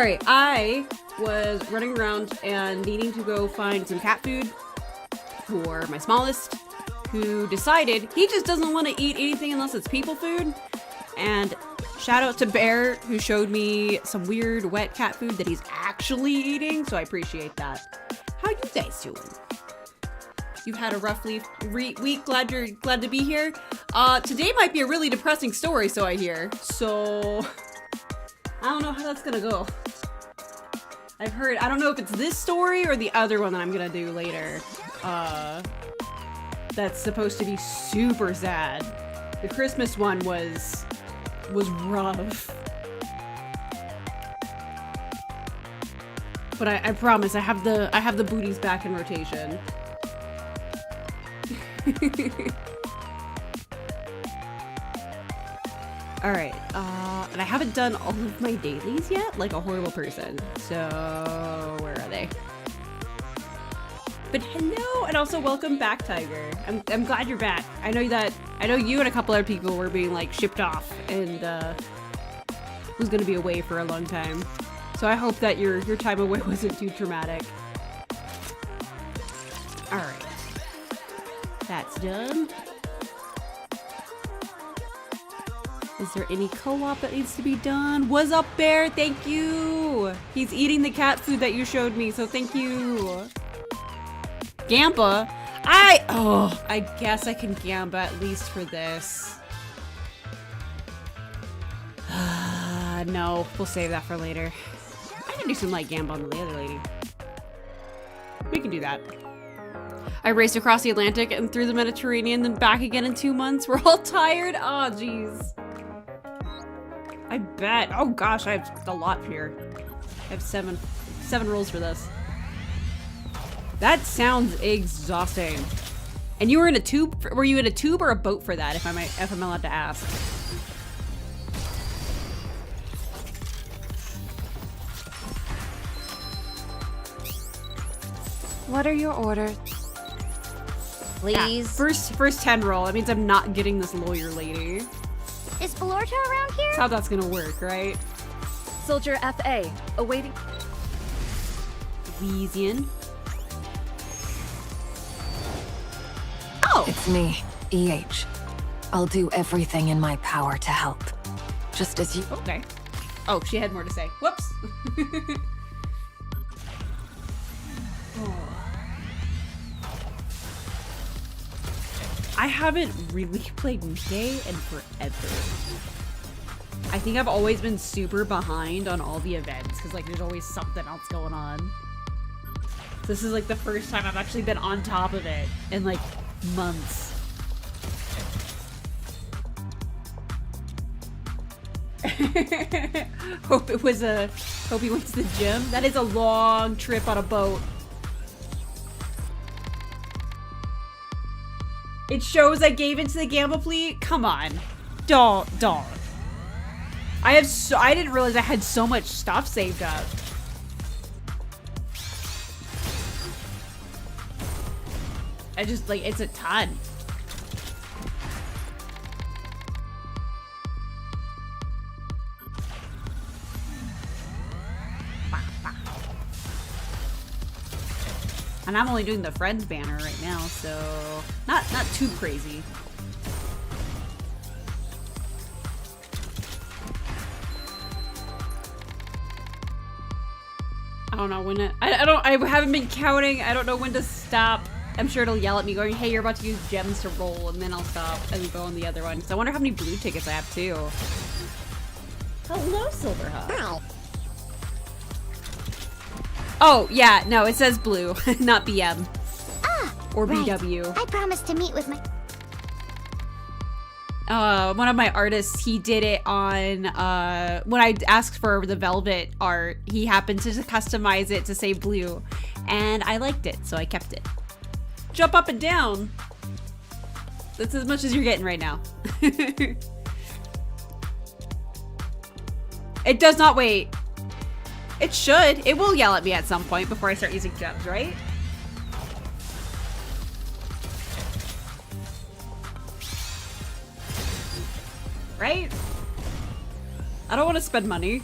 Sorry, I was running around and needing to go find some cat food for my smallest, who decided he just doesn't want to eat anything unless it's people food. And shout out to Bear, who showed me some weird wet cat food that he's actually eating, so I appreciate that. How you guys doing? You've had a rough week. Glad to be here. Today might be a really depressing story, so I hear. So I don't know how that's gonna go. I've heard, I don't know if it's this story or the other one that I'm gonna do later. That's supposed to be super sad. The Christmas one was rough. But I promise I have the booties back in rotation. Alright, and I haven't done all of my dailies yet, like a horrible person. So, where are they? But hello, and also welcome back, Tiger. I'm glad you're back. I know you and a couple other people were being like shipped off and was gonna be away for a long time. So I hope that your time away wasn't too traumatic. Alright. That's done. Is there any co-op that needs to be done? What's up, Bear? Thank you! He's eating the cat food that you showed me, so thank you! Gamba? I guess I can Gamba at least for this. No, we'll save that for later. I can do some light Gamba on the other lady. We can do that. I raced across the Atlantic and through the Mediterranean, then back again in 2 months. We're all tired. Oh, jeez. I bet. Oh gosh, I have a lot here. I have seven rolls for this. That sounds exhausting. And you were in a tube? Were you in a tube or a boat for that? If I'm allowed to ask. What are your orders? Please. Yeah, first 10 roll. That means I'm not getting this lawyer lady. Is Belorta around here? That's how that's gonna work, right? Soldier FA, awaiting. Weezian. Oh! It's me, EH. I'll do everything in my power to help. Just as you... Okay. Oh, she had more to say. Whoops. I haven't really played Nkke in forever. I think I've always been super behind on all the events because like there's always something else going on. So this is like the first time I've actually been on top of it in like months. Hope he went to the gym. That is a long trip on a boat. It shows I gave into the gamble plea. Come on. Don't. I didn't realize I had so much stuff saved up. I just like, it's a ton. And I'm only doing the friends banner right now, so not too crazy. I don't know when to, I haven't been counting. I don't know when to stop. I'm sure it'll yell at me going, hey, you're about to use gems to roll, and then I'll stop and go on the other one. So I wonder how many blue tickets I have too. Hello, Silverhawk. Ow. Oh, yeah, no, it says blue, not BM. Ah, or right. BW. I promised to meet with my... One of my artists, he did it on, when I asked for the velvet art, he happened to customize it to say blue, and I liked it, so I kept it. Jump up and down. That's as much as you're getting right now. It does not wait. It should. It will yell at me at some point before I start using gems, right? Right? I don't want to spend money.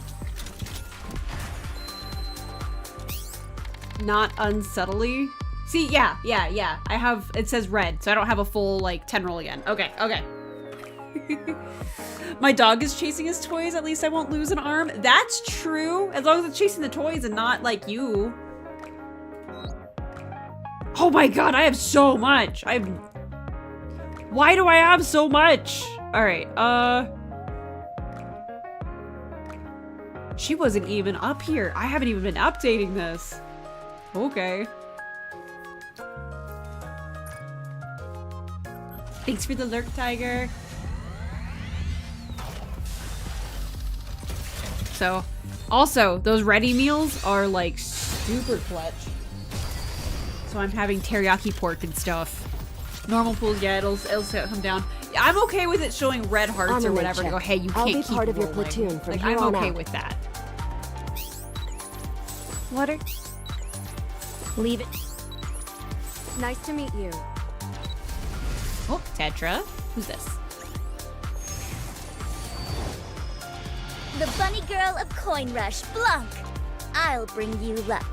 Not unsubtly. See, yeah. I have, it says red, so I don't have a full, like, 10 roll again. Okay. My dog is chasing his toys, at least I won't lose an arm. That's true, as long as it's chasing the toys and not, like, you. Oh my god, I have so much! Why do I have so much? Alright, she wasn't even up here. I haven't even been updating this. Okay. Thanks for the lurk, Tiger. So, also, those ready meals are like super clutch. So I'm having teriyaki pork and stuff. Normal pools, yeah, it'll come down. Yeah, I'm okay with it showing red hearts or whatever to go, hey, you can't keep rolling. I'll be part of your platoon from here on out. I'm okay with that. Water. Leave it. Nice to meet you. Oh, Tetra. Who's this? The bunny girl of Coin Rush, Blanc. I'll bring you luck.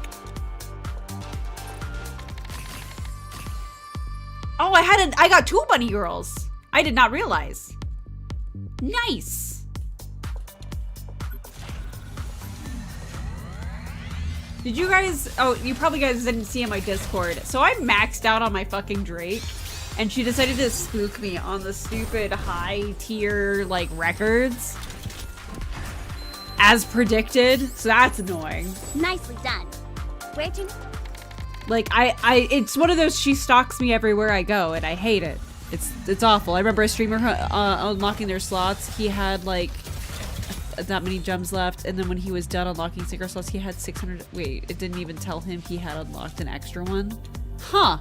Oh, I got 2 bunny girls. I did not realize. Nice. Did you guys, oh, you probably guys didn't see in my Discord. So I maxed out on my fucking Drake, and she decided to spook me on the stupid high tier, like, records. As predicted, so that's annoying. Nicely done. Where'd you... Like, it's one of those, she stalks me everywhere I go, and I hate it. It's awful. I remember a streamer unlocking their slots. He had, like, that many gems left, and then when he was done unlocking sticker slots, he had 600... Wait, it didn't even tell him he had unlocked an extra one? Huh.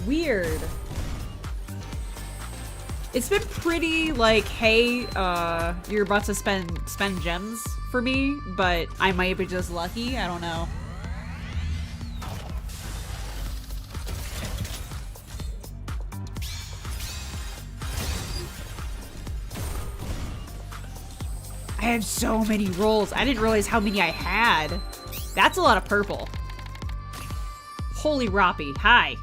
Weird. It's been pretty, like, hey, you're about to spend gems for me, but I might be just lucky. I don't know. I have so many rolls. I didn't realize how many I had. That's a lot of purple. Holy Roppy. Hi.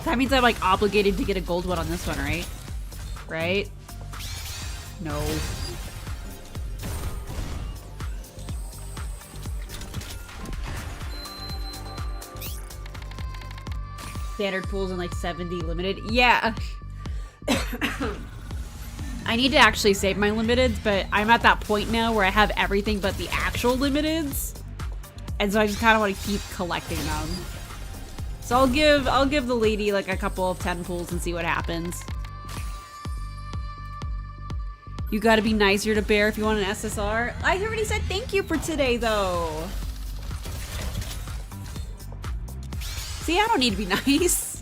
That means I'm, like, obligated to get a gold one on this one, right? Right? No. Standard pools and, like, 70 limited. Yeah. I need to actually save my limiteds, but I'm at that point now where I have everything but the actual limiteds. And so I just kind of want to keep collecting them. So I'll give the lady like a couple of 10 pulls and see what happens. You gotta be nicer to Bear if you want an SSR. I already said thank you for today though. See, I don't need to be nice.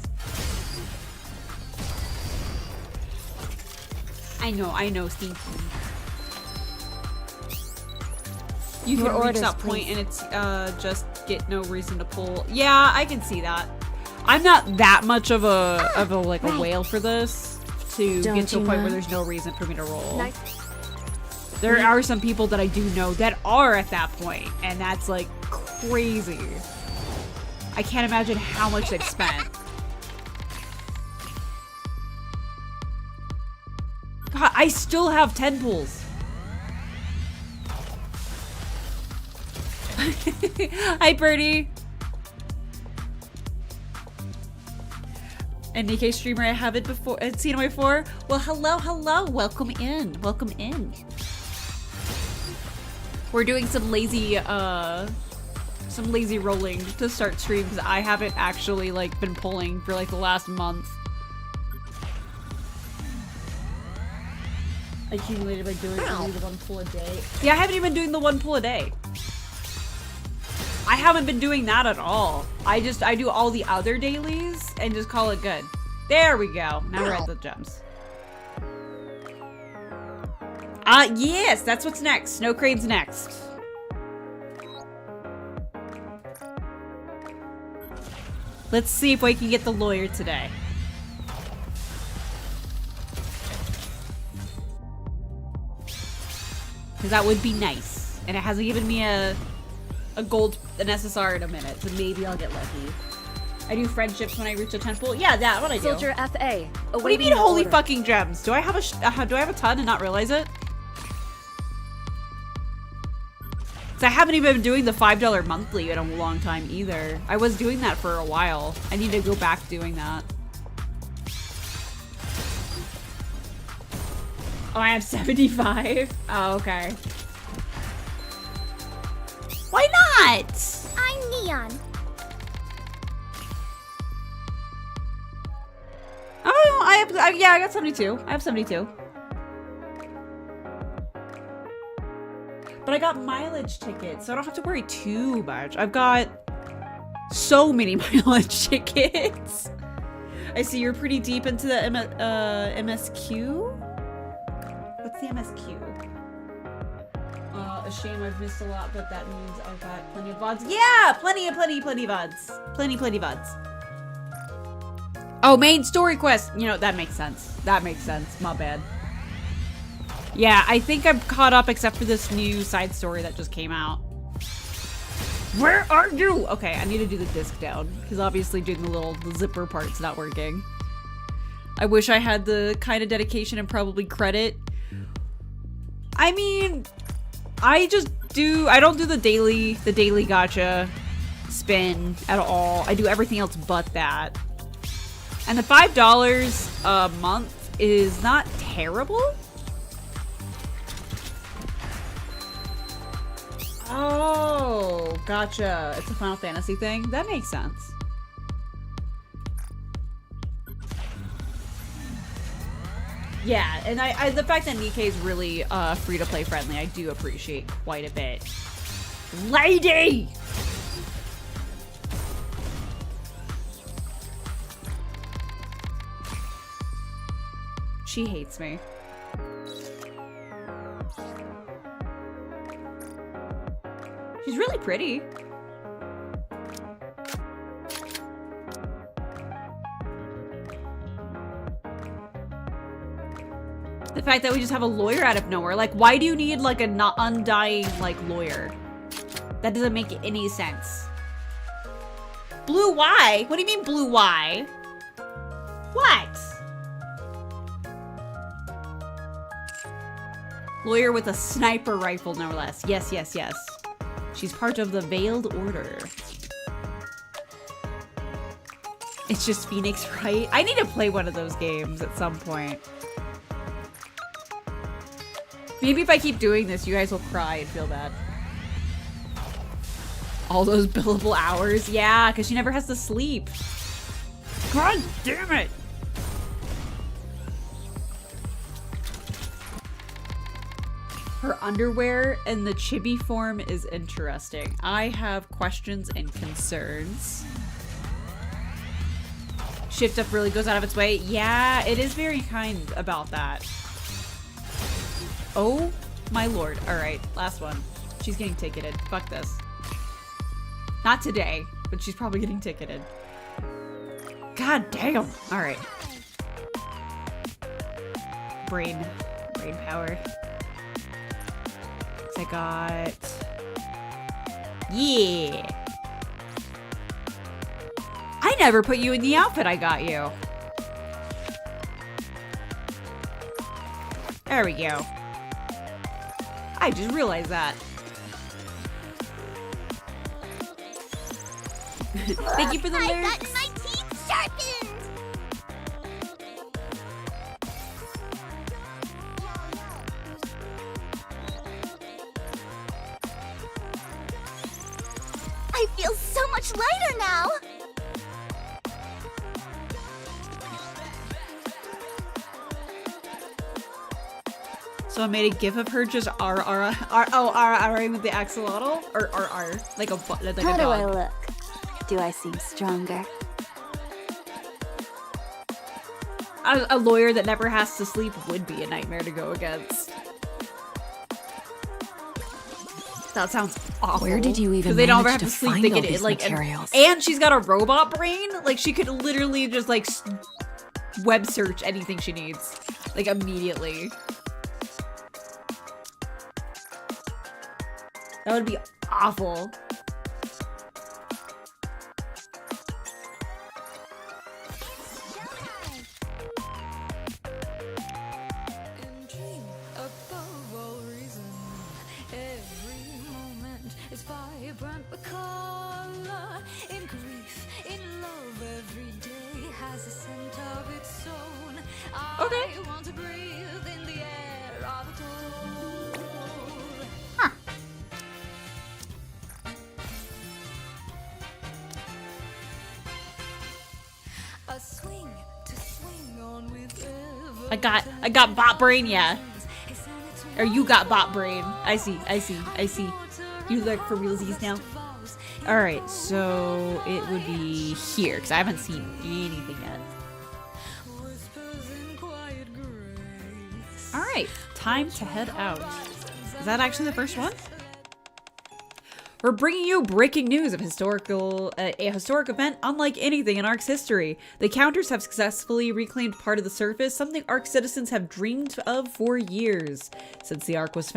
I know, Stinky. You can reach that point and it's just get no reason to pull. Yeah, I can see that. I'm not that much of a a whale for this to get to a point where there's no reason for me to roll. Nice. There are some people that I do know that are at that point, and that's like crazy. I can't imagine how much they've spent. God, I still have 10 pulls. Hi, Birdie. And Nikke streamer, I haven't seen him before. Well, hello. Welcome in. We're doing some lazy rolling to start stream because I haven't actually like been pulling for like the last month. Accumulated by doing only the 1 pull a day. Yeah, I haven't even been doing the 1 pull a day. I haven't been doing that at all. I do all the other dailies and just call it good. There we go. Now we're at the gems. Yes, that's what's next. Snow Crane's next. Let's see if we can get the lawyer today. Because that would be nice. And it hasn't given me an SSR in a minute, so maybe I'll get lucky. I do friendships when I reach a 10 pool. Yeah, that what I do. Soldier FA. What do you mean holy fucking gems? Do I have a ton and not realize it? I haven't even been doing the $5 monthly in a long time either. I was doing that for a while. I need to go back doing that. Oh, I have 75? Oh, okay. Why not? I'm Neon. Oh, yeah, I got 72. I have 72. But I got mileage tickets, so I don't have to worry too much. I've got so many mileage tickets. I see you're pretty deep into the MSQ. What's the MSQ? A shame I've missed a lot, but that means I've got plenty of VODs. Yeah, plenty VODs. Plenty VODs. Oh, main story quest. You know, that makes sense. That makes sense. My bad. Yeah, I think I'm caught up except for this new side story that just came out. Where are you? Okay, I need to do the disc down because obviously doing the zipper part's not working. I wish I had the kind of dedication and probably credit. I mean, I don't do the daily gacha spin at all. I do everything else but that. And the $5 a month is not terrible. Oh, gotcha. It's a Final Fantasy thing. That makes sense. Yeah, and the fact that Nikke is really free-to-play friendly, I do appreciate quite a bit. Lady! She hates me. She's really pretty. The fact that we just have a lawyer out of nowhere. Like, why do you need, like, a not undying, like, lawyer? That doesn't make any sense. Blue Y? What do you mean blue Y? What? Lawyer with a sniper rifle, no less. Yes, yes, yes. She's part of the Veiled Order. It's just Phoenix, right? I need to play one of those games at some point. Maybe if I keep doing this, you guys will cry and feel bad. All those billable hours. Yeah, because she never has to sleep. God damn it! Her underwear in the chibi form is interesting. I have questions and concerns. Shift Up really goes out of its way. Yeah, it is very kind about that. Oh my lord. Alright, last one. She's getting ticketed. Fuck this. Not today, but she's probably getting ticketed. God damn. Alright. Brain power. I got... Yeah! I never put you in the outfit I got you. There we go. I just realized that. Thank you for the lyrics. I've gotten my teeth sharpened! I feel so much lighter now! So I made a gif of her just R with the axolotl or RR like a How dog. do I look? Do I seem stronger? A lawyer that never has to sleep would be a nightmare to go against. That sounds awful. Where did you even they don't ever manage have to to sleep. find They all get these like materials? and she's got a robot brain. Like she could literally just like web search anything she needs, like immediately. That would be awful. Vibrant with color, in grief, in love, every day has a scent of its own. Okay. I want to breathe in the air of it all. Huh. A swing to swing on with I got bot brain, yeah. Or you got bot brain. I see. You look for realsies now. Alright, so it would be here, because I haven't seen anything yet. Alright, time to head out. Is that actually the first one? We're bringing you breaking news of a historic event unlike anything in Ark's history. The Counters have successfully reclaimed part of the surface, something Ark citizens have dreamed of for years. Since the Ark has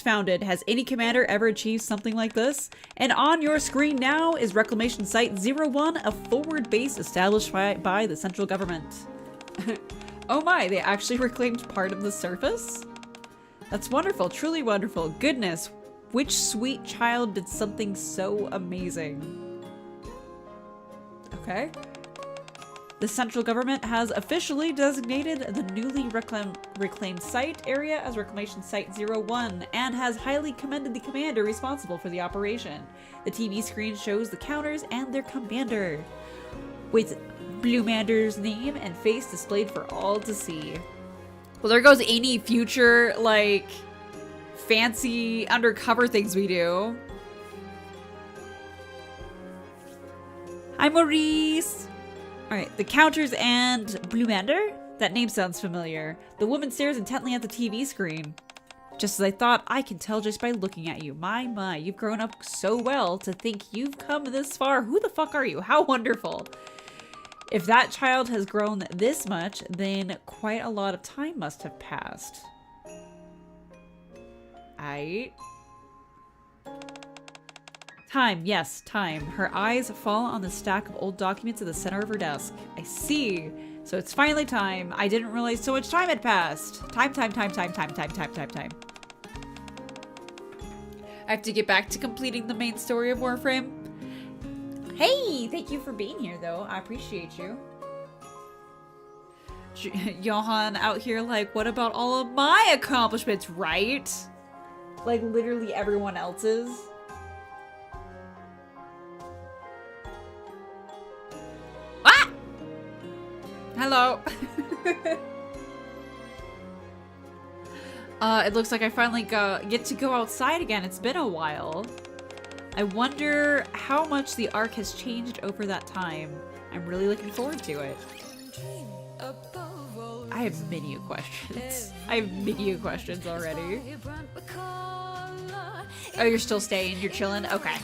founded, has any commander ever achieved something like this? And on your screen now is Reclamation Site 01, a forward base established by the central government. Oh my, they actually reclaimed part of the surface? That's wonderful, truly wonderful. Goodness, which sweet child did something so amazing? Okay. The central government has officially designated the newly reclaimed site area as Reclamation Site 01 and has highly commended the commander responsible for the operation. The TV screen shows the Counters and their commander, with Blumander's name and face displayed for all to see. Well, there goes any future, like, fancy undercover things we do. Hi, Maurice! Alright, the Counters and Blumander? That name sounds familiar. The woman stares intently at the TV screen. Just as I thought, I can tell just by looking at you. My, you've grown up so well to think you've come this far. Who the fuck are you? How wonderful. If that child has grown this much, then quite a lot of time must have passed. Time, yes, time. Her eyes fall on the stack of old documents at the center of her desk. I see. So it's finally time. I didn't realize so much time had passed. Time. I have to get back to completing the main story of Warframe. Hey, thank you for being here, though. I appreciate you. Johan out here like, what about all of my accomplishments, right? Like, literally everyone else's. Ah! Hello. It looks like I finally get to go outside again. It's been a while. I wonder how much the Ark has changed over that time. I'm really looking forward to it. I have many questions. Already. Oh, you're still staying? You're chilling? Okay.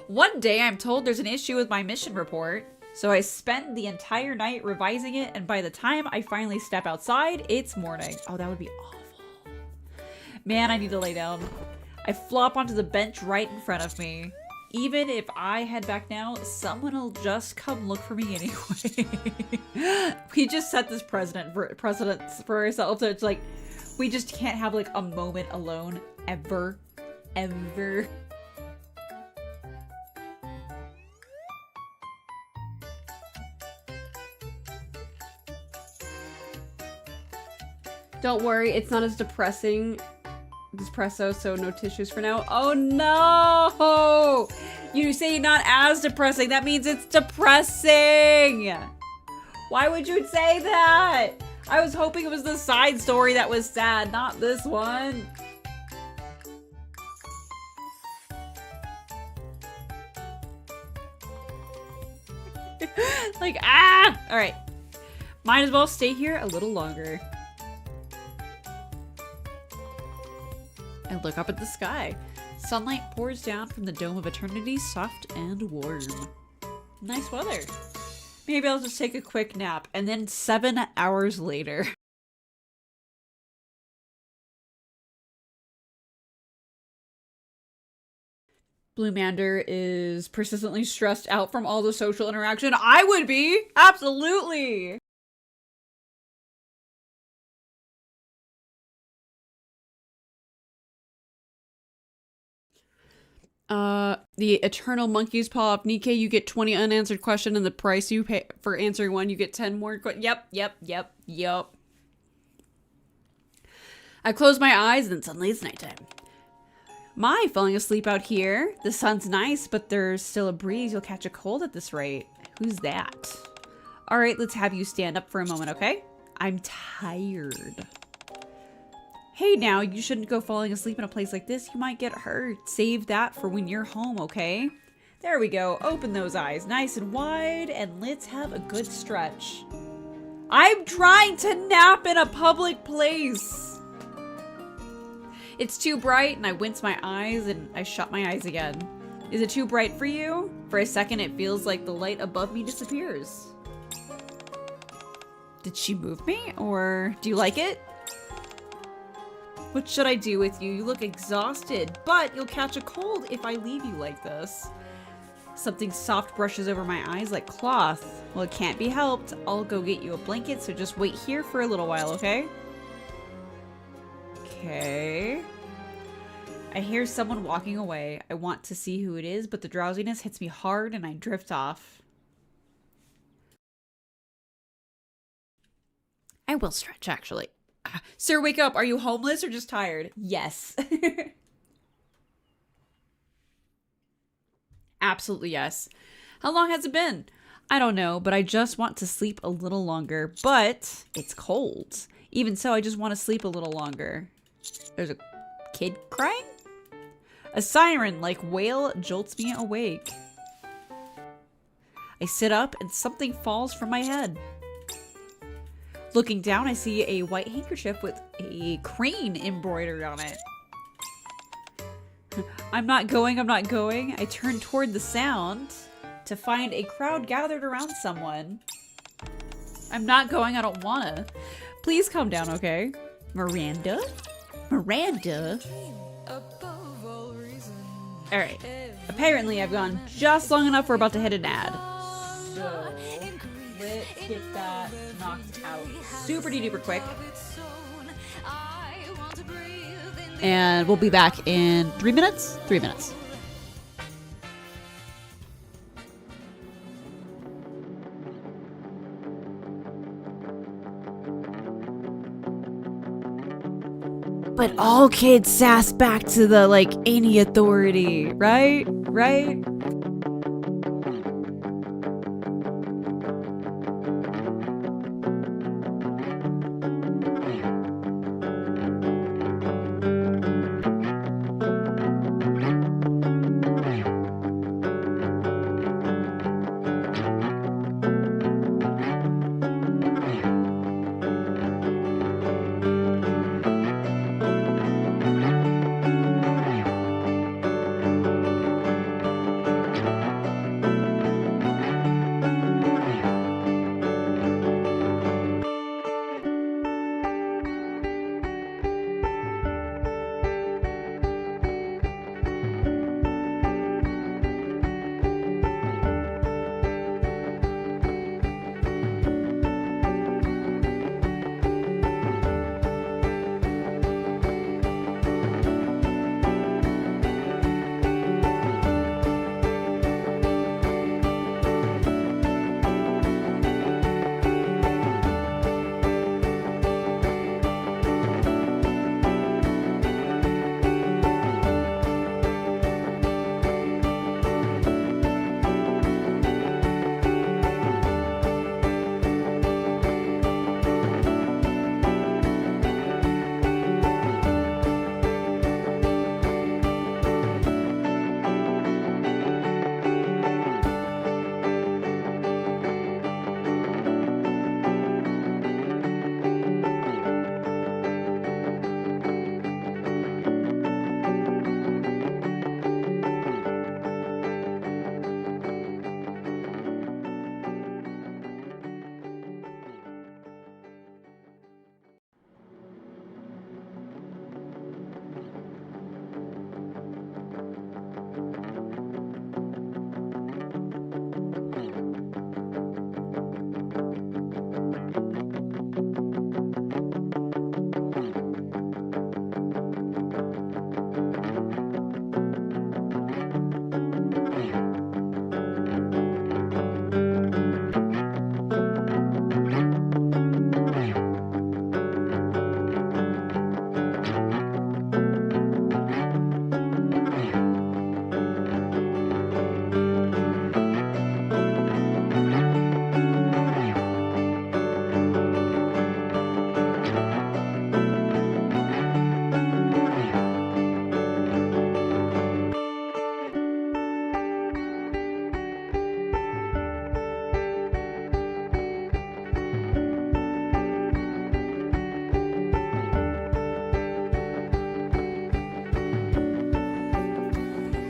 One day I'm told there's an issue with my mission report, so I spend the entire night revising it, and by the time I finally step outside, it's morning. Oh, that would be awful. Man, I need to lay down. I flop onto the bench right in front of me. Even if I head back now, someone will just come look for me anyway. We just set this precedent for ourselves. So it's like, we just can't have like a moment alone ever. Don't worry, it's not as depressing. Espresso, so no tissues for now. Oh no! You say not as depressing. That means it's depressing. Why would you say that? I was hoping it was the side story that was sad, not this one. Like, ah! All right. Might as well stay here a little longer. And look up at the sky. Sunlight pours down from the dome of eternity, soft and warm. Nice weather. Maybe I'll just take a quick nap, and then 7 hours later. Blumander is persistently stressed out from all the social interaction. I would be! Absolutely! The Eternal Monkey's Paw of Nikke, you get 20 unanswered questions, and the price you pay for answering one, you get 10 more Yep. I close my eyes, and then suddenly it's nighttime. My, falling asleep out here. The sun's nice, but there's still a breeze. You'll catch a cold at this rate. Who's that? All right, let's have you stand up for a moment, okay? I'm tired. Hey now, you shouldn't go falling asleep in a place like this. You might get hurt. Save that for when you're home, okay? There we go. Open those eyes nice and wide, and let's have a good stretch. I'm trying to nap in a public place. It's too bright, and I wince my eyes, and I shut my eyes again. Is it too bright for you? For a second, it feels like the light above me disappears. Did she move me, or do you like it? What should I do with you? You look exhausted, but you'll catch a cold if I leave you like this. Something soft brushes over my eyes like cloth. Well, it can't be helped. I'll go get you a blanket, so just wait here for a little while, okay? Okay. I hear someone walking away. I want to see who it is, but the drowsiness hits me hard and I drift off. I will stretch, actually. Sir, wake up. Are you homeless or just tired? Yes. Absolutely yes. How long has it been? I don't know, but I just want to sleep a little longer. But it's cold. Even so, I just want to sleep a little longer. There's a kid crying? A siren like wail jolts me awake. I sit up and something falls from my head. Looking down, I see a white handkerchief with a crane embroidered on it. I'm not going. I turn toward the sound to find a crowd gathered around someone. I'm not going. I don't wanna. Please calm down, okay? Miranda? Miranda? Alright. Apparently, I've gone just long enough. We're about to hit an ad. So, let's get that knocked out super duper quick. And we'll be back in 3 minutes. 3 minutes. But all kids sass back to the, like, any authority, right? Right?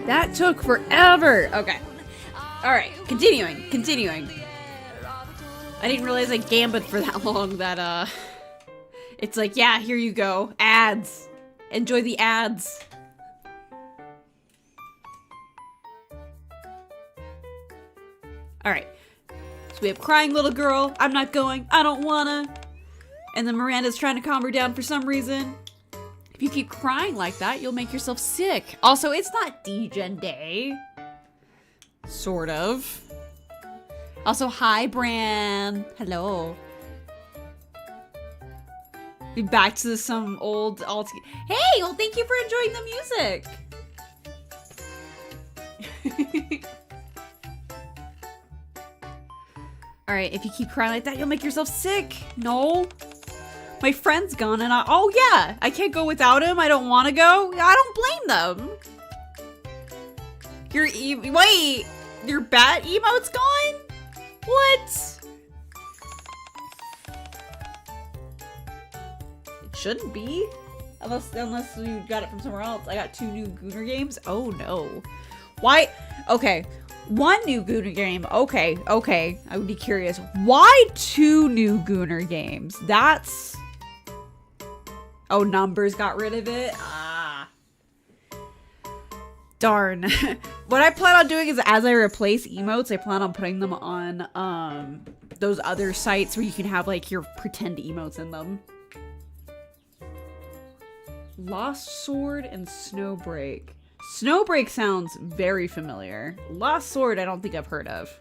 That took forever. Okay. Alright, continuing. I didn't realize I gambit for that long that, it's like, yeah, here you go. Ads. Enjoy the ads. Alright. So we have crying little girl. I'm not going. I don't wanna. And then Miranda's trying to calm her down for some reason. If you keep crying like that, you'll make yourself sick. Also, it's not Degen Day. Sort of. Also, hi, Bran. Hello. Be back to some old Hey, well, thank you for enjoying the music. Alright, if you keep crying like that, you'll make yourself sick. No. My friend's gone and oh yeah, I can't go without him. I don't want to go. I don't blame them. Wait, your bat emote's gone? What? It shouldn't be. Unless you got it from somewhere else. I got 2 new Gooner games. Oh no. Why? Okay. 1 new Gooner game. Okay. I would be curious. Why 2 new Gooner games? That's... Oh, Numbers got rid of it? Ah. Darn. What I plan on doing is as I replace emotes, I plan on putting them on those other sites where you can have like your pretend emotes in them. Lost Sword and Snowbreak. Snowbreak sounds very familiar. Lost Sword I don't think I've heard of.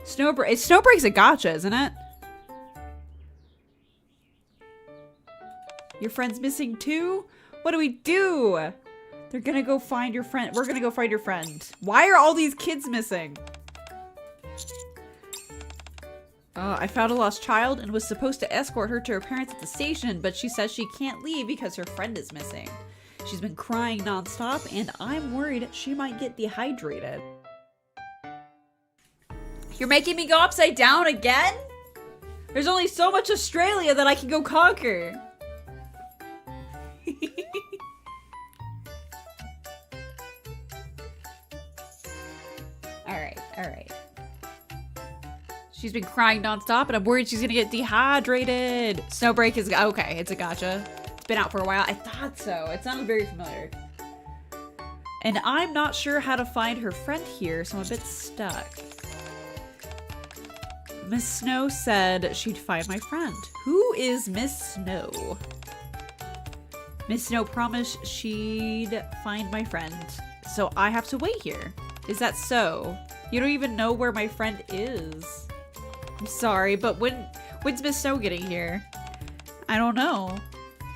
Snowbreak's a gacha, isn't it? Your friend's missing too? What do we do? They're gonna go find your friend. We're gonna go find your friend. Why are all these kids missing? I found a lost child and was supposed to escort her to her parents at the station, but she says she can't leave because her friend is missing. She's been crying nonstop, and I'm worried she might get dehydrated. You're making me go upside down again? There's only so much Australia that I can go conquer. Alright. She's been crying nonstop, and I'm worried she's gonna get dehydrated. Snowbreak is okay. It's a gacha. It's been out for a while. I thought so. It sounded very familiar. And I'm not sure how to find her friend here, so I'm a bit stuck. Miss Snow said she'd find my friend. Who is Miss Snow? Miss Snow promised she'd find my friend, so I have to wait here. Is that so? You don't even know where my friend is. I'm sorry, but when's Miss Snow getting here? I don't know.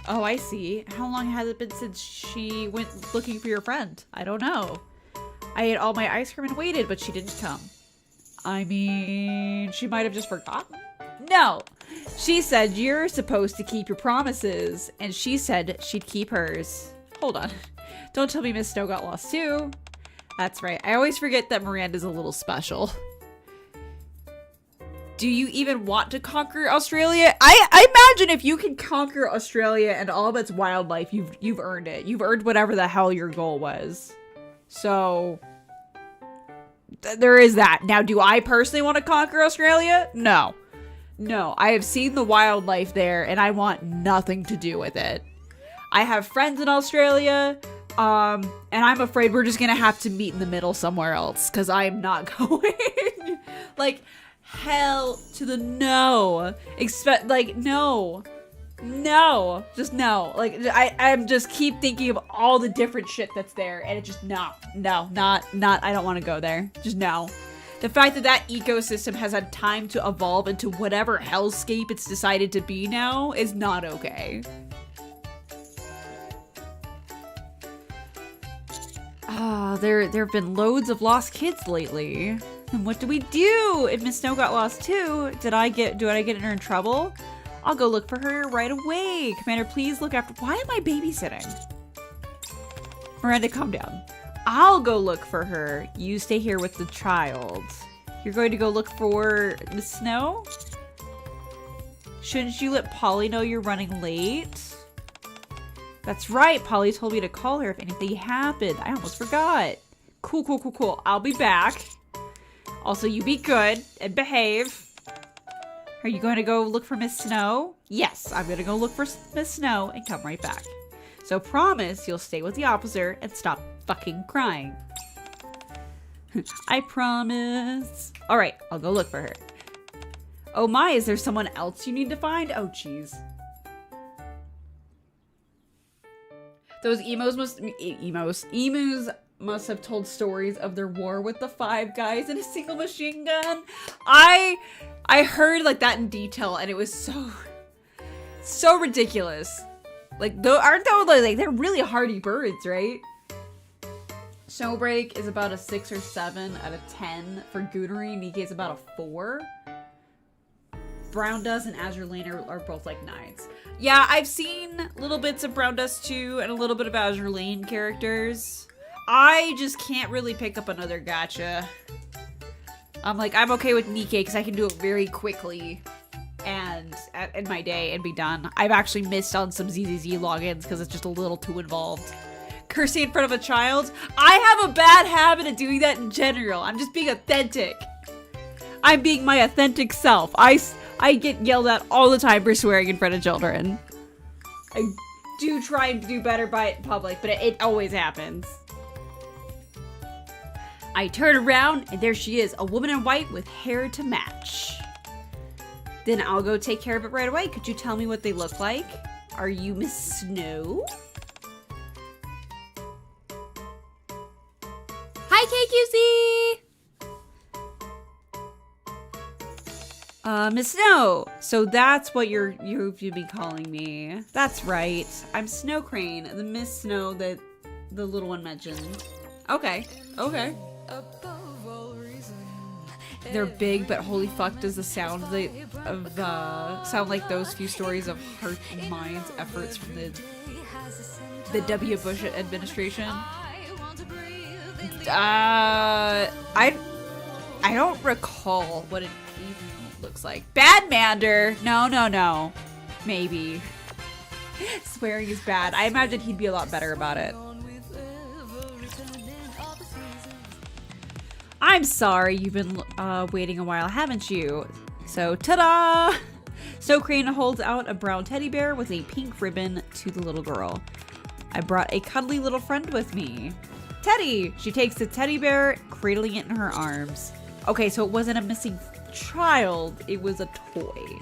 Oh, I see. How long has it been since she went looking for your friend? I don't know. I ate all my ice cream and waited, but she didn't come. I mean, she might have just forgotten. No! She said you're supposed to keep your promises, and she said she'd keep hers. Hold on. Don't tell me Miss Snow got lost too. That's right. I always forget that Miranda's a little special. Do you even want to conquer Australia? I imagine if you can conquer Australia and all of its wildlife, you've earned it. You've earned whatever the hell your goal was. So there is that. Now, do I personally want to conquer Australia? No. No, I have seen the wildlife there and I want nothing to do with it. I have friends in Australia, and I'm afraid we're just gonna have to meet in the middle somewhere else because I'm not going. Like, hell to the no. No. Just no. Like, I'm just keep thinking of all the different shit that's there and it just, not, I don't want to go there. Just no. The fact that that ecosystem has had time to evolve into whatever hellscape it's decided to be now is not okay. There have been loads of lost kids lately. And what do we do? If Miss Snow got lost too, do I get her in trouble? I'll go look for her right away. Commander, please look after. Why am I babysitting? Miranda, calm down. I'll go look for her. You stay here with the child. You're going to go look for Miss Snow? Shouldn't you let Polly know you're running late? That's right. Polly told me to call her if anything happened. I almost forgot. Cool, cool, cool, cool. I'll be back. Also, you be good and behave. Are you going to go look for Miss Snow? Yes, I'm going to go look for Miss Snow and come right back. So promise you'll stay with the officer and stop fucking crying. I promise. All right, I'll go look for her. Oh my, is there someone else you need to find? Oh, jeez. Those emus must have told stories of their war with the 5 guys in a single machine gun. I heard like that in detail, and it was so ridiculous. Like, aren't those like they're really hardy birds, right? Snowbreak is about a 6 or 7 out of 10 for Goonery. Nikke is about a 4. Brown Dust and Azure Lane are both like 9s. Yeah, I've seen little bits of Brown Dust too, and a little bit of Azure Lane characters. I just can't really pick up another gacha. I'm okay with Nikke because I can do it very quickly and in my day and be done. I've actually missed on some ZZZ logins because it's just a little too involved. Cursing in front of a child? I have a bad habit of doing that in general. I'm just being authentic. I'm being my authentic self. I get yelled at all the time for swearing in front of children. I do try to do better by it in public, but it always happens. I turn around, and there she is, a woman in white with hair to match. Then I'll go take care of it right away. Could you tell me what they look like? Are you Miss Snow? Hi, KQC! Miss Snow. So that's what you've been calling me. That's right. I'm Snow Crane, the Miss Snow that the little one mentioned. Okay. Okay. They're big, but holy fuck, does the sound sound like those few stories of heart and minds efforts from the W. Bush administration? I don't recall what it looks like. Bad Mander. No. Maybe. Swearing is bad. I imagine he'd be a lot better about it. I'm sorry, you've been waiting a while, haven't you? So, ta-da! Snow Crane holds out a brown teddy bear with a pink ribbon to the little girl. I brought a cuddly little friend with me. Teddy! She takes the teddy bear, cradling it in her arms. Okay, so it wasn't a missing child, it was a toy.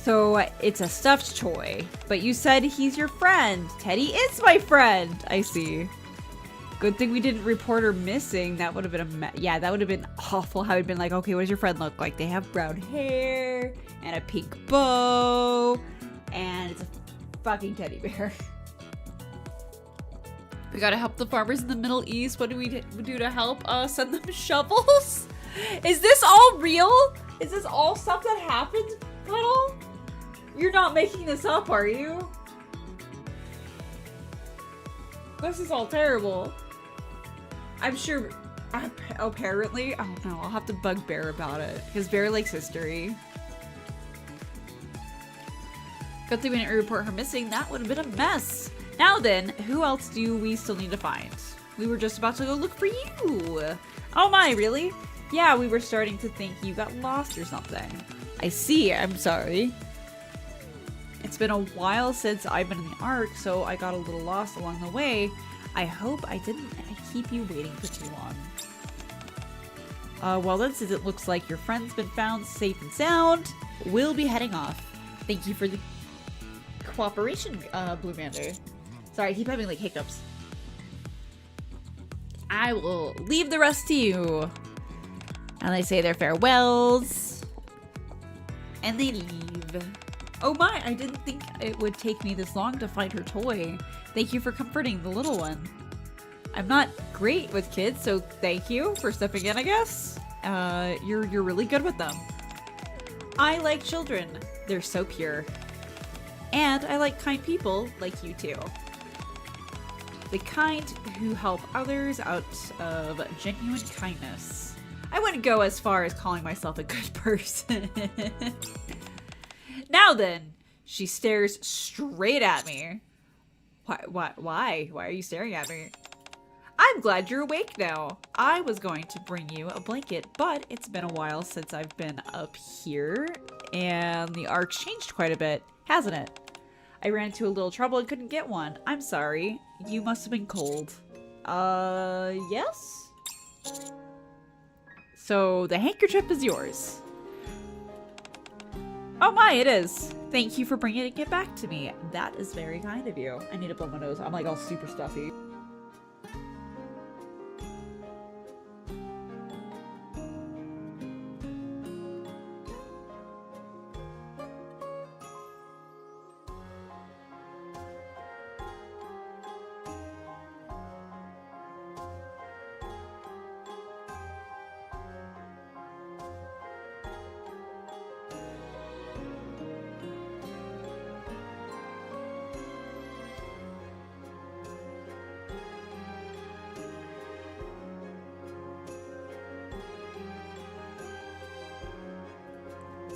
So it's a stuffed toy, but you said he's your friend. Teddy is my friend. I see. Good thing we didn't report her missing. That would have been yeah, that would have been awful. How it'd been like, okay, what does your friend look like? They have brown hair and a pink bow, and it's a fucking teddy bear. We gotta help the farmers in the Middle East. What do we do to help? Send them shovels? Is this all real? Is this all stuff that happened, Puddle? You're not making this up, are you? This is all terrible. I'm sure, apparently, I don't know, I'll have to bug Bear about it, because Bear likes history. Good thing we didn't report her missing, that would have been a mess. Now then, who else do we still need to find? We were just about to go look for you. Oh my, really? Yeah, we were starting to think you got lost or something. I see, I'm sorry. It's been a while since I've been in the Ark, so I got a little lost along the way. I hope I didn't keep you waiting for too long. Well then, since it looks like your friend's been found safe and sound, we'll be heading off. Thank you for the cooperation, Blue Mander. Sorry, I keep having like hiccups. I will leave the rest to you. And they say their farewells. And they leave. Oh my, I didn't think it would take me this long to find her toy. Thank you for comforting the little one. I'm not great with kids, so thank you for stepping in, I guess. You're really good with them. I like children. They're so pure. And I like kind people like you too. The kind who help others out of genuine kindness. I wouldn't go as far as calling myself a good person. Now then, she stares straight at me. Why? Why are you staring at me? I'm glad you're awake now. I was going to bring you a blanket, but it's been a while since I've been up here, and the ark's changed quite a bit, hasn't it? I ran into a little trouble and couldn't get one. I'm sorry. You must have been cold. Yes? So the handkerchief is yours. Oh my, it is. Thank you for bringing it back to me. That is very kind of you. I need to blow my nose. I'm like all super stuffy.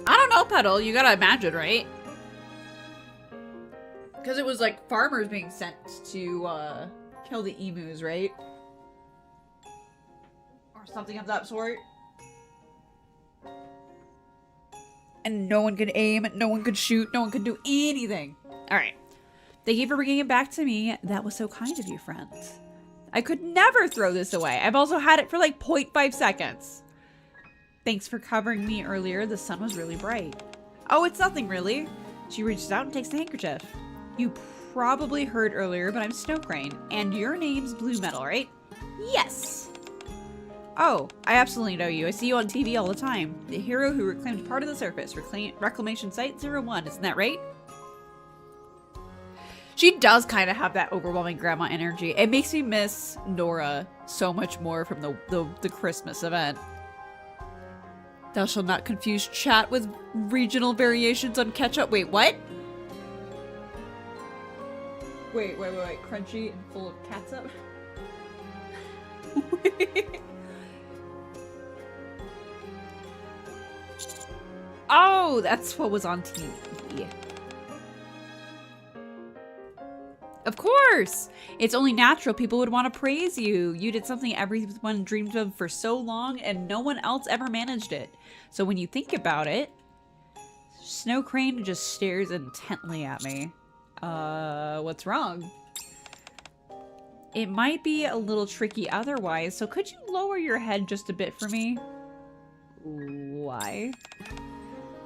I don't know, Petal. You gotta imagine, right? Because it was like farmers being sent to kill the emus, right? Or something of that sort. And no one could aim, no one could shoot, no one could do anything. Alright. Thank you for bringing it back to me. That was so kind of you, friend. I could never throw this away. I've also had it for like 0.5 seconds. Thanks for covering me earlier. The sun was really bright. Oh, it's nothing really. She reaches out and takes the handkerchief. You probably heard earlier, but I'm Snow Crane. And your name's Blue Metal, right? Yes. Oh, I absolutely know you. I see you on TV all the time. The hero who reclaimed part of the surface. Reclamation Site 01, isn't that right? She does kind of have that overwhelming grandma energy. It makes me miss Nora so much more from the Christmas event. Thou shalt not confuse chat with regional variations on ketchup. Wait, what? Wait. Crunchy and full of catsup? Oh, that's what was on TV. Of course! It's only natural people would want to praise you. You did something everyone dreamed of for so long and no one else ever managed it. So when you think about it, Snow Crane just stares intently at me. What's wrong? It might be a little tricky otherwise, so could you lower your head just a bit for me? Why?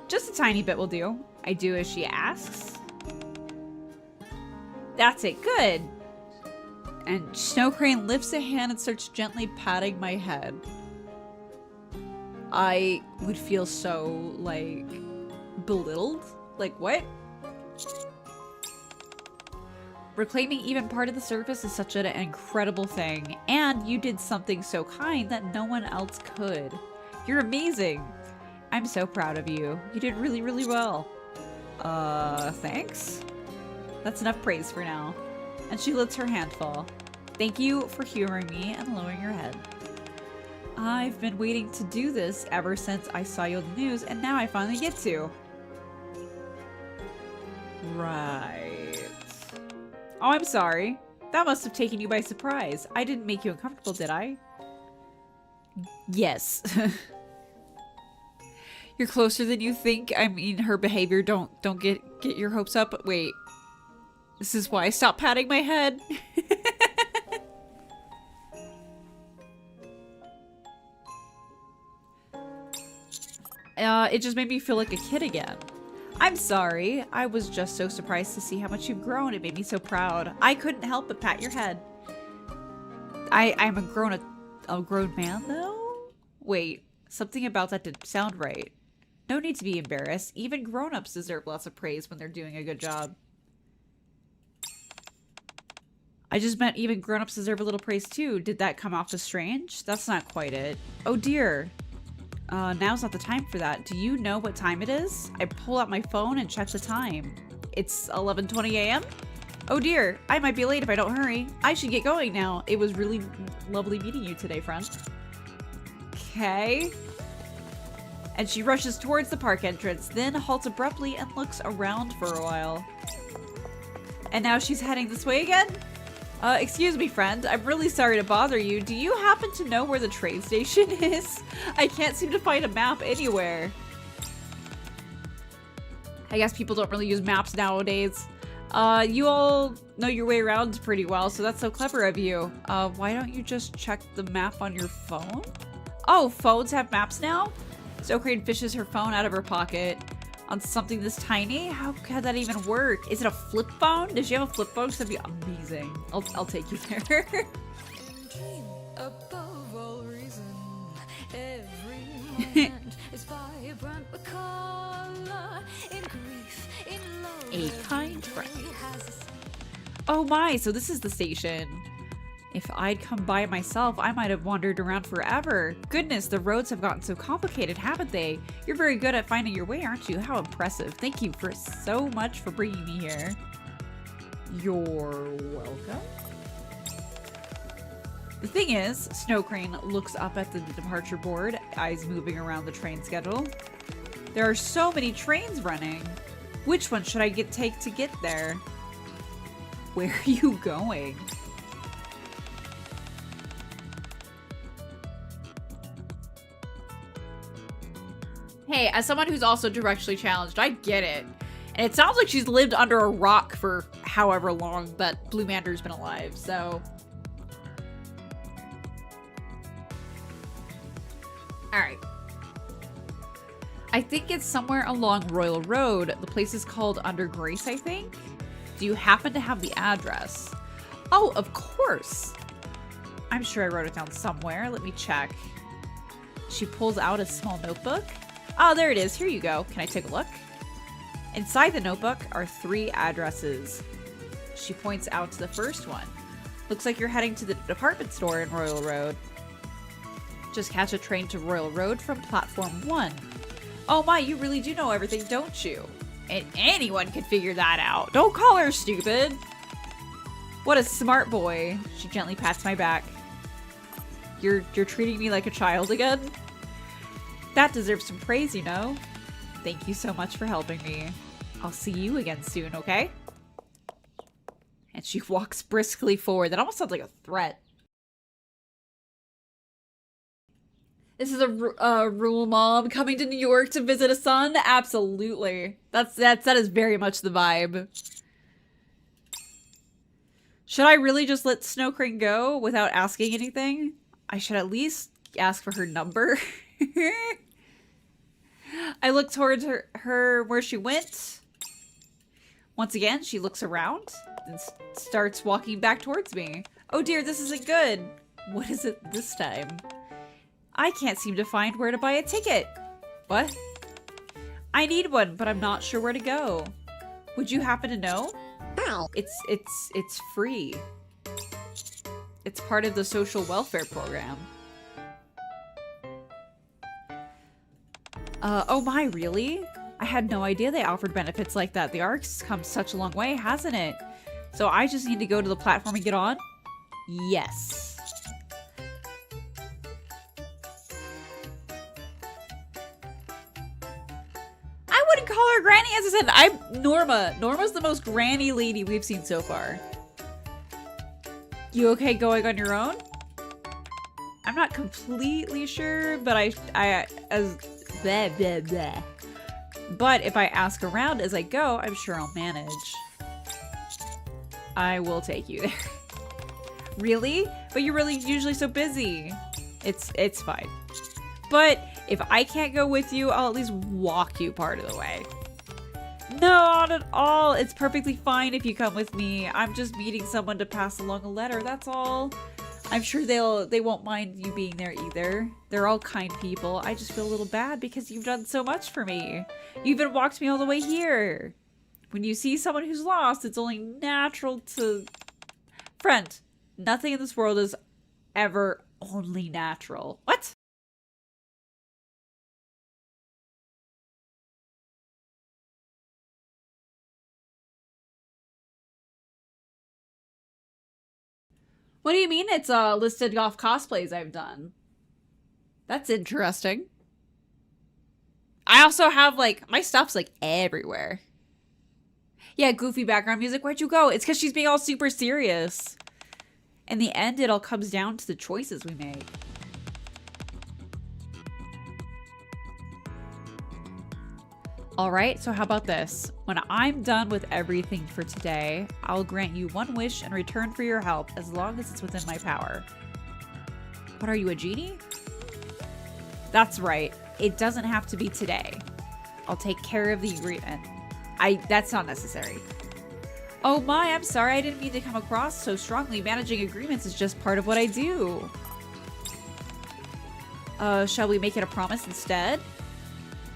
Just a tiny bit will do. I do as she asks. That's it, good. And Snow Crane lifts a hand and starts gently patting my head. I would feel so, like, belittled. Like, what? Reclaiming even part of the surface is such an incredible thing. And you did something so kind that no one else could. You're amazing. I'm so proud of you. You did really, really well. Thanks? That's enough praise for now. And she lets her hand fall. Thank you for humoring me and lowering your head. I've been waiting to do this ever since I saw you on the news, and now I finally get to. Right. Oh, I'm sorry. That must have taken you by surprise. I didn't make you uncomfortable, did I? Yes. You're closer than you think. I mean, her behavior, don't get your hopes up. Wait. This is why I stopped patting my head. It just made me feel like a kid again. I'm sorry. I was just so surprised to see how much you've grown. It made me so proud. I couldn't help but pat your head. I'm a grown man, though? Wait, something about that didn't sound right. No need to be embarrassed. Even grown-ups deserve lots of praise when they're doing a good job. I just meant even grown-ups deserve a little praise too. Did that come off as strange? That's not quite it. Oh dear. Now's not the time for that. Do you know what time it is? I pull out my phone and check the time. It's 11:20 a.m.? Oh dear, I might be late if I don't hurry. I should get going now. It was really lovely meeting you today, friend. Okay. And she rushes towards the park entrance, then halts abruptly and looks around for a while. And now she's heading this way again? Excuse me, friend. I'm really sorry to bother you. Do you happen to know where the train station is? I can't seem to find a map anywhere. I guess people don't really use maps nowadays. You all know your way around pretty well, so that's so clever of you. Why don't you just check the map on your phone? Oh, phones have maps now? Snowcrane fishes her phone out of her pocket. On something this tiny? How could that even work? Is it a flip phone? Does she have a flip phone? That'd be amazing. I'll take you there. Dream above all reason. Every moment is vibrant with color. In grief, in love. A kind every friend. day has a Oh my, so this is the station. If I'd come by myself, I might have wandered around forever. Goodness, the roads have gotten so complicated, haven't they? You're very good at finding your way, aren't you? How impressive. Thank you for so much for bringing me here. You're welcome. The thing is, Snowcrane looks up at the departure board, eyes moving around the train schedule. There are so many trains running. Which one should I take to get there? Where are you going? Hey, as someone who's also directionally challenged, I get it. And it sounds like she's lived under a rock for however long that Blue Mandar's been alive, so... Alright. I think it's somewhere along Royal Road. The place is called Under Grace, I think? Do you happen to have the address? Oh, of course! I'm sure I wrote it down somewhere. Let me check. She pulls out a small notebook. Oh, there it is. Here you go. Can I take a look? Inside the notebook are 3 addresses. She points out to the first one. Looks like you're heading to the department store in Royal Road. Just catch a train to Royal Road from platform 1. Oh my, you really do know everything, don't you? And anyone can figure that out. Don't call her stupid. What a smart boy. She gently pats my back. You're treating me like a child again? That deserves some praise, you know. Thank you so much for helping me. I'll see you again soon, okay? And she walks briskly forward. That almost sounds like a threat. This is a rural mom coming to New York to visit a son? Absolutely. That is very much the vibe. Should I really just let Snowcrane go without asking anything? I should at least ask for her number. I look towards her where she went. Once again, she looks around and starts walking back towards me. Oh dear, this isn't good. What is it this time? I can't seem to find where to buy a ticket. What? I need one, but I'm not sure where to go. Would you happen to know? It's free. It's part of the social welfare program. Oh my, really? I had no idea they offered benefits like that. The Ark's come such a long way, hasn't it? So I just need to go to the platform and get on? Yes. I wouldn't call her granny. As I said, I'm Norma. Norma's the most granny lady we've seen so far. You okay going on your own? I'm not completely sure, but blah, blah, blah. But if I ask around as I go, I'm sure I'll manage. I will take you there. Really? But you're really usually so busy. It's fine. But if I can't go with you, I'll at least walk you part of the way. No, not at all. It's perfectly fine if you come with me. I'm just meeting someone to pass along a letter, that's all. I'm sure they won't mind you being there either. They're all kind people. I just feel a little bad because you've done so much for me. You even walked me all the way here. When you see someone who's lost, it's only natural to... Friend, nothing in this world is ever only natural. What? What do you mean it's listed off cosplays I've done? That's interesting. I also have, like, my stuff's, like, everywhere. Yeah, goofy background music. Where'd you go? It's because she's being all super serious. In the end, it all comes down to the choices we make. Alright, so how about this? When I'm done with everything for today, I'll grant you one wish in return for your help, as long as it's within my power. What are you, a genie? That's right. It doesn't have to be today. I'll take care of the agreement. That's not necessary. Oh my, I'm sorry. I didn't mean to come across so strongly. Managing agreements is just part of what I do. Shall we make it a promise instead?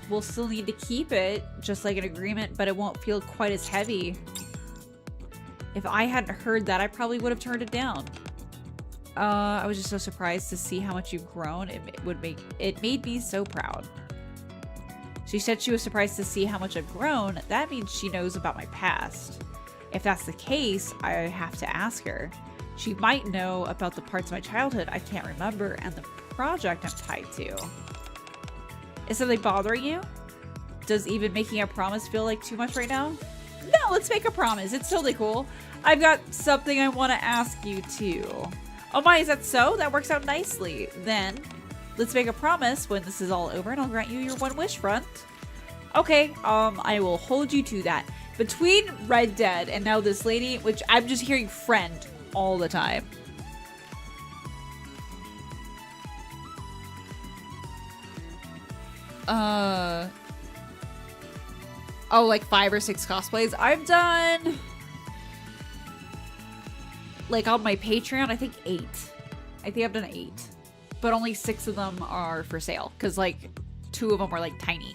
We'll still need to keep it, just like an agreement, but it won't feel quite as heavy. If I hadn't heard that, I probably would have turned it down. I was just so surprised to see how much you've grown. It made me so proud. She said she was surprised to see how much I've grown. That means she knows about my past. If that's the case, I have to ask her. She might know about the parts of my childhood I can't remember and the project I'm tied to. Is something bothering you? Does even making a promise feel like too much right now? No, let's make a promise. It's totally cool. I've got something I want to ask you too. Oh my, is that so? That works out nicely. Then, let's make a promise when this is all over and I'll grant you your one wish, friend. Okay, I will hold you to that. Between Red Dead and now this lady, which I'm just hearing friend all the time. Oh, like 5 or 6 cosplays. I've done, like on my Patreon, I think 8. I think I've done 8. But only 6 of them are for sale. Because like 2 of them were like tiny.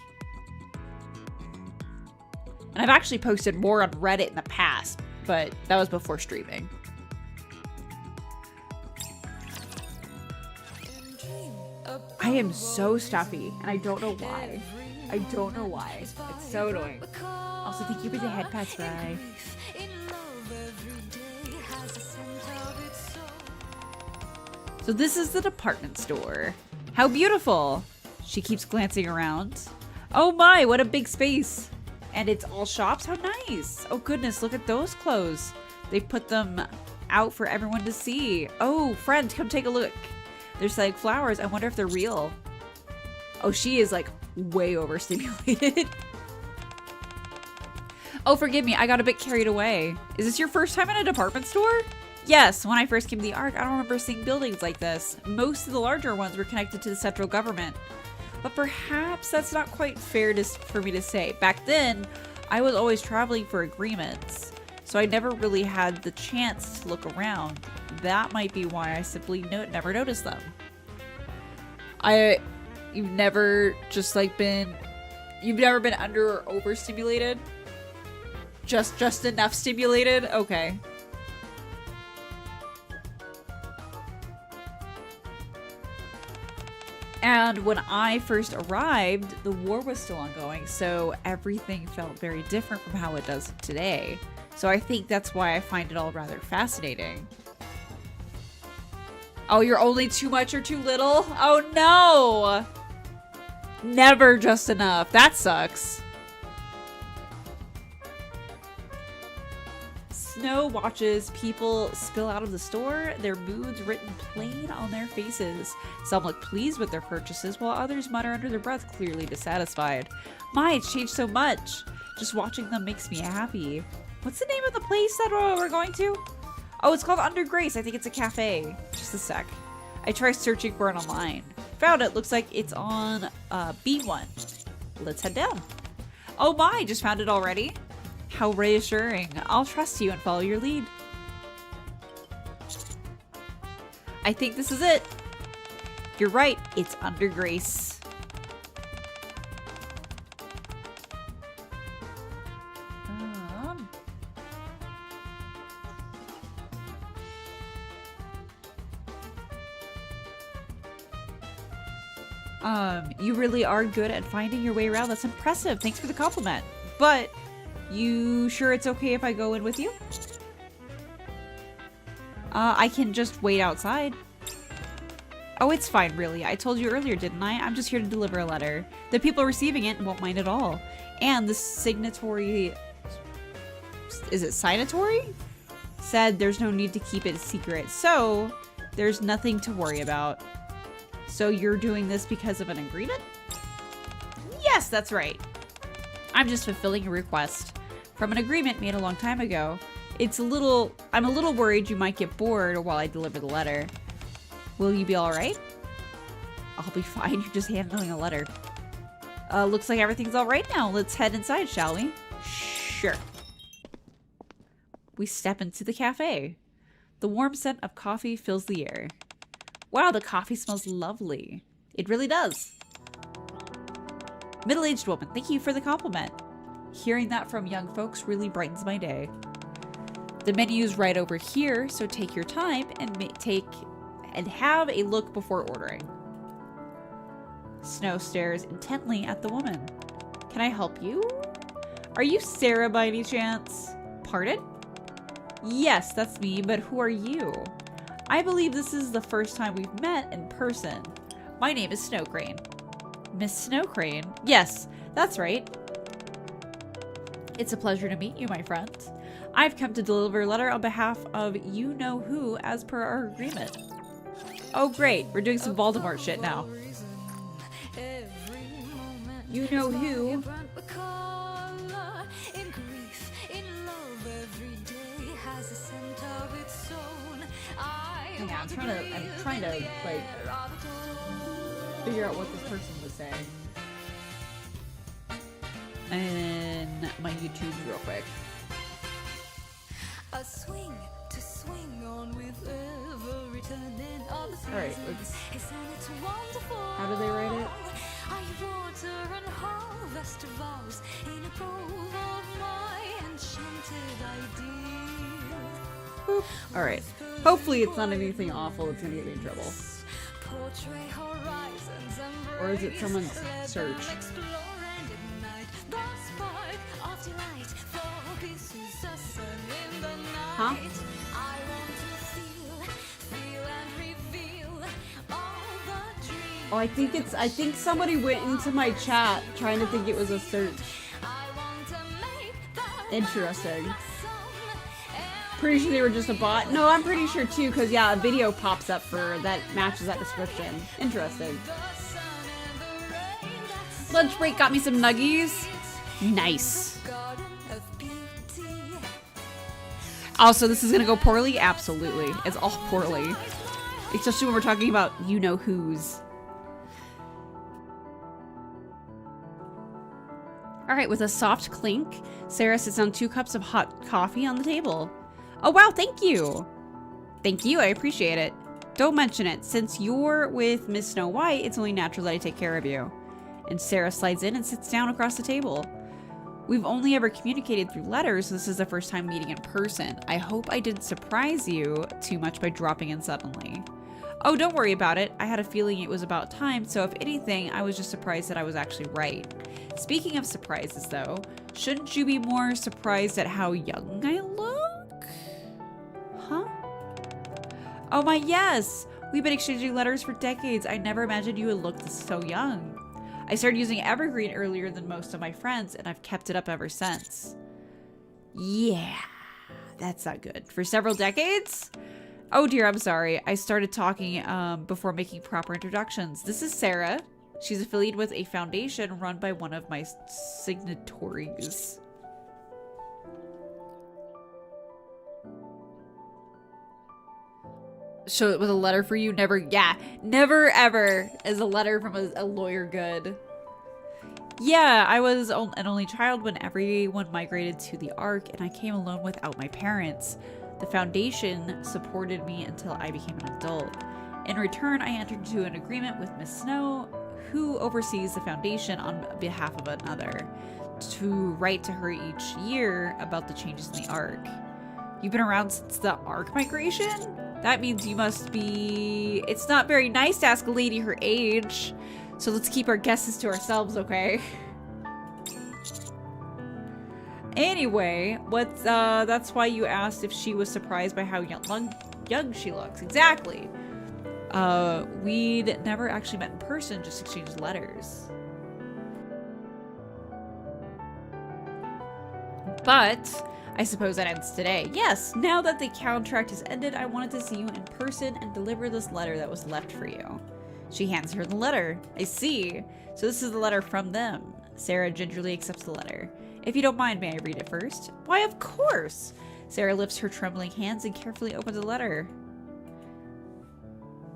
And I've actually posted more on Reddit in the past. But that was before streaming. I am so stuffy. And I don't know why. I don't know why. It's so annoying. Also, thank you for the head pats, Fry. So this is the department store. How beautiful! She keeps glancing around. Oh my, what a big space. And it's all shops? How nice. Oh goodness, look at those clothes. They put them out for everyone to see. Oh, friend, come take a look. There's like flowers. I wonder if they're real. Oh, she is like way overstimulated. Oh, forgive me. I got a bit carried away. Is this your first time in a department store? Yes. When I first came to the Ark, I don't remember seeing buildings like this. Most of the larger ones were connected to the central government. But perhaps that's not quite fair for me to say. Back then, I was always traveling for agreements. So I never really had the chance to look around. That might be why I simply never noticed them. You've never just like you've never been under or overstimulated? Just enough stimulated? Okay. And when I first arrived, the war was still ongoing, so everything felt very different from how it does today. So I think that's why I find it all rather fascinating. Oh, you're only too much or too little? Oh no! Never just enough. That sucks. Snow watches people spill out of the store, their moods written plain on their faces. Some look pleased with their purchases, while others mutter under their breath, clearly dissatisfied. My, it's changed so much. Just watching them makes me happy. What's the name of the place that we're going to? Oh, it's called Under Grace. I think it's a cafe. Just a sec. I tried searching for it online. Found it. Looks like it's on B1. Let's head down. Oh my, just found it already? How reassuring. I'll trust you and follow your lead. I think this is it. You're right. It's Under Grace. You really are good at finding your way around. That's impressive. Thanks for the compliment. But you sure it's okay if I go in with you? I can just wait outside. Oh, it's fine, really. I told you earlier, didn't I? I'm just here to deliver a letter. The people receiving it won't mind at all. And the signatory is it signatory? Said there's no need to keep it a secret, so there's nothing to worry about. So you're doing this because of an agreement? Yes, that's right. I'm just fulfilling a request from an agreement made a long time ago. I'm a little worried you might get bored while I deliver the letter. Will you be all right? I'll be fine. You're just handling a letter. Looks like everything's all right now. Let's head inside, shall we? Sure. We step into the cafe. The warm scent of coffee fills the air. Wow, the coffee smells lovely. It really does. Middle-aged woman, thank you for the compliment. Hearing that from young folks really brightens my day. The menu's right over here, so take your time and have a look before ordering. Snow stares intently at the woman. Can I help you? Are you Sarah by any chance? Pardon? Yes, that's me, but who are you? I believe this is the first time we've met in person. My name is Snow Crane. Miss Snow Crane? Yes, that's right. It's a pleasure to meet you, my friend. I've come to deliver a letter on behalf of you-know-who as per our agreement. Oh great, we're doing some Voldemort shit now. You-know-who? Hang on, I'm trying to like figure out what this person was saying. And my YouTube real quick. A swing to swing on with every turning of the Alright, seasons. Isn't it wonderful? How do they write it? I water and harvest vows in a grove of my enchanted ideas. Alright. Hopefully it's not anything awful that's gonna get me in trouble. Portray horizons and Or is it someone's let search? them explore and ignite the spark of delight. For this is the sun in the night. Huh? I want to feel and reveal all the dreams. Oh, I think somebody went into my chat trying to think it was a search. I want to make the Interesting. sun. Pretty sure they were just a bot. No, I'm pretty sure too, because yeah, a video pops up for that matches that description. Interesting. Lunch break got me some nuggies. Nice. Also, this is gonna go poorly? Absolutely. It's all poorly. Especially when we're talking about you-know-who's. Alright, with a soft clink, Sarah sits down 2 cups of hot coffee on the table. Oh wow, thank you! Thank you, I appreciate it. Don't mention it. Since you're with Miss Snow White, it's only natural that I take care of you. And Sarah slides in and sits down across the table. We've only ever communicated through letters, so this is the first time meeting in person. I hope I didn't surprise you too much by dropping in suddenly. Oh, don't worry about it. I had a feeling it was about time, so if anything, I was just surprised that I was actually right. Speaking of surprises, though, shouldn't you be more surprised at how young I look? Huh? Oh my, yes! We've been exchanging letters for decades. I never imagined you would look so young. I started using Evergreen earlier than most of my friends, and I've kept it up ever since. Yeah, that's not good. For several decades? Oh dear, I'm sorry. I started talking before making proper introductions. This is Sarah. She's affiliated with a foundation run by one of my signatories. So it was a letter for you? Never, yeah. Never ever is a letter from a lawyer good. Yeah, I was an only child when everyone migrated to the Ark, and I came alone without my parents. The foundation supported me until I became an adult. In return, I entered into an agreement with Miss Snow, who oversees the foundation on behalf of another, to write to her each year about the changes in the Ark. You've been around since the Ark migration? That means you must be... It's not very nice to ask a lady her age, so let's keep our guesses to ourselves, okay? Anyway, that's why you asked if she was surprised by how young she looks. Exactly. We'd never actually met in person, just exchanged letters. But I suppose that ends today. Yes, now that the contract has ended, I wanted to see you in person and deliver this letter that was left for you. She hands her the letter. I see. So this is the letter from them. Sarah gingerly accepts the letter. If you don't mind, may I read it first? Why, of course! Sarah lifts her trembling hands and carefully opens the letter.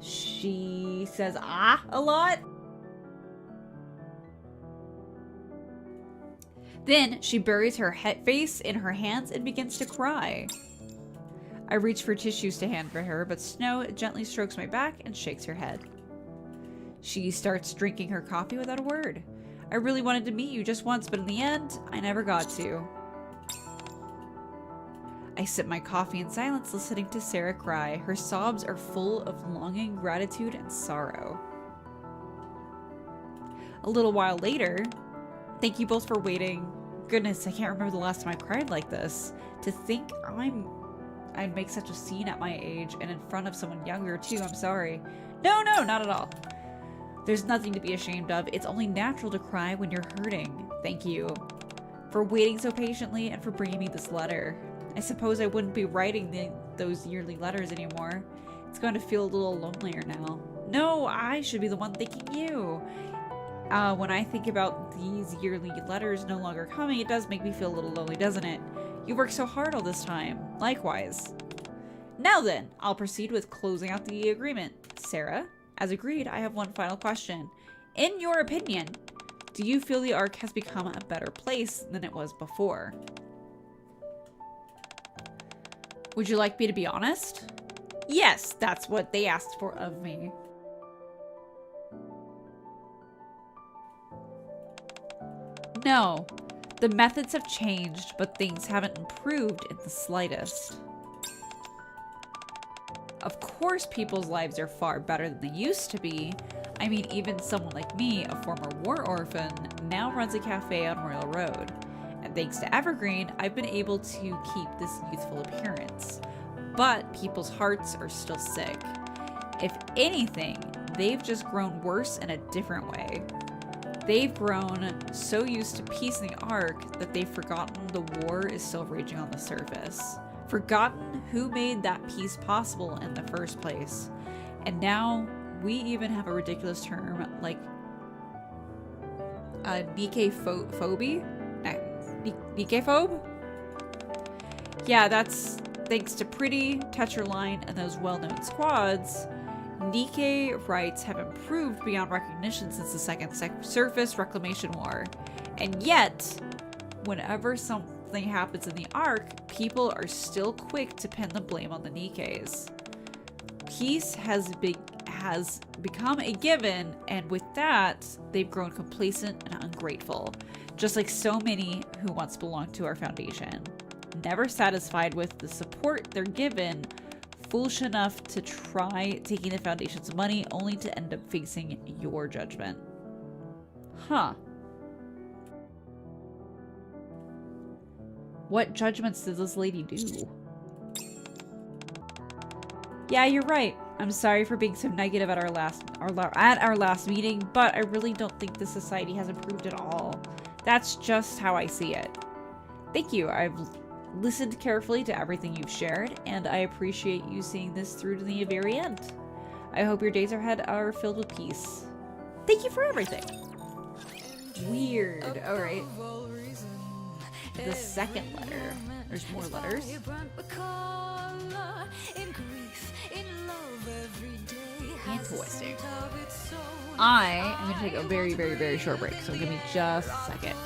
She says, ah, a lot. Then she buries her face in her hands and begins to cry. I reach for tissues to hand for her, but Snow gently strokes my back and shakes her head. She starts drinking her coffee without a word. I really wanted to meet you just once, but in the end, I never got to. I sip my coffee in silence, listening to Sarah cry. Her sobs are full of longing, gratitude, and sorrow. A little while later, thank you both for waiting. Goodness, I can't remember the last time I cried like this. To think I'd make such a scene at my age and in front of someone younger too. I'm sorry. No, not at all. There's nothing to be ashamed of. It's only natural to cry when you're hurting. Thank you for waiting so patiently and for bringing me this letter. I suppose I wouldn't be writing those yearly letters anymore. It's going to feel a little lonelier now. No, I should be the one thanking you. When I think about these yearly letters no longer coming, it does make me feel a little lonely, doesn't it? You worked so hard all this time. Likewise. Now then, I'll proceed with closing out the agreement. Sarah, as agreed, I have one final question. In your opinion, do you feel the Ark has become a better place than it was before? Would you like me to be honest? Yes, that's what they asked for of me. No, the methods have changed, but things haven't improved in the slightest. Of course, people's lives are far better than they used to be. I mean, even someone like me, a former war orphan, now runs a cafe on Royal Road. And thanks to Evergreen, I've been able to keep this youthful appearance. But people's hearts are still sick. If anything, they've just grown worse in a different way. They've grown so used to peace in the Ark that they've forgotten the war is still raging on the surface. Forgotten who made that peace possible in the first place. And now we even have a ridiculous term like Nkke phobia? Nkke phobe? Yeah, that's thanks to Pretty, Tetraline, and those well-known squads. Nkke rights have improved beyond recognition since the Second Surface Reclamation War. And yet, whenever something happens in the Ark, people are still quick to pin the blame on the Nikkes. Peace has become a given, and with that, they've grown complacent and ungrateful, just like so many who once belonged to our foundation. Never satisfied with the support they're given, foolish enough to try taking the foundation's money only to end up facing your judgment. Huh. What judgments does this lady do? Yeah, you're right. I'm sorry for being so negative at our last meeting, but I really don't think the society has improved at all. That's just how I see it. Thank you. I've listened carefully to everything you've shared, and I appreciate you seeing this through to the very end. I hope your days ahead are filled with peace. Thank you for everything. Weird. Alright. The second letter. There's more letters. Interesting. I am going to take a very, very, very short break, so give me just a second.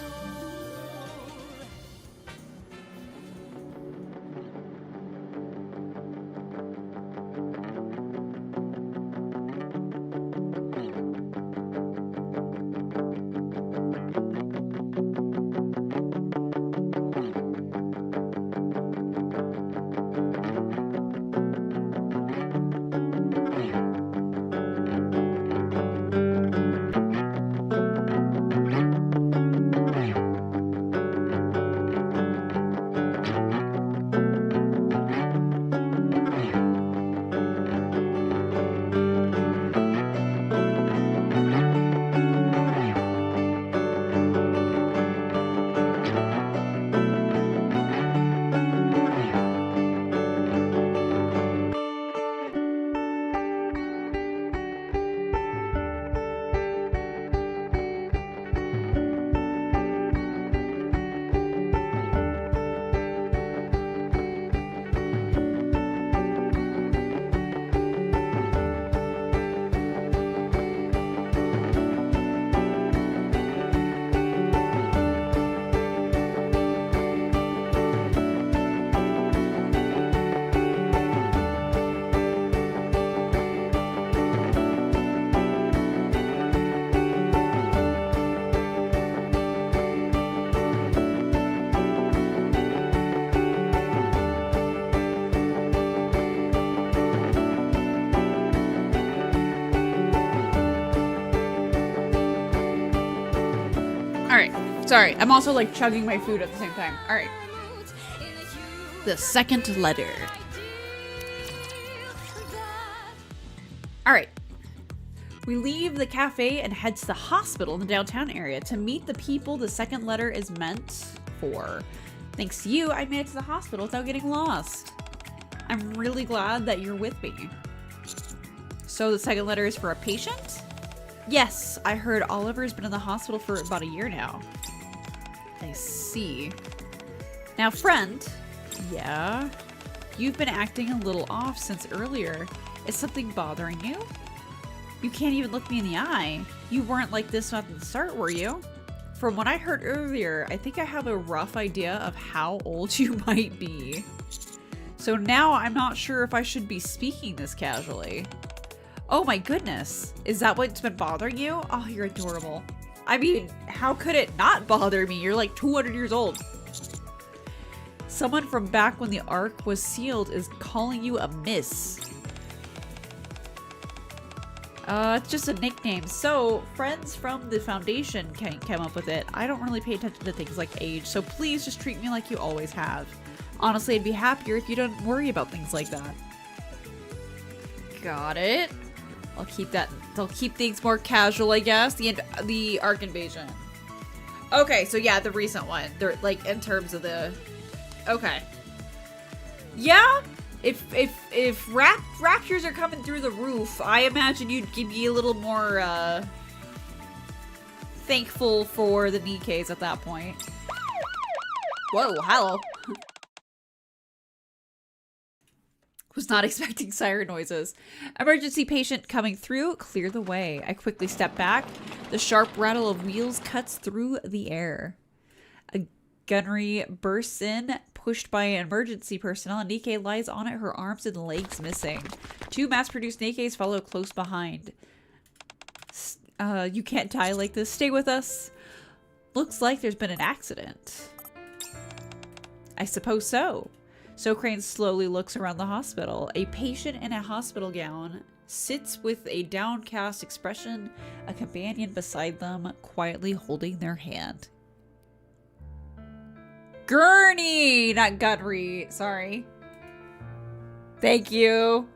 Alright, sorry. I'm also like chugging my food at the same time. Alright. The second letter. Alright. We leave the cafe and head to the hospital in the downtown area to meet the people the second letter is meant for. Thanks to you, I made it to the hospital without getting lost. I'm really glad that you're with me. So the second letter is for a patient? Yes, I heard Oliver's been in the hospital for about a year now. I see. Now, friend, yeah, you've been acting a little off since earlier. Is something bothering you? You can't even look me in the eye. You weren't like this at the start, were you? From what I heard earlier, I think I have a rough idea of how old you might be. So now I'm not sure if I should be speaking this casually. Oh my goodness. Is that what's been bothering you? Oh, you're adorable. I mean, how could it not bother me? You're like 200 years old. Someone from back when the Ark was sealed is calling you a miss. It's just a nickname. So, friends from the foundation came up with it. I don't really pay attention to things like age, so please just treat me like you always have. Honestly, I'd be happier if you don't worry about things like that. Got it. I'll keep that. They'll keep things more casual, I guess. The Ark invasion. Okay, so yeah, the recent one. They're like in terms of the. Okay. Yeah. If raptures are coming through the roof, I imagine you'd be a little more thankful for the Nikkes at that point. Whoa, hello. Was not expecting siren noises. Emergency patient coming through. Clear the way. I quickly step back. The sharp rattle of wheels cuts through the air. A gunnery bursts in, pushed by emergency personnel, and Nkke lies on it, her arms and legs missing. Two mass-produced Nikkes follow close behind. You can't die like this. Stay with us. Looks like there's been an accident. I suppose so. So Crane slowly looks around the hospital. A patient in a hospital gown sits with a downcast expression, a companion beside them, quietly holding their hand. Gurney! Not Gunnery. Sorry. Thank you.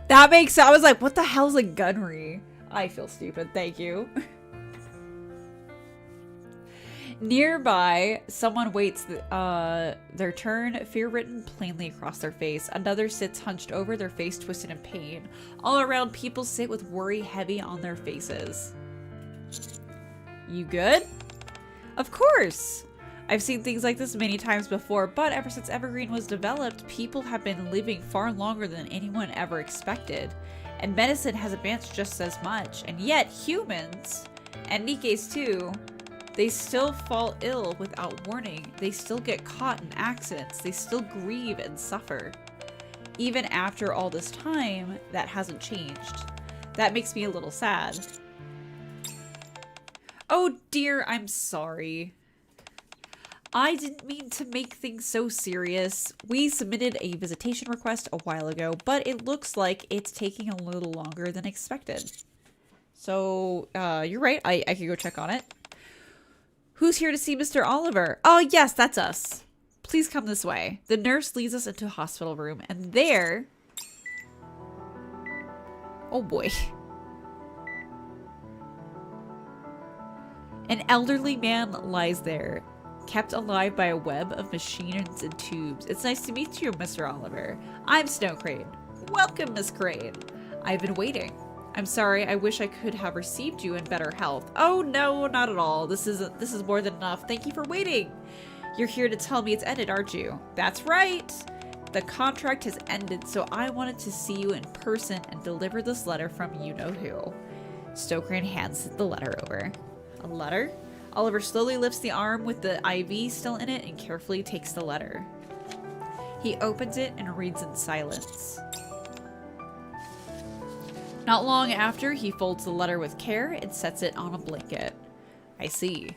That makes sense. I was like, what the hell's a gunnery? I feel stupid. Thank you. Nearby, someone waits their turn, fear written plainly across their face. Another sits hunched over, their face twisted in pain. All around, people sit with worry heavy on their faces. You good? Of course! I've seen things like this many times before, but ever since Evergreen was developed, people have been living far longer than anyone ever expected. And medicine has advanced just as much. And yet, humans, and Nikkes too, they still fall ill without warning. They still get caught in accidents. They still grieve and suffer. Even after all this time, that hasn't changed. That makes me a little sad. Oh dear, I'm sorry. I didn't mean to make things so serious. We submitted a visitation request a while ago, but it looks like it's taking a little longer than expected. So, you're right. I could go check on it. Who's here to see Mr. Oliver? Oh, yes, that's us. Please come this way. The nurse leads us into a hospital room, and there... Oh, boy. An elderly man lies there, kept alive by a web of machines and tubes. It's nice to meet you, Mr. Oliver. I'm Snow Crane. Welcome, Miss Crane. I've been waiting. I'm sorry, I wish I could have received you in better health. Oh no, not at all. This is more than enough. Thank you for waiting. You're here to tell me it's ended, aren't you? That's right. The contract has ended, so I wanted to see you in person and deliver this letter from you-know-who. Snow Crane hands the letter over. A letter? Oliver slowly lifts the arm with the IV still in it and carefully takes the letter. He opens it and reads in silence. Not long after, he folds the letter with care and sets it on a blanket. I see.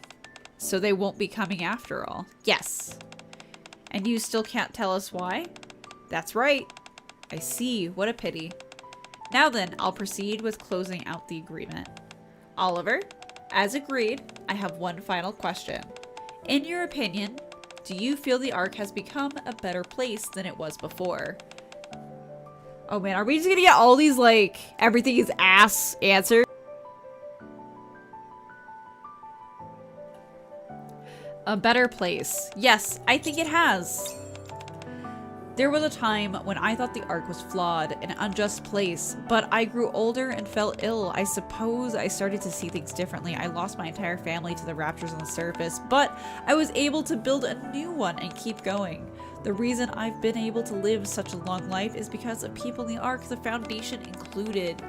So they won't be coming after all. Yes. And you still can't tell us why? That's right. I see. What a pity. Now then, I'll proceed with closing out the agreement. Oliver, as agreed, I have one final question. In your opinion, do you feel the Ark has become a better place than it was before? Oh man, are we just gonna get all these, like, everything is ass answers? A better place. Yes, I think it has. There was a time when I thought the Ark was flawed, an unjust place, but I grew older and fell ill. I suppose I started to see things differently. I lost my entire family to the raptors on the surface, but I was able to build a new one and keep going. The reason I've been able to live such a long life is because of people in the Ark, the Foundation included.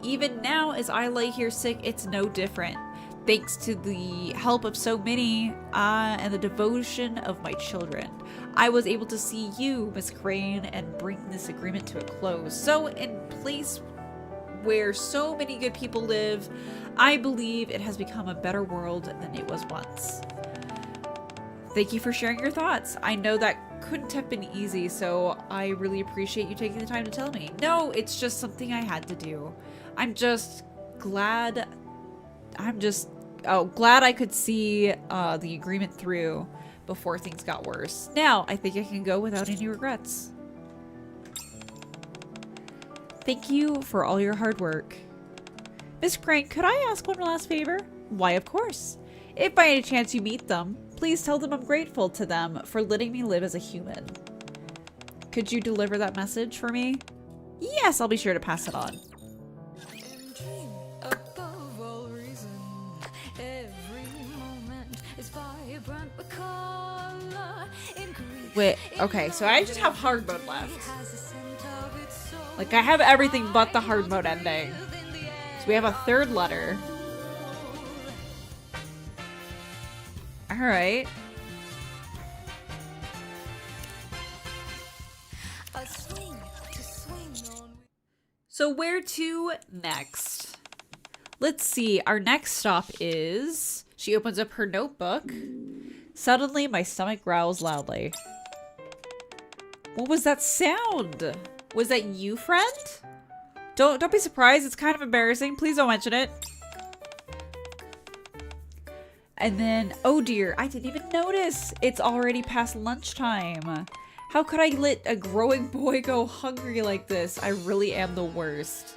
Even now, as I lay here sick, it's no different. Thanks to the help of so many and the devotion of my children, I was able to see you, Miss Crane, and bring this agreement to a close. So, in place where so many good people live, I believe it has become a better world than it was once. Thank you for sharing your thoughts. I know that couldn't have been easy, so I really appreciate you taking the time to tell me. No, it's just something I had to do. I'm just glad I could see the agreement through before things got worse. Now, I think I can go without any regrets. Thank you for all your hard work. Miss Crank, could I ask one last favor? Why, of course. If by any chance you meet them, please tell them I'm grateful to them for letting me live as a human. Could you deliver that message for me? Yes, I'll be sure to pass it on. Wait, okay, so I just have hard mode left. Like, I have everything but the hard mode ending. So we have a third letter. Alright. So where to next? Let's see, our next stop is... She opens up her notebook. Suddenly, my stomach growls loudly. What was that sound? Was that you, friend? Don't be surprised. It's kind of embarrassing. Please don't mention it. And then, oh dear, I didn't even notice. It's already past lunchtime. How could I let a growing boy go hungry like this? I really am the worst.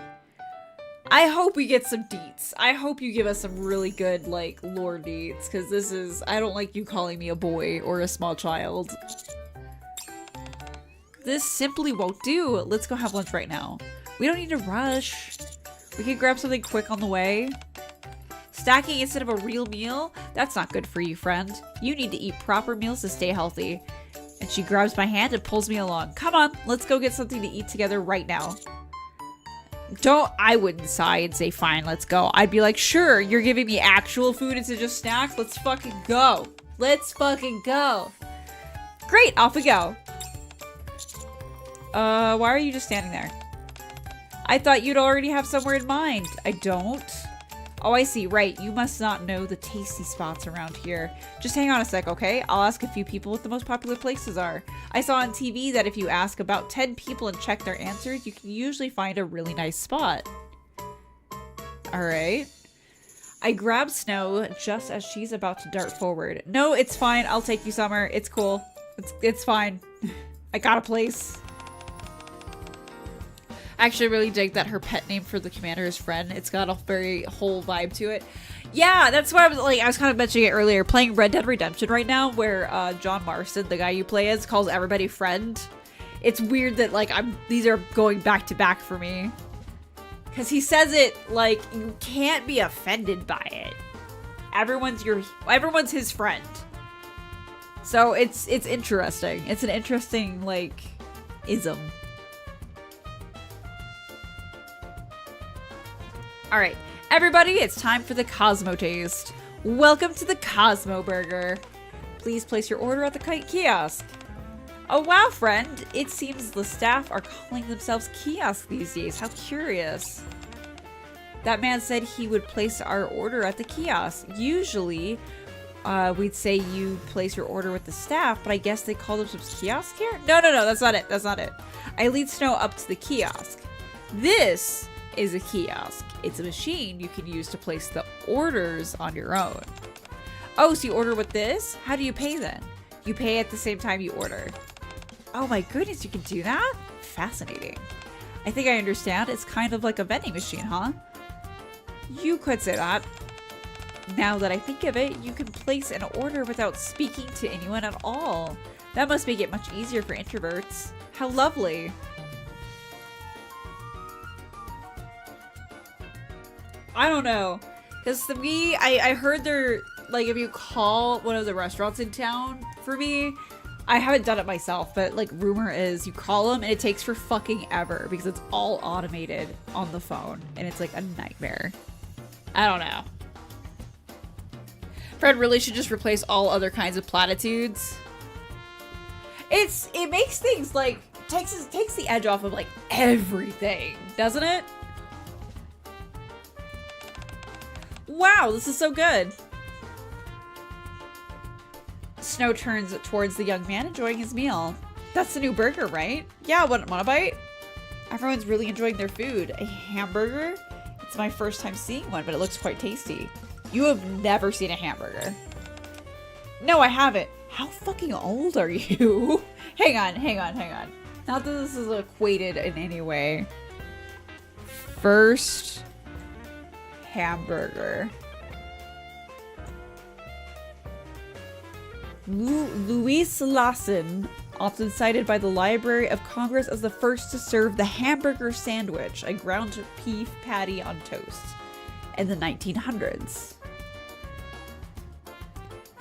I hope we get some deets. I hope you give us some really good, like, lore deets, because this is... I don't like you calling me a boy or a small child. This simply won't do. Let's go have lunch right now. We don't need to rush. We can grab something quick on the way. Stacking instead of a real meal? That's not good for you, friend. You need to eat proper meals to stay healthy. And she grabs my hand and pulls me along. Come on, let's go get something to eat together right now. I wouldn't sigh and say, fine, let's go. I'd be like, sure, you're giving me actual food instead of just snacks? Let's fucking go. Let's fucking go. Great, off we go. Why are you just standing there? I thought you'd already have somewhere in mind. I don't. Oh, I see. Right. You must not know the tasty spots around here. Just hang on a sec, okay? I'll ask a few people what the most popular places are. I saw on TV that if you ask about 10 people and check their answers, you can usually find a really nice spot. Alright. I grab Snow just as she's about to dart forward. No, it's fine. I'll take you, Summer. It's cool. It's fine. I got a place. I actually really dig that her pet name for the commander is Friend. It's got a very whole vibe to it. Yeah, that's why I was kind of mentioning it earlier. Playing Red Dead Redemption right now, where John Marston, the guy you play as, calls everybody friend. It's weird that like these are going back to back for me. Cause he says it like you can't be offended by it. Everyone's his friend. So it's interesting. It's an interesting like ism. Alright, everybody, it's time for the Cosmo Taste. Welcome to the Cosmo Burger. Please place your order at the kiosk. Oh wow, friend. It seems the staff are calling themselves kiosk these days. How curious. That man said he would place our order at the kiosk. Usually, we'd say you place your order with the staff, but I guess they call themselves kiosk here? No, that's not it. That's not it. I lead Snow up to the kiosk. This is a kiosk. It's a machine you can use to place the orders on your own. Oh, so you order with this? How do you pay then? You pay at the same time you order. Oh my goodness, you can do that? Fascinating. I think I understand. It's kind of like a vending machine, huh? You could say that. Now that I think of it, you can place an order without speaking to anyone at all. That must make it much easier for introverts. How lovely. I don't know. Because to me, I heard they're, like, if you call one of the restaurants in town for me, I haven't done it myself, but, like, rumor is you call them and it takes for fucking ever because it's all automated on the phone and it's, like, a nightmare. I don't know. Fred really should just replace all other kinds of platitudes. It makes things, like, takes the edge off of, like, everything, doesn't it? Wow, this is so good. Snow turns towards the young man enjoying his meal. That's the new burger, right? Yeah, want a bite? Everyone's really enjoying their food. A hamburger? It's my first time seeing one, but it looks quite tasty. You have never seen a hamburger. No, I haven't. How fucking old are you? Hang on. Not that this is equated in any way. First hamburger. Louis Lawson, often cited by the Library of Congress as the first to serve the hamburger sandwich, a ground beef patty on toast, in the 1900s.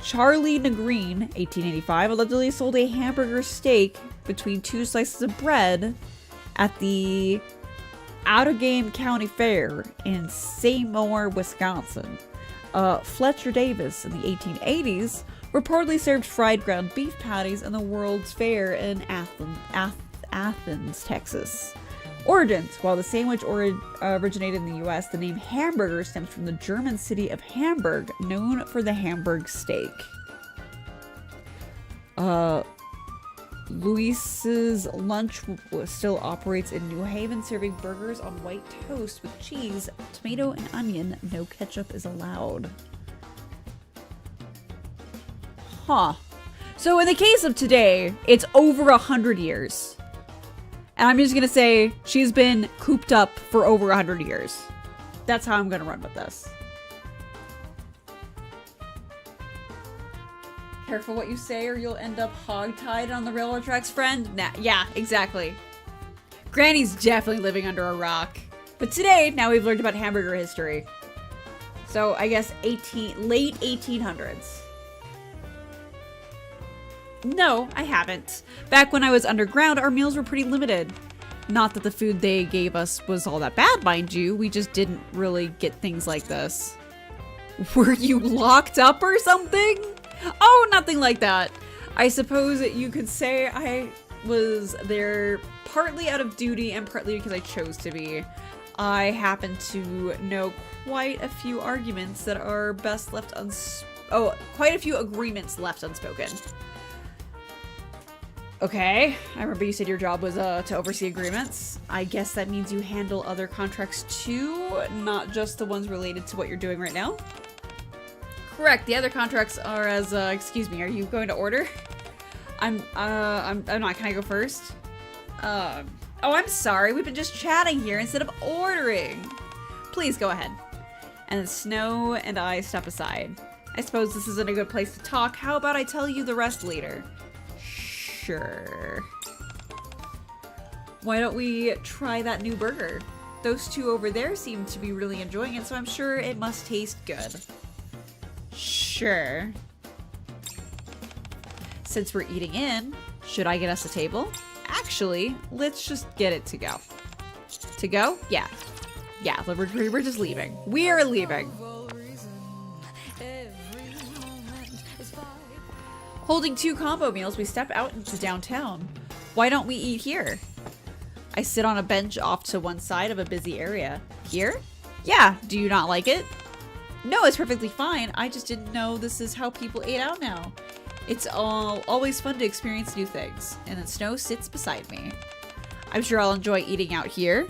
Charlie Negreen, 1885, allegedly sold a hamburger steak between two slices of bread at the Outagamie County Fair in Seymour, Wisconsin. Fletcher Davis, in the 1880s, reportedly served fried ground beef patties in the World's Fair in Athens, Texas. Origins. While the sandwich originated in the US, the name hamburger stems from the German city of Hamburg, known for the Hamburg steak. Louis's Lunch still operates in New Haven, serving burgers on white toast with cheese, tomato, and onion. No ketchup is allowed. Huh. So in the case of today, it's over 100 years. And I'm just gonna say she's been cooped up for over 100 years. That's how I'm gonna run with this. Careful what you say or you'll end up hogtied on the railroad tracks, friend. Nah, yeah, exactly. Granny's definitely living under a rock. But today, now we've learned about hamburger history. So I guess late 1800s. No, I haven't. Back when I was underground, our meals were pretty limited. Not that the food they gave us was all that bad, mind you. We just didn't really get things like this. Were you locked up or something? Oh, nothing like that. I suppose that you could say I was there partly out of duty and partly because I chose to be. I happen to know quite a few arguments that are best left quite a few agreements left unspoken. Okay, I remember you said your job was to oversee agreements. I guess that means you handle other contracts too, not just the ones related to what you're doing right now? Correct, the other contracts are as, excuse me, are you going to order? I'm not, can I go first? Oh, I'm sorry, we've been just chatting here instead of ordering. Please go ahead. And then Snow and I step aside. I suppose this isn't a good place to talk. How about I tell you the rest later? Sure. Why don't we try that new burger? Those two over there seem to be really enjoying it, so I'm sure it must taste good. Sure. Since we're eating in, should I get us a table? Actually, let's just get it to go. To go? Yeah. Yeah, we're just leaving. We are leaving. Holding 2 combo meals, we step out into downtown. Why don't we eat here? I sit on a bench off to one side of a busy area. Here? Yeah, do you not like it? No, it's perfectly fine. I just didn't know this is how people ate out now. It's always fun to experience new things. And then Snow sits beside me. I'm sure I'll enjoy eating out here.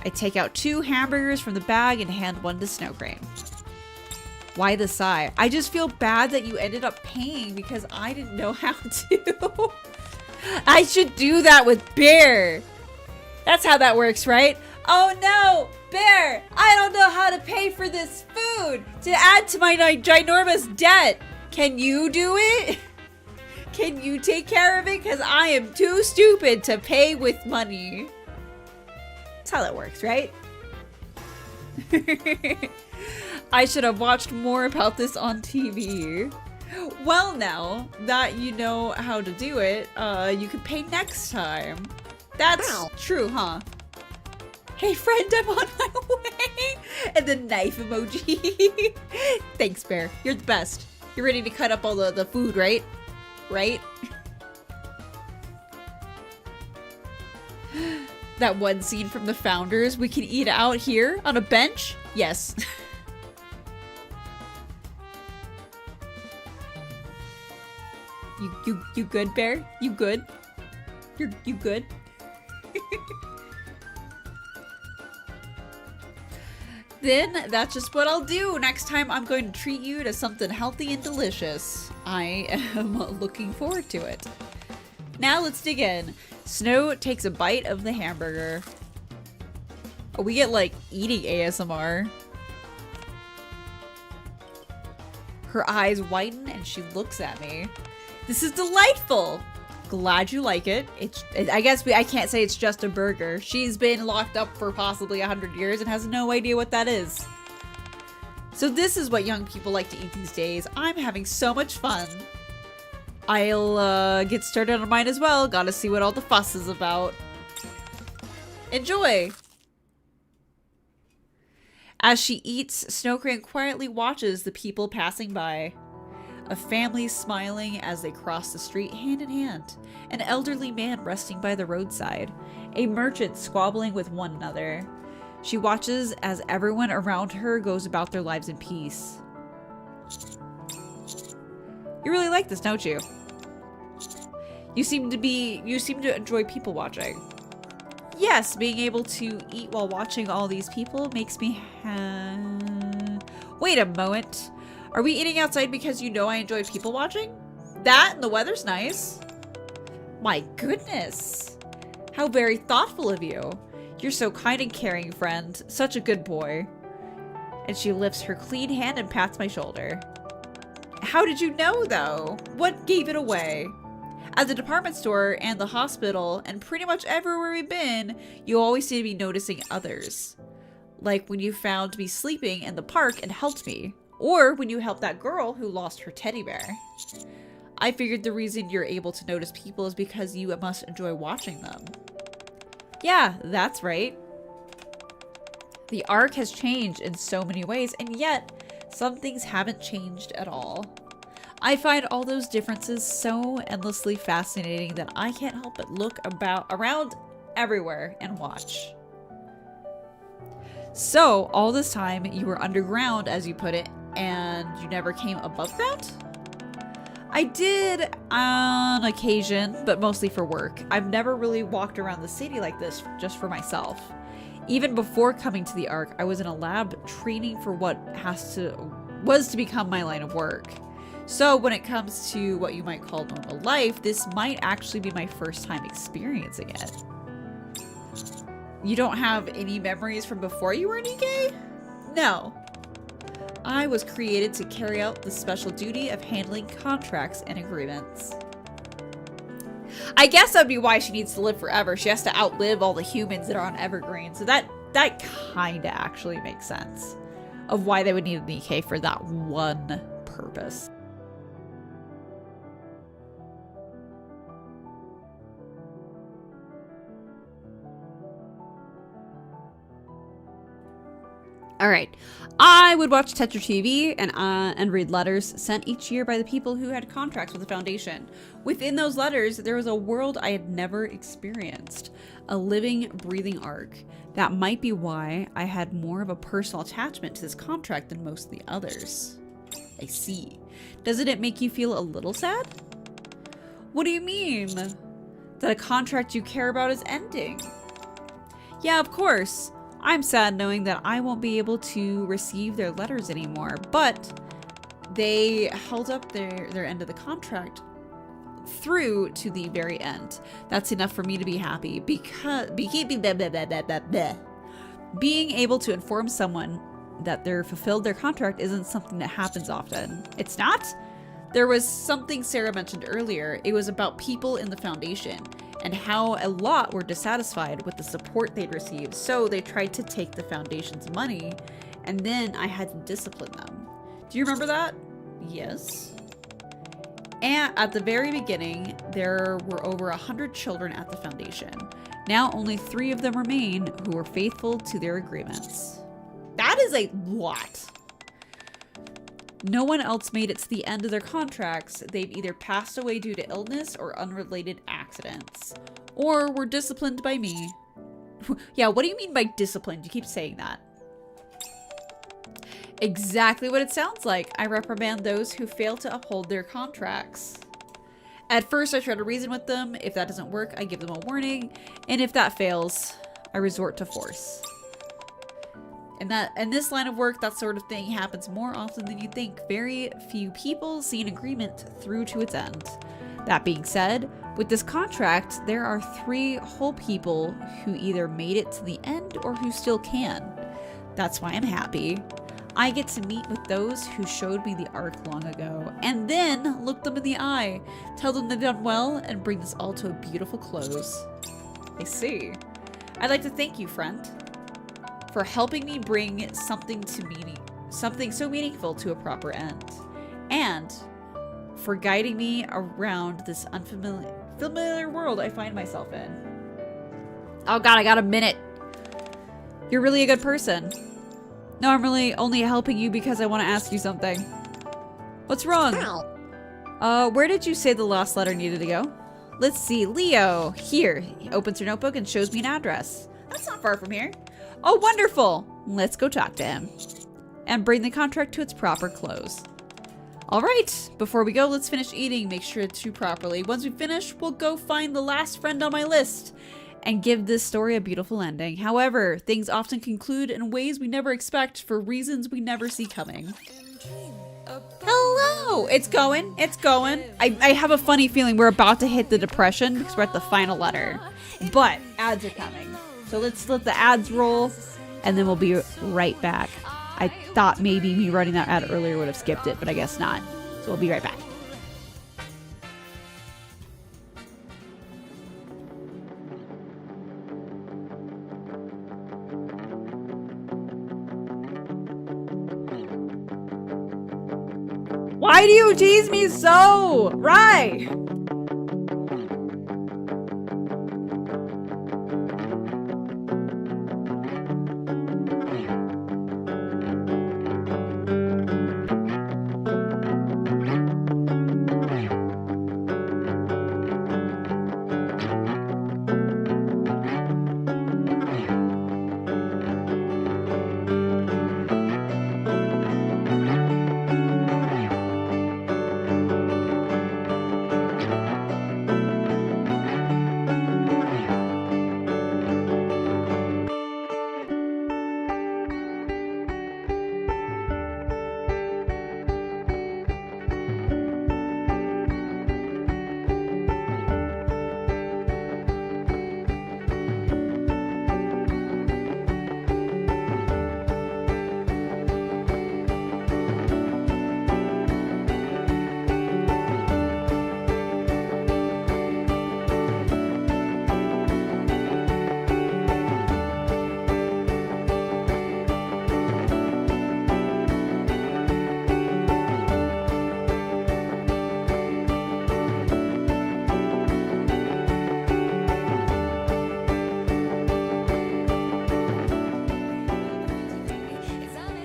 I take out 2 hamburgers from the bag and hand one to Snow Crane. Why the sigh? I just feel bad that you ended up paying because I didn't know how to. I should do that with Bear. That's how that works, right? Oh no, Bear, I don't know how to pay for this food to add to my ginormous debt. Can you do it? Can you take care of it? Because I am too stupid to pay with money. That's how that works, right? I should have watched more about this on TV. Well, now that you know how to do it, you can pay next time. That's true, huh? Hey friend, I'm on my way! And the knife emoji. Thanks, Bear. You're the best. You're ready to cut up all the food, right? Right? That one scene from The Founders, we can eat out here on a bench? Yes. You good, Bear? You good? You good? Then that's just what I'll do. Next time I'm going to treat you to something healthy and delicious. I am looking forward to it. Now let's dig in. Snow takes a bite of the hamburger. Oh, we get like eating ASMR. Her eyes widen and she looks at me. This is delightful. Glad you like it. I guess I can't say it's just a burger. She's been locked up for possibly 100 years and has no idea what that is. So this is what young people like to eat these days. I'm having so much fun. I'll get started on mine as well. Gotta see what all the fuss is about. Enjoy! As she eats, Snow Crane quietly watches the people passing by. A family smiling as they cross the street hand in hand. An elderly man resting by the roadside. A merchant squabbling with one another. She watches as everyone around her goes about their lives in peace. You really like this, don't you? You seem to enjoy people watching. Yes, being able to eat while watching all these people makes me Wait a moment. Are we eating outside because you know I enjoy people watching? That and the weather's nice. My goodness. How very thoughtful of you. You're so kind and caring, friend. Such a good boy. And she lifts her clean hand and pats my shoulder. How did you know, though? What gave it away? At the department store and the hospital and pretty much everywhere we've been, you always seem to be noticing others. Like when you found me sleeping in the park and helped me. Or when you helped that girl who lost her teddy bear. I figured the reason you're able to notice people is because you must enjoy watching them. Yeah, that's right. The arc has changed in so many ways, and yet some things haven't changed at all. I find all those differences so endlessly fascinating that I can't help but look around everywhere and watch. So, all this time you were underground, as you put it, and you never came above that? I did on occasion, but mostly for work. I've never really walked around the city like this just for myself. Even before coming to the Ark, I was in a lab training for what was to become my line of work. So when it comes to what you might call normal life, this might actually be my first time experiencing it. You don't have any memories from before you were Nkke? No. I was created to carry out the special duty of handling contracts and agreements. I guess that'd be why she needs to live forever. She has to outlive all the humans that are on Evergreen. So that kinda actually makes sense of why they would need a Nkke for that one purpose. All right, I would watch Tetra TV and read letters sent each year by the people who had contracts with the Foundation. Within those letters, there was a world I had never experienced, a living, breathing arc. That might be why I had more of a personal attachment to this contract than most of the others. I see. Doesn't it make you feel a little sad? What do you mean? That a contract you care about is ending? Yeah, of course. I'm sad knowing that I won't be able to receive their letters anymore, but they held up their end of the contract through to the very end. That's enough for me to be happy because being able to inform someone that they're fulfilled their contract isn't something that happens often. It's not? There was something Sarah mentioned earlier. It was about people in the foundation and how a lot were dissatisfied with the support they'd received. So they tried to take the foundation's money, and then I had to discipline them. Do you remember that? Yes. And at the very beginning, there were over 100 children at the foundation. Now only 3 of them remain who were faithful to their agreements. That is a lot. No one else made it to the end of their contracts. They've either passed away due to illness or unrelated accidents, or were disciplined by me. Yeah, what do you mean by disciplined? You keep saying that. Exactly what it sounds like. I reprimand those who fail to uphold their contracts. At first, I try to reason with them. If that doesn't work, I give them a warning. And if that fails, I resort to force. In this line of work, that sort of thing happens more often than you think. Very few people see an agreement through to its end. That being said, with this contract, there are 3 whole people who either made it to the end or who still can. That's why I'm happy. I get to meet with those who showed me the arc long ago, and then look them in the eye, tell them they've done well, and bring this all to a beautiful close. I see. I'd like to thank you, friend, for helping me bring something so meaningful to a proper end, and for guiding me around this unfamiliar world I find myself in. Oh god, I got a minute. You're really a good person. No, I'm really only helping you because I want to ask you something. What's wrong? Where did you say the last letter needed to go? Let's see, Leo. Here. He opens her notebook and shows me an address. That's not far from here. Oh, wonderful. Let's go talk to him and bring the contract to its proper close. All right, before we go, let's finish eating. Make sure to chew properly. Once we finish, we'll go find the last friend on my list and give this story a beautiful ending. However, things often conclude in ways we never expect for reasons we never see coming. Hello! It's going. It's going. I have a funny feeling we're about to hit the depression because we're at the final letter. But ads are coming. So let's let the ads roll and then we'll be right back. I thought maybe me running that ad earlier would have skipped it, but I guess not. So we'll be right back. Why do you tease me so? Right.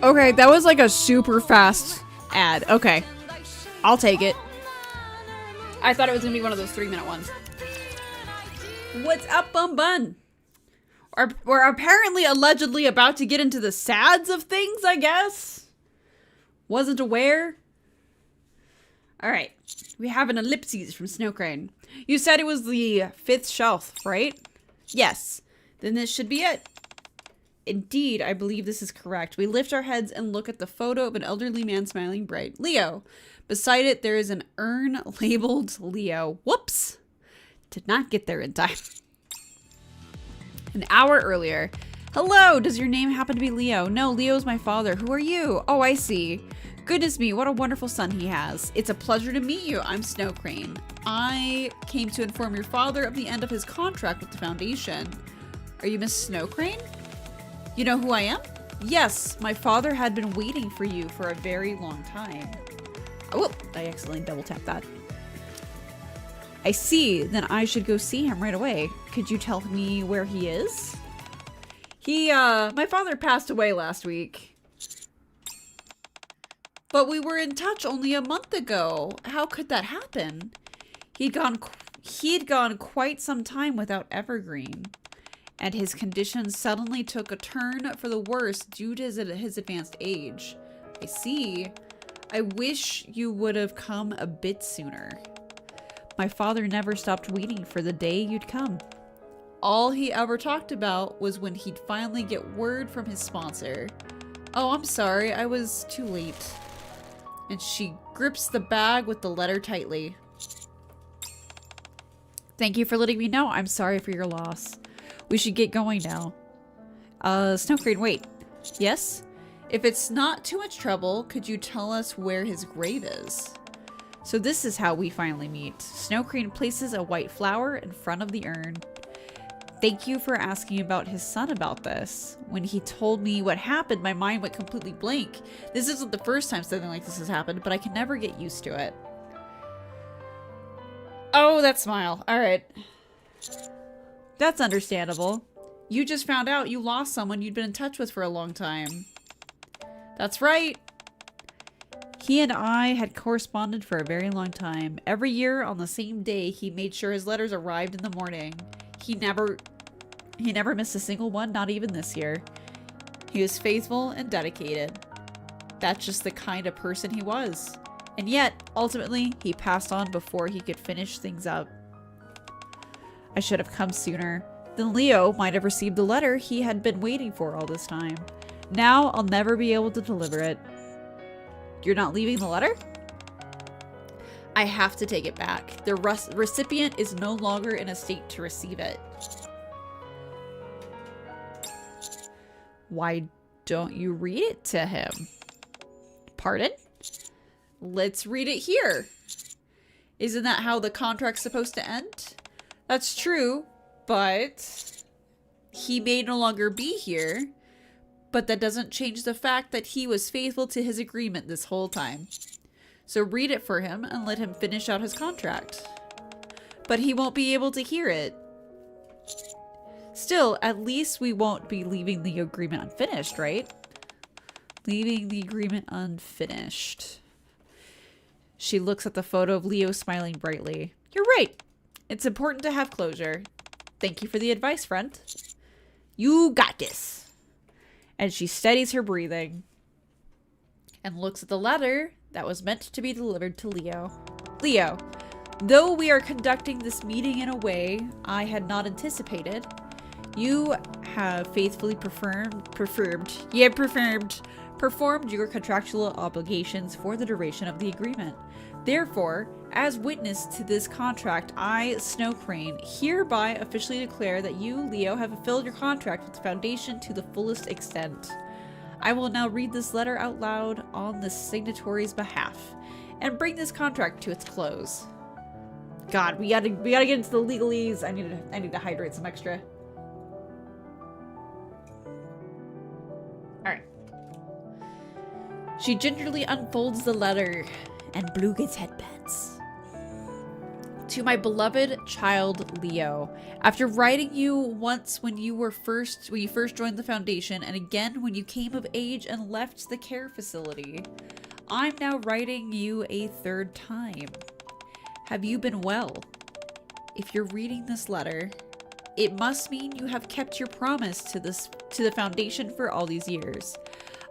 Okay, that was like a super fast ad. Okay, I'll take it. I thought it was gonna be one of those 3-minute ones. What's up, Bun? We're apparently allegedly about to get into the sads of things, I guess. Wasn't aware. All right, we have an ellipses from Snow Crane. You said it was the 5th shelf, right? Yes. Then this should be it. Indeed, I believe this is correct. We lift our heads and look at the photo of an elderly man smiling bright. Leo. Beside it, there is an urn labeled Leo. Whoops! Did not get there in time. An hour earlier. Hello! Does your name happen to be Leo? No, Leo's my father. Who are you? Oh, I see. Goodness me, what a wonderful son he has. It's a pleasure to meet you. I'm Snow Crane. I came to inform your father of the end of his contract with the Foundation. Are you Miss Snow Crane? You know who I am? Yes, my father had been waiting for you for a very long time. Oh, I accidentally double tapped that. I see, then I should go see him right away. Could you tell me where he is? My father passed away last week. But we were in touch only a month ago. How could that happen? He'd gone quite some time without Evergreen, and his condition suddenly took a turn for the worse due to his advanced age. I see. I wish you would have come a bit sooner. My father never stopped waiting for the day you'd come. All he ever talked about was when he'd finally get word from his sponsor. Oh, I'm sorry, I was too late. And she grips the bag with the letter tightly. Thank you for letting me know. I'm sorry for your loss. We should get going now. Snow Crane, wait. Yes? If it's not too much trouble, could you tell us where his grave is? So this is how we finally meet. Snow Crane places a white flower in front of the urn. Thank you for asking about his son about this. When he told me what happened, my mind went completely blank. This isn't the first time something like this has happened, but I can never get used to it. Oh, that smile. All right. That's understandable. You just found out you lost someone you'd been in touch with for a long time. That's right. He and I had corresponded for a very long time. Every year on the same day, he made sure his letters arrived in the morning. He never missed a single one, not even this year. He was faithful and dedicated. That's just the kind of person he was. And yet, ultimately, he passed on before he could finish things up. I should have come sooner. Then Leo might have received the letter he had been waiting for all this time. Now I'll never be able to deliver it. You're not leaving the letter? I have to take it back. The recipient is no longer in a state to receive it. Why don't you read it to him? Pardon? Let's read it here. Isn't that how the contract's supposed to end? That's true, but he may no longer be here. But that doesn't change the fact that he was faithful to his agreement this whole time. So read it for him and let him finish out his contract. But he won't be able to hear it. Still, at least we won't be leaving the agreement unfinished, right? Leaving the agreement unfinished. She looks at the photo of Leo smiling brightly. You're right. It's important to have closure. Thank you for the advice, friend. You got this. And she steadies her breathing and looks at the letter that was meant to be delivered to Leo. Leo, though we are conducting this meeting in a way I had not anticipated, you have faithfully performed your contractual obligations for the duration of the agreement. Therefore, as witness to this contract, I, Snow Crane, hereby officially declare that you, Leo, have fulfilled your contract with the Foundation to the fullest extent. I will now read this letter out loud on the signatory's behalf and bring this contract to its close. God, we gotta get into the legalese. I need to hydrate some extra. All right. She gingerly unfolds the letter, and Blue gets headbands. To my beloved child, Leo. After writing you once when you first joined the Foundation, and again when you came of age and left the care facility, I'm now writing you a third time. Have you been well? If you're reading this letter, it must mean you have kept your promise to the Foundation for all these years.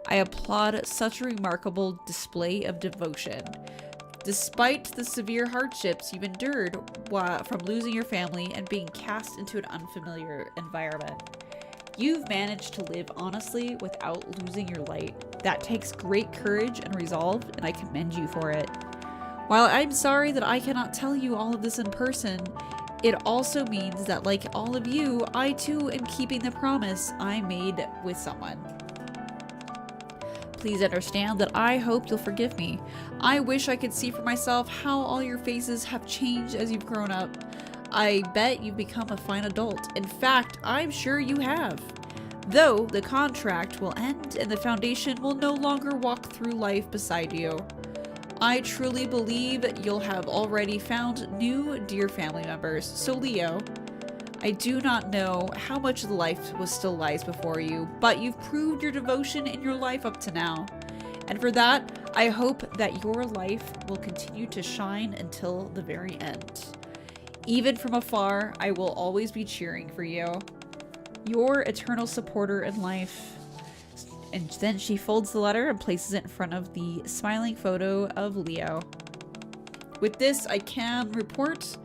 I applaud such a remarkable display of devotion. Despite the severe hardships you've endured from losing your family and being cast into an unfamiliar environment. You've managed to live honestly without losing your light. That takes great courage and resolve, and I commend you for it. While I'm sorry that I cannot tell you all of this in person, it also means that, like all of you, I too am keeping the promise I made with someone. Please understand that I hope you'll forgive me. I wish I could see for myself how all your faces have changed as you've grown up. I bet you've become a fine adult. In fact, I'm sure you have. Though the contract will end and the Foundation will no longer walk through life beside you. I truly believe you'll have already found new dear family members. So Leo, I do not know how much of the life still lies before you, but you've proved your devotion in your life up to now. And for that, I hope that your life will continue to shine until the very end. Even from afar, I will always be cheering for you. Your eternal supporter in life. And then she folds the letter and places it in front of the smiling photo of Leo. With this, I can report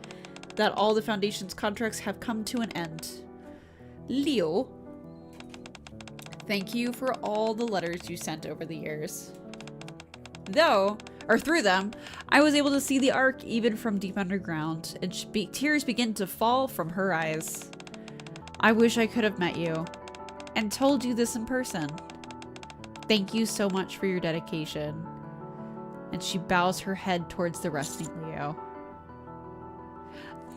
that all the Foundation's contracts have come to an end. Leo, thank you for all the letters you sent over the years. Through them, I was able to see the Ark even from deep underground, and tears begin to fall from her eyes. I wish I could have met you and told you this in person. Thank you so much for your dedication. And she bows her head towards the resting Leo.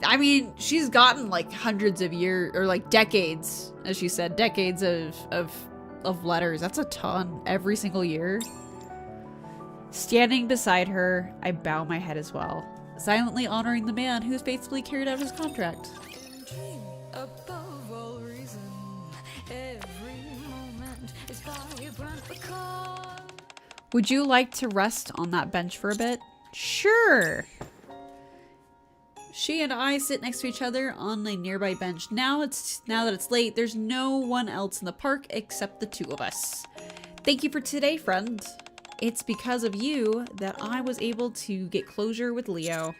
I mean, she's gotten like hundreds of years, or like decades, as she said, decades of letters. That's a ton every single year. Standing beside her, I bow my head as well, silently honoring the man who's faithfully carried out his contract. Dream above all reason. Every moment is vibrant because Would you like to rest on that bench for a bit? Sure. She and I sit next to each other on a nearby bench. Now that it's late, there's no one else in the park except the two of us. Thank you for today, friend. It's because of you that I was able to get closure with Leo.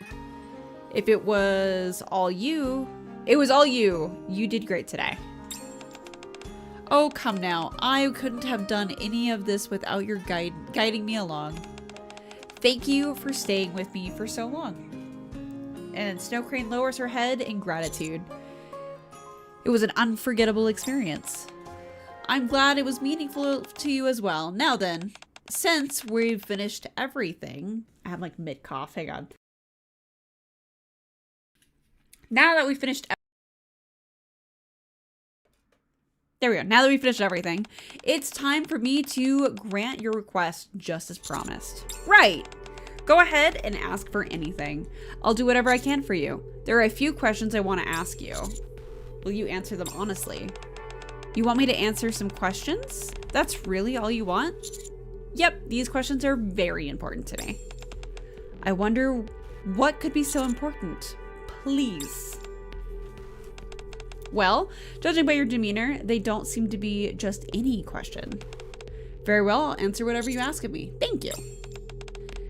If it was all you, it was all you. You did great today. Oh, come now. I couldn't have done any of this without your guiding me along. Thank you for staying with me for so long. And Snow Crane lowers her head in gratitude. It was an unforgettable experience. I'm glad it was meaningful to you as well. Now then, since we've finished everything, I have like mid cough, hang on. Now that we've finished There we go. Now that we've finished everything, it's time for me to grant your request just as promised. Right. Go ahead and ask for anything. I'll do whatever I can for you. There are a few questions I want to ask you. Will you answer them honestly? You want me to answer some questions? That's really all you want? Yep, these questions are very important to me. I wonder what could be so important. Please. Well, judging by your demeanor, they don't seem to be just any question. Very well, I'll answer whatever you ask of me. Thank you.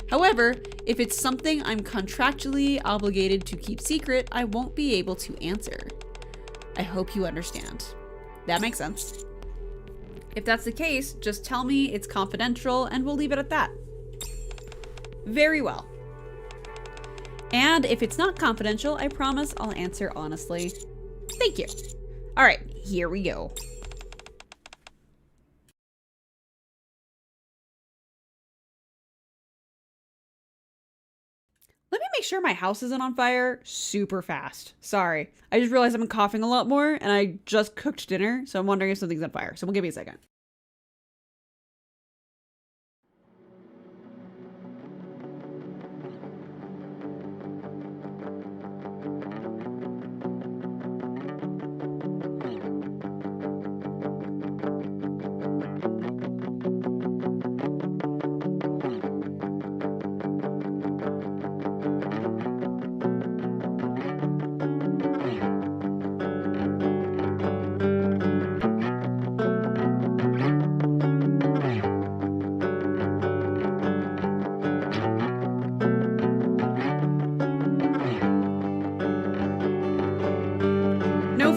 However, if it's something I'm contractually obligated to keep secret, I won't be able to answer. I hope you understand. That makes sense. If that's the case, just tell me it's confidential and we'll leave it at that. Very well. And if it's not confidential, I promise I'll answer honestly. Thank you. All right, here we go. Let me make sure my house isn't on fire super fast. Sorry. I just realized I'm coughing a lot more and I just cooked dinner, so I'm wondering if something's on fire. So give me a second.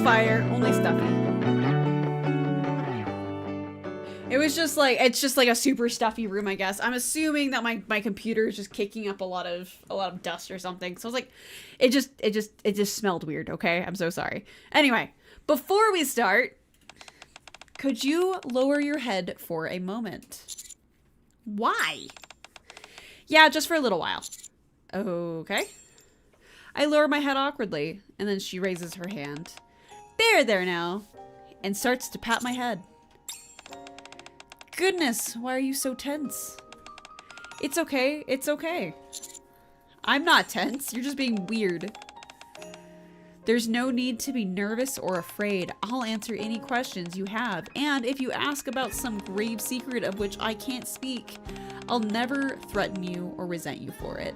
Fire, only stuffing. was just like, it's just like a super stuffy room, I guess. I'm assuming that my computer is just kicking up a lot of dust or something. So I was like, it just smelled weird. Okay, I'm so sorry. Anyway, before we start, could you lower your head for a moment? Why? Yeah, just for a little while. Okay. I lower my head awkwardly, and then she raises her hand. There now, and starts to pat my head. Goodness, why are you so tense? It's okay, it's okay. I'm not tense, you're just being weird. There's no need to be nervous or afraid. I'll answer any questions you have, and if you ask about some grave secret of which I can't speak, I'll never threaten you or resent you for it.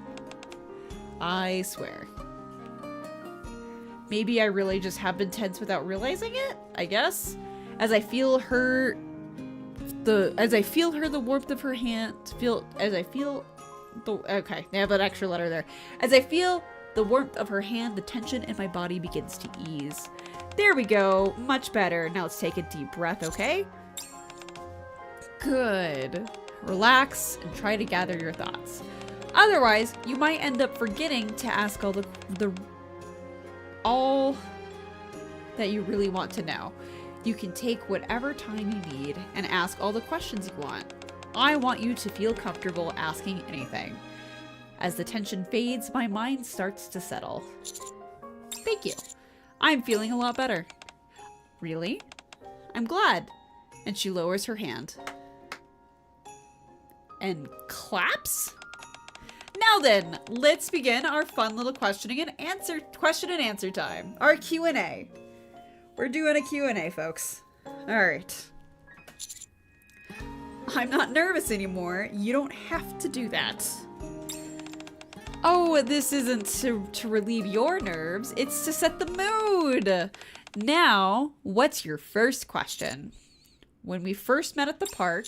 I swear. Maybe I really just have been tense without realizing it, I guess. As I feel the warmth of her hand, okay, they have an extra letter there. As I feel the warmth of her hand, the tension in my body begins to ease. There we go, much better. Now let's take a deep breath, okay? Good. Relax and try to gather your thoughts. Otherwise, you might end up forgetting to ask all that you really want to know. You can take whatever time you need and ask all the questions you want. I want you to feel comfortable asking anything. As the tension fades, my mind starts to settle. Thank you. I'm feeling a lot better. Really? I'm glad. And she lowers her hand. And claps? Now then, let's begin our fun little question and answer time. Our Q&A. We're doing a Q&A, folks. All right. I'm not nervous anymore. You don't have to do that. Oh, this isn't to relieve your nerves. It's to set the mood. Now, what's your first question? When we first met at the park,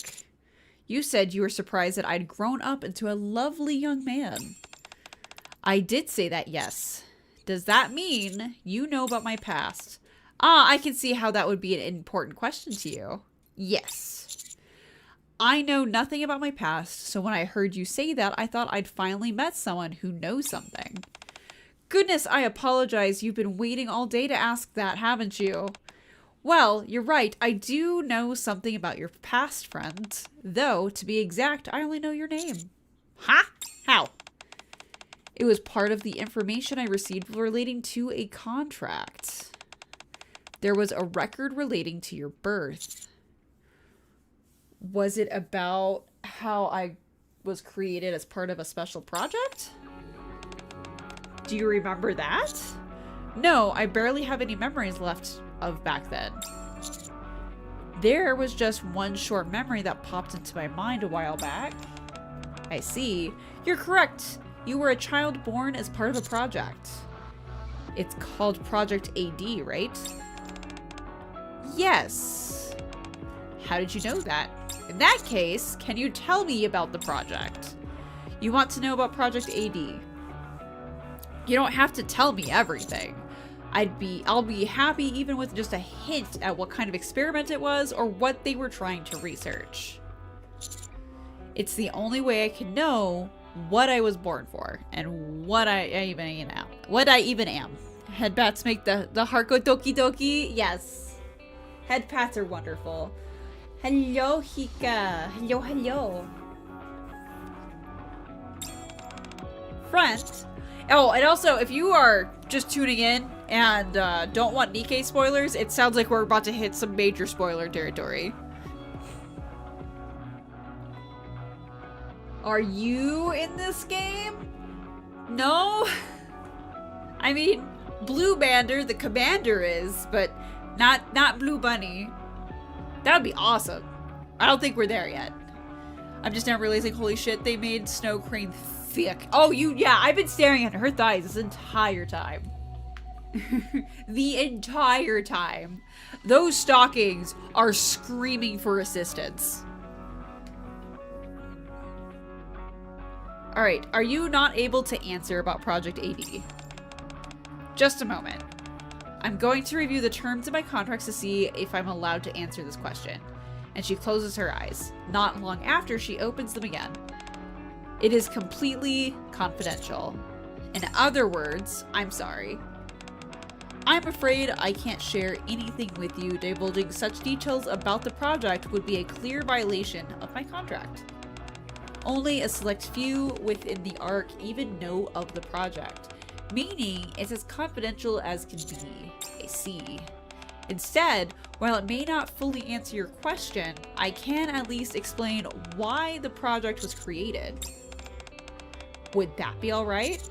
you said you were surprised that I'd grown up into a lovely young man. I did say that, yes. Does that mean you know about my past? Ah, I can see how that would be an important question to you. Yes. I know nothing about my past, so when I heard you say that, I thought I'd finally met someone who knows something. Goodness, I apologize. You've been waiting all day to ask that, haven't you? Well, you're right. I do know something about your past, friend. Though, to be exact, I only know your name. Huh? How? It was part of the information I received relating to a contract. There was a record relating to your birth. Was it about how I was created as part of a special project? Do you remember that? No, I barely have any memories left of back then. There was just one short memory that popped into my mind a while back. I see. You're correct. You were a child born as part of a project. It's called Project AD, right? Yes. How did you know that? In that case, can you tell me about the project? You want to know about Project AD. You don't have to tell me everything. I'll be happy even with just a hint at what kind of experiment it was or what they were trying to research. It's the only way I can know what I was born for and what I even am. Head pats make the heart go doki doki. Yes. Head pats are wonderful. Hello, Hika. Hello, hello. Friend. Oh, and also, if you are just tuning in and don't want Nkke spoilers, it sounds like we're about to hit some major spoiler territory. Are you in this game? No? I mean, Blue Bander, the commander is, but not Blue Bunny. That would be awesome. I don't think we're there yet. I'm just now realizing, holy shit, they made Snow Crane thick. Oh, yeah, I've been staring at her thighs this entire time. The entire time. Those stockings are screaming for assistance. Alright, are you not able to answer about Project AD? Just a moment. I'm going to review the terms of my contracts to see if I'm allowed to answer this question. and she closes her eyes. Not long after, she opens them again. It is completely confidential. In other words, I'm sorry. I'm afraid I can't share anything with you. Divulging such details about the project would be a clear violation of my contract. Only a select few within the ARC even know of the project, meaning it's as confidential as can be. I see. Instead, while it may not fully answer your question, I can at least explain why the project was created. Would that be alright?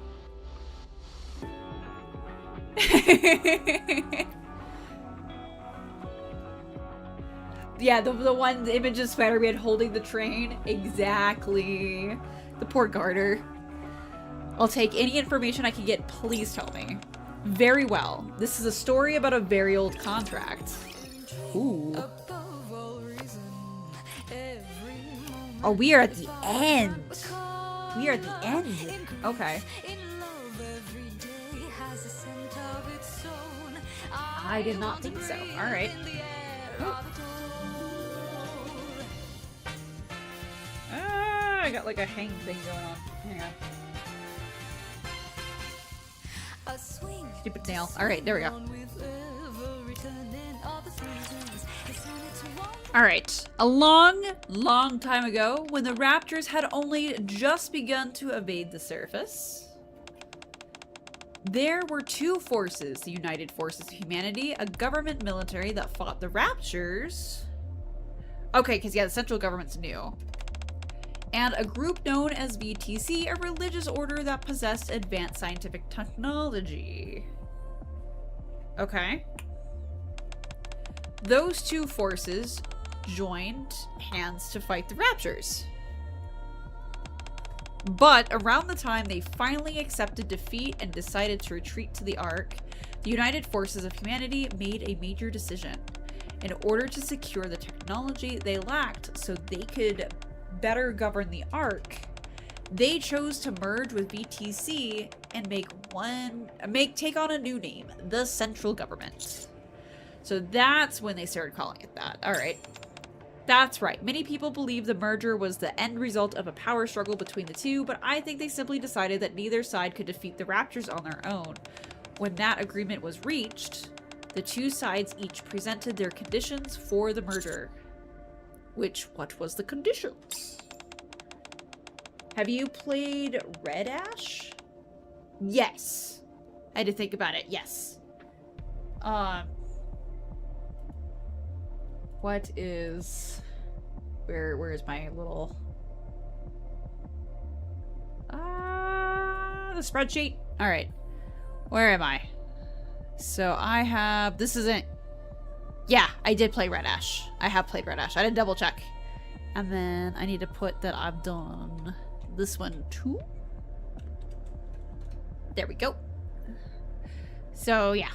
Yeah, the one the image of Spider-Man holding the train. Exactly. The poor Garter. I'll take any information I can get. Please tell me. Very well. This is a story about a very old contract. Ooh. Oh, we are at the end. We are at the end. Okay. I did not think so. All right. Ah, I got like a hang thing going on. Hang on. Stupid nail. All right, there we go. All right. A long time ago, when the Raptors had only just begun to evade the surface, there were two forces, the United Forces of Humanity, a government military that fought the Raptors. Okay, because yeah, the central government's new. And a group known as VTC, a religious order that possessed advanced scientific technology. Okay. Those two forces joined hands to fight the Raptors. But around the time they finally accepted defeat and decided to retreat to the Ark, the United Forces of Humanity made a major decision. In order to secure the technology they lacked so they could better govern the Ark, they chose to merge with VTC and take on a new name, the Central Government. So that's when they started calling it that. All right. That's right. Many people believe the merger was the end result of a power struggle between the two, but I think they simply decided that neither side could defeat the Raptors on their own. When that agreement was reached, the two sides each presented their conditions for the merger. What was the conditions? Have you played Red Ash? Yes. I had to think about it. Yes. What is... Where is my little... the spreadsheet? Alright. Where am I? So I have... This isn't... Yeah, I did play Red Ash. I have played Red Ash. I did double check. And then I need to put that I've done this one too. There we go. So yeah.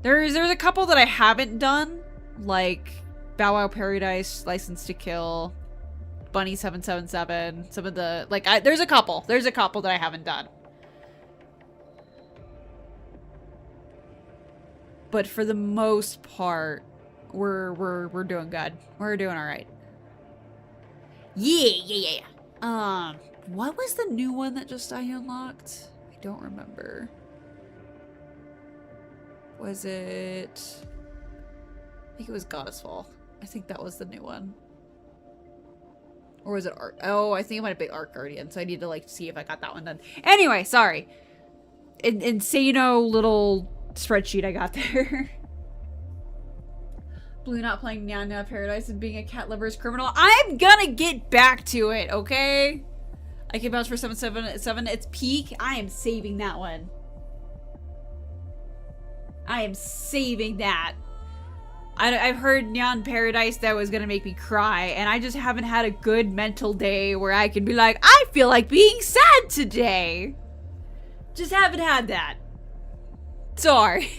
There's a couple that I haven't done. Like Bow Wow Paradise, License to Kill, Bunny 777. Some of the... Like, there's a couple. There's a couple that I haven't done. But for the most part, we're doing good. We're doing all right. Yeah. What was the new one that just I unlocked? I don't remember. Was it? I think it was Goddess Fall. I think that was the new one. Or was it Art? Oh, I think it might have been Art Guardian. So I need to like see if I got that one done. Anyway, sorry. Insano little spreadsheet I got there. Blue not playing Nana Paradise and being a cat lover is criminal. I'm gonna get back to it, okay? I can vouch for 777. It's peak. I am saving that one. I am saving that. I've heard Neon Paradise that was gonna make me cry, and I just haven't had a good mental day where I can be like, I feel like being sad today. Just haven't had that. Sorry.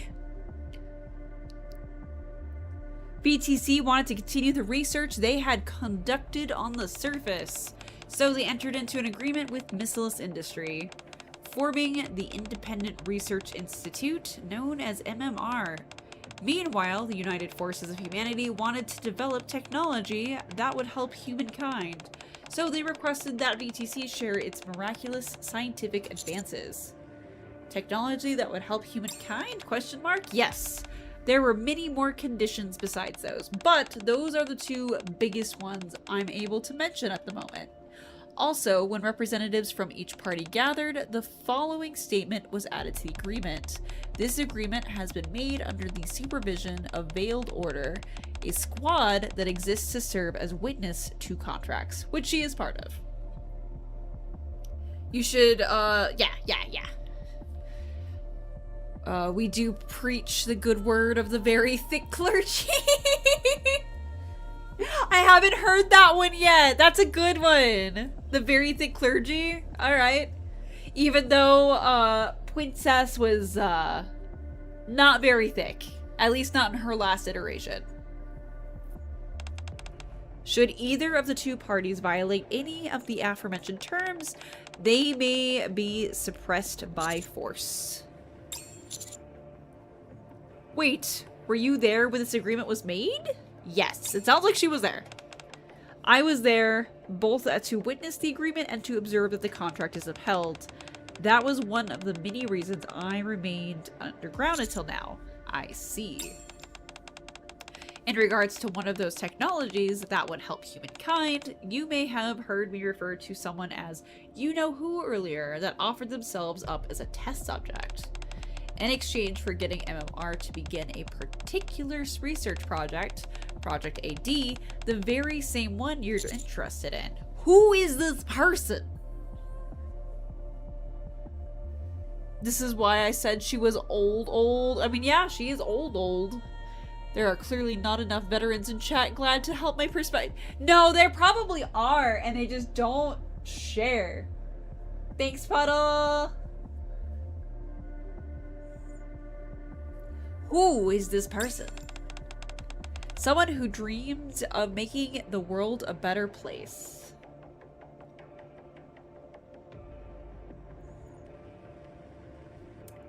BTC wanted to continue the research they had conducted on the surface, so they entered into an agreement with Missiles Industry, forming the Independent Research Institute, known as MMR. Meanwhile, the United Forces of Humanity wanted to develop technology that would help humankind, so they requested that VTC share its miraculous scientific advances. Technology that would help humankind? Question mark? Yes. There were many more conditions besides those, but those are the two biggest ones I'm able to mention at the moment. Also, when representatives from each party gathered, the following statement was added to the agreement. This agreement has been made under the supervision of Veiled Order, a squad that exists to serve as witness to contracts, which she is part of. You should, yeah. We do preach the good word of the very thick clergy. I haven't heard that one yet. That's a good one. The very thick clergy. All right. Even though Princess was not very thick, at least not in her last iteration. Should either of the two parties violate any of the aforementioned terms, they may be suppressed by force. Wait, were you there when this agreement was made? Yes, it sounds like she was there. I was there, both to witness the agreement and to observe that the contract is upheld. That was one of the many reasons I remained underground until now. I see. In regards to one of those technologies that would help humankind, you may have heard me refer to someone as you-know-who earlier that offered themselves up as a test subject. In exchange for getting MMR to begin a particular research project, Project AD, the very same one you're interested in. Who is this person? This is why I said she was old. I mean, yeah, she is old. There are clearly not enough veterans in chat glad to help my perspective. No, there probably are, and they just don't share. Thanks, Puddle. Who is this person? Someone who dreams of making the world a better place.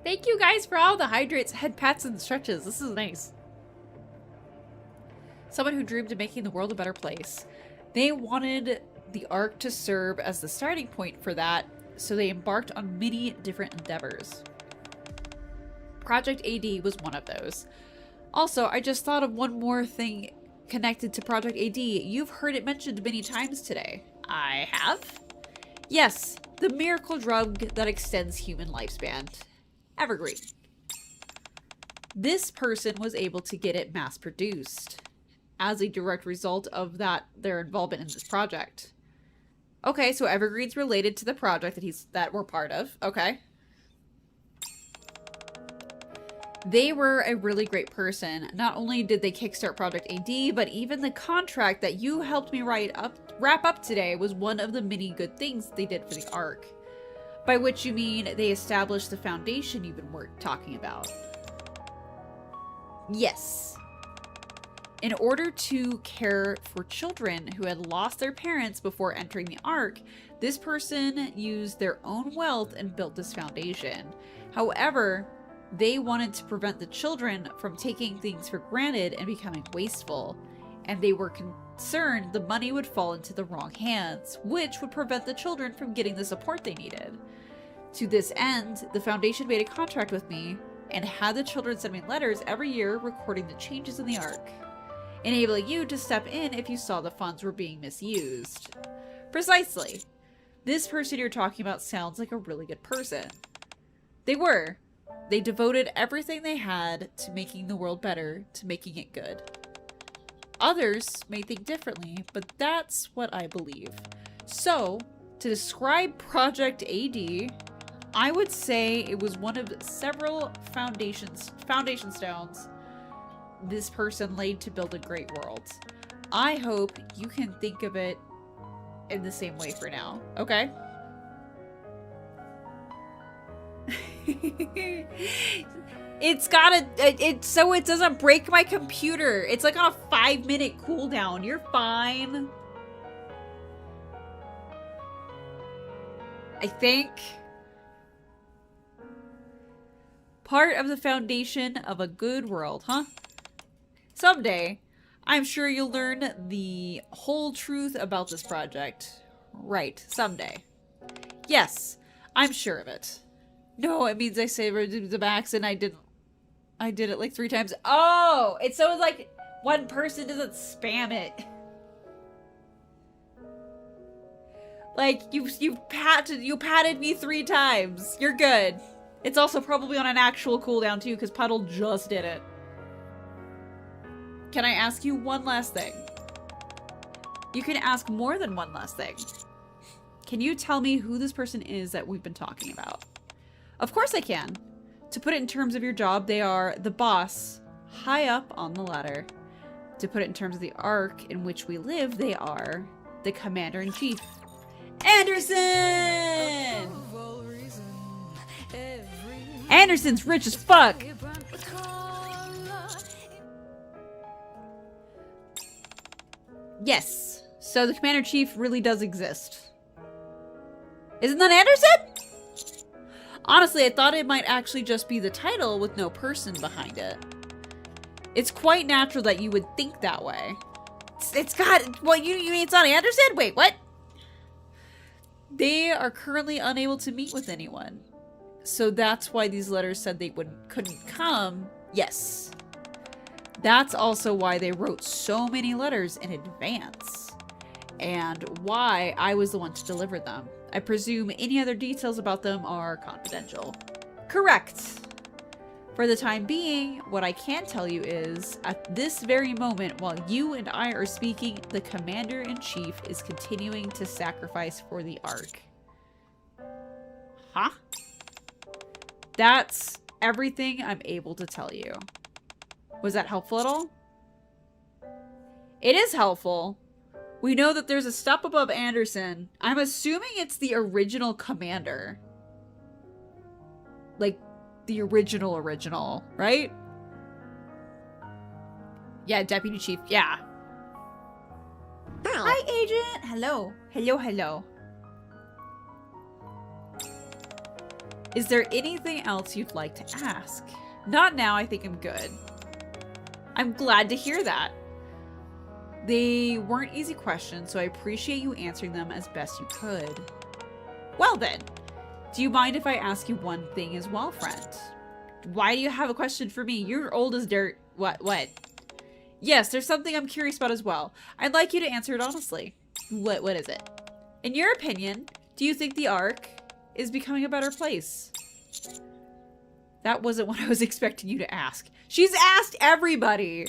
Thank you guys for all the hydrates, head pats, and stretches. This is nice. Someone who dreamed of making the world a better place. They wanted the Ark to serve as the starting point for that, so they embarked on many different endeavors. Project AD was one of those. Also, I just thought of one more thing connected to Project AD. You've heard it mentioned many times today. I have? Yes, the miracle drug that extends human lifespan. Evergreen. This person was able to get it mass-produced as a direct result of their involvement in this project. Okay, so Evergreen's related to the project that we're part of. Okay. They were a really great person. Not only did they kickstart Project AD, but even the contract that you helped me wrap up today was one of the many good things they did for the Ark. By which you mean they established the foundation you've been talking about. Yes. In order to care for children who had lost their parents before entering the Ark, this person used their own wealth and built this foundation. However, they wanted to prevent the children from taking things for granted and becoming wasteful, and they were concerned the money would fall into the wrong hands, which would prevent the children from getting the support they needed. To this end, the foundation made a contract with me and had the children send me letters every year recording the changes in the Ark, enabling you to step in if you saw the funds were being misused. Precisely. This person you're talking about sounds like a really good person. They were. They devoted everything they had to making the world better, to making it good. Others may think differently, but that's what I believe. So, to describe Project AD, I would say it was one of several foundation stones this person laid to build a great world. I hope you can think of it in the same way for now, okay? It's so it doesn't break my computer. It's like on a 5-minute cooldown. You're fine. I think. Part of the foundation of a good world, huh? Someday, I'm sure you'll learn the whole truth about this project. Right, someday. Yes, I'm sure of it. No, it means I saved the max and I did it like 3 times. Oh, it's so like one person doesn't spam it. Like you patted me 3 times. You're good. It's also probably on an actual cooldown too, because Puddle just did it. Can I ask you one last thing? You can ask more than one last thing. Can you tell me who this person is that we've been talking about? Of course I can. To put it in terms of your job, they are the boss, high up on the ladder. To put it in terms of the arc in which we live, they are the commander-in-chief. Anderson! Anderson's rich as fuck! Yes, so the commander-in-chief really does exist. Isn't that Anderson? Honestly, I thought it might actually just be the title with no person behind it. It's quite natural that you would think that way. It's got... What, you mean it's not Anderson? Wait, what? They are currently unable to meet with anyone. So that's why these letters said they couldn't come. Yes. That's also why they wrote so many letters in advance. And why I was the one to deliver them. I presume any other details about them are confidential. Correct. For the time being, what I can tell you is, at this very moment, while you and I are speaking, the commander-in-chief is continuing to sacrifice for the Ark. Huh? That's everything I'm able to tell you. Was that helpful at all? It is helpful. We know that there's a step above Anderson. I'm assuming it's the original commander. Like, the original, right? Yeah, deputy chief, yeah. Hi, agent. Hello. Hello. Is there anything else you'd like to ask? Not now, I think I'm good. I'm glad to hear that. They weren't easy questions, so I appreciate you answering them as best you could. Well then, do you mind if I ask you one thing as well, friend? Why do you have a question for me? You're old as dirt. What? Yes, there's something I'm curious about as well. I'd like you to answer it honestly. What is it? In your opinion, do you think the Ark is becoming a better place? That wasn't what I was expecting you to ask. She's asked everybody!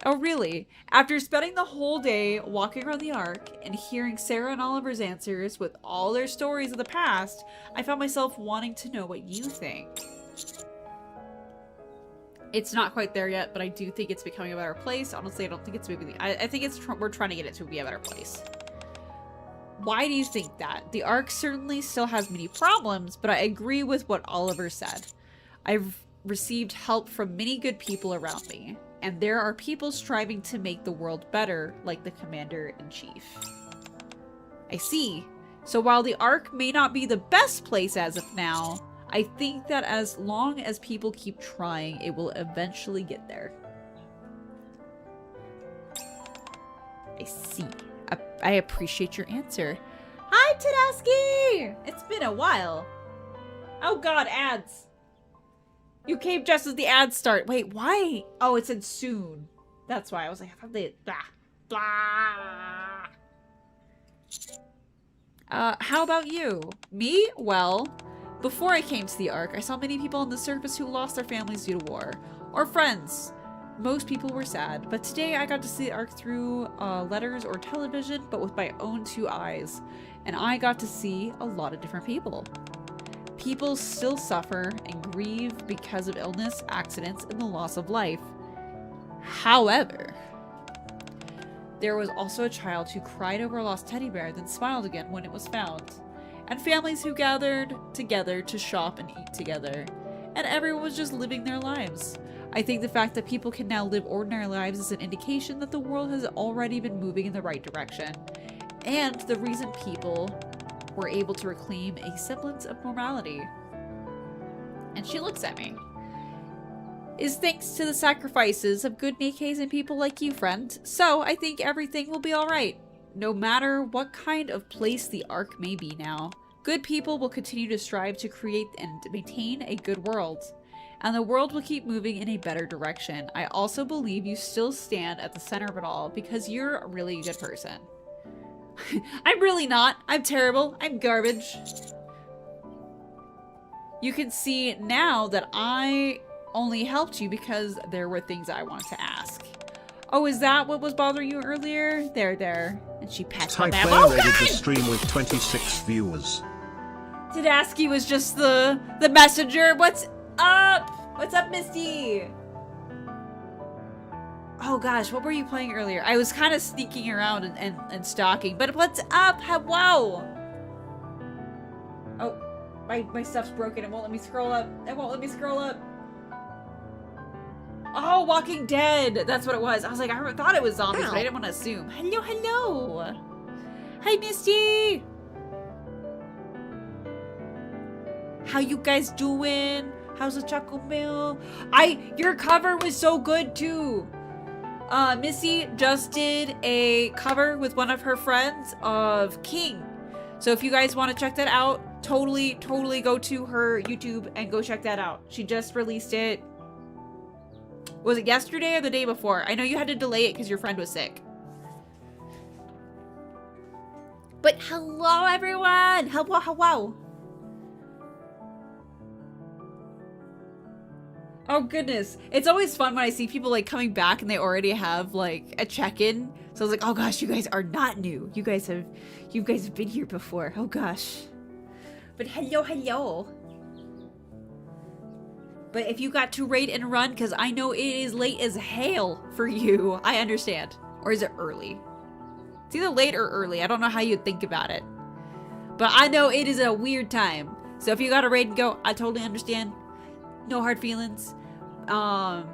Oh, really? After spending the whole day walking around the Ark and hearing Sarah and Oliver's answers with all their stories of the past, I found myself wanting to know what you think. It's not quite there yet, but I do think it's becoming a better place. Honestly, I don't think it's maybe... I think it's we're trying to get it to be a better place. Why do you think that? The Ark certainly still has many problems, but I agree with what Oliver said. I've received help from many good people around me. And there are people striving to make the world better, like the commander-in-chief. I see. So while the Ark may not be the best place as of now, I think that as long as people keep trying, it will eventually get there. I see. I appreciate your answer. Hi, Tedeschi! It's been a while. Oh god, ads. You came just as the ads start. Wait, why? Oh, it said soon. That's why I was like, I thought they... Blah. Blah. How about you? Me? Well, before I came to the Ark, I saw many people on the surface who lost their families due to war. Or friends. Most people were sad. But today I got to see the Ark through letters or television, but with my own 2 eyes. And I got to see a lot of different people. People still suffer and grieve because of illness, accidents, and the loss of life. However, there was also a child who cried over a lost teddy bear, then smiled again when it was found. And families who gathered together to shop and eat together. And everyone was just living their lives. I think the fact that people can now live ordinary lives is an indication that the world has already been moving in the right direction. And the reason people were able to reclaim a semblance of normality. And she looks at me. Is thanks to the sacrifices of good Nikkes and people like you, friend. So I think everything will be alright. No matter what kind of place the Ark may be now, good people will continue to strive to create and maintain a good world. And the world will keep moving in a better direction. I also believe you still stand at the center of it all because you're a really good person. I'm really not. I'm terrible. I'm garbage. You can see now that I only helped you because there were things I wanted to ask. Oh, is that what was bothering you earlier? There. And she pats my back. Oh, rated the stream with 26 viewers. Tedasky was just the messenger. What's up? What's up, Misty? Oh gosh, what were you playing earlier? I was kind of sneaking around and stalking, but what's up? Wow. Oh, my stuff's broken. It won't let me scroll up. Oh, Walking Dead. That's what it was. I was like, I thought it was zombies, but I didn't want to assume. Hello. Hi, Misty. How you guys doing? How's the Choco Mill? Your cover was so good too. Missy just did a cover with one of her friends of King. So if you guys want to check that out, totally go to her YouTube and go check that out. She just released it. Was it yesterday or the day before? I know you had to delay it because your friend was sick. But hello everyone! Hello. Oh goodness. It's always fun when I see people like coming back and they already have like a check-in. So I was like, oh gosh, you guys are not new. You guys have been here before. Oh gosh. But hello. But if you got to raid and run, because I know it is late as hell for you, I understand. Or is it early? It's either late or early. I don't know how you'd think about it. But I know it is a weird time. So if you got to raid and go, I totally understand. No hard feelings. And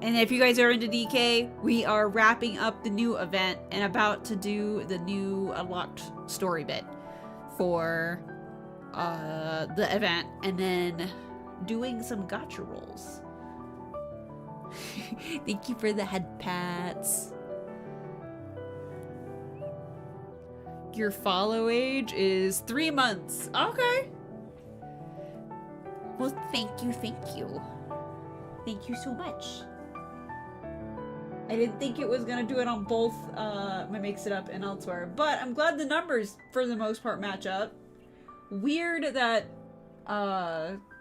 if you guys are into DK, we are wrapping up the new event and about to do the new unlocked story bit for the event, and then doing some gacha rolls. Thank you for the head pats. Your follow age is 3 months. Okay. Well, thank you. Thank you so much. I didn't think it was gonna do it on both my Makes It Up and elsewhere, but I'm glad the numbers, for the most part, match up. Weird that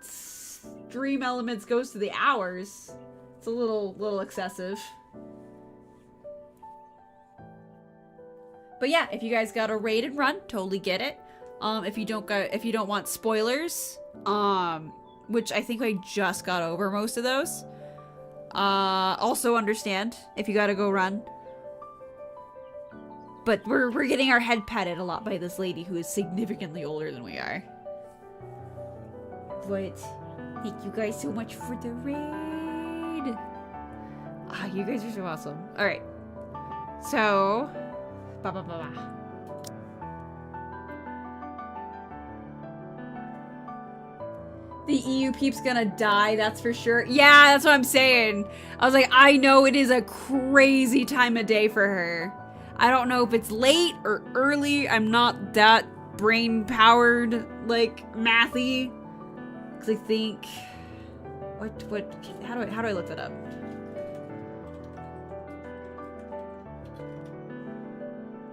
stream elements goes to the hours. It's a little excessive. But yeah, if you guys got a raid and run, totally get it. If you don't want spoilers, which I think I just got over most of those. Also understand if you gotta go run. But we're getting our head patted a lot by this lady who is significantly older than we are. But thank you guys so much for the raid. You guys are so awesome. Alright. So the EU peep's gonna die, that's for sure. Yeah, that's what I'm saying. I was like, I know it is a crazy time of day for her. I don't know if it's late or early. I'm not that brain-powered, like, mathy. Because I think... How do I look that up?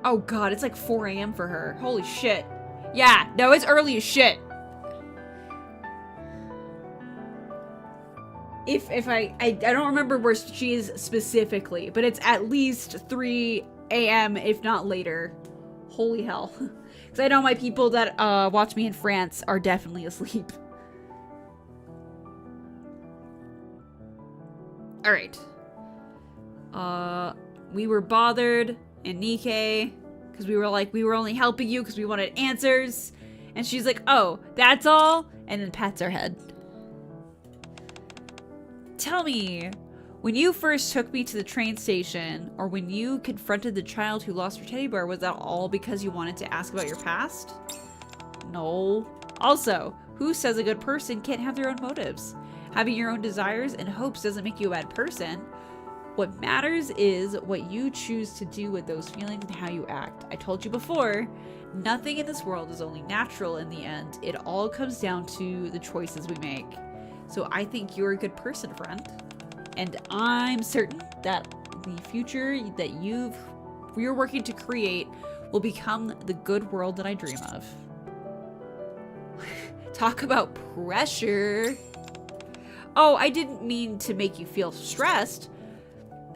Oh god, it's like 4 AM for her. Holy shit. Yeah, no, it's early as shit. If I don't remember where she is specifically, but it's at least 3 AM, if not later. Holy hell. Because I know my people that watch me in France are definitely asleep. Alright. We were bothered, and Nkke, because we were only helping you because we wanted answers. And she's like, oh, that's all? And then pats her head. Tell me, when you first took me to the train station, or when you confronted the child who lost her teddy bear, was that all because you wanted to ask about your past? No. Also, Who says a good person can't have their own motives? Having your own desires and hopes doesn't make you a bad person. What matters is what you choose to do with those feelings and how you act. I told you before, nothing in this world is only natural in the end. It all comes down to the choices we make. So I think you're a good person, friend. And I'm certain that the future that you're working to create will become the good world that I dream of. Talk about pressure. Oh, I didn't mean to make you feel stressed.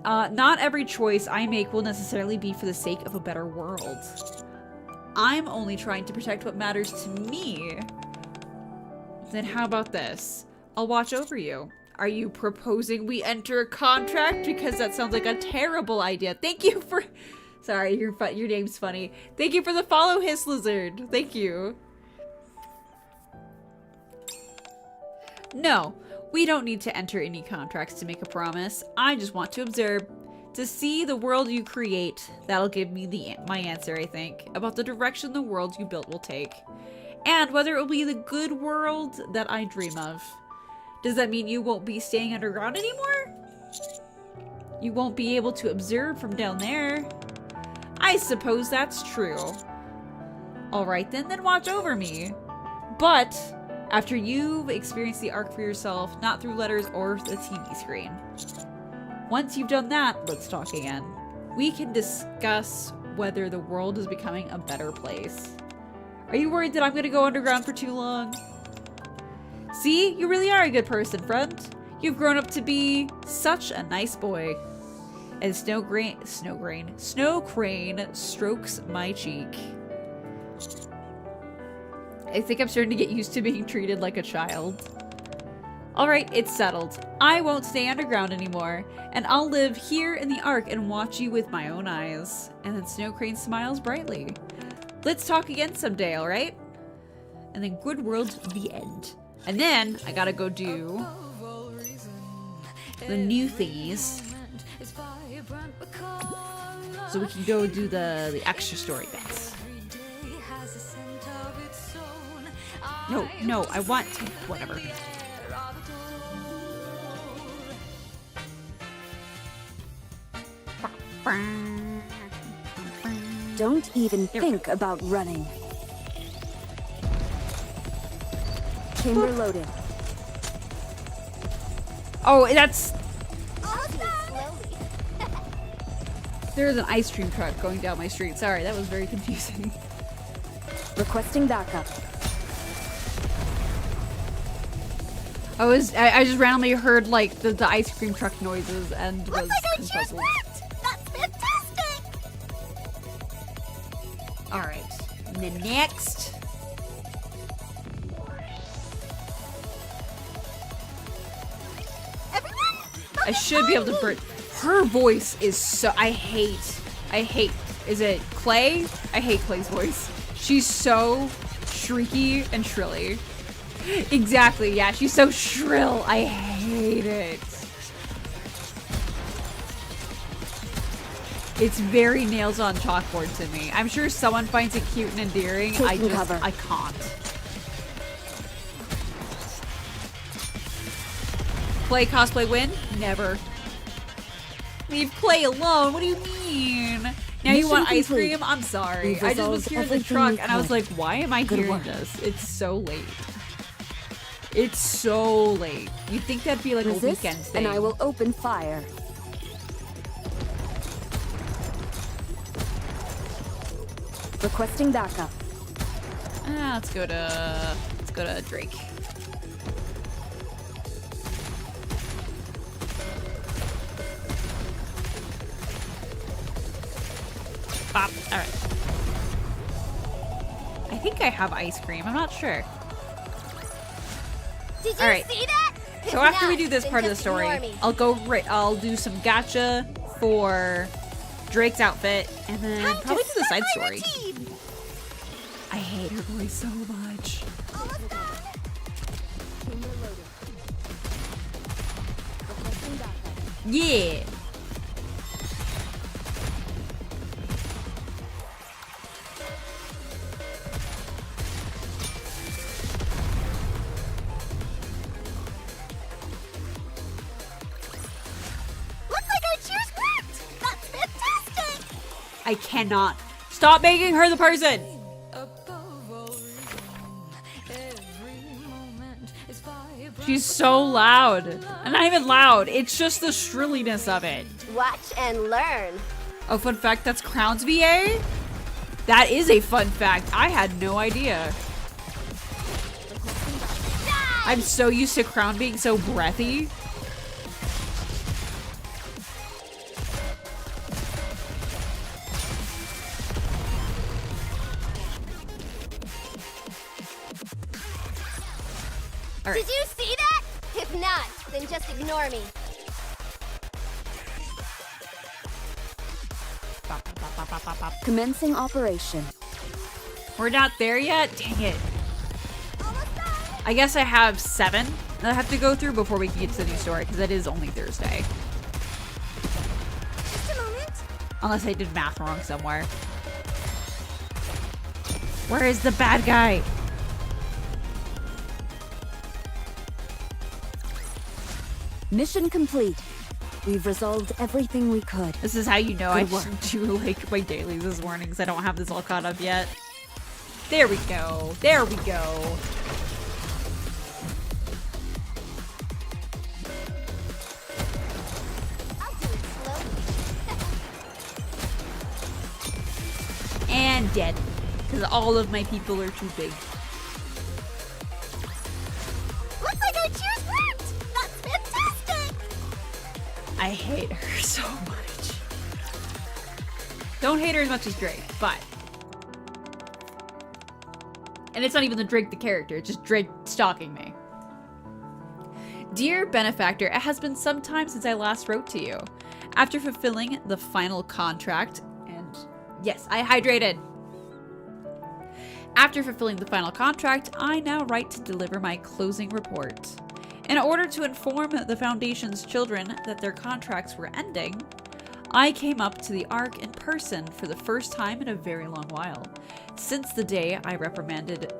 Not every choice I make will necessarily be for the sake of a better world. I'm only trying to protect what matters to me. Then how about this? I'll watch over you. Are you proposing we enter a contract? Because that sounds like a terrible idea. Thank you for... Sorry, your name's funny. Thank you for the follow, Hiss Lizard. Thank you. No, we don't need to enter any contracts to make a promise. I just want to observe, to see the world you create. That'll give me my answer, I think, about the direction the world you built will take. And whether it will be the good world that I dream of. Does that mean you won't be staying underground anymore? You won't be able to observe from down there? I suppose that's true. Alright then watch over me. But after you've experienced the arc for yourself, not through letters or the TV screen. Once you've done that, let's talk again. We can discuss whether the world is becoming a better place. Are you worried that I'm gonna go underground for too long? See, you really are a good person, friend. You've grown up to be such a nice boy. And Snow Crane strokes my cheek. I think I'm starting to get used to being treated like a child. Alright, it's settled. I won't stay underground anymore, and I'll live here in the Ark and watch you with my own eyes. And then Snow Crane smiles brightly. Let's talk again someday, alright? And then Good World, the end. And then I gotta go do the new thingies. So we can go do the extra story bits. No, I want to, whatever. Don't even think about running. Chamber loaded. Oh, that's... There's an ice cream truck going down my street. Sorry, that was very confusing. Requesting backup. I just randomly heard like the ice cream truck noises and was puzzled. That's fantastic! Alright. And then next. I should be able to burn. Her voice is so. I hate. Is it Clay? I hate Clay's voice. She's so shrieky and shrilly. Exactly, yeah, she's so shrill. I hate it. It's very nails on chalkboard to me. I'm sure someone finds it cute and endearing. I can't. Play cosplay win? Never. Leave Clay alone. What do you mean? Now you want ice cream? I'm sorry. I just was here in the truck and I was like, why am I hearing this? It's so late. It's so late. You'd think that'd be like a weekend thing. And I will open fire. Requesting backup. Let's go to Drake. Bop. All right. I think I have ice cream. I'm not sure. Did you All right. see that? So after No, we do this then part of the just story, ignore me. I'll do some gacha for Drake's outfit, and then Time to probably do the side start my story. routine. I hate her voice so much. Almost done. Chamber loaded. Requesting backup. Yeah. I cannot. Stop making her the person. above all reason. Every moment is vibrant. She's so loud. And not even loud. It's just the shrilliness of it. Watch and learn. Oh, fun fact, that's Crown's VA? That is a fun fact. I had no idea. I'm so used to Crown being so breathy. All right. Did you see that? If not, then just ignore me. Commencing operation. We're not there yet? Dang it. Almost done. I guess I have 7 that I have to go through before we can get to the new story, because it is only Thursday. Just a moment. Unless I did math wrong somewhere. Where is the bad guy? Mission complete. We've resolved everything we could. This is how you know I Good work. do like my dailies this morning, because I don't have this all caught up yet. There we go. There we go. I'll do it slowly. And dead. Because all of my people are too big. Looks like our cheers worked. That's fantastic. I hate her so much. Don't hate her as much as Drake, but... And it's not even the Drake the character, it's just Drake stalking me. Dear Benefactor, it has been some time since I last wrote to you. After fulfilling the final contract, and yes, I hydrated. After fulfilling the final contract, I now write to deliver my closing report. In order to inform the Foundation's children that their contracts were ending, I came up to the Ark in person for the first time in a very long while. Since the day I reprimanded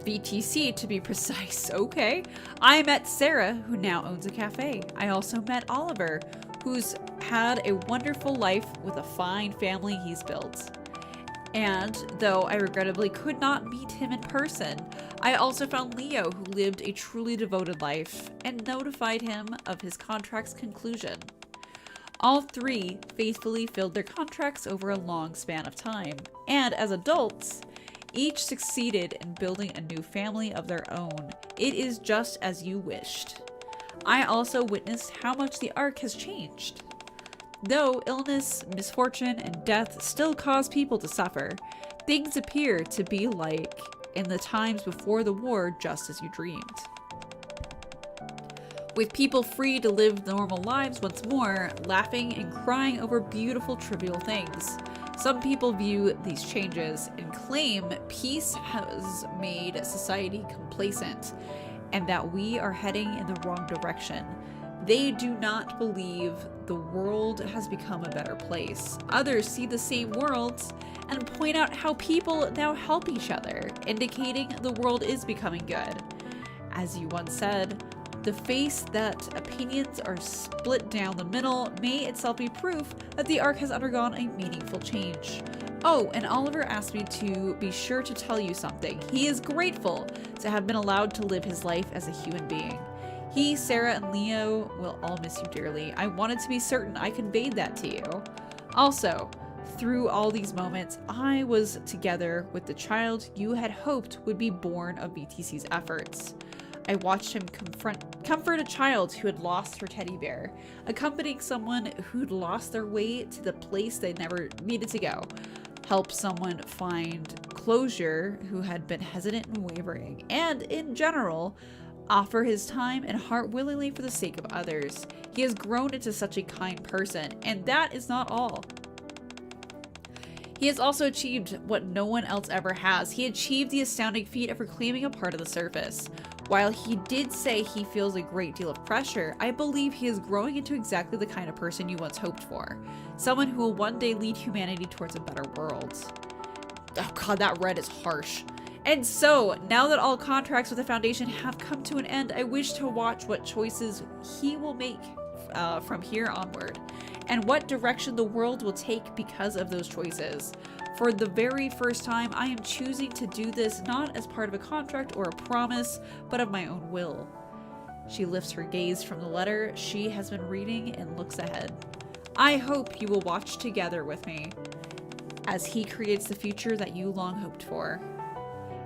VTC, to be precise. Okay. I met Sarah, who now owns a cafe. I also met Oliver, who's had a wonderful life with a fine family he's built. And though I regrettably could not meet him in person, I also found Leo, who lived a truly devoted life, and notified him of his contract's conclusion. All 3 faithfully filled their contracts over a long span of time, and as adults, each succeeded in building a new family of their own. It is just as you wished. I also witnessed how much the Ark has changed. Though illness, misfortune, and death still cause people to suffer, things appear to be like in the times before the war, just as you dreamed. With people free to live normal lives once more, laughing and crying over beautiful trivial things. Some people view these changes and claim peace has made society complacent and that we are heading in the wrong direction. They do not believe the world has become a better place. Others see the same worlds and point out how people now help each other, indicating the world is becoming good. As you once said, the face that opinions are split down the middle may itself be proof that the Ark has undergone a meaningful change. Oh, and Oliver asked me to be sure to tell you something. He is grateful to have been allowed to live his life as a human being. He, Sarah, and Leo will all miss you dearly. I wanted to be certain I conveyed that to you. Also, through all these moments, I was together with the child you had hoped would be born of BTC's efforts. I watched him comfort a child who had lost her teddy bear, accompanying someone who'd lost their way to the place they never needed to go, help someone find closure who had been hesitant and wavering, and, in general, offer his time and heart willingly for the sake of others. He has grown into such a kind person, and that is not all. He has also achieved what no one else ever has. He achieved the astounding feat of reclaiming a part of the surface. While he did say he feels a great deal of pressure, I believe he is growing into exactly the kind of person you once hoped for. Someone who will one day lead humanity towards a better world. Oh god, that red is harsh. And so, now that all contracts with the Foundation have come to an end, I wish to watch what choices he will make from here onward. and what direction the world will take because of those choices. For the very first time, I am choosing to do this not as part of a contract or a promise, but of my own will. She lifts her gaze from the letter she has been reading and looks ahead. I hope you will watch together with me as he creates the future that you long hoped for.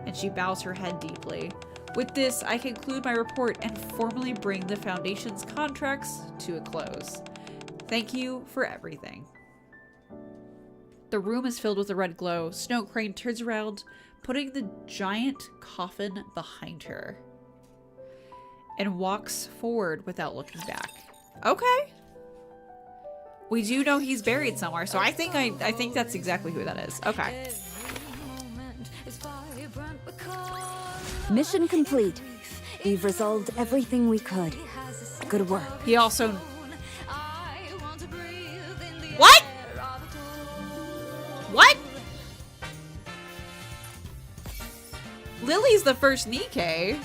And she bows her head deeply. With this, I conclude my report and formally bring the Foundation's contracts to a close. Thank you for everything. The room is filled with a red glow. Snow Crane turns around, putting the giant coffin behind her, and walks forward without looking back. Okay. We do know he's buried somewhere, so I think that's exactly who that is. Okay. Mission complete. We've resolved everything we could. Good work. He also... What? What? Lily's the first Nkke.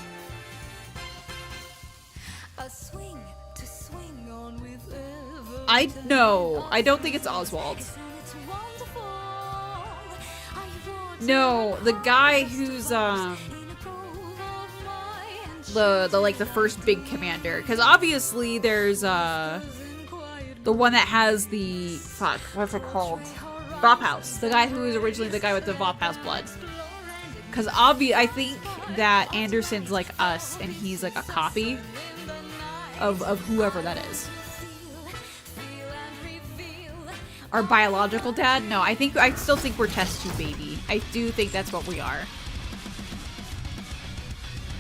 I don't think it's Oswald. No, the guy who's the first big commander, because obviously there's the one that has the what's it called? Vop House. The guy who was originally the guy with the Vop House blood. Because I think that Anderson's like us, and he's like a copy of whoever that is. Our biological dad? No, I still think we're test tube baby. I do think that's what we are.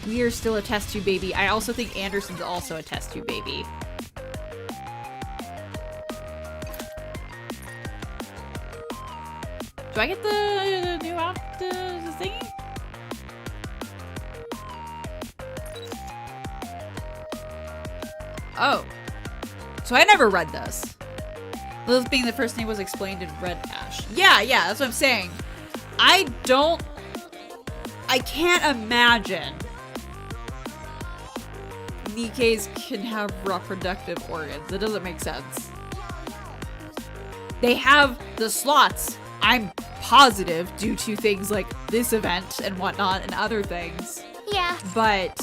We are still a test tube baby. I also think Anderson's also a test tube baby. Do I get the new the thingy? Oh. So I never read this. Lilith being the first name was explained in Red Ash. Yeah, that's what I'm saying. I can't imagine Nikkes can have reproductive organs. It doesn't make sense. They have the slots, I'm positive, due to things like this event and whatnot and other things. Yeah. But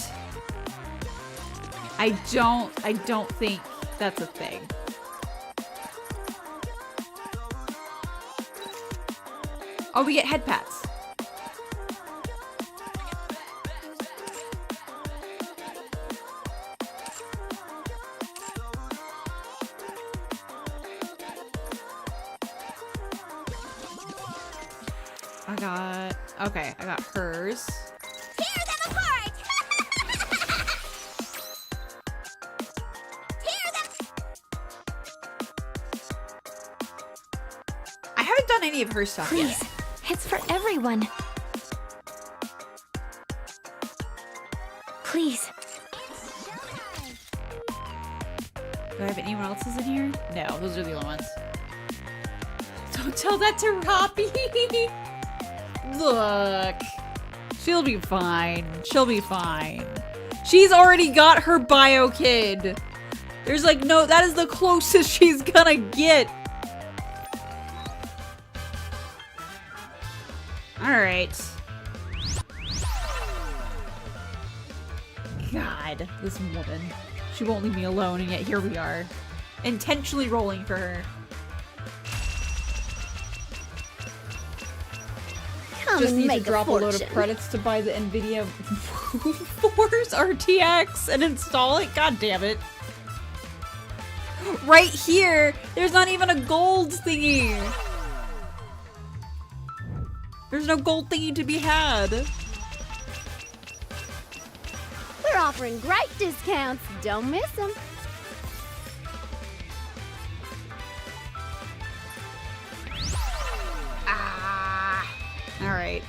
I don't think that's a thing. Oh, we get head pats. I got hers. Tear them apart! Tear them! I haven't done any of her stuff Please, yet. it's for everyone. Please. Do I have anyone else's in here? No, those are the only ones. Don't tell that to Robbie. Look. She'll be fine. She'll be fine. She's already got her bio kid. There's like no, that is the closest she's gonna get. Alright. God, this woman. She won't leave me alone, and yet here we are. Intentionally rolling for her. Just need to drop a load of credits to buy the NVIDIA Force RTX and install it. God damn it. Right here, there's not even a gold thingy. There's no gold thingy to be had. We're offering great discounts. Don't miss them. Alright.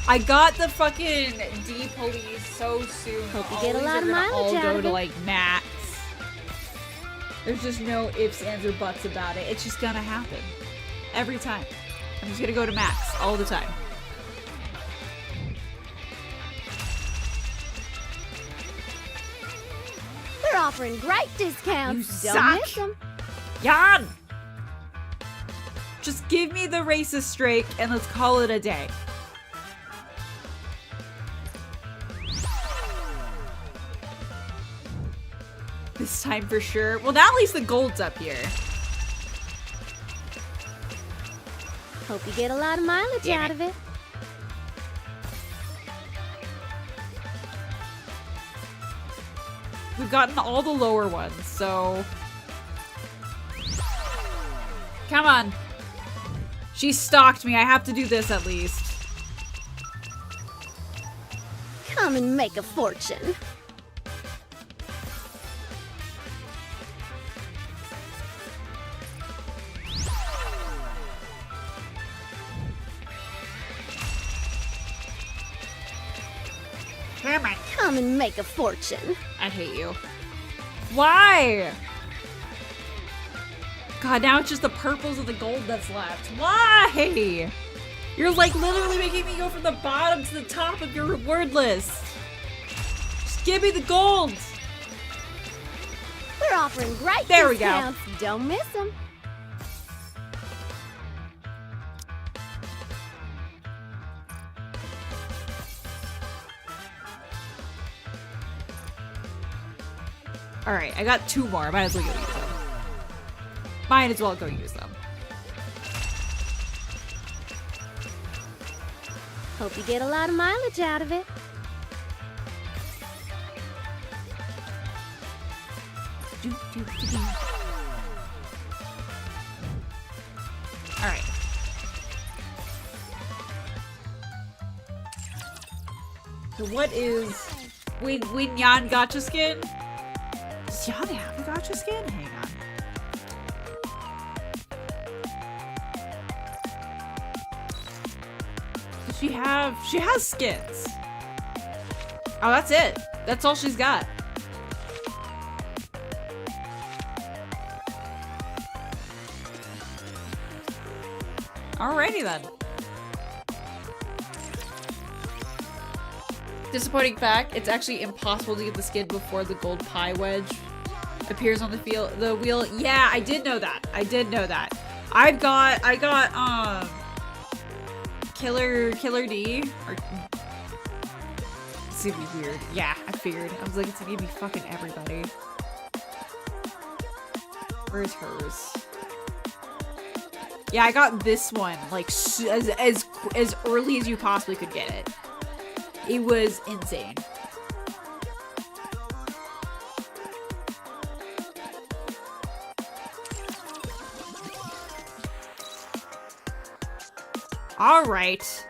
I got the fucking D-Police so soon. Hope you All get a these lot are of gonna mileage all out go of to it. like max. There's just no ifs, ands, or buts about it. It's just gonna happen. Every time. I'm just gonna go to max all the time. We're offering great discounts. You Don't suck. miss them. Jan! Just give me the racist streak and let's call it a day. This time for sure. Well, now at least the gold's up here. Hope you get a lot of mileage out of it. We've gotten all the lower ones, so... Come on. She stalked me. I have to do this at least. Come and make a fortune. Come and make a fortune. I hate you. Why? God, now it's just the purples and the gold that's left. Why? You're like literally making me go from the bottom to the top of your reward list. Just give me the gold. We're offering great There we go. discounts. Don't miss them. All right, I got 2 more. Might as well go use them. Might as well go use them. Hope you get a lot of mileage out of it. All right. So what is when Jan Gacha skin? Does Jan have a Gacha skin? Hang on. Does she have? She has skins. Oh, that's it. That's all she's got. Alrighty then. Disappointing fact, it's actually impossible to get the skin before the gold pie wedge appears on the wheel. Yeah, I did know that. I got Killer D or it's gonna be weird. Yeah, I figured. I was like, it's gonna be fucking everybody. Where's hers? Yeah, I got this one like as early as you possibly could get it. It was insane. All right.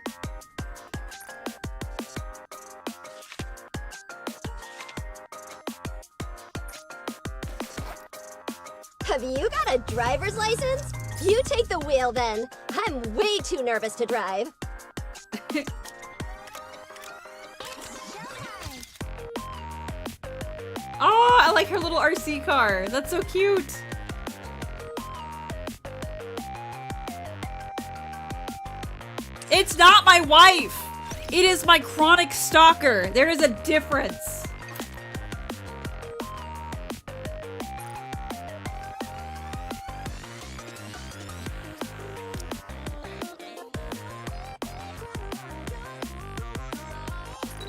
Have you got a driver's license? You take the wheel then. I'm way too nervous to drive. Oh, I like her little RC car. That's so cute. It's not my wife. It is my chronic stalker. There is a difference.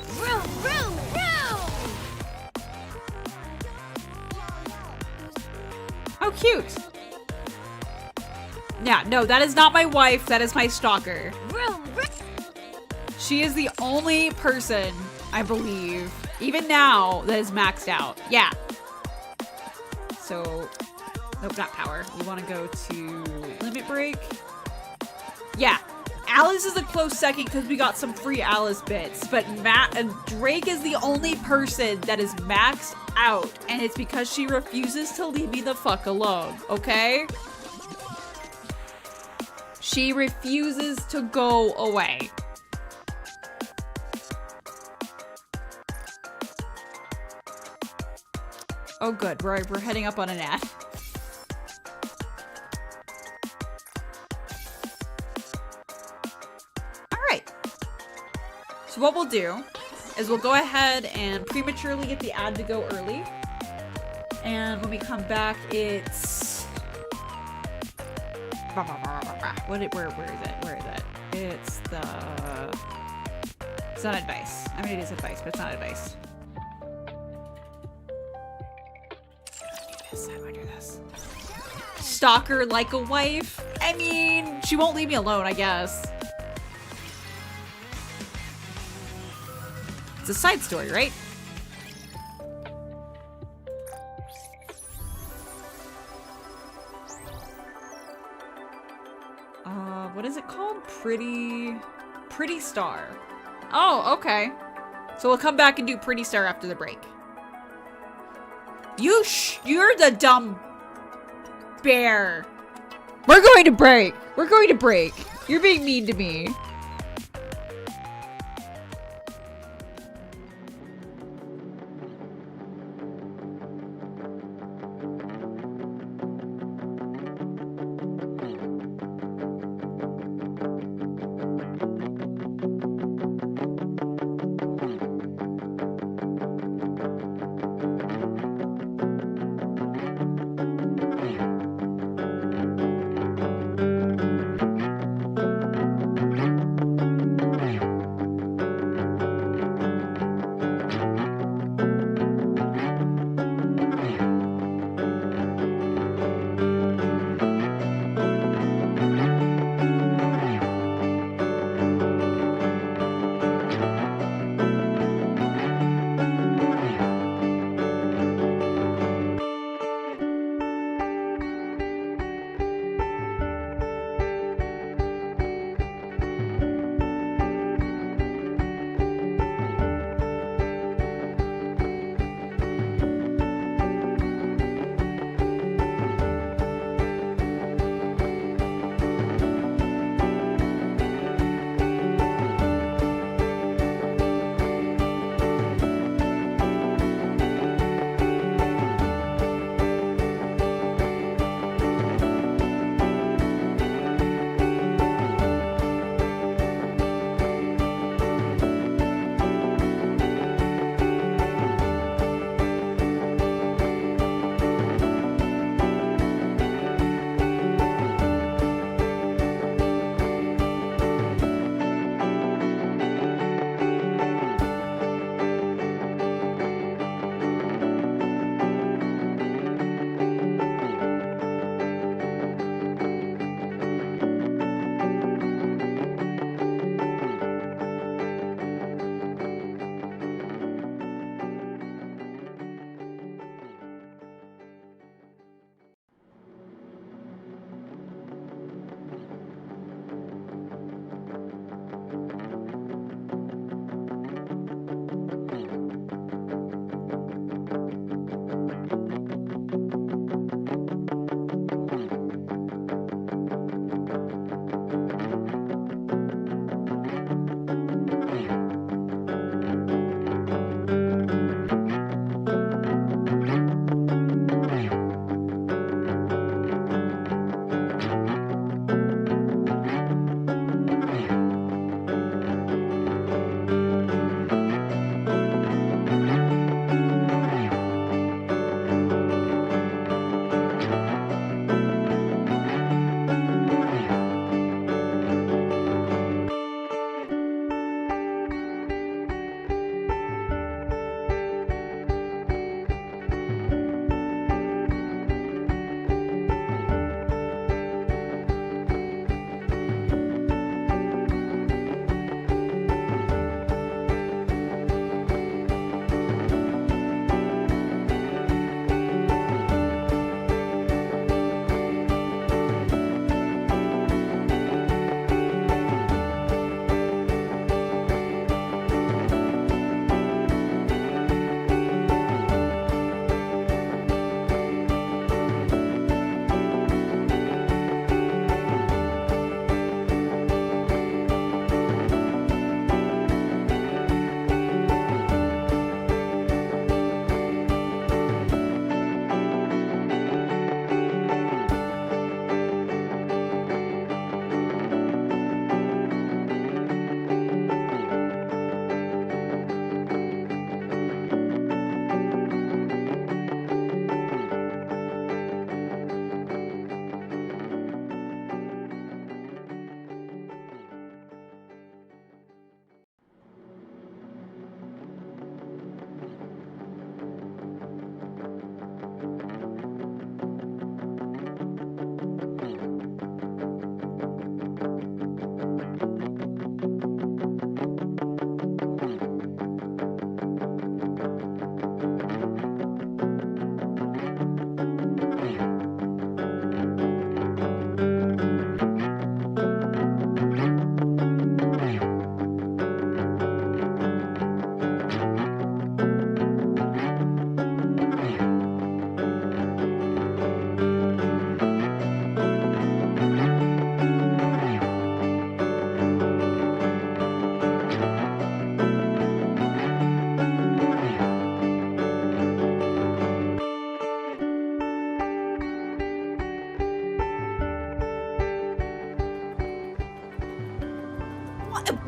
Vroom, vroom, vroom! How cute. Yeah, no, that is not my wife. That is my stalker. Vroom, vroom! She is the only person, I believe, even now, that is maxed out. Yeah. So, nope, not power. We want to go to limit break. Yeah. Alice is a close second because we got some free Alice bits, but Drake is the only person that is maxed out, and it's because she refuses to leave me the fuck alone, okay? She refuses to go away. Oh good, we're heading up on an ad. Alright. So what we'll do is we'll go ahead and prematurely get the ad to go early. And when we come back, it's Where is it? Where is it? It's not advice. I mean, it is advice, but it's not advice. How do I do this? Stalk her like a wife? I mean, she won't leave me alone, I guess. It's a side story, right? What is it called? Pretty Star. Oh, okay. So we'll come back and do Pretty Star after the break. You're the dumb bear. We're going to break. We're going to break. You're being mean to me.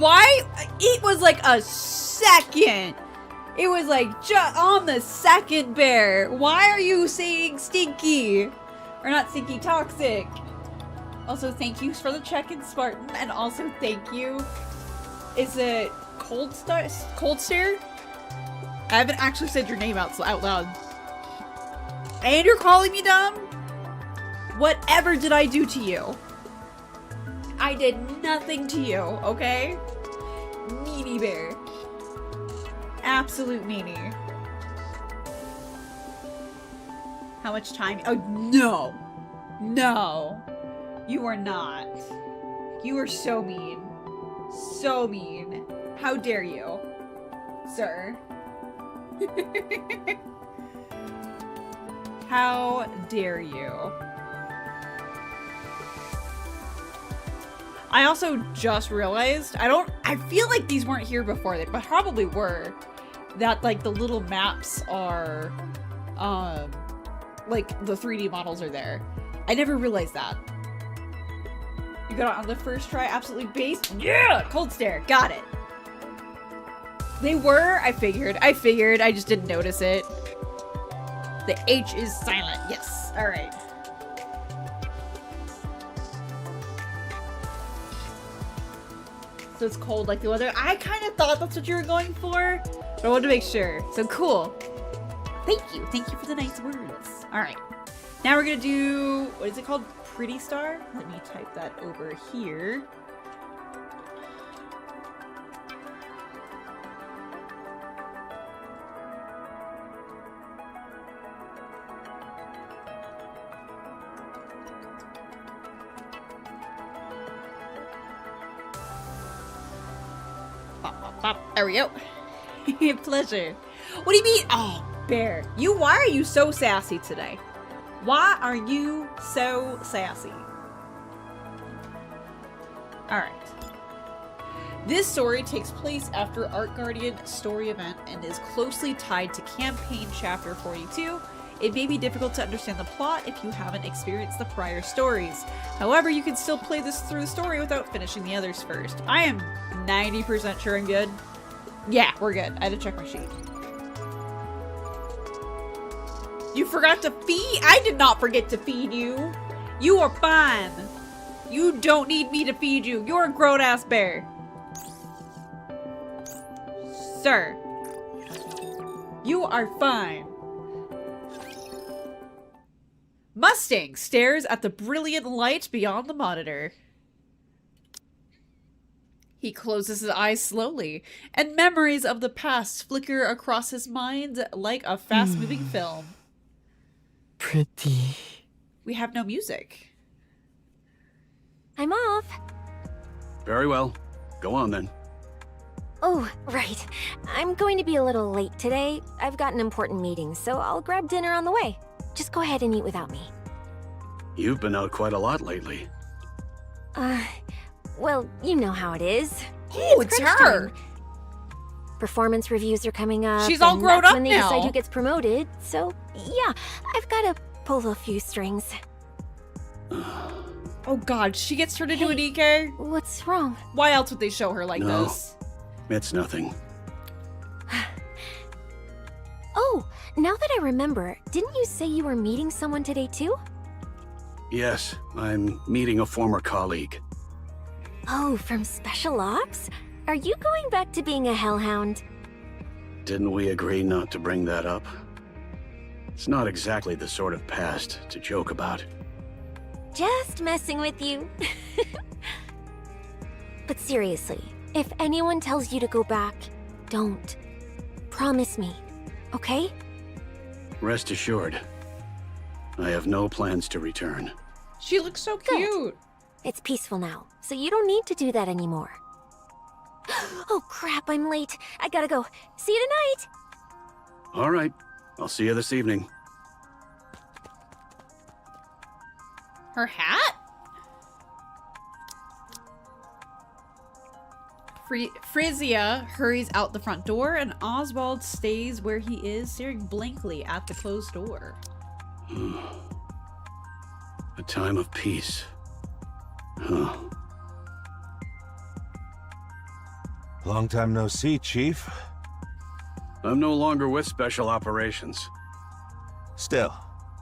Why? It was like a second. It was like just on the second, Bear. Why are you saying stinky? Or not stinky, toxic. Also, thank you for the check-in, Spartan. And also, thank you. Is it Cold Stare? I haven't actually said your name out loud. And you're calling me dumb? Whatever did I do to you? I did nothing to you, okay? Meanie bear. Absolute meanie. How much time? Oh, no. No. You are not. You are so mean. So mean. How dare you, sir? How dare you? I also just realized, I feel like these weren't here before, they probably were, that like the little maps are, like the 3D models are there. I never realized that. You got it on the first try, absolutely based. Yeah! Cold Stare, got it. They were, I figured, I just didn't notice it. The H is silent, yes, alright. So it's cold like the weather. I kind of thought that's what you were going for, but I wanted to make sure. So cool. Thank you for the nice words. Alright, now we're gonna do, what is it called? Pretty Star? Let me type that over here. There we go. Pleasure. What do you mean? Oh, Bear. Why are you so sassy today? Why are you so sassy? Alright. This story takes place after Art Guardian story event and is closely tied to campaign chapter 42. It may be difficult to understand the plot if you haven't experienced the prior stories. However, you can still play this through the story without finishing the others first. I am 90% sure I'm good. Yeah, we're good. I had to check my sheet. You forgot to feed? I did not forget to feed you. You are fine. You don't need me to feed you. You're a grown-ass bear. Sir. You are fine. Mustang stares at the brilliant light beyond the monitor. He closes his eyes slowly, and memories of the past flicker across his mind like a fast-moving film. Pretty. We have no music. I'm off. Very well. Go on then. Oh, right. I'm going to be a little late today. I've got an important meeting, so I'll grab dinner on the way. Just go ahead and eat without me. You've been out quite a lot lately. Well, you know how it is. Oh, it's crunch her. time. Performance reviews are coming up. She's all and grown that's up when they now. decide who gets promoted. So, yeah, I've got to pull a few strings. Oh god, she gets turned into an Hey. Nkke? What's wrong? Why else would they show her like No. this? It's nothing. Oh, now that I remember, didn't you say you were meeting someone today too? Yes, I'm meeting a former colleague. Oh, from Special Ops? Are you going back to being a hellhound? Didn't we agree not to bring that up? It's not exactly the sort of past to joke about. Just messing with you. But seriously, if anyone tells you to go back, don't. Promise me, okay? Rest assured, I have no plans to return. She looks so Good. cute. It's peaceful now, so you don't need to do that anymore. Oh crap, I'm late. I gotta go. See you tonight! All right, I'll see you this evening. Her hat? Frisia hurries out the front door, and Oswald stays where he is, staring blankly at the closed door. A time of peace. Huh. Long time no see, Chief. I'm no longer with Special Operations. Still,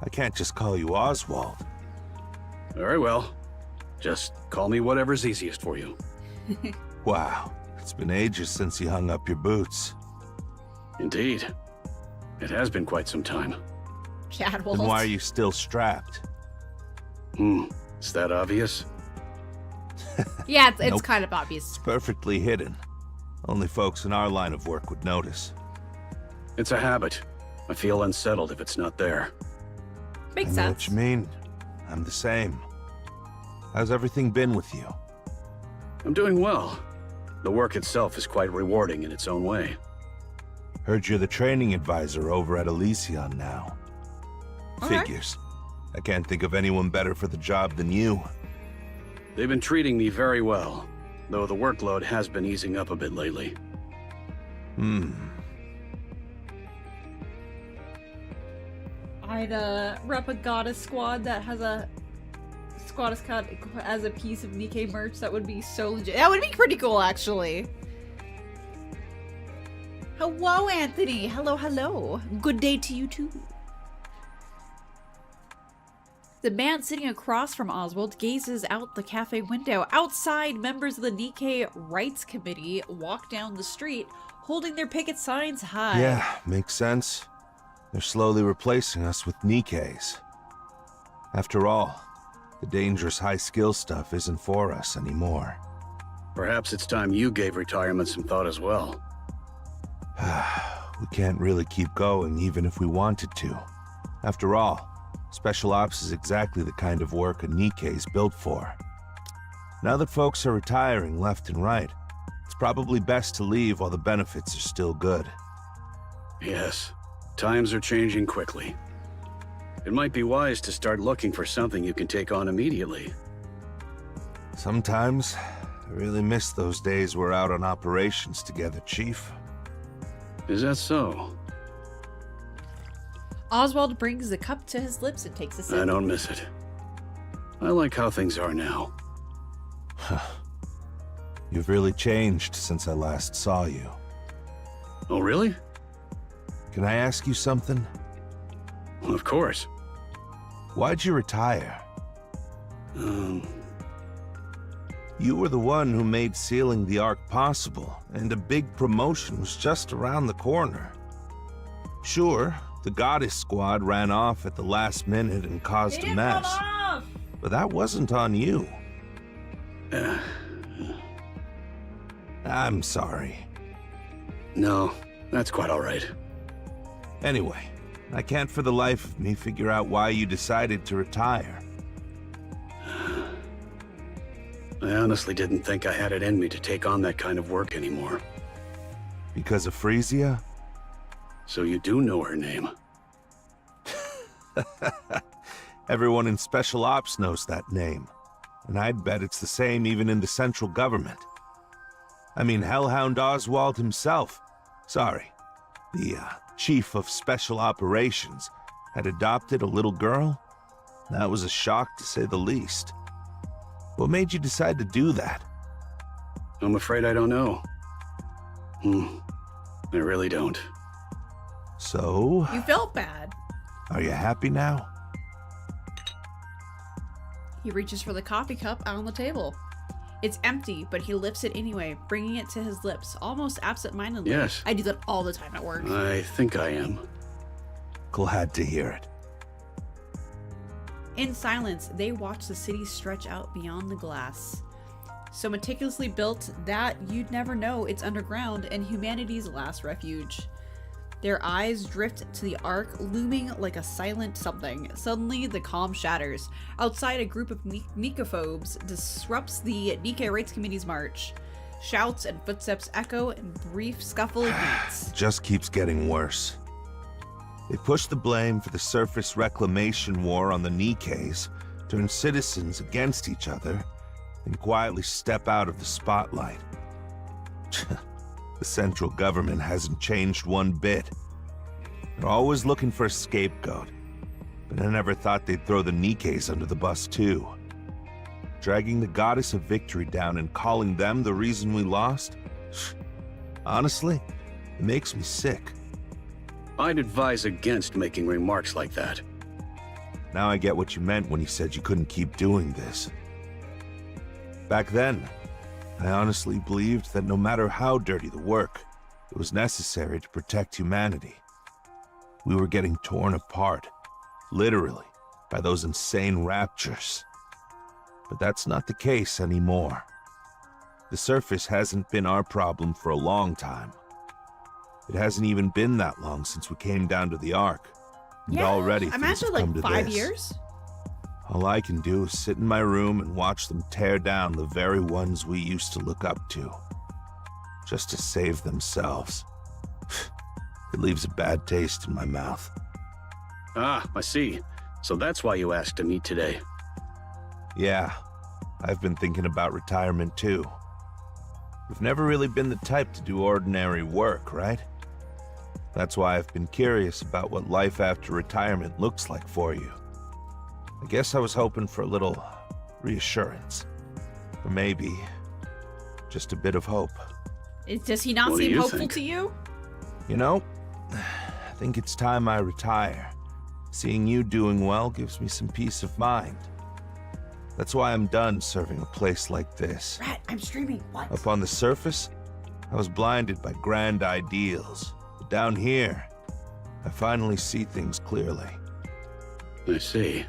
I can't just call you Oswald. Very well. Just call me whatever's easiest for you. Wow, it's been ages since you hung up your boots. Indeed. It has been quite some time. Cadwalt. Then why are you still strapped? Is that obvious? Yeah, it's Nope. kind of obvious. It's perfectly hidden. Only folks in our line of work would notice. It's a habit. I feel unsettled if it's not there. Makes I know sense. what you mean. I'm the same. How's everything been with you? I'm doing well. The work itself is quite rewarding in its own way. Heard you're the training advisor over at Elysion now. Okay. Figures. I can't think of anyone better for the job than you. They've been treating me very well, though the workload has been easing up a bit lately. I'd rep a goddess squad that has a goddess cut as a piece of Nkke merch. That would be so legit. That would be pretty cool, actually. Hello, Anthony. Hello, hello. Good day to you too. The man sitting across from Oswald gazes out the cafe window. Outside, members of the Nkke Rights Committee walk down the street, holding their picket signs high. Yeah, makes sense. They're slowly replacing us with Nikkes. After all, the dangerous high-skill stuff isn't for us anymore. Perhaps it's time you gave retirement some thought as well. We can't really keep going even if we wanted to. After all, Special Ops is exactly the kind of work a Nikke is built for. Now that folks are retiring left and right, it's probably best to leave while the benefits are still good. Yes, times are changing quickly. It might be wise to start looking for something you can take on immediately. Sometimes, I really miss those days we're out on operations together, Chief. Is that so? Oswald brings the cup to his lips and takes a sip. I don't miss it. I like how things are now. You've really changed since I last saw you. Oh, really? Can I ask you something? Of course. Why'd you retire? You were the one who made sealing the Ark possible, and a big promotion was just around the corner. Sure, the Goddess Squad ran off at the last minute and caused a mess. But that wasn't on you. I'm sorry. No, that's quite all right. Anyway, I can't for the life of me figure out why you decided to retire. I honestly didn't think I had it in me to take on that kind of work anymore. Because of Frisia? So you do know her name? Everyone in Special Ops knows that name. And I'd bet it's the same even in the central government. I mean, Hellhound Oswald himself, sorry, the Chief of Special Operations, had adopted a little girl? That was a shock to say the least. What made you decide to do that? I'm afraid I don't know. I really don't. So, You felt bad. are you happy now? He reaches for the coffee cup out on the table. It's empty, but he lifts it anyway, bringing it to his lips, almost absent-mindedly. Yes. I do that all the time at work. I think I am. Glad to hear it. In silence, they watch the city stretch out beyond the glass. So meticulously built that you'd never know it's underground and humanity's last refuge. Their eyes drift to the Ark, looming like a silent something. Suddenly, the calm shatters. Outside, a group of Nikkephobes disrupts the Nkke Rights Committee's march. Shouts and footsteps echo, and brief scuffle ignites. Just keeps getting worse. They push the blame for the surface reclamation war on the Nikkes, turn citizens against each other, and quietly step out of the spotlight. The central government hasn't changed one bit. They're always looking for a scapegoat, but I never thought they'd throw the Nikkes under the bus too. Dragging the Goddess of Victory down and calling them the reason we lost? Honestly, it makes me sick. I'd advise against making remarks like that. Now I get what you meant when you said you couldn't keep doing this. Back then, I honestly believed that no matter how dirty the work, it was necessary to protect humanity. We were getting torn apart, literally, by those insane raptures. But that's not the case anymore. The surface hasn't been our problem for a long time. It hasn't even been that long since we came down to the Ark. And already I'm things actually have come like to 5 this. years. All I can do is sit in my room and watch them tear down the very ones we used to look up to. Just to save themselves. It leaves a bad taste in my mouth. Ah, I see. So that's why you asked to meet today. Yeah, I've been thinking about retirement too. We've never really been the type to do ordinary work, right? That's why I've been curious about what life after retirement looks like for you. I guess I was hoping for a little reassurance. Or maybe just a bit of hope. Does he not What do seem you hopeful think? to you? You know, I think it's time I retire. Seeing you doing well gives me some peace of mind. That's why I'm done serving a place like this. Rat, I'm streaming. What? Up on the surface, I was blinded by grand ideals. But down here, I finally see things clearly. I see.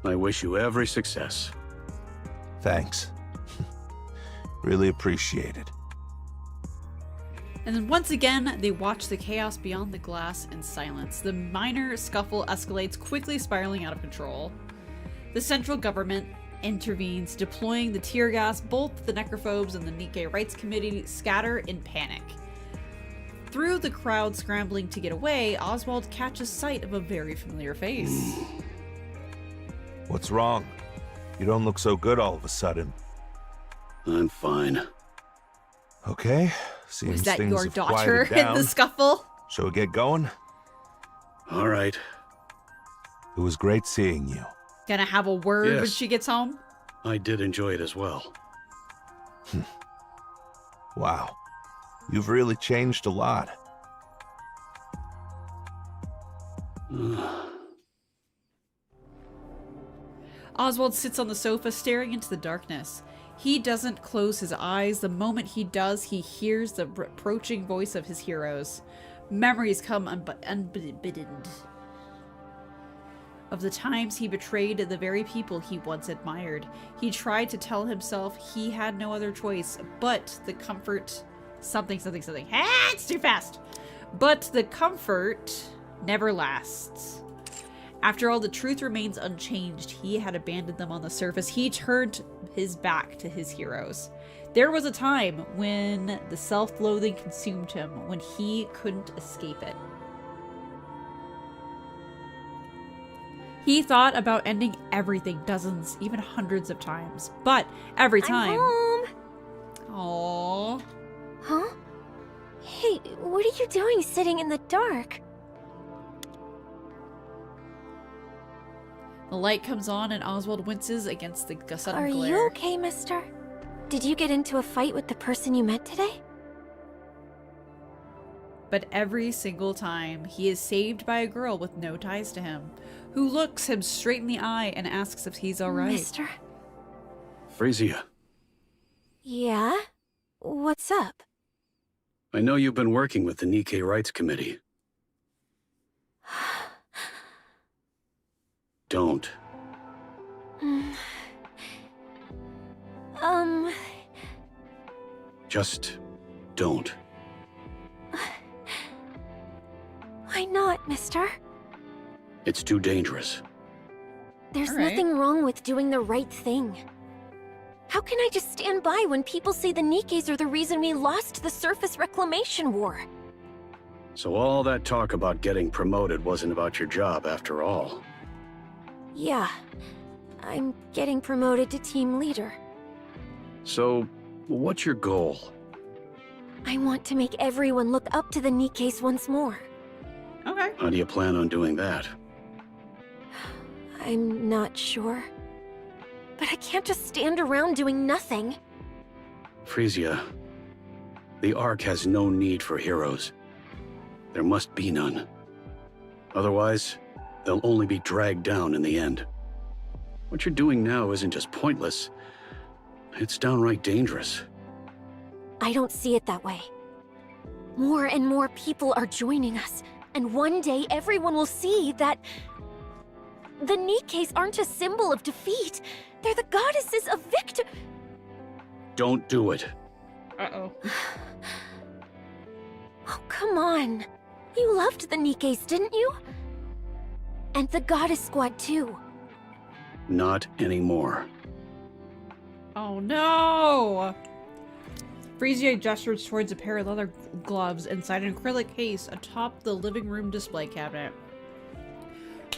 I wish you every success. Thanks. Really appreciate it. And then once again, they watch the chaos beyond the glass in silence. The minor scuffle escalates, quickly spiraling out of control. The central government intervenes, deploying the tear gas. Both the necrophobes and the Nkke Rights Committee scatter in panic. Through the crowd scrambling to get away, Oswald catches sight of a very familiar face. What's wrong? You don't look so good all of a sudden. I'm fine. Okay, seems Was that things your have daughter quieted in down. the scuffle? Shall we get going? All right. It was great seeing you. Gonna have a word when Yes. she gets home? I did enjoy it as well. Wow, you've really changed a lot. Oswald sits on the sofa, staring into the darkness. He doesn't close his eyes. The moment he does, he hears the approaching voice of his heroes. Memories come unbidden of the times he betrayed the very people he once admired. He tried to tell himself he had no other choice, but the comfort... Something. Ah, it's too fast! But the comfort never lasts. After all, the truth remains unchanged. He had abandoned them on the surface. He turned his back to his heroes. There was a time when the self-loathing consumed him, when he couldn't escape it. He thought about ending everything dozens, even hundreds of times. But every time... I'm Aww. home. Huh? Hey, what are you doing sitting in the dark? The light comes on and Oswald winces against the sudden Are glare. you okay, mister? Did you get into a fight with the person you met today? But every single time, he is saved by a girl with no ties to him, who looks him straight in the eye and asks if he's alright. Mister? Frisia, Yeah? What's up? I know you've been working with the Nkke Rights Committee. Don't. Just don't. Why not, mister? It's too dangerous. There's All right. nothing wrong with doing the right thing. How can I just stand by when people say the Nikkes are the reason we lost the surface reclamation war? So all that talk about getting promoted wasn't about your job after all. Yeah. I'm getting promoted to team leader. So, what's your goal? I want to make everyone look up to the Nikkes once more. Okay. How do you plan on doing that? I'm not sure. But I can't just stand around doing nothing. Frisia, The Ark has no need for heroes. There must be none. Otherwise, they'll only be dragged down in the end. What you're doing now isn't just pointless. It's downright dangerous. I don't see it that way. More and more people are joining us, and one day everyone will see that the Nikkes aren't a symbol of defeat. They're the goddesses of victory. Don't do it. Uh-oh. Oh, come on. You loved the Nikkes, didn't you? And the goddess squad too. Not anymore. Oh no! Frisia gestures towards a pair of leather gloves inside an acrylic case atop the living room display cabinet.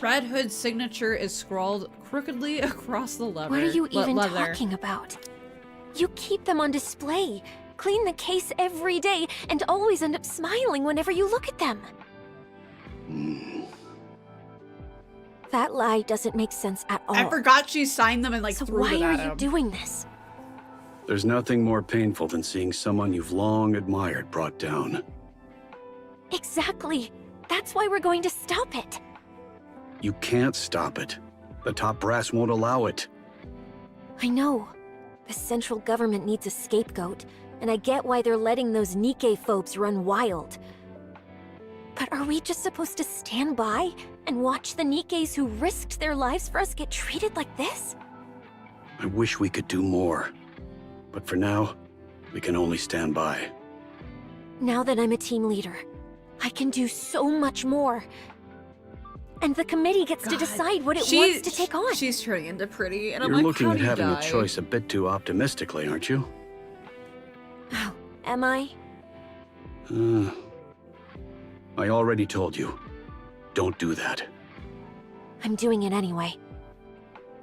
Red Hood's signature is scrawled crookedly across the leather. What are you even leather. talking about? You keep them on display, clean the case every day, and always end up smiling whenever you look at them. That lie doesn't make sense at all. I forgot she signed them and like So threw why them are at you him. doing this? There's nothing more painful than seeing someone you've long admired brought down. Exactly. That's why we're going to stop it. You can't stop it. The top brass won't allow it. I know. The central government needs a scapegoat, and I get why they're letting those Nkke phobes run wild. But are we just supposed to stand by and watch the Nikkes who risked their lives for us get treated like this? I wish we could do more. But for now, we can only stand by. Now that I'm a team leader, I can do so much more. And the committee gets to God. decide what it wants to take on. She's turning into pretty, and I'm You're like, looking how at do you having die? a choice a bit too optimistically, aren't you? Oh, am I? I already told you. Don't do that. I'm doing it anyway.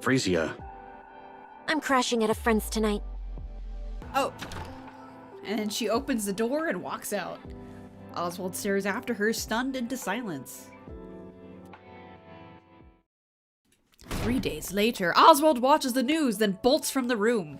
Frisia, I'm crashing at a friend's tonight. Oh. And then she opens the door and walks out. Oswald stares after her, stunned into silence. 3 days later, Oswald watches the news, then bolts from the room.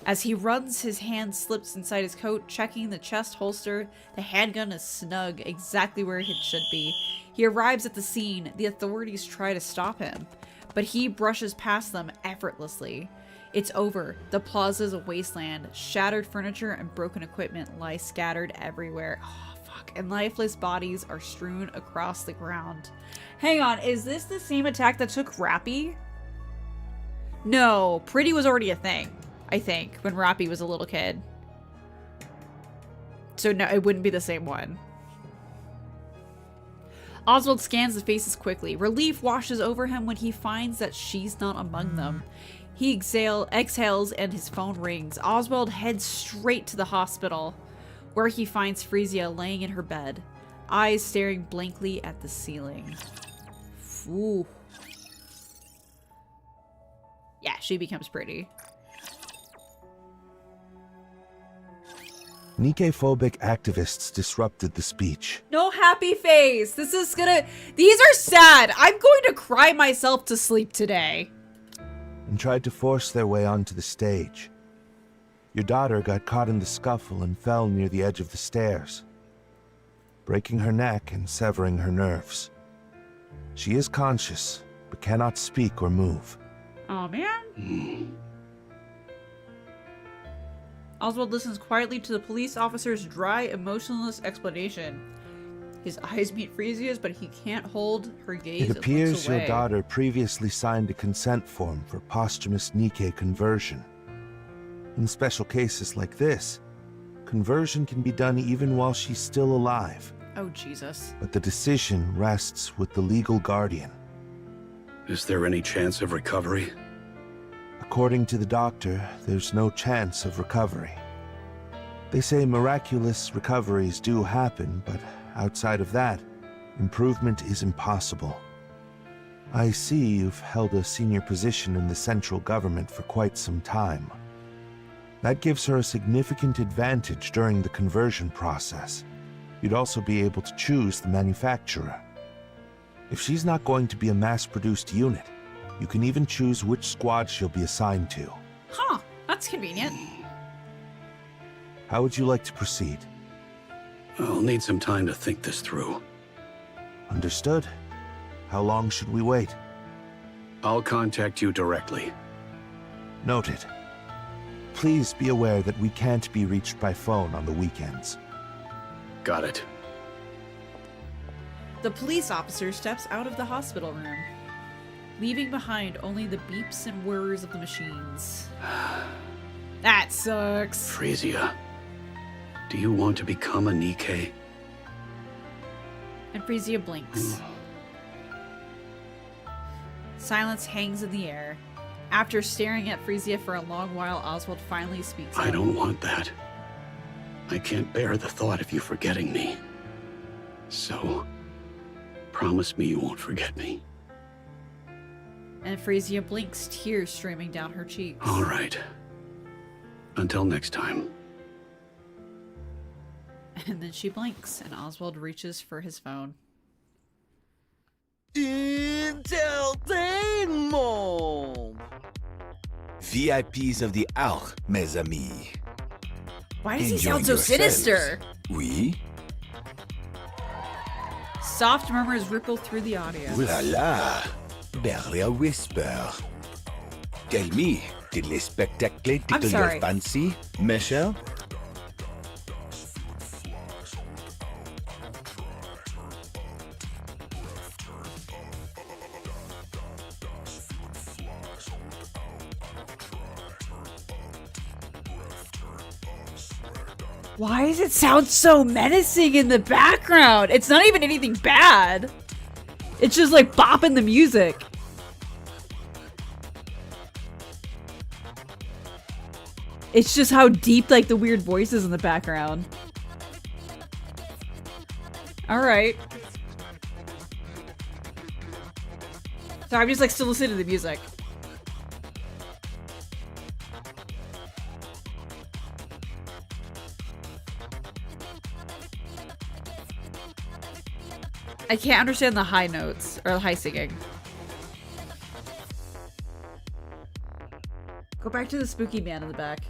As he runs, his hand slips inside his coat, checking the chest holster. The handgun is snug, exactly where it should be. He arrives at the scene. The authorities try to stop him, but he brushes past them effortlessly. It's over. The plaza is a wasteland. Shattered furniture and broken equipment lie scattered everywhere. Oh, fuck. And lifeless bodies are strewn across the ground. Hang on, is this the same attack that took Rappy? No, Pretty was already a thing, I think, when Rappy was a little kid. So no, it wouldn't be the same one. Oswald scans the faces quickly. Relief washes over him when he finds that she's not among them. He exhales and his phone rings. Oswald heads straight to the hospital, where he finds Frisia laying in her bed, eyes staring blankly at the ceiling. Ooh. Yeah, she becomes pretty. Nikke-phobic activists disrupted the speech. No happy face. These are sad. I'm going to cry myself to sleep today. And tried to force their way onto the stage. Your daughter got caught in the scuffle and fell near the edge of the stairs, breaking her neck and severing her nerves. She is conscious, but cannot speak or move. Oh man. Oswald listens quietly to the police officer's dry, emotionless explanation. His eyes meet Frisia's, but he can't hold her gaze. It appears and looks away. your daughter previously signed a consent form for posthumous Nkke conversion. In special cases like this, conversion can be done even while she's still alive. Oh, Jesus. But the decision rests with the legal guardian. Is there any chance of recovery? According to the doctor, there's no chance of recovery. They say miraculous recoveries do happen, but outside of that, improvement is impossible. I see you've held a senior position in the central government for quite some time. That gives her a significant advantage during the conversion process. You'd also be able to choose the manufacturer. If she's not going to be a mass-produced unit, you can even choose which squad she'll be assigned to. Huh. That's convenient. How would you like to proceed? I'll need some time to think this through. Understood. How long should we wait? I'll contact you directly. Noted. Please be aware that we can't be reached by phone on the weekends. Got it. The police officer steps out of the hospital room, leaving behind only the beeps and whirs of the machines. That sucks. Frisia, do you want to become a Nikke? And Frisia blinks. Silence hangs in the air. After staring at Frisia for a long while, Oswald finally speaks I up. don't want that. I can't bear the thought of you forgetting me. So, promise me you won't forget me. And Frisia blinks, tears streaming down her cheeks. All right. Until next time. And then she blinks, and Oswald reaches for his phone. Entertainment! VIPs of the hour, mes amis. Why does he Enjoying sound so yourselves? sinister? Oui? Soft murmurs ripple through the audience. Ooh la la! Barely a whisper. Tell me, did les spectacles tickle your sorry. fancy, Michelle? Why does it sound so menacing in the background? It's not even anything bad. It's just like bopping the music. It's just how deep like the weird voices in the background. Alright. So I'm just like still listening to the music. I can't understand the high notes or the high singing. Go back to the spooky man in the back.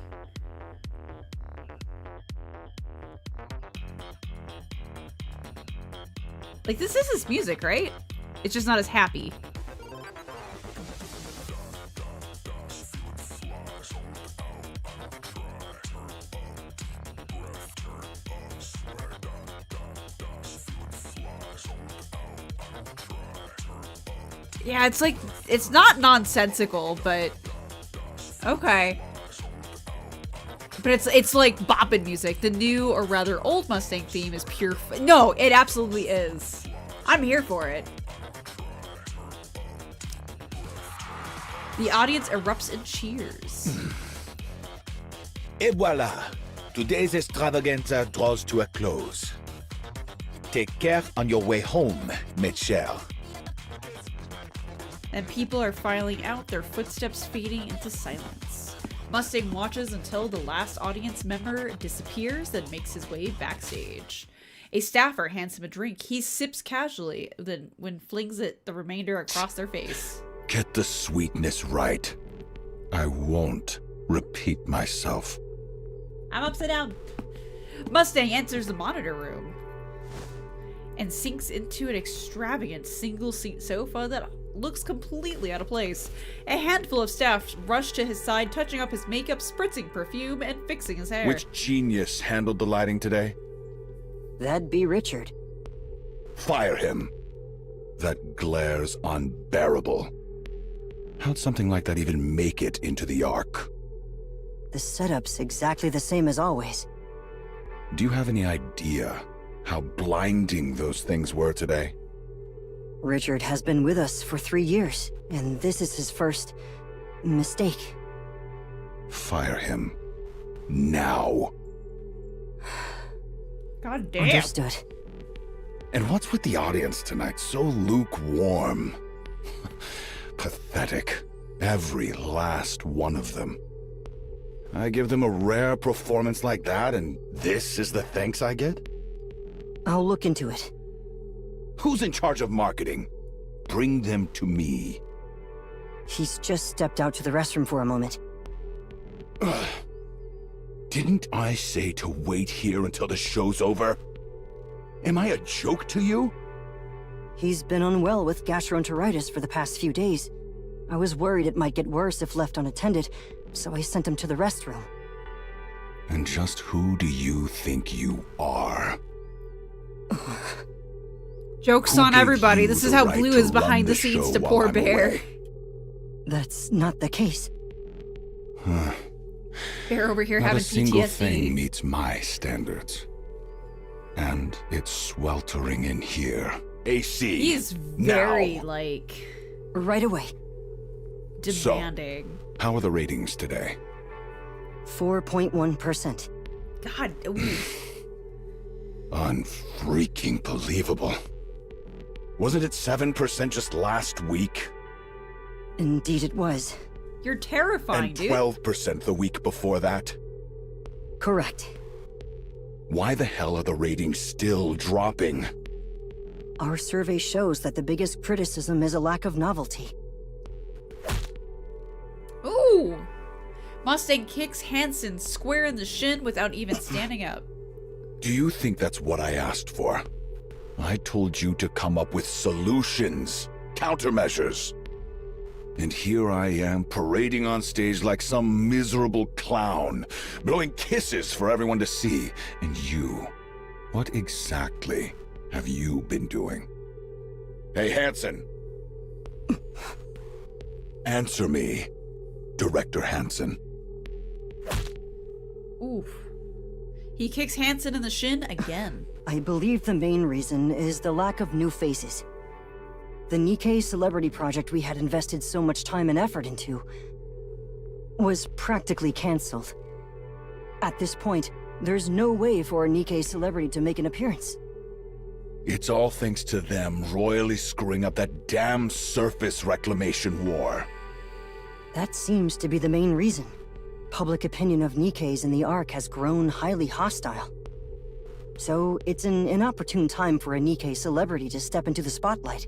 Like, this is his music, right? It's just not as happy. Yeah, it's like, it's not nonsensical, but okay. But it's like bopping music. The new, or rather old Mustang theme is pure no, it absolutely is. I'm here for it. The audience erupts in cheers. Et voila! Today's extravaganza draws to a close. Take care on your way home, Michelle. And people are filing out, their footsteps fading into silence. Mustang watches until the last audience member disappears, then makes his way backstage. A staffer hands him a drink. He sips casually, then when flings it the remainder across their face. Get the sweetness right. I won't repeat myself. I'm upside down. Mustang enters the monitor room and sinks into an extravagant single-seat sofa that looks completely out of place. A handful of staff rush to his side, touching up his makeup, spritzing perfume, and fixing his hair. Which genius handled the lighting today? That'd be Richard. Fire him. That glare's unbearable. How'd something like that even make it into the Ark? The setup's exactly the same as always. Do you have any idea how blinding those things were today? Richard has been with us for 3 years, and this is his first mistake. Fire him. Now. God damn. Understood. And what's with the audience tonight? So lukewarm. Pathetic. Every last one of them. I give them a rare performance like that, and this is the thanks I get? I'll look into it. Who's in charge of marketing? Bring them to me. He's just stepped out to the restroom for a moment. Didn't I say to wait here until the show's over? Am I a joke to you? He's been unwell with gastroenteritis for the past few days. I was worried it might get worse if left unattended, so I sent him to the restroom. And just who do you think you are? Joke's Who on gave everybody. you This the is how right Blue to is run behind the the scenes show to while poor I'm Bear. away? That's not the case. Bear over here Not having a single PTSD. thing meets my standards. And it's sweltering in here. AC. He's very, like, Right away. demanding. How are the ratings today? 4.1%. God, ooh. Unfreaking believable. Wasn't it 7% just last week? Indeed it was. You're terrifying, And dude. 12% the week before that? Correct. Why the hell are the ratings still dropping? Our survey shows that the biggest criticism is a lack of novelty. Ooh! Mustang kicks Hansen square in the shin without even standing up. Do you think that's what I asked for? I told you to come up with solutions, countermeasures. And here I am parading on stage like some miserable clown, blowing kisses for everyone to see. And you, what exactly have you been doing? Hey, Hansen. Answer me, Director Hansen. Oof. He kicks Hansen in the shin again. I believe the main reason is the lack of new faces. The Nkke celebrity project we had invested so much time and effort into was practically cancelled. At this point, there's no way for a Nkke celebrity to make an appearance. It's all thanks to them royally screwing up that damn surface reclamation war. That seems to be the main reason. Public opinion of Nikkes in the Ark has grown highly hostile. So it's an inopportune time for a Nkke celebrity to step into the spotlight.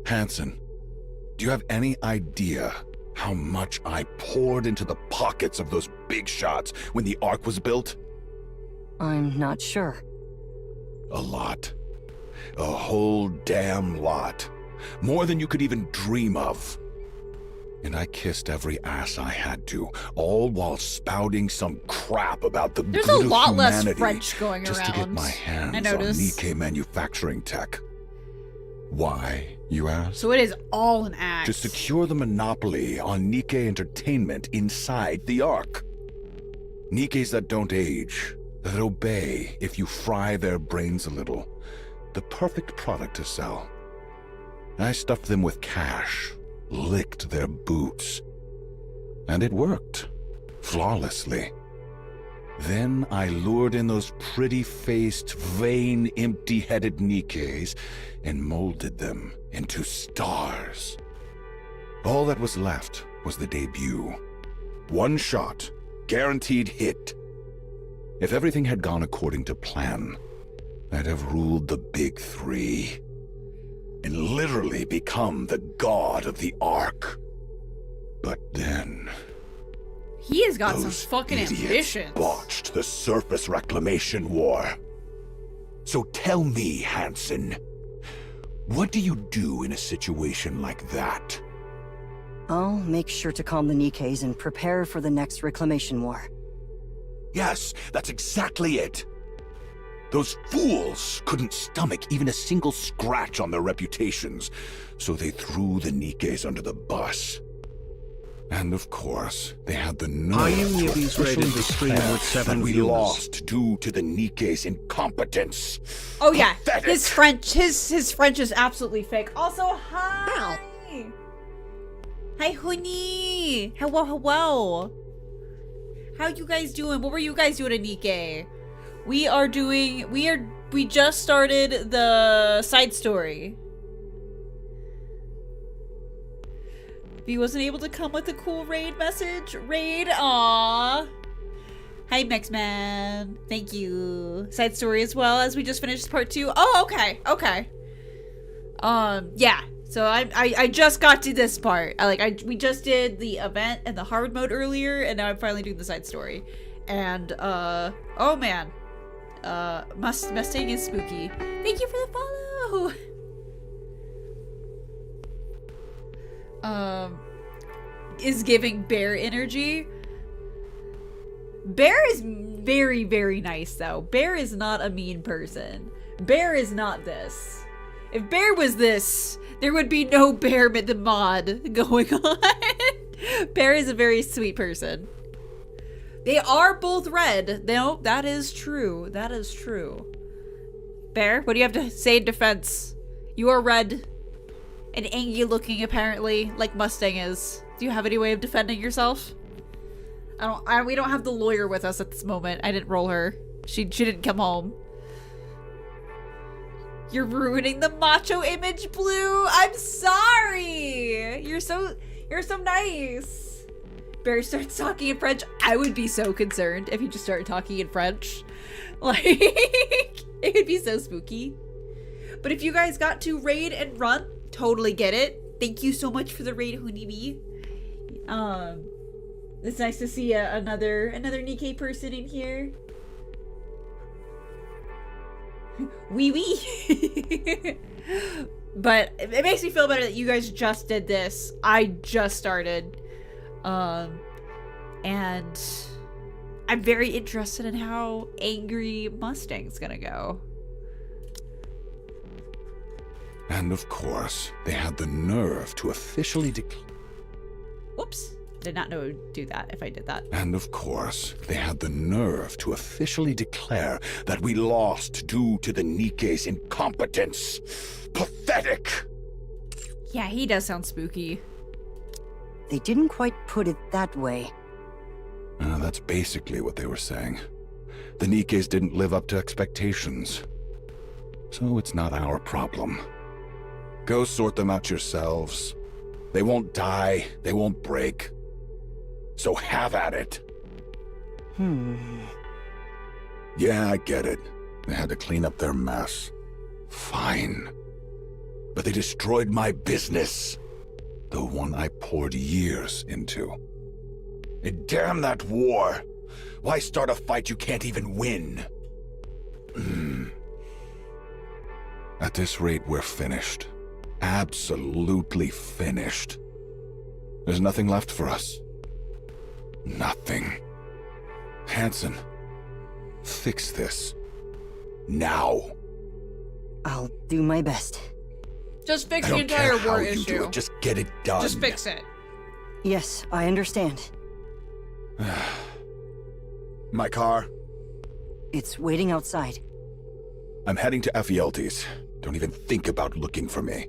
Hansen, do you have any idea how much I poured into the pockets of those big shots when the Ark was built? I'm not sure. A lot. A whole damn lot. More than you could even dream of. And I kissed every ass I had to, all while spouting some crap about the There's good a lot of less humanity French going just around. to get my hands I on notice. Nkke manufacturing tech. Why, you ask? So it is all an act. To secure the monopoly on Nkke entertainment inside the Ark. Nikkes that don't age, that obey if you fry their brains a little. The perfect product to sell. I stuffed them with cash, licked their boots. And it worked. Flawlessly. Then I lured in those pretty-faced, vain, empty-headed Nikkes and molded them into stars. All that was left was the debut. One shot, guaranteed hit. If everything had gone according to plan, I'd have ruled the big three and literally become the god of the Ark. But then He has got some those fucking idiots ambitions. botched the surface reclamation war. So tell me, Hansen, what do you do in a situation like that? I'll make sure to calm the Nikkes and prepare for the next reclamation war. Yes, that's exactly it. Those fools couldn't stomach even a single scratch on their reputations, so they threw the Nikkes under the bus. And of course, they had the nerve Are you to newbies officially rated the stream declare with 7 that we viewers? lost due to the Nikkes' incompetence. Oh yeah, Pathetic. his French is absolutely fake. Also, hi. Hi, honey. Hello. How you guys doing? What were you guys doing at Nkke? We just started the side story. V wasn't able to come with a cool raid message. Raid, aww. Hi, Mexman. Thank you. Side story as well as we just finished part 2. Oh, okay. Yeah. So I just got to this part. We just did the event and the hard mode earlier, and now I'm finally doing the side story. And oh man, Mustang is spooky. Thank you for the follow. Is giving bear energy. Bear is very, very nice though. Bear is not a mean person. Bear is not this. If Bear was this, there would be no Bear the mod going on. Bear is a very sweet person. They are both red. No, that is true. That is true. Bear, what do you have to say in defense? You are red and angry looking apparently, like Mustang is. Do you have any way of defending yourself? We don't have the lawyer with us at this moment. I didn't roll her. She didn't come home. You're ruining the macho image, Blue. I'm sorry. You're so nice. Bear starts talking in French. I would be so concerned if he just started talking in French. Like, it would be so spooky. But if you guys got to raid and run, totally get it. Thank you so much for the raid, Honeybee. It's nice to see another Nkke person in here. Wee. But it makes me feel better that you guys just did this. I just started. And I'm very interested in how angry Mustang's gonna go. And of course, they had the nerve to officially declare. Whoops. Did not know it would do that if I did that. And of course, they had the nerve to officially declare that we lost due to the Nikke's incompetence. Pathetic! Yeah, he does sound spooky. They didn't quite put it that way. That's basically what they were saying. The Nikke's didn't live up to expectations. So it's not our problem. Go sort them out yourselves. They won't die, they won't break. So have at it. Yeah, I get it. They had to clean up their mess. Fine. But they destroyed my business. The one I poured years into. And damn that war! Why start a fight you can't even win? At this rate, we're finished. Absolutely finished. There's nothing left for us. Nothing. Hansen, fix this. Now. I'll do my best. Just fix I the don't entire care war how you do issue. it, just get it done. Just fix it. Yes, I understand. My car? It's waiting outside. I'm heading to Ephialtes. Don't even think about looking for me.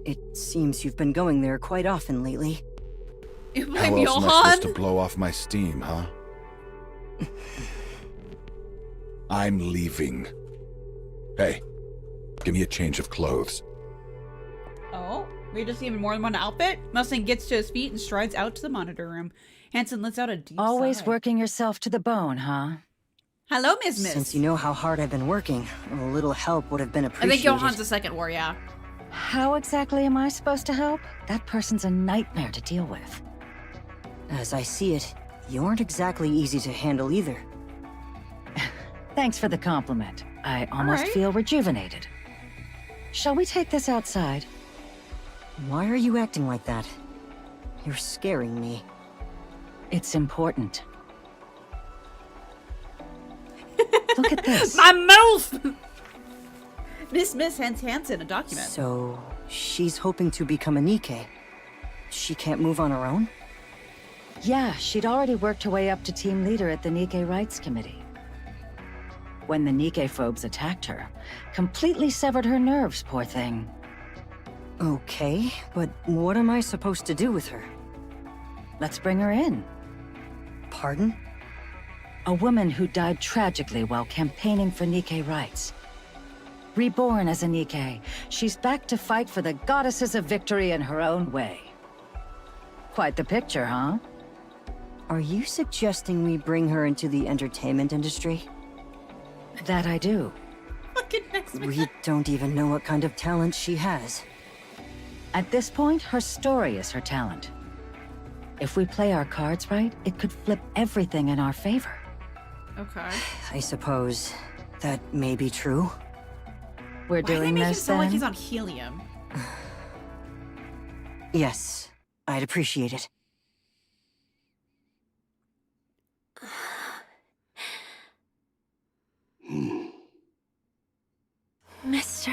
It seems you've been going there quite often lately. You How blame else am I supposed to Johan? blow off my steam, huh? I'm leaving. Hey, give me a change of clothes. Oh, we just even more than one outfit? Mustang gets to his feet and strides out to the monitor room. Hansen lets out a deep Always sigh. working yourself to the bone, huh? Hello, Miss. Since you know how hard I've been working, a little help would have been I appreciated. think Johan's the second war, yeah. How exactly am I supposed to help? That person's a nightmare to deal with. As I see it, you aren't exactly easy to handle either. Thanks for the compliment. I almost right. feel rejuvenated. Shall we take this outside? Why are you acting like that? You're scaring me. It's important. Look at this. My mouth! Miss Hansen, a document. So, she's hoping to become a Nkke. She can't move on her own? Yeah, she'd already worked her way up to team leader at the Nkke Rights Committee. When the Nkke phobes attacked her, completely severed her nerves, poor thing. Okay, but what am I supposed to do with her? Let's bring her in. Pardon? A woman who died tragically while campaigning for Nkke rights. Reborn as a Nkke, she's back to fight for the goddesses of victory in her own way. Quite the picture, huh? Are you suggesting we bring her into the entertainment industry? That I do. Fucking next We don't even know what kind of talent she has. At this point, her story is her talent. If we play our cards right, it could flip everything in our favor. Okay. I suppose that may be true. We're Why do they doing make him this sound like then? he's on helium? Yes, I'd appreciate it. Mister.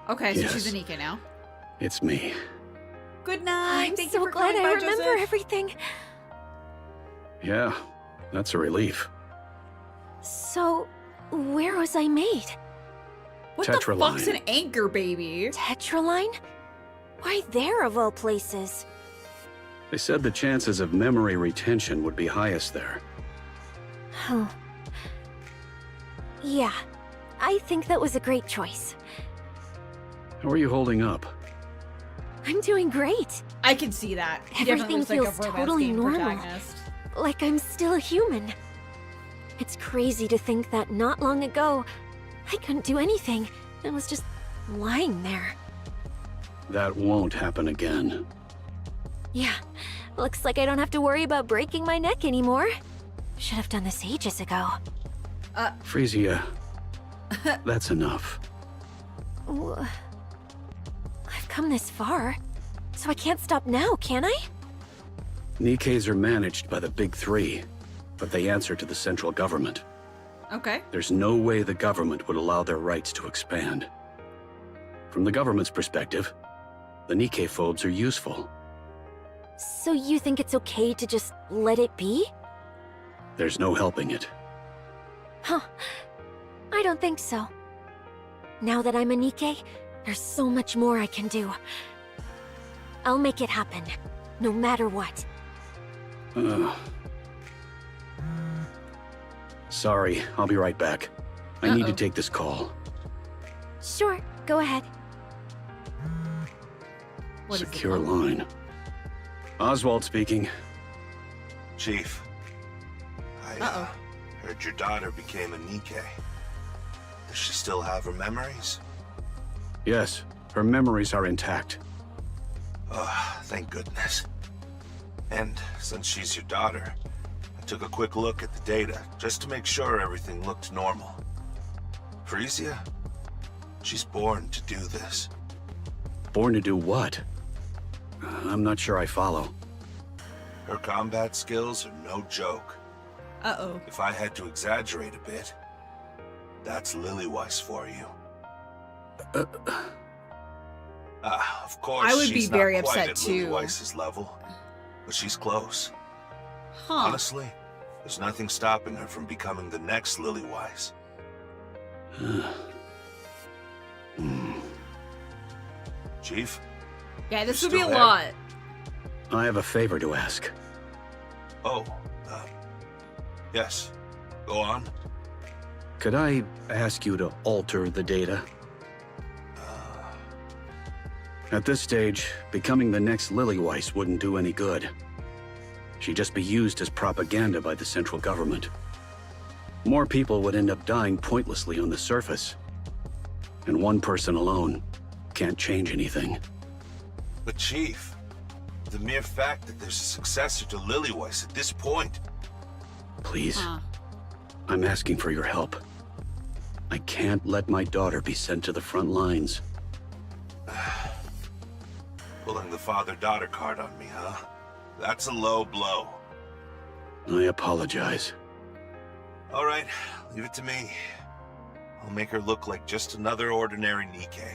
Okay, so Yes. she's a Nkke now. It's me. Good night. I'm Thank so you for glad coming I by, remember Joseph. everything. Yeah, that's a relief. So, where was I made? What the fuck's Tetraline. an anchor, baby? Tetraline? Why there of all places? They said the chances of memory retention would be highest there. Huh. Yeah, I think that was a great choice. How are you holding up? I'm doing great. I can see that. He definitely Everything looks like a feels romance totally game normal. protagonist. Like I'm still human. It's crazy to think that not long ago, I couldn't do anything and was just lying there. That won't happen again. Yeah, looks like I don't have to worry about breaking my neck anymore. Should have done this ages ago. Frisia, that's enough. I've come this far, so I can't stop now, can I? Nikke's are managed by the Big Three, but they answer to the central government. Okay. There's no way the government would allow their rights to expand. From the government's perspective, the Nkke phobes are useful. So you think it's okay to just let it be? There's no helping it. Huh. I don't think so. Now that I'm a Nkke, there's so much more I can do. I'll make it happen, no matter what. Sorry, I'll be right back. I need to Uh-oh. take this call. Sure, go ahead. What is it Secure called? line. Oswald speaking. Chief, I Uh-oh. heard your daughter became a Nkke. Does she still have her memories? Yes, her memories are intact. Oh, thank goodness. And since she's your daughter, I took a quick look at the data just to make sure everything looked normal. Frisia, she's born to do this. Born to do what? I'm not sure I follow. Her combat skills are no joke. Uh-oh. If I had to exaggerate a bit, that's Lillyweiss for you. Of course, I would be she's very not quite upset at too. Lillyweiss's level, but she's close. Huh. Honestly, there's nothing stopping her from becoming the next Lillyweiss. Chief? Yeah, this You would be a still there? lot. I have a favor to ask. Oh, yes. Go on. Could I ask you to alter the data? At this stage, becoming the next Lillyweiss wouldn't do any good. She'd just be used as propaganda by the central government. More people would end up dying pointlessly on the surface. And one person alone can't change anything. But Chief, the mere fact that there's a successor to Lillyweiss at this point. Please, Huh. I'm asking for your help. I can't let my daughter be sent to the front lines. Pulling the father-daughter card on me, huh? That's a low blow. I apologize. All right, leave it to me. I'll make her look like just another ordinary Nkke.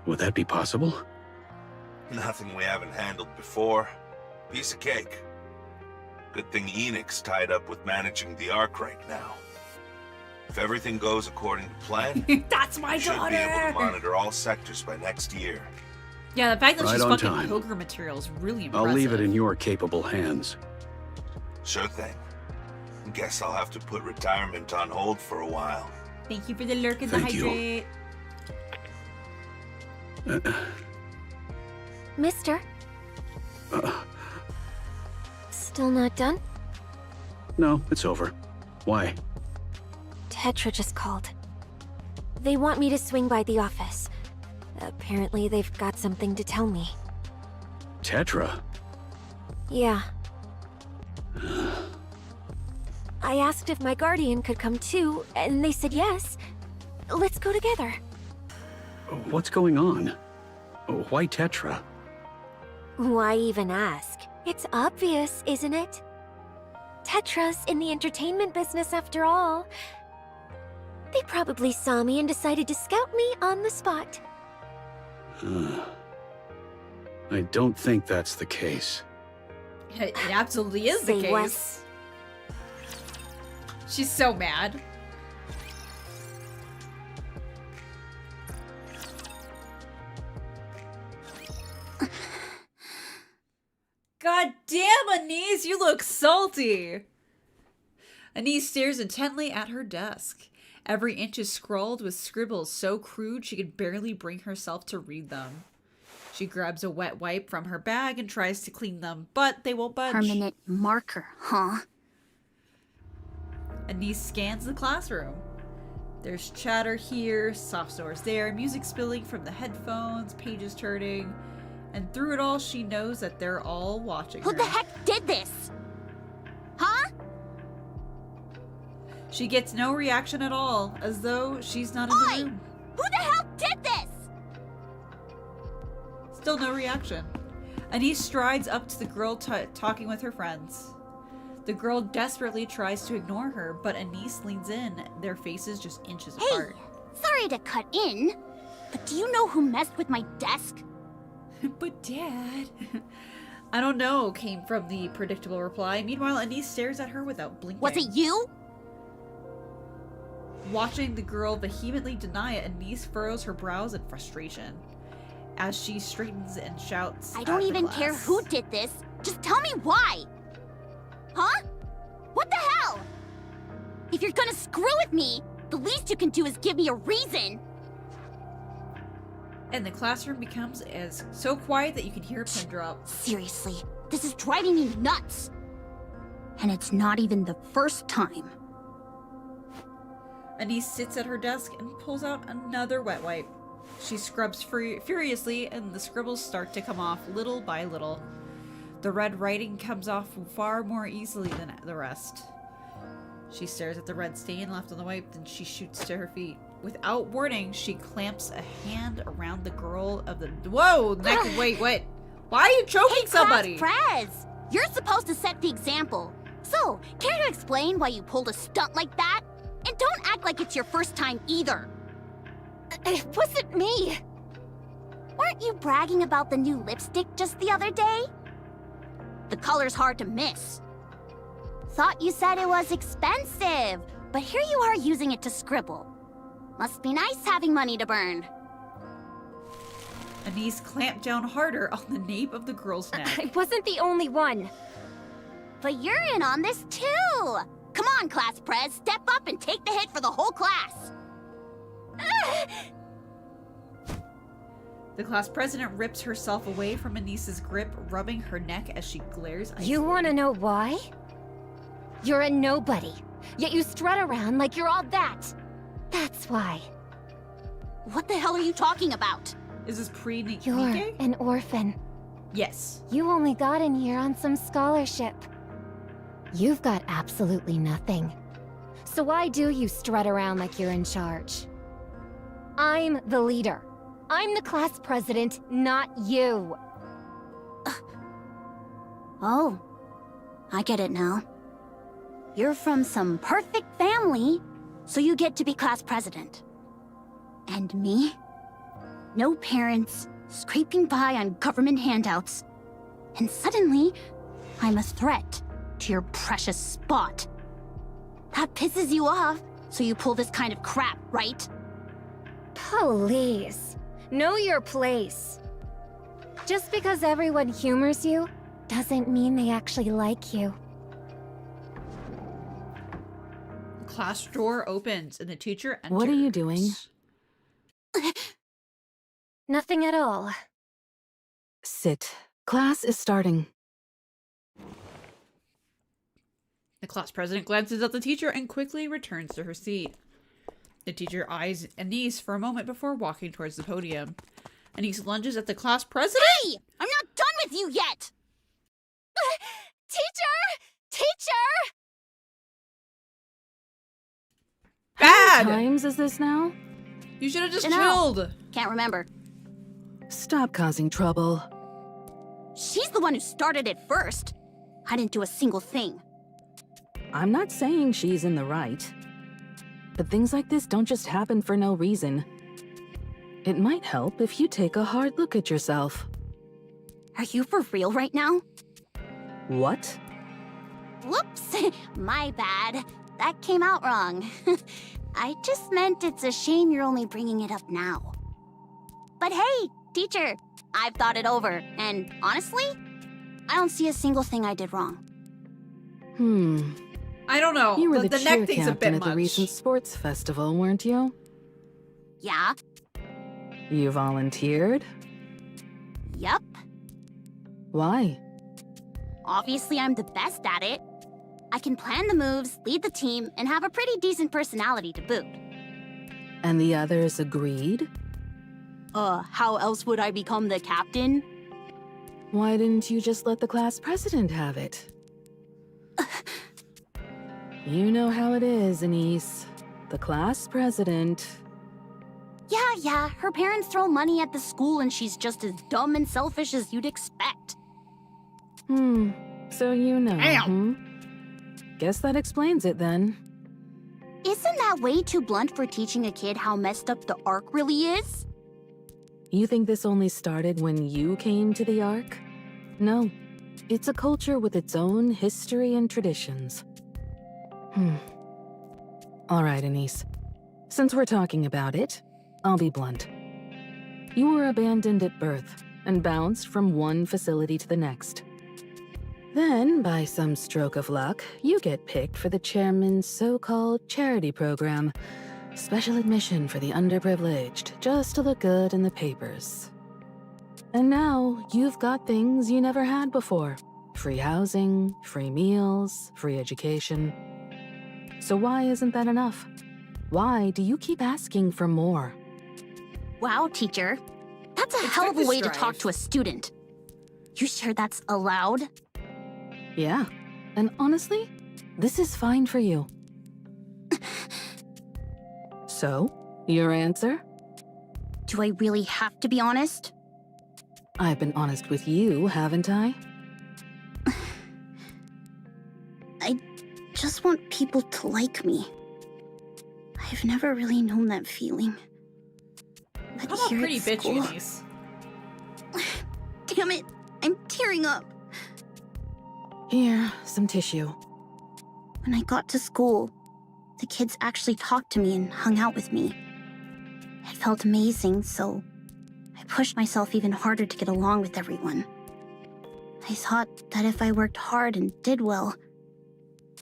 Would that be possible? Nothing we haven't handled before. Piece of cake. Good thing Ennick's tied up with managing the Ark right now. If everything goes according to plan, That's my we should be able to daughter! monitor all sectors by next year. Yeah, the fact that Right she's on fucking time. poker material is really impressive. I'll leave it in your capable hands. Sure thing. Guess I'll have to put retirement on hold for a while. Thank you for the lurk and the Thank you. hydrate. Mister? Still not done? No, it's over. Why? Tetra just called. They want me to swing by the office. Apparently, they've got something to tell me. Tetra? Yeah. I asked if my guardian could come too, and they said yes. Let's go together. What's going on? Why Tetra? Why even ask? It's obvious, isn't it? Tetra's in the entertainment business after all. They probably saw me and decided to scout me on the spot. I don't think that's the case. It absolutely is the Say case. She's so mad. God damn, Anise, you look salty. Anise stares intently at her desk. Every inch is scrawled with scribbles so crude she could barely bring herself to read them. She grabs a wet wipe from her bag and tries to clean them, but they won't budge. Permanent marker, huh? Anise scans the classroom. There's chatter here, soft snores there, music spilling from the headphones, pages turning, and through it all she knows that they're all watching her. Who the heck did this? Huh? She gets no reaction at all, as though she's not in the room. Who the hell did this? Still no reaction. Anise strides up to the girl talking with her friends. The girl desperately tries to ignore her, but Anise leans in, their faces just inches apart. Sorry to cut in, but do you know who messed with my desk? But Dad... I don't know, came from the predictable reply. Meanwhile, Anise stares at her without blinking. Was it you? Watching the girl vehemently deny it, Anise furrows her brows in frustration. As she straightens and shouts, I don't even care who did this. Just tell me why. Huh? What the hell? If you're gonna screw with me, the least you can do is give me a reason. And the classroom becomes so quiet that you can hear a pin drop. Seriously, this is driving me nuts. And it's not even the first time. Anise sits at her desk and pulls out another wet wipe. She scrubs furiously, and the scribbles start to come off little by little. The red writing comes off far more easily than the rest. She stares at the red stain left on the wipe, then she shoots to her feet. Without warning, she clamps a hand around the girl of the— Whoa! Wait, what? Why are you choking somebody? Prez! You're supposed to set the example. So, care to explain why you pulled a stunt like that? And don't act like it's your first time either. It wasn't me. Weren't you bragging about the new lipstick just the other day? The color's hard to miss. Thought you said it was expensive, but here you are using it to scribble. Must be nice having money to burn. Anise clamped down harder on the nape of the girl's neck. I wasn't the only one. But you're in on this too! Come on, Class Prez, step up and take the hit for the whole class! The class president rips herself away from Anise's grip, rubbing her neck as she glares. You want to know why? You're a nobody, yet you strut around like you're all that. That's why. What the hell are you talking about? Is this pre-Nikke? You're an orphan. Yes. You only got in here on some scholarship. You've got absolutely nothing. So why do you strut around like you're in charge? I'm the leader. I'm the class president, not you. Oh, I get it now. You're from some perfect family, so you get to be class president. And me? No parents, scraping by on government handouts. And suddenly, I'm a threat to your precious spot. That pisses you off, so you pull this kind of crap, right? Please, know your place. Just because everyone humors you, doesn't mean they actually like you. The class door opens and the teacher enters. What are you doing? Nothing at all. Sit. Class is starting. The class president glances at the teacher and quickly returns to her seat. The teacher eyes Anise for a moment before walking towards the podium. Anise lunges at the class president. Hey! I'm not done with you yet! Teacher! Teacher! Bad! Times is this now? You should have just Dunno. chilled. Can't remember. Stop causing trouble. She's the one who started it first. I didn't do a single thing. I'm not saying she's in the right. But things like this don't just happen for no reason. It might help if you take a hard look at yourself. Are you for real right now? What? Whoops, my bad. That came out wrong. I just meant it's a shame you're only bringing it up now. But hey, teacher, I've thought it over, and honestly, I don't see a single thing I did wrong. I don't know. You were the the neck cheer thing's a captain bit at much. the recent sports festival, weren't you? Yeah, You volunteered? yep. Why? Obviously, I'm the best at it. I can plan the moves, lead the team, and have a pretty decent personality to boot. And the others agreed? How else would I become the captain? Why didn't you just let the class president have it? You know how it is, Anise. The class president. Yeah, her parents throw money at the school and she's just as dumb and selfish as you'd expect. So you know, Ow. Guess that explains it then. Isn't that way too blunt for teaching a kid how messed up the Ark really is? You think this only started when you came to the Ark? No. It's a culture with its own history and traditions. All right, Anise. Since we're talking about it, I'll be blunt. You were abandoned at birth and bounced from one facility to the next. Then, by some stroke of luck, you get picked for the chairman's so-called charity program. Special admission for the underprivileged, just to look good in the papers. And now, you've got things you never had before. Free housing, free meals, free education. So why isn't that enough? Why do you keep asking for more? Wow, teacher. That's a Expect hell of a to way to strive. talk to a student. You sure that's allowed? Yeah, and honestly, this is fine for you. So, your answer? Do I really have to be honest? I've been honest with you, haven't I? I just want people to like me. I've never really known that feeling. But How about here pretty at bitch, school... Anise? Damn it, I'm tearing up. Here, some tissue. When I got to school, the kids actually talked to me and hung out with me. It felt amazing, so I pushed myself even harder to get along with everyone. I thought that if I worked hard and did well,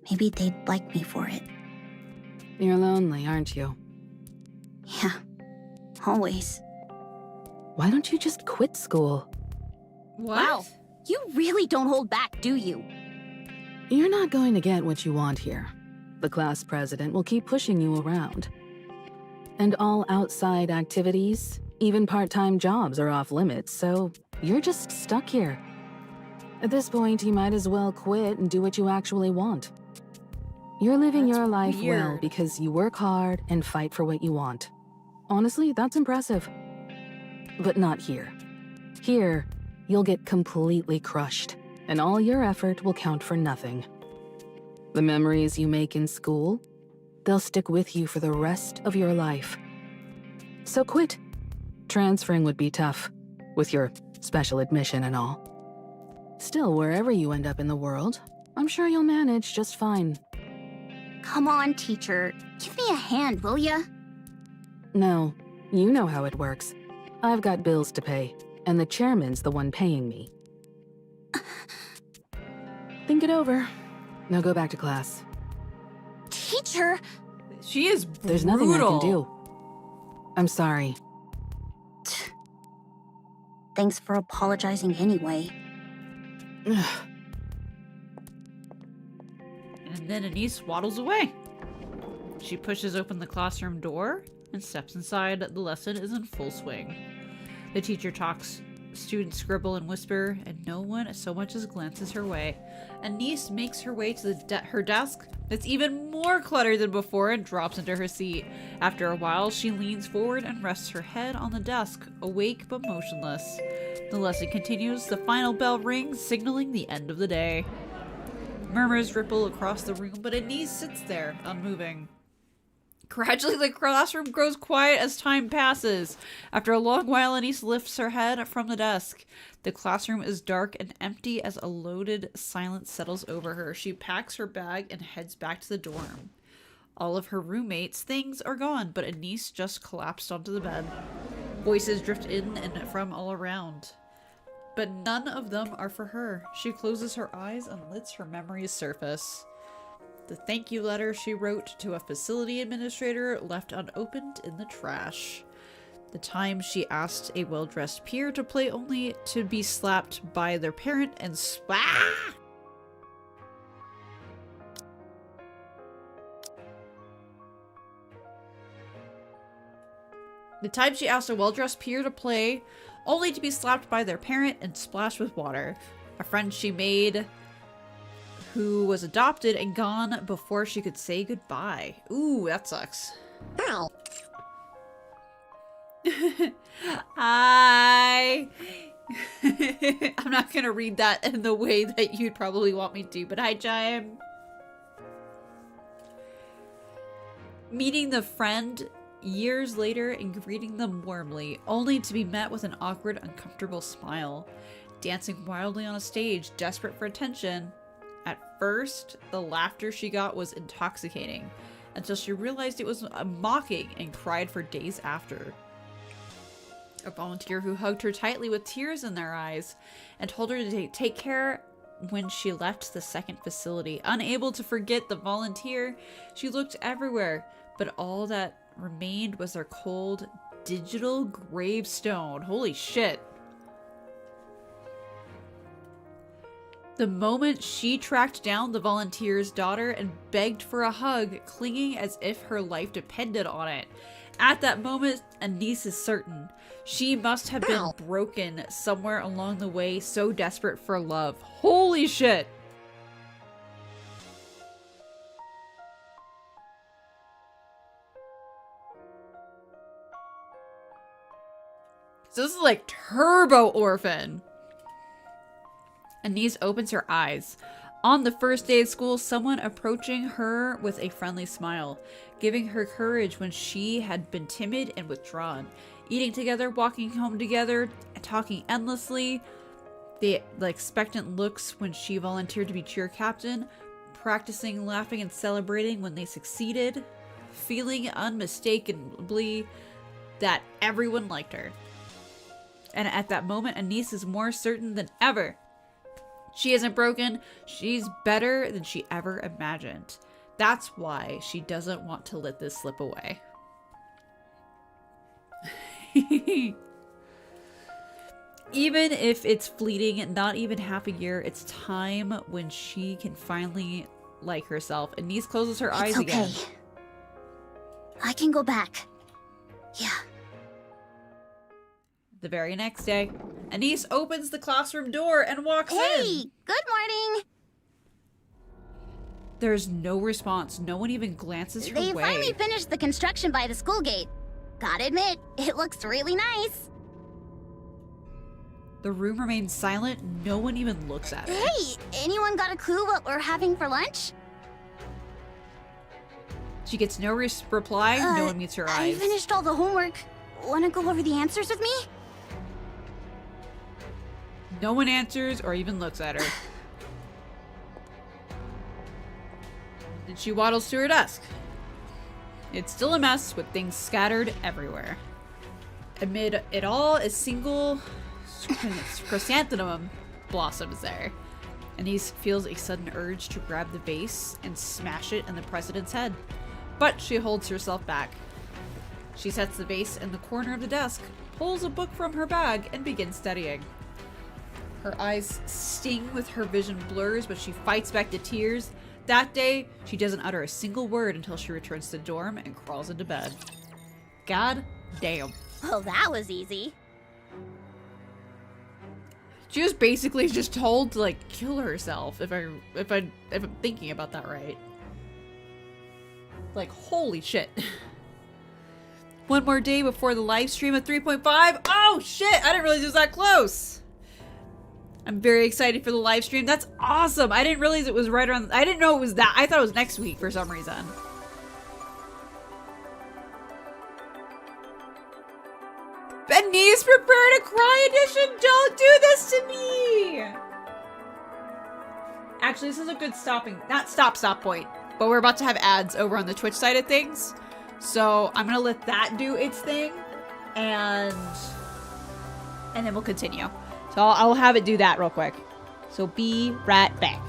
maybe they'd like me for it. You're lonely, aren't you? Yeah, always. Why don't you just quit school? What? Wow, you really don't hold back, do you? You're not going to get what you want here. The class president will keep pushing you around. And all outside activities, even part-time jobs are off limits, so you're just stuck here. At this point, you might as well quit and do what you actually want. You're living That's your life well weird. because you work hard and fight for what you want. Honestly, that's impressive. But not here. Here, you'll get completely crushed, and all your effort will count for nothing. The memories you make in school, they'll stick with you for the rest of your life. So quit. Transferring would be tough, with your special admission and all. Still, wherever you end up in the world, I'm sure you'll manage just fine. Come on, teacher. Give me a hand, will ya? No, you know how it works. I've got bills to pay, and the chairman's the one paying me. Think it over. Now go back to class. Teacher! She is brutal. There's nothing I can do. I'm sorry. Thanks for apologizing anyway. And then Anise waddles away. She pushes open the classroom door and steps inside. The lesson is in full swing. The teacher talks, students scribble and whisper, and no one so much as glances her way. Anise makes her way to her desk that's even more cluttered than before and drops into her seat. After a while, she leans forward and rests her head on the desk, awake but motionless. The lesson continues. The final bell rings, signaling the end of the day. Murmurs ripple across the room, but Anise sits there, unmoving. Gradually, the classroom grows quiet as time passes. After a long while, Anise lifts her head from the desk. The classroom is dark and empty as a loaded silence settles over her. She packs her bag and heads back to the dorm. All of her roommates' things are gone, but Anise just collapsed onto the bed. Voices drift in and from all around, but none of them are for her. She closes her eyes and lets her memories surface. The thank you letter she wrote to a facility administrator left unopened in the trash. The time she asked a well-dressed peer to play only to be slapped by their parent and The time she asked a well-dressed peer to play only to be slapped by their parent and splashed with water. A friend she made who was adopted and gone before she could say goodbye. Ooh, that sucks. Ow. Hi. I'm not gonna read that in the way that you'd probably want me to, but hi, Jim. Meeting the friend years later and greeting them warmly, only to be met with an awkward, uncomfortable smile. Dancing wildly on a stage, desperate for attention. At first, the laughter she got was intoxicating, until she realized it was a mocking and cried for days after. A volunteer who hugged her tightly with tears in their eyes and told her to take care when she left the second facility. Unable to forget the volunteer, she looked everywhere, but all that remained was their cold, digital gravestone. Holy shit. The moment she tracked down the volunteer's daughter and begged for a hug, clinging as if her life depended on it. At that moment, Anise is certain she must have been broken somewhere along the way, so desperate for love. Holy shit! So this is like Turbo Orphan. Anise opens her eyes. On the first day of school, someone approaching her with a friendly smile, giving her courage when she had been timid and withdrawn. Eating together, walking home together, talking endlessly. The expectant looks when she volunteered to be cheer captain. Practicing, laughing, and celebrating when they succeeded. Feeling unmistakably that everyone liked her. And at that moment, Anise is more certain than ever. She isn't broken. She's better than she ever imagined. That's why she doesn't want to let this slip away. Even if it's fleeting, not even half a year, it's time when she can finally like herself. Anise closes her eyes again. It's okay. I can go back. Yeah. The very next day, Anise opens the classroom door and walks in. Hey, good morning. There's no response. No one even glances her way. They finally finished the construction by the school gate. Gotta admit, it looks really nice. The room remains silent. No one even looks at her. Hey, anyone got a clue what we're having for lunch? She gets no reply. No one meets her eyes. I finished all the homework. Wanna go over the answers with me? No one answers or even looks at her. Then she waddles to her desk. It's still a mess with things scattered everywhere. Amid it all, a single chrysanthemum blossom is there. Anise feels a sudden urge to grab the vase and smash it in the president's head. But she holds herself back. She sets the vase in the corner of the desk, pulls a book from her bag, and begins studying. Her eyes sting with her vision blurs, but she fights back the tears. That day, she doesn't utter a single word until she returns to the dorm and crawls into bed. God damn. Well, that was easy. She was basically just told to like kill herself if I'm thinking about that right. Like, holy shit. One more day before the live stream of 3.5. Oh shit, I didn't realize it was that close. I'm very excited for the live stream. That's awesome. I didn't realize it was right around, I didn't know it was that. I thought it was next week for some reason. Benny's Prepare to Cry edition. Don't do this to me. Actually, this is a good not stop point, but we're about to have ads over on the Twitch side of things. So I'm gonna let that do its thing, and then we'll continue. So I'll have it do that real quick. So be right back.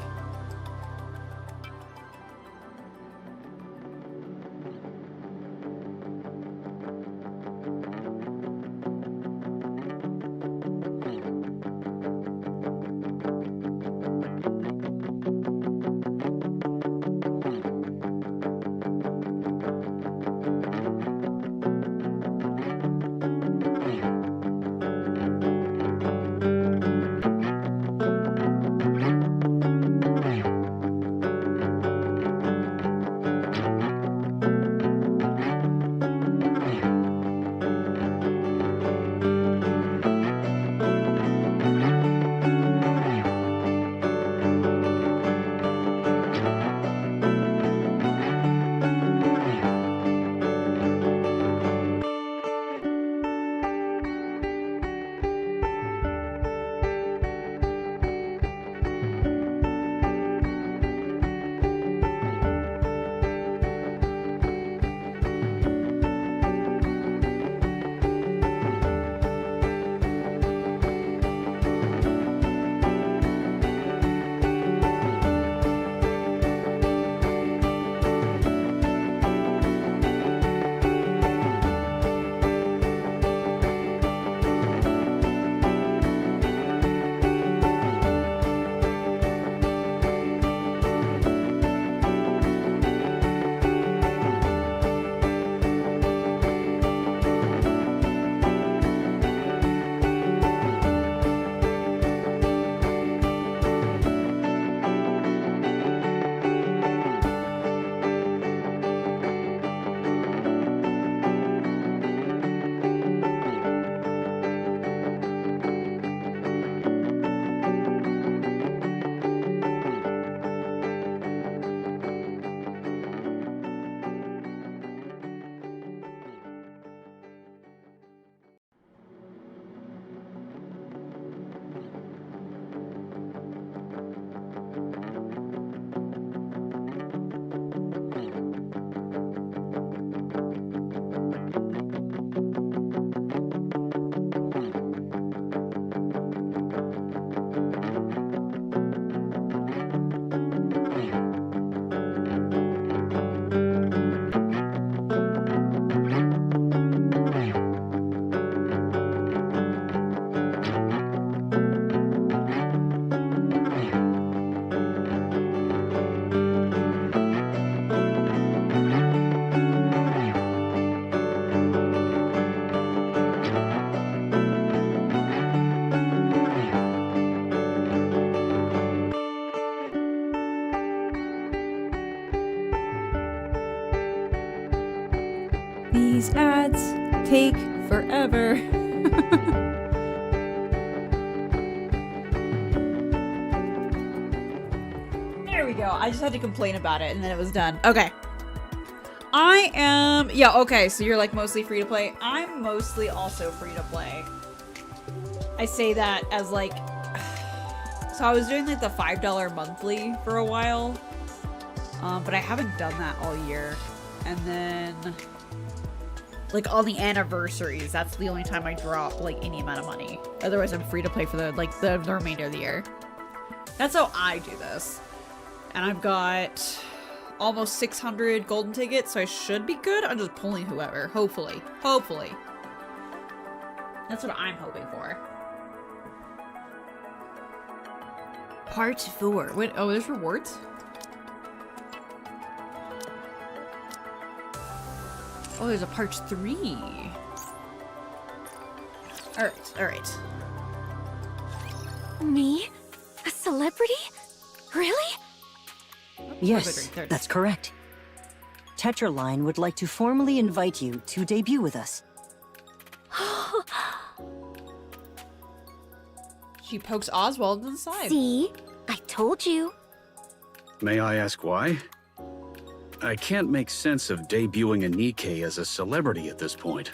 These ads take forever. There we go. I just had to complain about it and then it was done. Okay. Okay, so you're like mostly free to play. I'm mostly also free to play. I say that as like, so I was doing like the $5 monthly for a while, but I haven't done that all year. And then like on the anniversaries, that's the only time I drop like any amount of money. Otherwise I'm free to play for the remainder of the year. That's how I do this. And I've got almost 600 golden tickets, so I should be good. I'm just pulling whoever, hopefully. Hopefully. That's what I'm hoping for. Part 4. Wait, oh, there's rewards? Oh, there's a part 3. Alright. Me? A celebrity? Really? Yes, that's correct. Tetraline would like to formally invite you to debut with us. She pokes Oswald in the side. See? I told you. May I ask why? I can't make sense of debuting a Nkke as a celebrity at this point.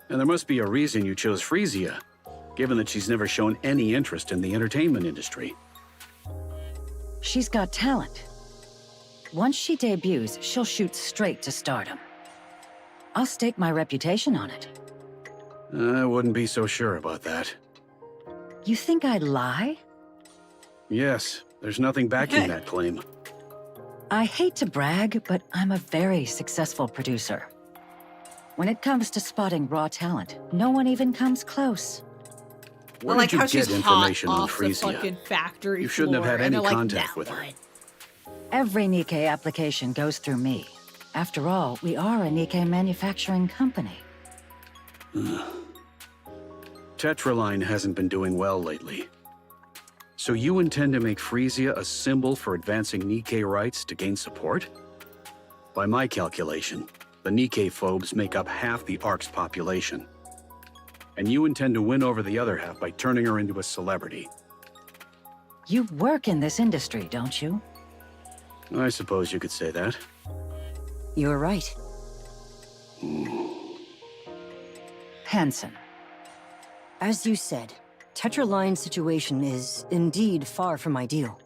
And there must be a reason you chose Frisia, given that she's never shown any interest in the entertainment industry. She's got talent. Once she debuts, she'll shoot straight to stardom. I'll stake my reputation on it. I wouldn't be so sure about that. You think I'd lie? Yes, there's nothing backing that claim. I hate to brag, but I'm a very successful producer. When it comes to spotting raw talent, no one even comes close. Where I like did you how she's get information hot on off the Frisia? fucking factory You shouldn't have floor, had and any they're like, contact "No with her." one." Every Nkke application goes through me. After all, we are a Nkke manufacturing company. Tetraline hasn't been doing well lately. So you intend to make Frisia a symbol for advancing Nkke rights to gain support? By my calculation, the Nkke phobes make up half the Ark's population. And you intend to win over the other half by turning her into a celebrity. You work in this industry, don't you? I suppose you could say that. You're right. Hanson. As you said, Tetraline's situation is indeed far from ideal.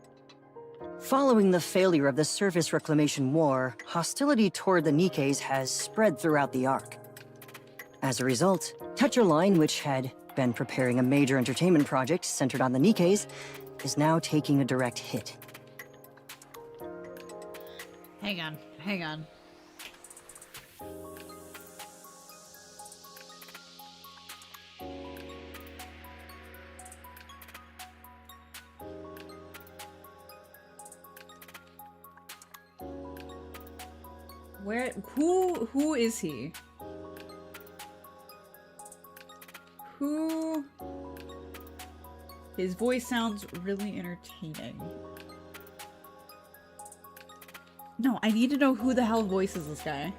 Following the failure of the Surface Reclamation War, hostility toward the Nikkes has spread throughout the Ark. As a result, Tetraline, which had been preparing a major entertainment project centered on the Nikkes, is now taking a direct hit. Hang on. Who is he? His voice sounds really entertaining. No, I need to know who the hell voices this guy.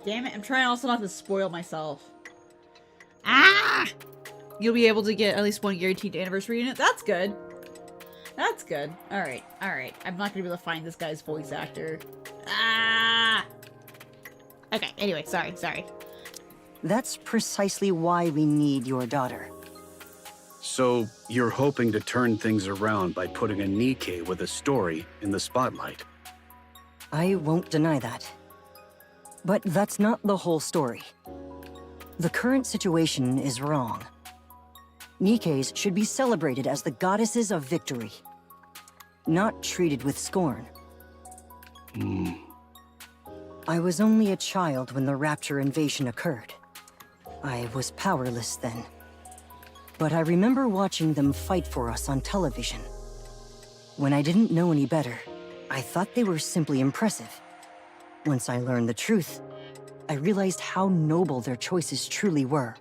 Damn it, I'm trying also not to spoil myself. Ah! You'll be able to get at least one guaranteed anniversary unit? That's good. That's good. Alright. I'm not gonna be able to find this guy's voice actor. Ah! Okay, anyway, sorry. That's precisely why we need your daughter. So you're hoping to turn things around by putting a Nkke with a story in the spotlight? I won't deny that. But that's not the whole story. The current situation is wrong. Nikkes should be celebrated as the goddesses of victory, not treated with scorn. I was only a child when the Rapture invasion occurred. I was powerless then. But I remember watching them fight for us on television. When I didn't know any better, I thought they were simply impressive. Once I learned the truth, I realized how noble their choices truly were.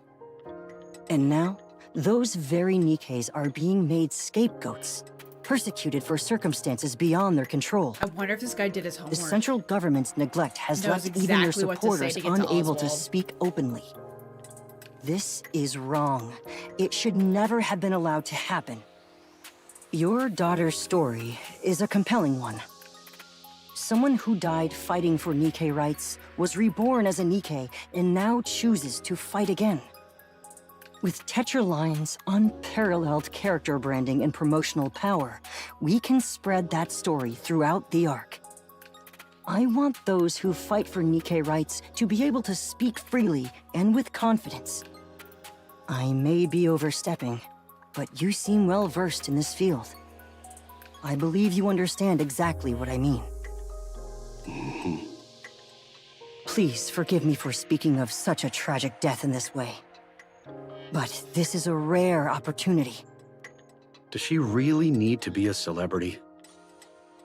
And now, those very Nikkes are being made scapegoats, persecuted for circumstances beyond their control. I wonder if this guy did his homework. The central government's neglect has Knows left even their exactly what to say supporters to get to unable to Oswald. speak openly. This is wrong. It should never have been allowed to happen. Your daughter's story is a compelling one. Someone who died fighting for Nkke rights, was reborn as a Nkke, and now chooses to fight again. With Tetraline's unparalleled character branding and promotional power, we can spread that story throughout the Ark. I want those who fight for Nkke rights to be able to speak freely and with confidence. I may be overstepping, but you seem well versed in this field. I believe you understand exactly what I mean. Please forgive me for speaking of such a tragic death in this way. But this is a rare opportunity. Does she really need to be a celebrity?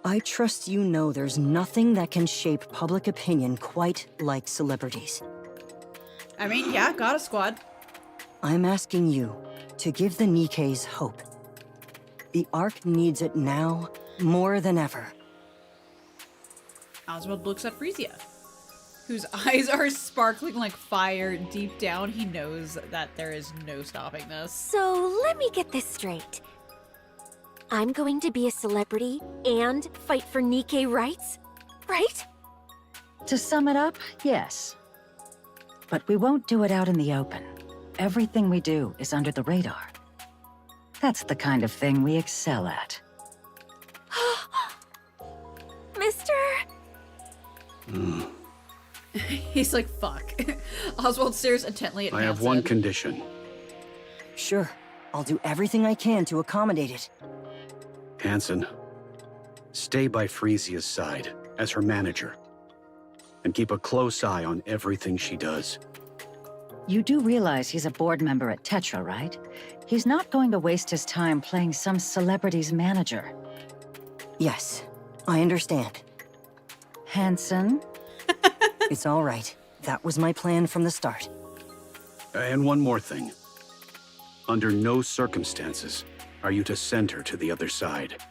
I trust you know there's nothing that can shape public opinion quite like celebrities. I mean, yeah, got a squad. I'm asking you to give the Nikkes hope. The Ark needs it now more than ever. Oswald looks at Frisia, whose eyes are sparkling like fire. Deep down, he knows that there is no stopping this. So let me get this straight. I'm going to be a celebrity and fight for Nkke rights, right? To sum it up, yes. But we won't do it out in the open. Everything we do is under the radar. That's the kind of thing we excel at. Mister? He's like, fuck. Oswald stares intently at I have Hansen. one condition. Sure, I'll do everything I can to accommodate it. Hansen, stay by Frisia's side as her manager. And keep a close eye on everything she does. You do realize he's a board member at Tetra, right? He's not going to waste his time playing some celebrity's manager. Yes, I understand. Hansen? It's all right. That was my plan from the start. And one more thing. Under no circumstances are you to send her to the other side.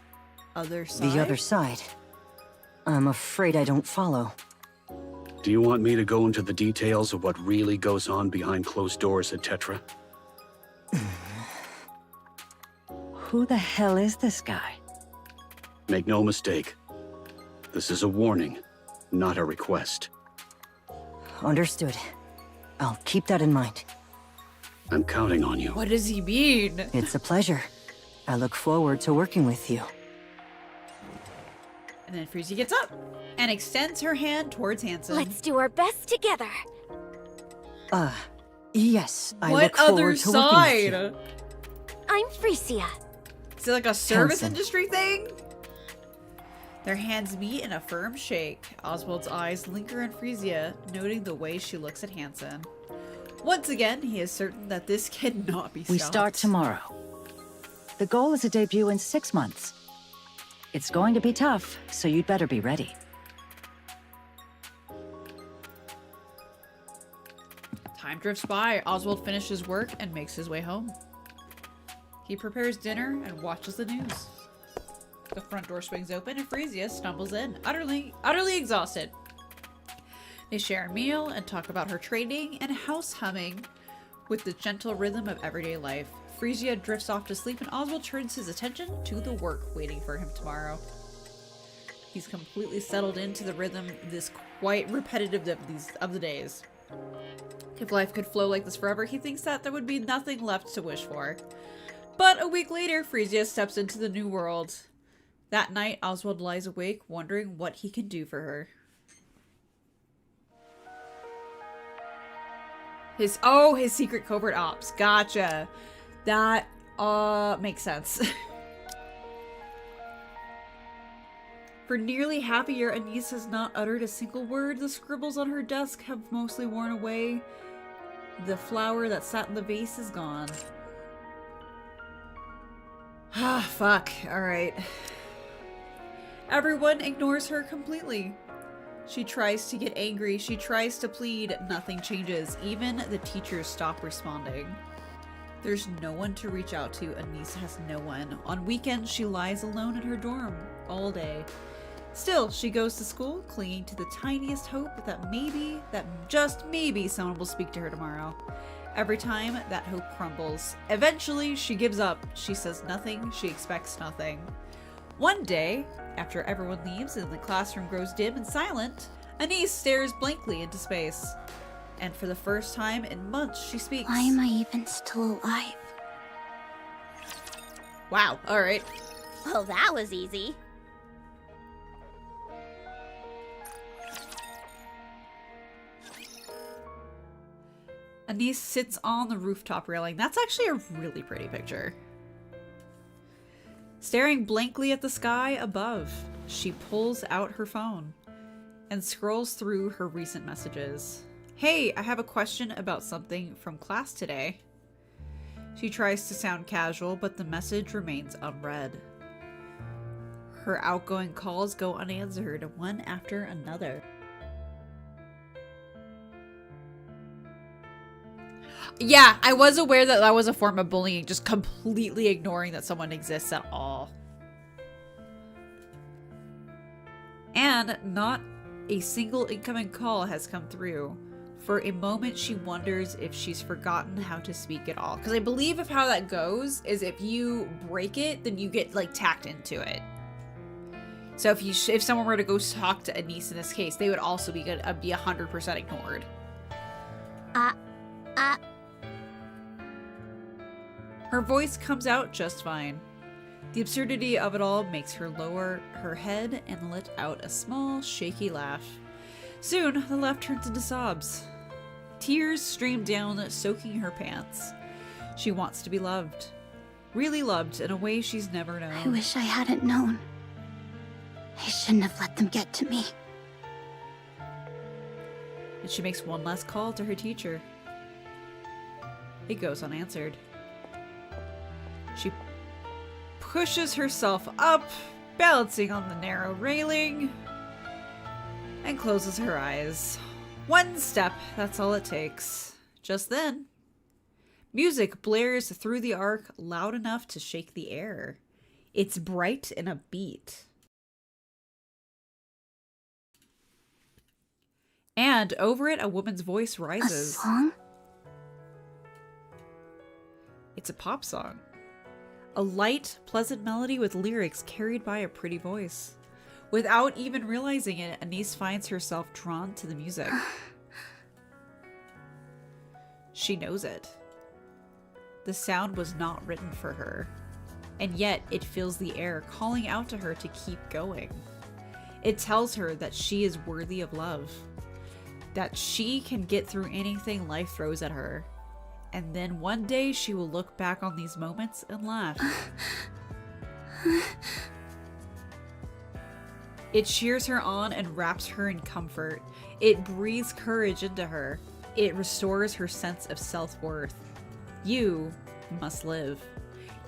Other side? The other side? I'm afraid I don't follow. Do you want me to go into the details of what really goes on behind closed doors at Tetra? Who the hell is this guy? Make no mistake. This is a warning, not a request. Understood. I'll keep that in mind. I'm counting on you. What does he mean? It's a pleasure. I look forward to working with you. And then Frisia gets up and extends her hand towards Hansen. Let's do our best together. Yes, I What look forward other to working with you. side? I'm Frisia. Is it like a service Hansen. industry thing? Their hands meet in a firm shake. Oswald's eyes linger on Frisia, noting the way she looks at Hansen. Once again, he is certain that this cannot be stopped. We start tomorrow. The goal is a debut in 6 months. It's going to be tough, so you'd better be ready. Time drifts by. Oswald finishes work and makes his way home. He prepares dinner and watches the news. The front door swings open and Frisia stumbles in, utterly exhausted. They share a meal and talk about her training and house humming with the gentle rhythm of everyday life. Frisia drifts off to sleep and Oswald turns his attention to the work waiting for him tomorrow. He's completely settled into the rhythm, this quite repetitive of the days. If life could flow like this forever, he thinks that there would be nothing left to wish for. But a week later, Frisia steps into the new world. That night, Oswald lies awake, wondering what he can do for her. His secret covert ops. Gotcha. That, makes sense. For nearly half a year, Anise has not uttered a single word. The scribbles on her desk have mostly worn away. The flower that sat in the vase is gone. Ah, fuck. Alright. Everyone ignores her completely. She tries to get angry, she tries to plead, nothing changes. Even the teachers stop responding. There's no one to reach out to, Anise has no one. On weekends, she lies alone in her dorm all day. Still, she goes to school, clinging to the tiniest hope that just maybe someone will speak to her tomorrow. Every time, that hope crumbles. Eventually, she gives up. She says nothing, she expects nothing. One day, after everyone leaves and the classroom grows dim and silent, Anise stares blankly into space. And for the first time in months, she speaks. Why am I even still alive? Wow, alright. Well, that was easy. Anise sits on the rooftop railing. That's actually a really pretty picture. Staring blankly at the sky above, she pulls out her phone. and scrolls through her recent messages. Hey, I have a question about something from class today. She tries to sound casual, but the message remains unread. Her outgoing calls go unanswered, one after another. Yeah, I was aware that that was a form of bullying, just completely ignoring that someone exists at all. And not a single incoming call has come through. For a moment, she wonders if she's forgotten how to speak at all. Because I believe if how that goes is if you break it, then you get like tacked into it. So if someone were to go talk to Anise in this case, they would also be 100% ignored. Her voice comes out just fine. The absurdity of it all makes her lower her head and let out a small, shaky laugh. Soon, the laugh turns into sobs. Tears stream down, soaking her pants. She wants to be loved. Really loved in a way she's never known. I wish I hadn't known. I shouldn't have let them get to me. And she makes one last call to her teacher. It goes unanswered. She pushes herself up, balancing on the narrow railing, and closes her eyes. One step, that's all it takes. Just then, music blares through the arc loud enough to shake the air. It's bright and upbeat. And over it, a woman's voice rises. A song? It's a pop song. A light, pleasant melody with lyrics carried by a pretty voice. Without even realizing it, Anise finds herself drawn to the music. She knows it. The sound was not written for her, and yet it fills the air, calling out to her to keep going. It tells her that she is worthy of love, that she can get through anything life throws at her, and then one day she will look back on these moments and laugh. It cheers her on and wraps her in comfort. It breathes courage into her. It restores her sense of self-worth. You must live.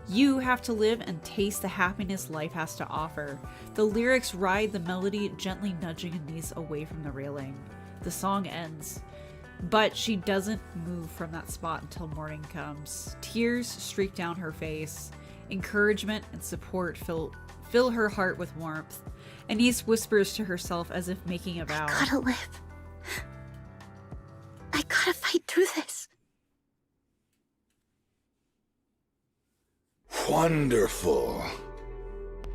You have to live and taste the happiness life has to offer. The lyrics ride the melody, gently nudging Anise away from the railing. The song ends, but she doesn't move from that spot until morning comes. Tears streak down her face. Encouragement and support fill her heart with warmth. Anise whispers to herself as if making a vow. I gotta live. I gotta fight through this. Wonderful.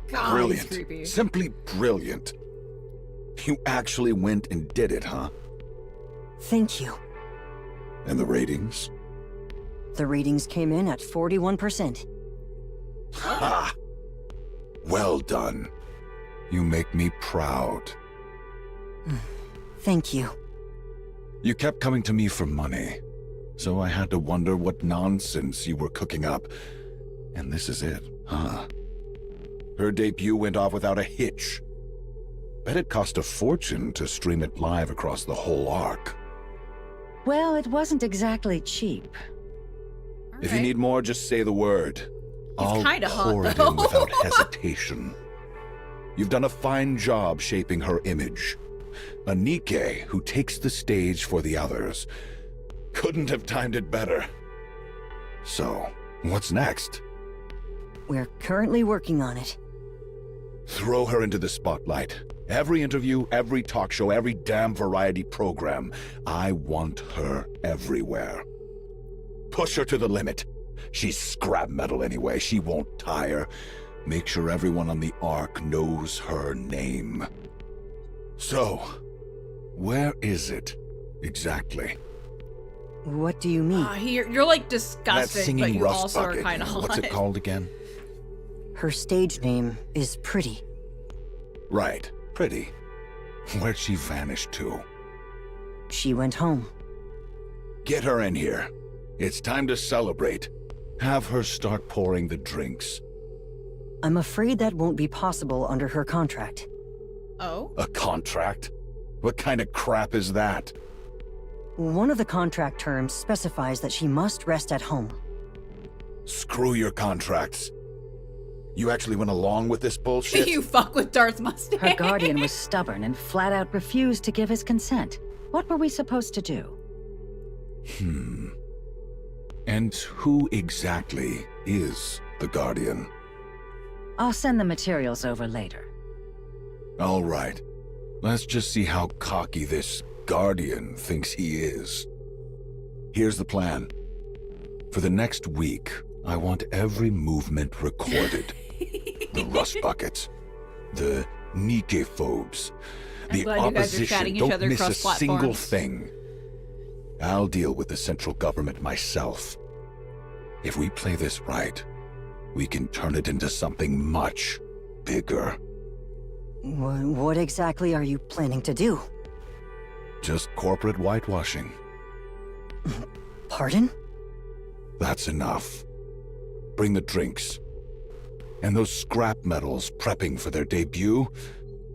God, Brilliant. he's creepy. Simply brilliant. You actually went and did it, huh? Thank you. And the ratings? The ratings came in at 41%. Ha! Well done. You make me proud. Thank you. You kept coming to me for money, so I had to wonder what nonsense you were cooking up. And this is it, huh? Her debut went off without a hitch. Bet it cost a fortune to stream it live across the whole arc. Well, it wasn't exactly cheap. If you need more, just say the word. I'll kinda hot, pour it though. in without hesitation. You've done a fine job shaping her image. A Nkke who takes the stage for the others. Couldn't have timed it better. So, what's next? We're currently working on it. Throw her into the spotlight. Every interview, every talk show, every damn variety program. I want her everywhere. Push her to the limit. She's scrap metal anyway. She won't tire. Make sure everyone on the Ark knows her name. So, where is it exactly? What do you mean? You're like That disgusting, singing but you rust also are bucket. kind of hot. What's it called again? Her stage name is Pretty. Right, Pretty. Where'd she vanish to? She went home. Get her in here. It's time to celebrate. Have her start pouring the drinks. I'm afraid that won't be possible under her contract. Oh? A contract? What kind of crap is that? One of the contract terms specifies that she must rest at home. Screw your contracts. You actually went along with this bullshit? You fuck with Darth Mustang. Her guardian was stubborn and flat out refused to give his consent. What were we supposed to do? And who exactly is the Guardian? I'll send the materials over later. All right. Let's just see how cocky this Guardian thinks he is. Here's the plan. For the next week, I want every movement recorded. The rust buckets, the Nkke phobes, the glad you guys are opposition. chatting each Don't other miss a across single platforms. thing. I'll deal with the central government myself. If we play this right, we can turn it into something much bigger. What exactly are you planning to do? Just corporate whitewashing. Pardon? That's enough. Bring the drinks. And those scrap metals prepping for their debut,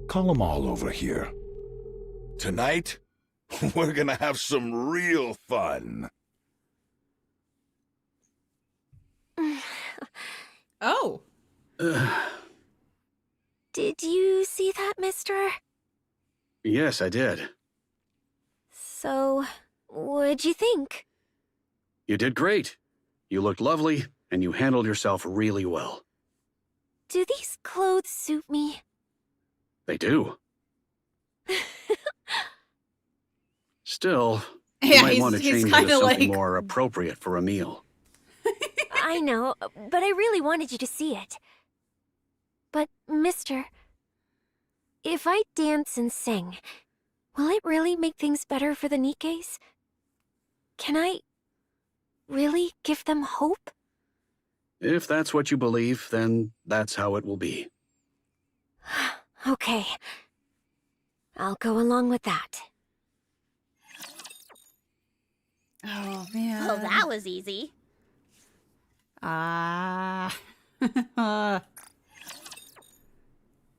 call them all over here. Tonight, we're gonna have some real fun. Oh. Did you see that, mister? Yes, I did. So, what'd you think? You did great. You looked lovely, and you handled yourself really well. Do these clothes suit me? They do. Still, you Yeah, might want to he's change it kinda to something like- more appropriate for a meal. I know, but I really wanted you to see it. But, mister, if I dance and sing, will it really make things better for the Nikkes? Can I really give them hope? If that's what you believe, then that's how it will be. Okay. I'll go along with that. Oh, man. Well, that was easy.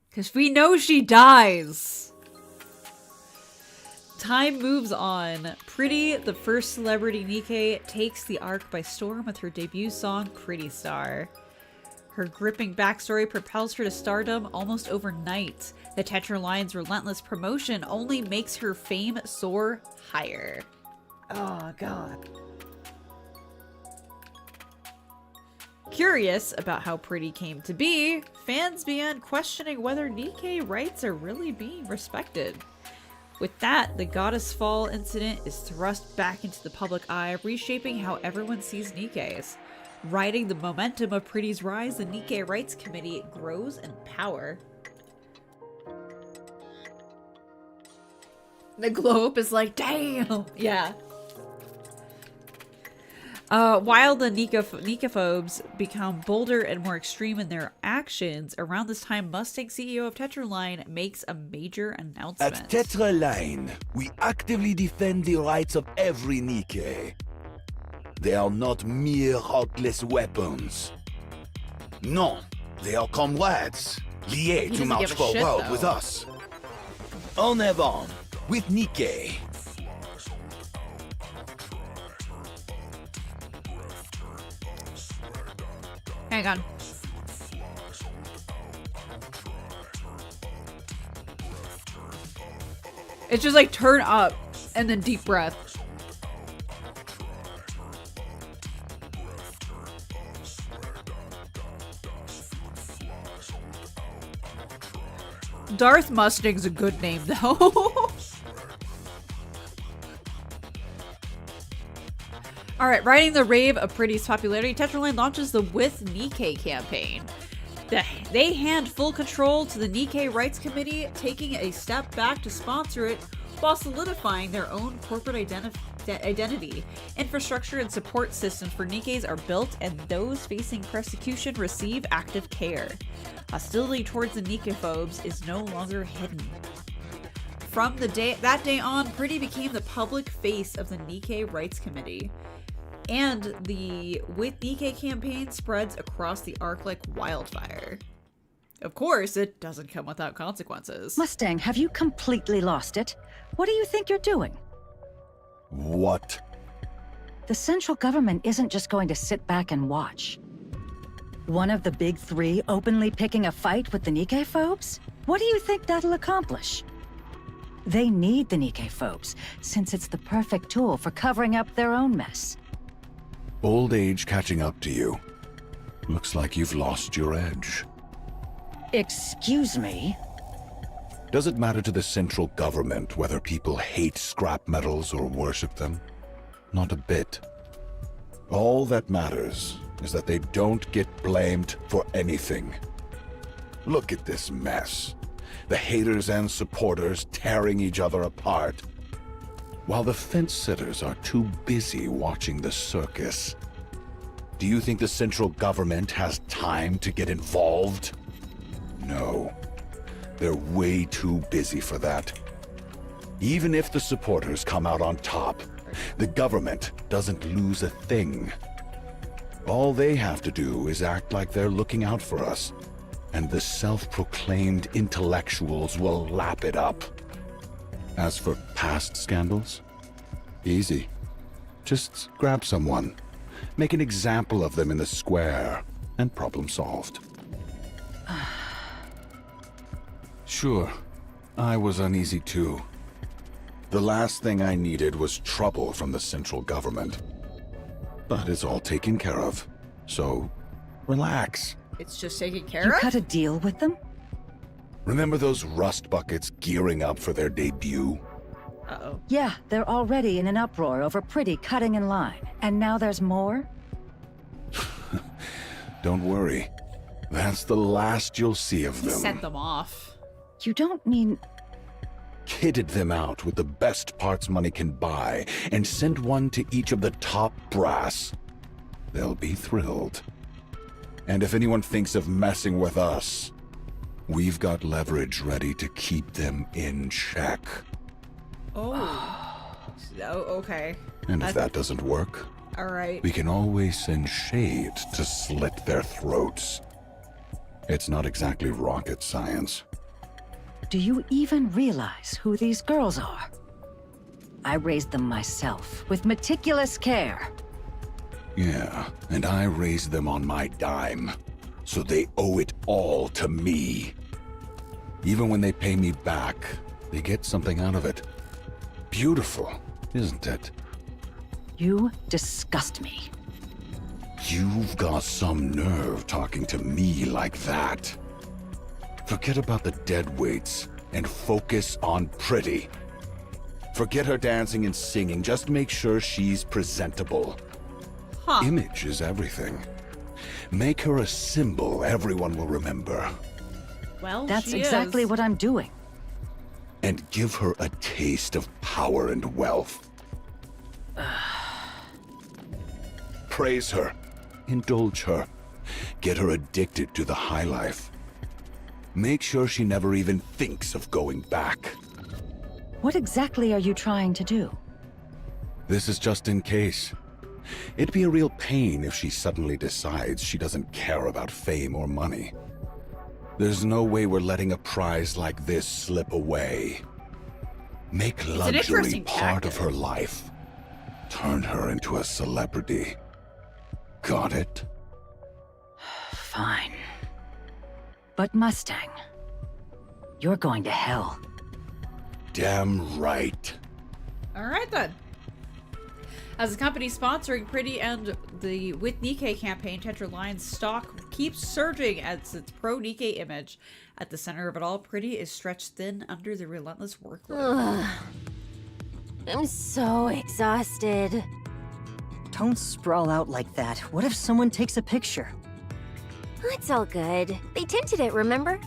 Because we know she dies. Time moves on. Pretty, the first celebrity Nkke, takes the arc by storm with her debut song, Pretty Star. Her gripping backstory propels her to stardom almost overnight. The Tetra Line's relentless promotion only makes her fame soar higher. Oh, God. Curious about how Pretty came to be, fans began questioning whether Nkke rights are really being respected. With that, the Goddess Fall incident is thrust back into the public eye, reshaping how everyone sees Nikkes. Riding the momentum of Pretty's rise, the Nkke Rights Committee grows in power. The globe is like, damn. Yeah. While the Nkke-phobes become bolder and more extreme in their actions, around this time, Mustang CEO of Tetra Line makes a major announcement. At Tetra Line, we actively defend the rights of every Nkke. They are not mere heartless weapons. No, they are comrades, liés to doesn't march give a shit, forward though. with us. En avant, with Nkke. Hang on. It's just like turn up and then deep breath. Darth Mustang's a good name though. Alright, riding the rave of Pretty's popularity, Tetra Line launches the With Nkke campaign. They hand full control to the Nkke Rights Committee, taking a step back to sponsor it while solidifying their own corporate identity. Infrastructure and support systems for Nikkes are built, and those facing persecution receive active care. Hostility towards the Nkke-phobes is no longer hidden. From that day on, Pretty became the public face of the Nkke Rights Committee. And the With Nkke campaign spreads across the arc like wildfire. Of course, it doesn't come without consequences. Mustang, have you completely lost it? What do you think you're doing? What? The central government isn't just going to sit back and watch. One of the big three openly picking a fight with the Nkke phobes? What do you think that'll accomplish? They need the Nkke phobes, since it's the perfect tool for covering up their own mess. Old age catching up to you. Looks like you've lost your edge. Excuse me? Does it matter to the central government whether people hate scrap metals or worship them? Not a bit. All that matters is that they don't get blamed for anything. Look at this mess. The haters and supporters tearing each other apart, while the fence-sitters are too busy watching the circus. Do you think the central government has time to get involved? No. They're way too busy for that. Even if the supporters come out on top, the government doesn't lose a thing. All they have to do is act like they're looking out for us, and the self-proclaimed intellectuals will lap it up. As for past scandals, easy. Just grab someone, make an example of them in the square, and problem solved. Sure, I was uneasy too. The last thing I needed was trouble from the central government. But it's all taken care of, so relax. It's just taken care You of? cut a deal with them? Remember those rust buckets gearing up for their debut? Uh-oh. Yeah, they're already in an uproar over Pretty cutting in line. And now there's more? Don't worry. That's the last you'll see of He them. sent them off. You don't mean... Kitted them out with the best parts money can buy, and sent one to each of the top brass. They'll be thrilled. And if anyone thinks of messing with us, we've got leverage ready to keep them in check. Oh. Oh, okay. And if that doesn't work, Alright. we can always send Shade to slit their throats. It's not exactly rocket science. Do you even realize who these girls are? I raised them myself, with meticulous care. Yeah, and I raised them on my dime, so they owe it all to me. Even when they pay me back, they get something out of it. Beautiful, isn't it? You disgust me. You've got some nerve talking to me like that. Forget about the deadweights and focus on Pretty. Forget her dancing and singing, just make sure she's presentable. Huh. Image is everything. Make her a symbol everyone will remember. Well, That's she exactly is. what I'm doing. And give her a taste of power and wealth. Praise her. Indulge her. Get her addicted to the high life. Make sure she never even thinks of going back. What exactly are you trying to do? This is just in case. It'd be a real pain if she suddenly decides she doesn't care about fame or money. There's no way we're letting a prize like this slip away. Make an luxury interesting part of tactic. her life. Turn her into a celebrity. Got it? Fine. But Mustang, you're going to hell. Damn right. Alright then. As a company sponsoring Pretty and the With Nkke campaign, Tetra Line's stock keeps surging as its pro-Nkke image. At the center of it all, Pretty is stretched thin under the relentless workload. Ugh. I'm so exhausted. Don't sprawl out like that. What if someone takes a picture? It's all good. They tinted it, remember?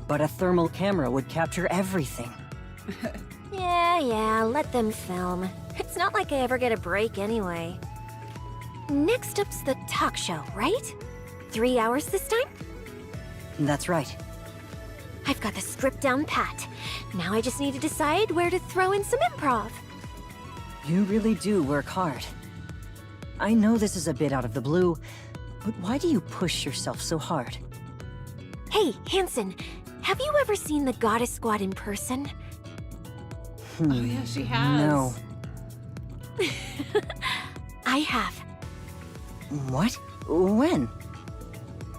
But a thermal camera would capture everything. Yeah, let them film. It's not like I ever get a break anyway. Next up's the talk show, right? 3 hours this time? That's right. I've got the script down pat. Now I just need to decide where to throw in some improv. You really do work hard. I know this is a bit out of the blue, but why do you push yourself so hard? Hey, Hanson, have you ever seen the Goddess Squad in person? Oh yeah, she has. No. I have. What? When?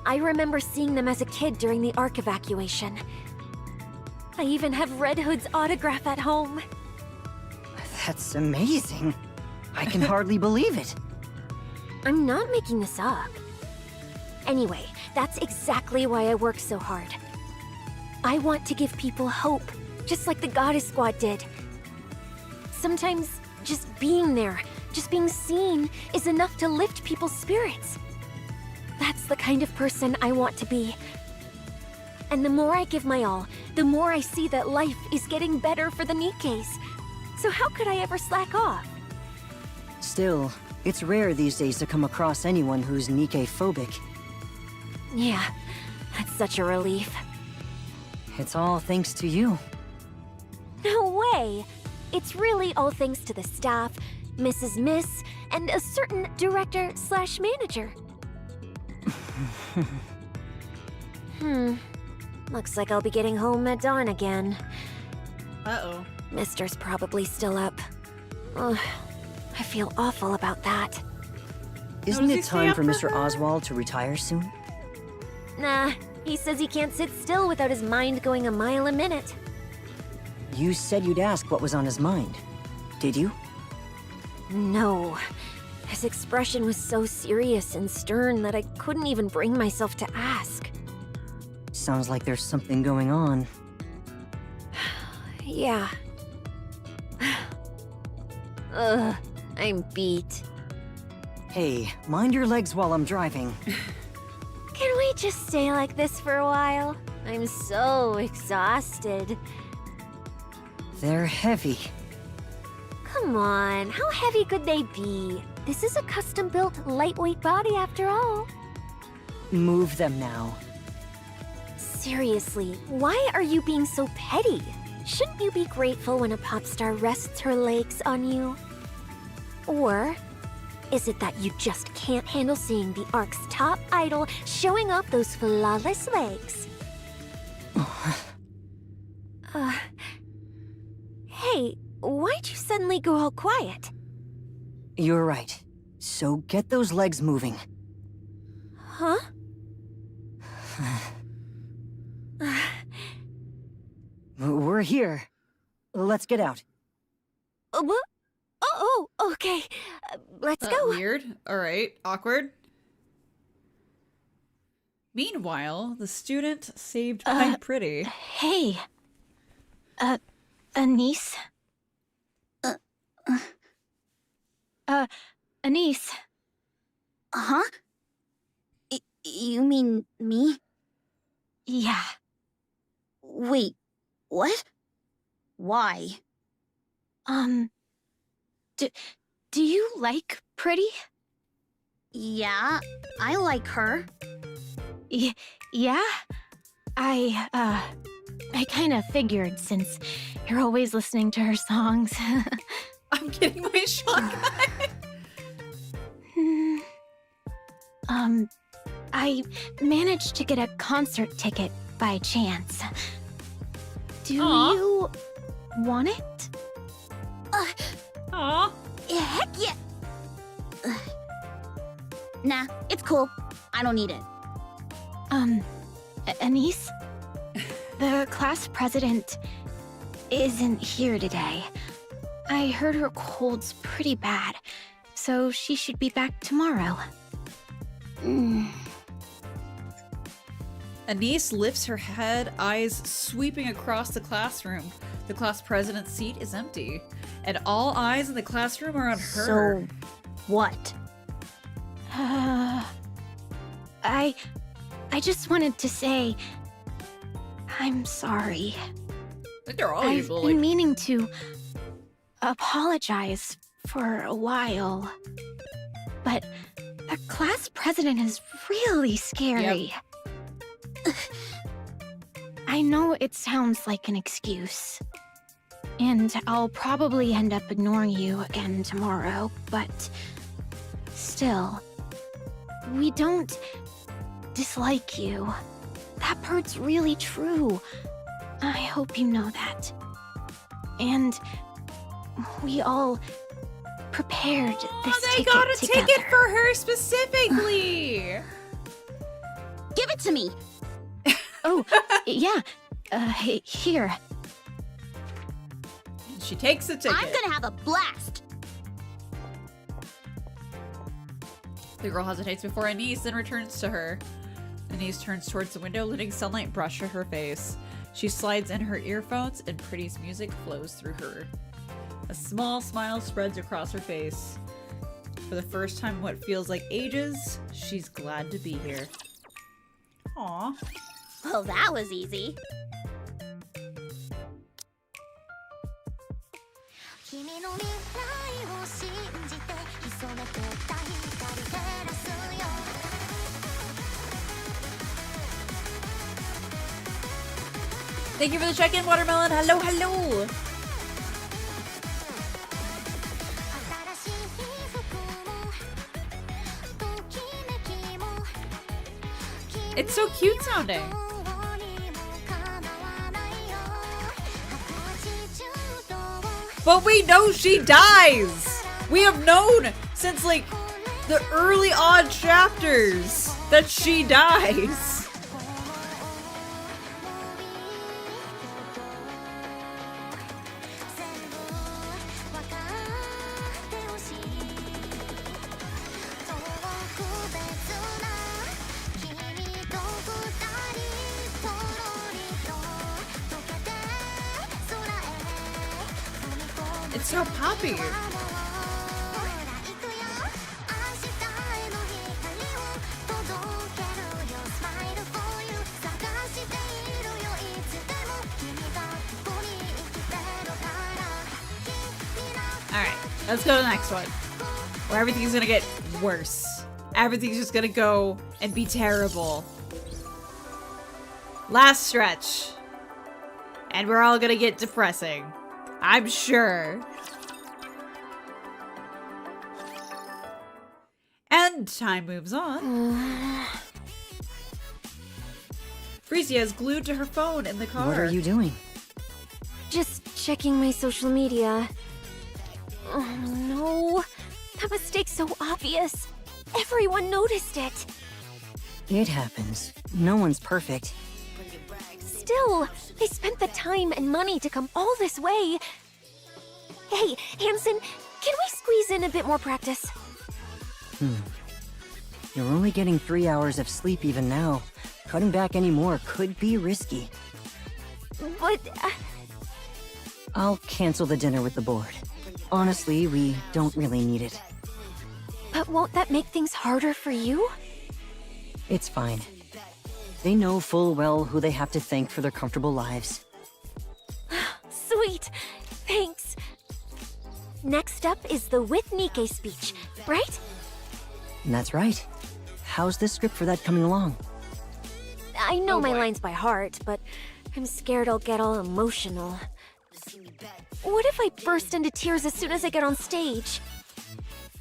I remember seeing them as a kid during the Ark evacuation. I even have Red Hood's autograph at home. That's amazing. I can hardly believe it. I'm not making this up. Anyway, that's exactly why I work so hard. I want to give people hope, just like the Goddess Squad did. Sometimes, just being there, just being seen, is enough to lift people's spirits. That's the kind of person I want to be. And the more I give my all, the more I see that life is getting better for the Nikkes. So how could I ever slack off? Still, it's rare these days to come across anyone who's Nikke-phobic. Yeah, that's such a relief. It's all thanks to you. No way! It's really all thanks to the staff, Mrs. Miss, and a certain director/manager. Looks like I'll be getting home at dawn again. Uh-oh. Mister's probably still up. Ugh, I feel awful about that. Isn't does he it stay time up for for Mr. her? Oswald to retire soon? Nah, he says he can't sit still without his mind going a mile a minute. You said you'd ask what was on his mind. Did you? No. His expression was so serious and stern that I couldn't even bring myself to ask. Sounds like there's something going on. Yeah. Ugh, I'm beat. Hey, mind your legs while I'm driving. Can we just stay like this for a while? I'm so exhausted. They're heavy. Come on, how heavy could they be? This is a custom-built, lightweight body after all. Move them now. Seriously, why are you being so petty? Shouldn't you be grateful when a pop star rests her legs on you? Or is it that you just can't handle seeing the Ark's top idol showing off those flawless legs? Hey, why'd you suddenly go all quiet? You're right. So get those legs moving. Huh? We're here. Let's get out. What? Oh, okay. Let's go. Weird. Alright. Awkward. Meanwhile, the student saved by Pretty. Hey. Anise? Anise. Huh? You mean me? Yeah. Wait, what? Why? Do you like Pretty? Yeah, I like her. Yeah? I kind of figured since you're always listening to her songs. I'm getting my shotgun. I managed to get a concert ticket by chance. Do you want it? Aw. Heck yeah! Nah, it's cool. I don't need it. Anise? The class president isn't here today. I heard her cold's pretty bad, so she should be back tomorrow. Anise lifts her head, eyes sweeping across the classroom. The class president's seat is empty, and all eyes in the classroom are on her. So, what? I just wanted to say I'm sorry. I think they're all I've evil. been meaning to apologize for a while, but the class president is really scary. I know it sounds like an excuse, and I'll probably end up ignoring you again tomorrow, but still, we don't dislike you. That part's really true. I hope you know that. And we all prepared this They ticket got a together. ticket for her specifically. Give it to me. Oh, yeah. Here. She takes the ticket. I'm gonna have a blast. The girl hesitates before Anise, then returns to her. Anise turns towards the window, letting sunlight brush her face. She slides in her earphones, and Pretty's music flows through her. A small smile spreads across her face. For the first time in what feels like ages, she's glad to be here. Aww. Well, that was easy. Thank you for the check-in, Watermelon. Hello, hello. It's so cute sounding. But we know she dies. We have known since like the early odd chapters that she dies. It's so poppy. Alright, let's go to the next one. Where everything's gonna get worse. Everything's just gonna go and be terrible. Last stretch. And we're all gonna get depressing. I'm sure. And time moves on. Frisia is glued to her phone in the car. What are you doing? Just checking my social media. Oh no. That mistake's so obvious. Everyone noticed it. It happens. No one's perfect. Still, they spent the time and money to come all this way. Hey, Hansen, can we squeeze in a bit more practice? You're only getting 3 hours of sleep even now. Cutting back any more could be risky. But... I'll cancel the dinner with the board. Honestly, we don't really need it. But won't that make things harder for you? It's fine. They know full well who they have to thank for their comfortable lives. Sweet. Thanks. Next up is the with Nkke speech, right? That's right. How's the script for that coming along? I know my lines by heart, but I'm scared I'll get all emotional. What if I burst into tears as soon as I get on stage?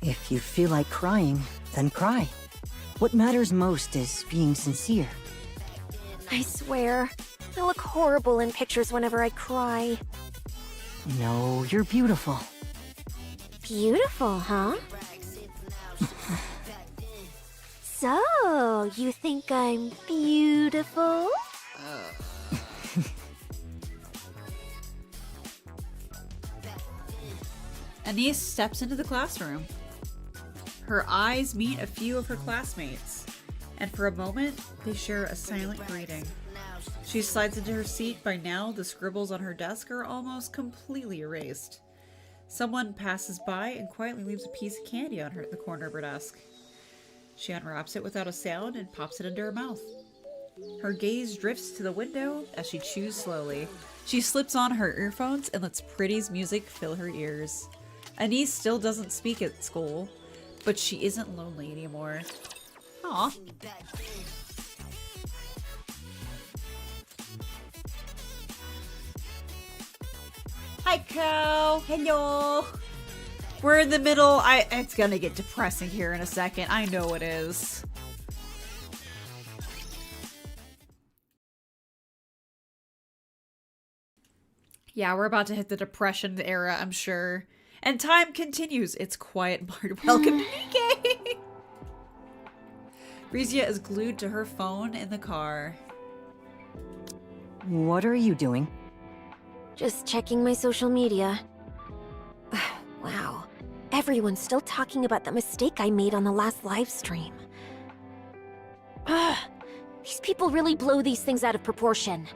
If you feel like crying, then cry. What matters most is being sincere. I swear, I look horrible in pictures whenever I cry. No, you're beautiful. Beautiful, huh? So, you think I'm beautiful? Anise steps into the classroom. Her eyes meet a few of her classmates, and for a moment, they share a silent greeting. She slides into her seat. By now, the scribbles on her desk are almost completely erased. Someone passes by and quietly leaves a piece of candy on the corner of her desk. She unwraps it without a sound and pops it into her mouth. Her gaze drifts to the window as she chews slowly. She slips on her earphones and lets Pretty's music fill her ears. Anise still doesn't speak at school, but she isn't lonely anymore. Aw. Hi, Cow. Hello. We're in the middle. It's gonna get depressing here in a second. I know it is. Yeah, we're about to hit the Depression era, I'm sure. And time continues. It's quiet part. Welcome to Nkke! Rizia is glued to her phone in the car. What are you doing? Just checking my social media. Wow. Everyone's still talking about the mistake I made on the last live stream. These people really blow these things out of proportion.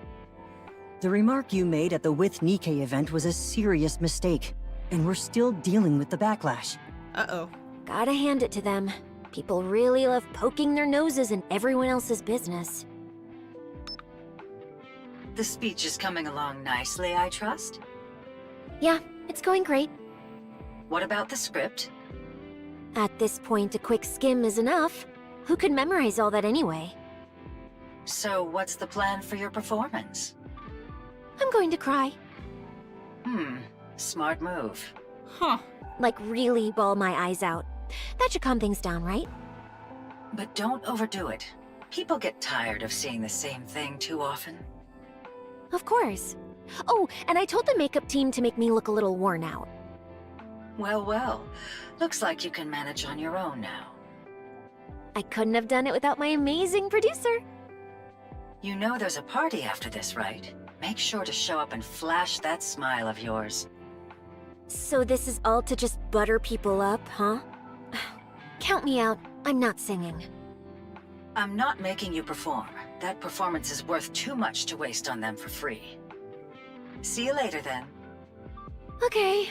The remark you made at the With Nkke event was a serious mistake, and we're still dealing with the backlash. Uh-oh. Gotta hand it to them. People really love poking their noses in everyone else's business. The speech is coming along nicely, I trust? Yeah, it's going great. What about the script? At this point, a quick skim is enough. Who could memorize all that anyway? So what's the plan for your performance? I'm going to cry. Smart move. Huh. Like really bawl my eyes out. That should calm things down, right? But don't overdo it. People get tired of seeing the same thing too often. Of course. Oh, and I told the makeup team to make me look a little worn out. Well, well. Looks like you can manage on your own now. I couldn't have done it without my amazing producer. You know there's a party after this, right? Make sure to show up and flash that smile of yours. So this is all to just butter people up, huh? Count me out. I'm not singing. I'm not making you perform. That performance is worth too much to waste on them for free. See you later, then. Okay.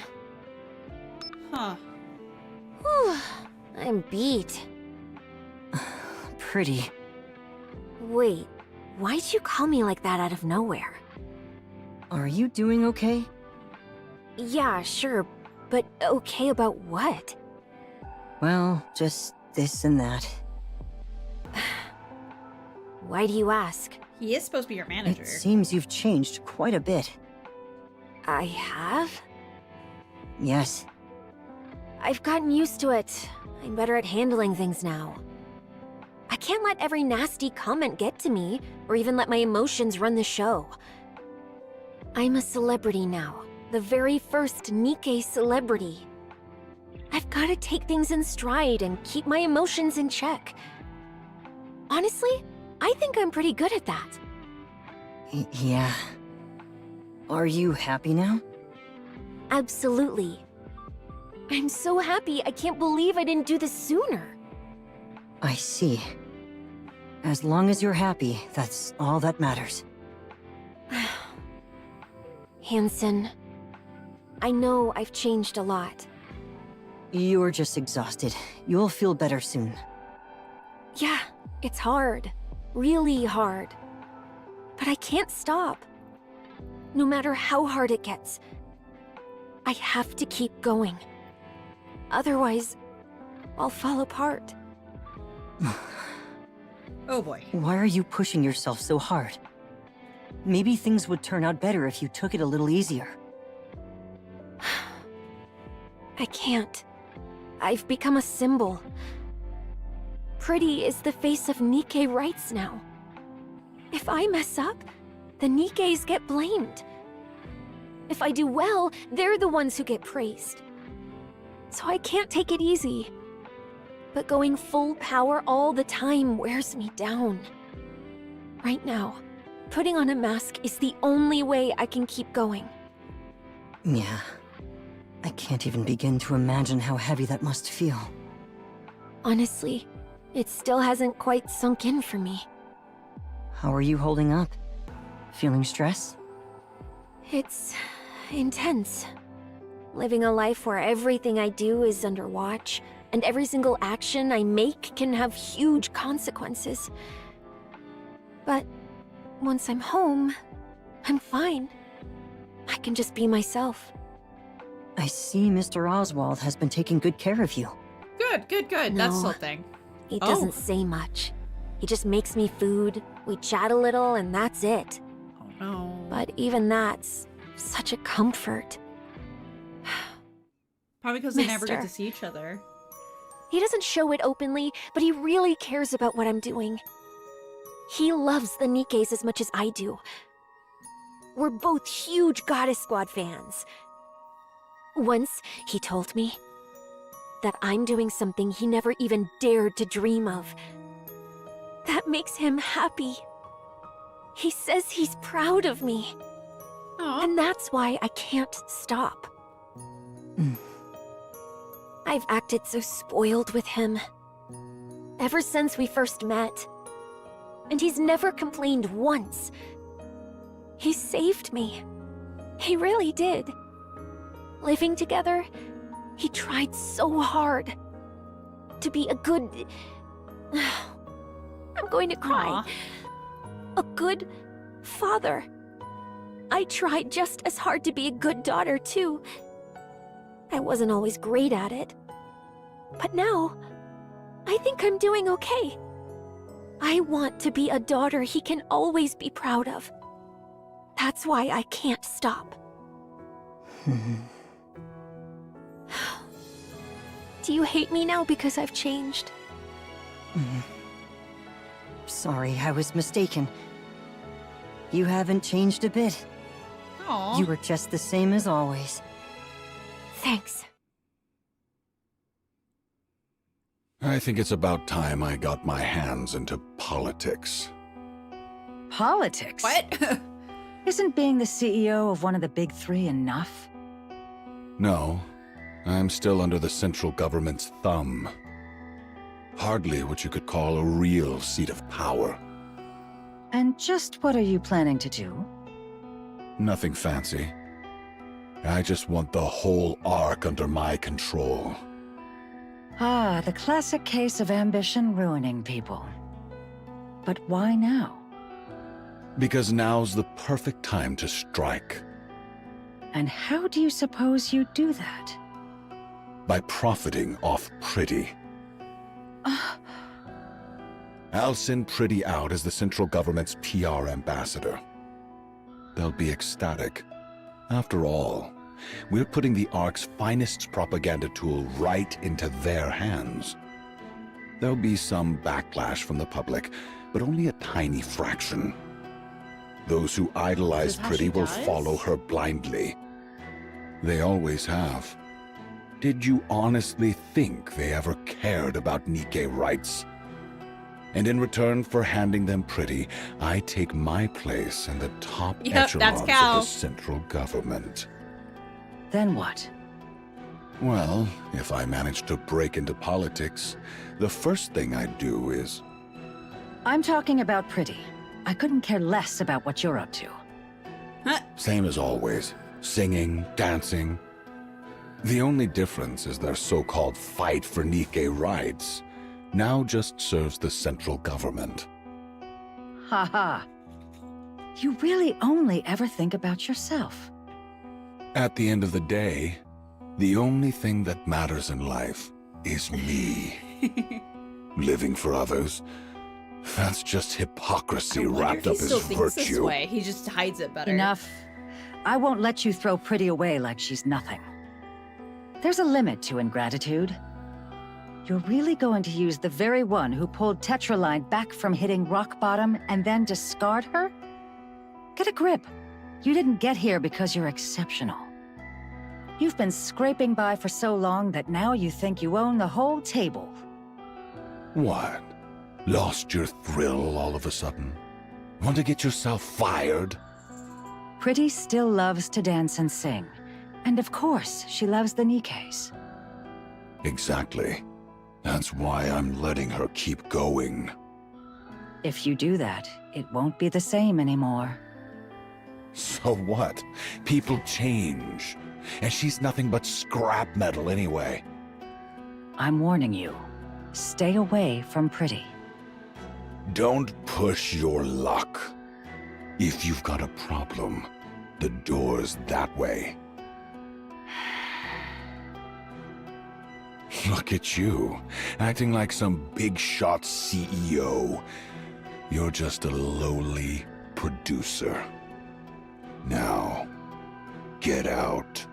Huh. Whew. I'm beat. Pretty. Wait, why'd you call me like that out of nowhere? Are you doing okay? Yeah, sure, but okay about what? Well, just this and that. Why do you ask? He is supposed to be your manager. It seems you've changed quite a bit. I have? Yes. I've gotten used to it. I'm better at handling things now. I can't let every nasty comment get to me, or even let my emotions run the show. I'm a celebrity now. The very first Nkke celebrity. I've got to take things in stride and keep my emotions in check. Honestly, I think I'm pretty good at that. Yeah. Are you happy now? Absolutely. I'm so happy I can't believe I didn't do this sooner. I see. As long as you're happy, that's all that matters. Hansen, I know I've changed a lot. You're just exhausted. You'll feel better soon. Yeah, it's hard. Really hard. But I can't stop. No matter how hard it gets, I have to keep going. Otherwise, I'll fall apart. Oh boy. Why are you pushing yourself so hard? Maybe things would turn out better if you took it a little easier. I can't. I've become a symbol. Pretty is the face of Nkke rights now. If I mess up, the Nikkes get blamed. If I do well, they're the ones who get praised. So I can't take it easy. But going full power all the time wears me down. Right now, putting on a mask is the only way I can keep going. Yeah. I can't even begin to imagine how heavy that must feel. Honestly, it still hasn't quite sunk in for me. How are you holding up? Feeling stress? It's intense. Living a life where everything I do is under watch, and every single action I make can have huge consequences. But once I'm home, I'm fine. I can just be myself. I see Mr. Oswald has been taking good care of you. Good, good, good. That's the thing. He doesn't say much. He just makes me food, we chat a little, and that's it. Oh no. But even that's such a comfort. Probably because they never get to Mister. see each other. He doesn't show it openly, but he really cares about what I'm doing. He loves the Nikkes as much as I do. We're both huge Goddess Squad fans. Once, he told me that I'm doing something he never even dared to dream of. That makes him happy. He says he's proud of me. Aw. And that's why I can't stop. I've acted so spoiled with him ever since we first met. And he's never complained once. He saved me. He really did. Living together, he tried so hard to be a good... I'm going to cry. Aw. A good father. I tried just as hard to be a good daughter, too. I wasn't always great at it. But now, I think I'm doing okay. I want to be a daughter he can always be proud of. That's why I can't stop. Do you hate me now because I've changed? Sorry, I was mistaken. You haven't changed a bit. Aw. You were just the same as always. Thanks. I think it's about time I got my hands into politics. Politics? What? Isn't being the CEO of one of the big three enough? No, I'm still under the central government's thumb. Hardly what you could call a real seat of power. And just what are you planning to do? Nothing fancy. I just want the whole Ark under my control. Ah, the classic case of ambition ruining people. But why now? Because now's the perfect time to strike. And how do you suppose you do that? By profiting off Pretty. I'll send Pretty out as the central government's PR ambassador. They'll be ecstatic. After all, we're putting the Ark's finest propaganda tool right into their hands. There'll be some backlash from the public, but only a tiny fraction. Those who idolize Is this how Pretty she will does? follow her blindly. They always have. Did you honestly think they ever cared about Nkke rights? And in return for handing them Pretty, I take my place in the top Yep, that's echelons of Cal. the central government. Then what? Well, if I manage to break into politics, the first thing I'd do is... I'm talking about Pretty. I couldn't care less about what you're up to. Same as always. Singing, dancing. The only difference is their so-called fight for Nkke rights now just serves the central government. Haha. You really only ever think about yourself. At the end of the day, the only thing that matters in life is me. Living for others, that's just hypocrisy I wonder wrapped if up he still as thinks this virtue. way. He just hides it better. Enough. I won't let you throw Pretty away like she's nothing. There's a limit to ingratitude. You're really going to use the very one who pulled Tetraline back from hitting rock bottom and then discard her? Get a grip. You didn't get here because you're exceptional. You've been scraping by for so long that now you think you own the whole table. What? Lost your thrill all of a sudden? Want to get yourself fired? Pretty still loves to dance and sing. And of course, she loves the Nikkes. Exactly. That's why I'm letting her keep going. If you do that, it won't be the same anymore. So what? People change. And she's nothing but scrap metal anyway. I'm warning you. Stay away from Pretty. Don't push your luck. If you've got a problem, the door's that way. Look at you, acting like some big shot CEO. You're just a lowly producer. Now, get out.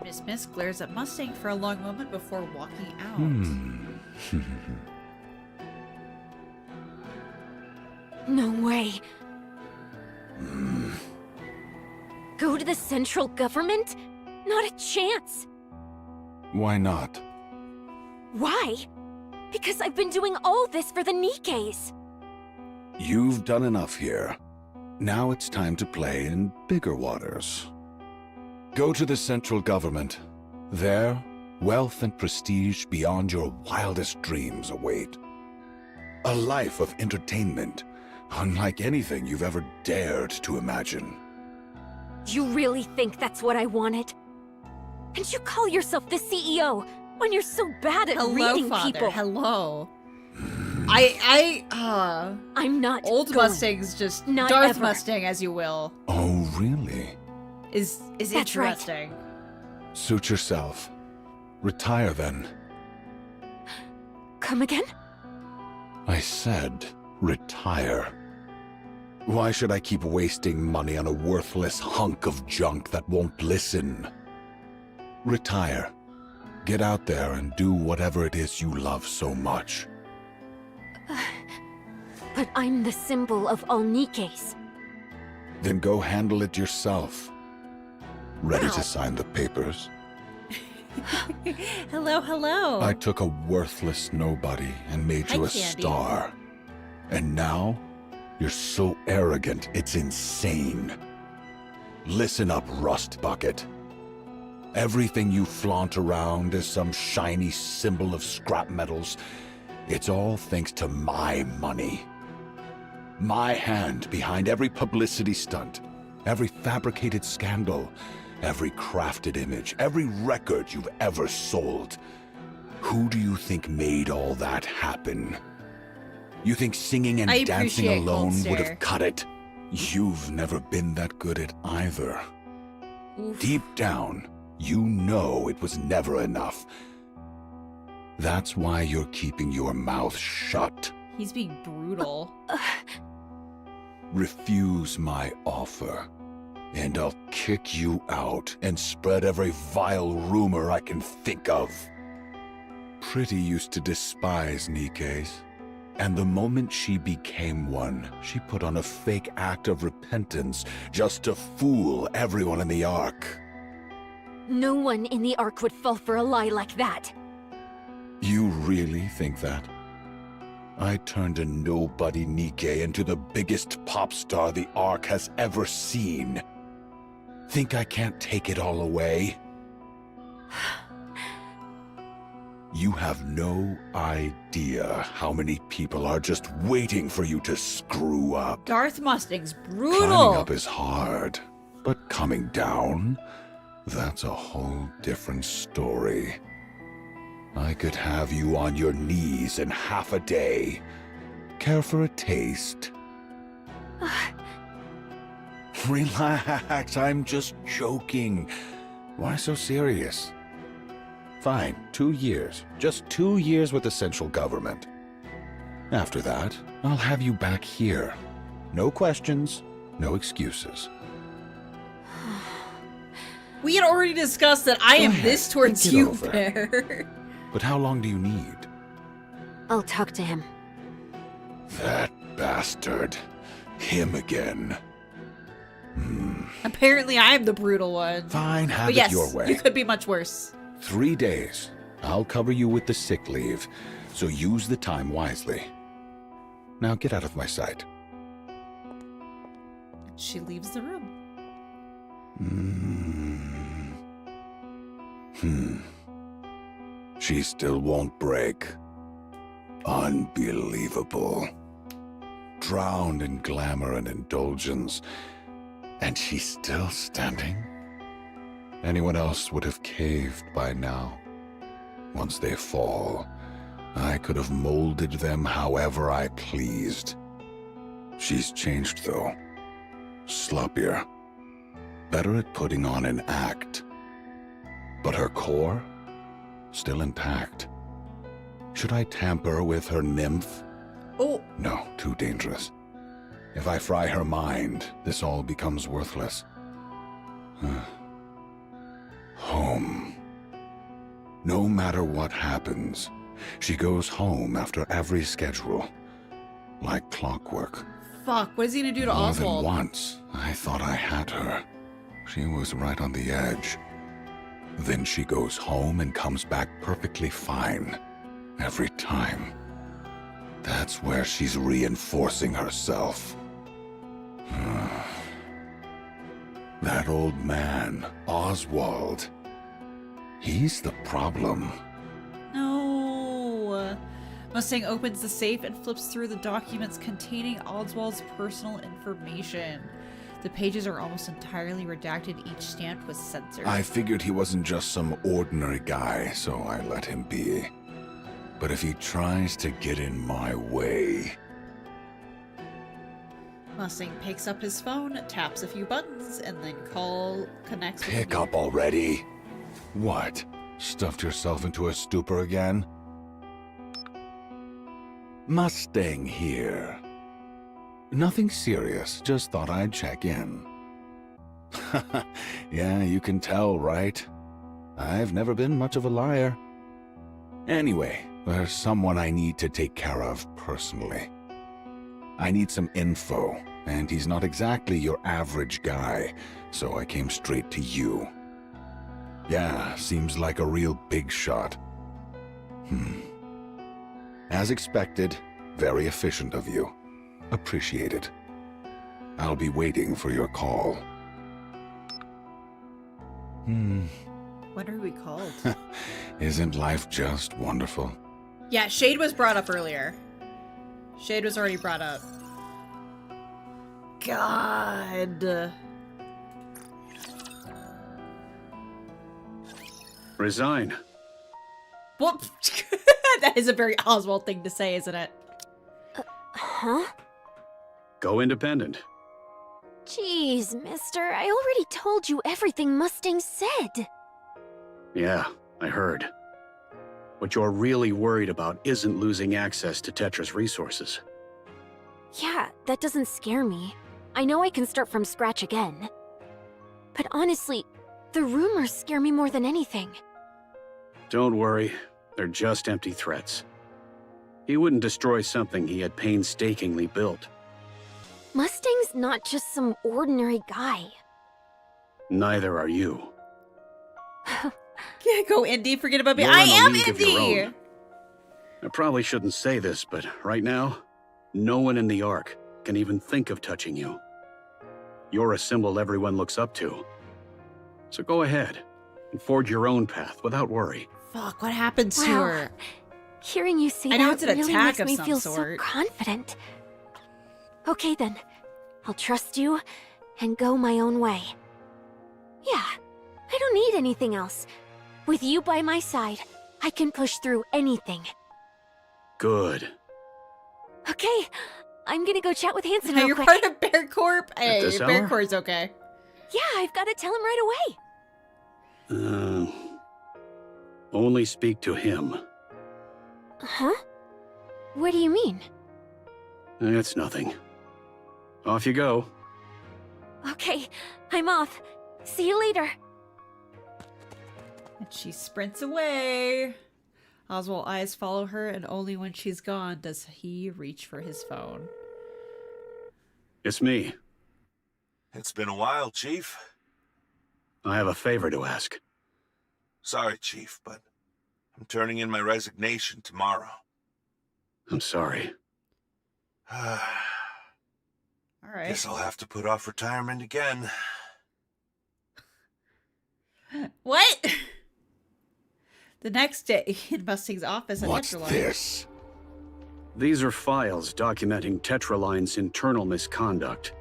Miss Miss glares at Mustang for a long moment before walking out. No way. Go to the central government? Not a chance. Why not? Why? Because I've been doing all this for the Nikkes. You've done enough here. Now it's time to play in bigger waters. Go to the central government. There, wealth and prestige beyond your wildest dreams await. A life of entertainment, unlike anything you've ever dared to imagine. You really think that's what I wanted? And you call yourself the CEO when you're so bad at reading Father. people? Hello. I'm not Old going. Mustang's just Not Darth ever. Mustang, as you will, Oh, really? is That's interesting. Suit yourself. Retire then. Come again? I said, retire. Why should I keep wasting money on a worthless hunk of junk that won't listen? Retire. Get out there and do whatever it is you love so much. But I'm the symbol of all Nikkes. Then go handle it yourself. Ready Ow. to sign the papers? Hello. I took a worthless nobody and made you Hi, a Candy. star. And now, you're so arrogant, it's insane. Listen up, Rust Bucket. Everything you flaunt around is some shiny symbol of scrap metals. It's all thanks to my money. My hand behind every publicity stunt, every fabricated scandal, every crafted image, every record you've ever sold. Who do you think made all that happen? You think singing and I dancing appreciate alone Cold would Stare. have cut it? You've never been that good at either. Deep down, you know it was never enough. That's why you're keeping your mouth shut. He's being brutal. Refuse my offer, and I'll kick you out and spread every vile rumor I can think of. Pretty used to despise Nikkes, and the moment she became one, she put on a fake act of repentance just to fool everyone in the Ark. No one in the Ark would fall for a lie like that. You really think that? I turned a nobody Nkke into the biggest pop star the Ark has ever seen. Think I can't take it all away? You have no idea how many people are just waiting for you to screw up. Darth Mustang's Climbing brutal. up is hard, but coming down, that's a whole different story. I could have you on your knees in half a day. Care for a taste? Relax, I'm just joking. Why so serious? Fine, 2 years. Just 2 years with the central government. After that, I'll have you back here. No questions, no excuses. We had already discussed that I Go am ahead, this towards think it you, over. Bear. But how long do you need? I'll talk to him. That bastard. Him again. Apparently, I am the brutal one. Fine, have But it yes, your way. you could be much worse. 3 days. I'll cover you with the sick leave, so use the time wisely. Now get out of my sight. She leaves the room. She still won't break. Unbelievable. Drowned in glamour and indulgence, and she's still standing? Anyone else would have caved by now. Once they fall, I could have molded them however I pleased. She's changed, though. Sloppier. Better at putting on an act. But her core? Still intact. Should I tamper with her nymph? Oh. No, too dangerous. If I fry her mind, this all becomes worthless. Home. No matter what happens, she goes home after every schedule. Like clockwork. Fuck, what is he gonna do to More Oswald? than once, I thought I had her. She was right on the edge. Then she goes home and comes back perfectly fine. Every time. That's where she's reinforcing herself. That old man, Oswald. He's the problem. No. Mustang opens the safe and flips through the documents containing Oswald's personal information. The pages are almost entirely redacted, each stamped with censored. I figured he wasn't just some ordinary guy, so I let him be. But if he tries to get in my way... Mustang picks up his phone, taps a few buttons, and then connects with Pick up already? What? Stuffed yourself into a stupor again? Mustang here. Nothing serious, just thought I'd check in. Yeah, you can tell, right? I've never been much of a liar. Anyway, there's someone I need to take care of personally. I need some info, and he's not exactly your average guy, so I came straight to you. Yeah, seems like a real big shot. As expected, very efficient of you. Appreciate it. I'll be waiting for your call. What are we called? Isn't life just wonderful? Yeah, Shade was brought up earlier. Shade was already brought up. God. Resign. Well, that is a very Oswald thing to say, isn't it? Huh? Go independent. Jeez, mister, I already told you everything Mustang said. Yeah, I heard. What you're really worried about isn't losing access to Tetra's resources. Yeah, that doesn't scare me. I know I can start from scratch again. But honestly, the rumors scare me more than anything. Don't worry, they're just empty threats. He wouldn't destroy something he had painstakingly built. Mustang's not just some ordinary guy. Neither are you. Yeah, go Indy, forget about me. You're I in a am league of your Indy! own. I probably shouldn't say this, but right now, no one in the Ark can even think of touching you. You're a symbol everyone looks up to. So go ahead and forge your own path without worry. Fuck, what happens to Wow. her? Hearing you say I know that it's an really attack makes of me some feel sort. so confident. Okay then, I'll trust you and go my own way. Yeah, I don't need anything else. With you by my side, I can push through anything. Good. Okay, I'm gonna go chat with Hanson Now real you're quick. part of Bear Corp? Hey, this Bear hour? Corp's okay. Yeah, I've gotta tell him right away. Only speak to him. Huh? What do you mean? It's nothing. Off you go. Okay, I'm off. See you later. And she sprints away. Oswald's eyes follow her, and only when she's gone does he reach for his phone. It's me. It's been a while, Chief. I have a favor to ask. Sorry, Chief, but I'm turning in my resignation tomorrow. I'm sorry. All right. Guess I'll have to put off retirement again. What? The next day, in Mustang's office at What's Tetraline. this? These are files documenting Tetraline's internal misconduct.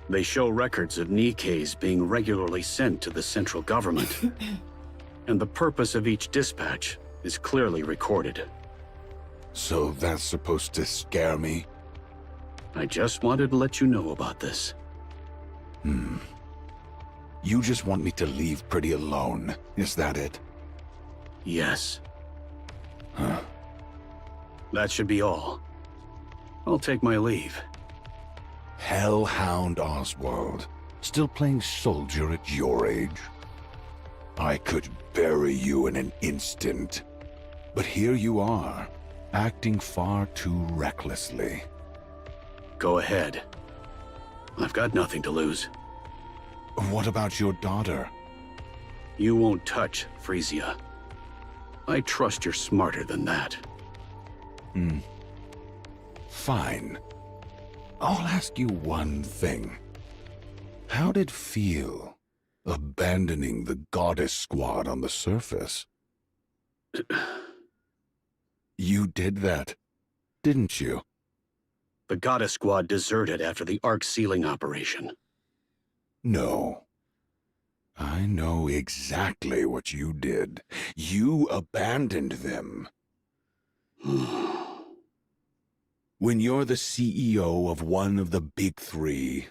They show records of Nikke's being regularly sent to the central government. And the purpose of each dispatch is clearly recorded. So that's supposed to scare me? I just wanted to let you know about this. You just want me to leave Pretty alone, is that it? Yes. Huh. That should be all. I'll take my leave. Hellhound Oswald. Still playing soldier at your age? I could bury you in an instant. But here you are, acting far too recklessly. Go ahead. I've got nothing to lose. What about your daughter? You won't touch Frisia. I trust you're smarter than that. Fine. I'll ask you one thing. How'd it feel, abandoning the goddess squad on the surface? You did that, didn't you? The goddess squad deserted after the arc sealing operation. No. I know exactly what you did. You abandoned them. When you're the CEO of one of the big three,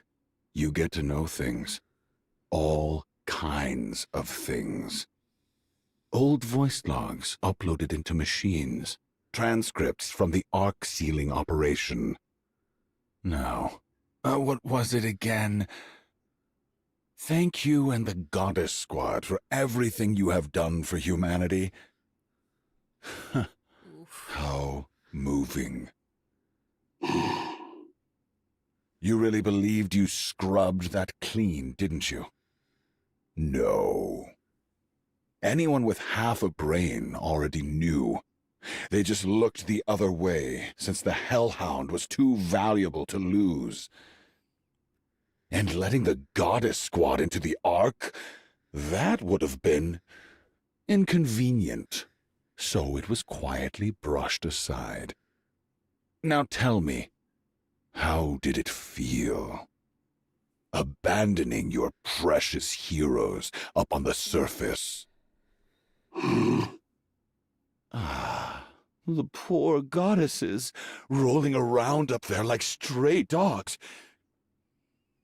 you get to know things. All kinds of things. Old voice logs uploaded into machines. Transcripts from the arc sealing operation. Now, what was it again? Thank you and the Goddess Squad for everything you have done for humanity. How moving. You really believed you scrubbed that clean, didn't you? No. Anyone with half a brain already knew. They just looked the other way, since the Hellhound was too valuable to lose. And letting the Goddess Squad into the Ark, that would have been inconvenient. So it was quietly brushed aside. Now tell me, how did it feel? Abandoning your precious heroes up on the surface. The poor goddesses, rolling around up there like stray dogs.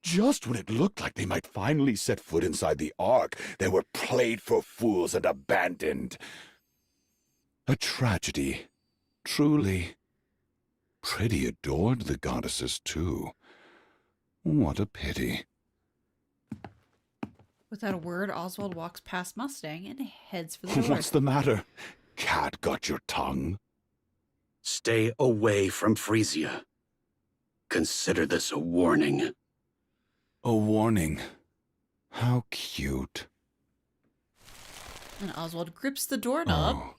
Just when it looked like they might finally set foot inside the Ark, they were played for fools and abandoned. A tragedy, truly. Pretty adored the goddesses, too. What a pity. Without a word, Oswald walks past Mustang and heads for the door. What's the matter? Cat got your tongue? Stay away from Frisia. Consider this a warning. A warning. How cute. And Oswald grips the doorknob. Oh,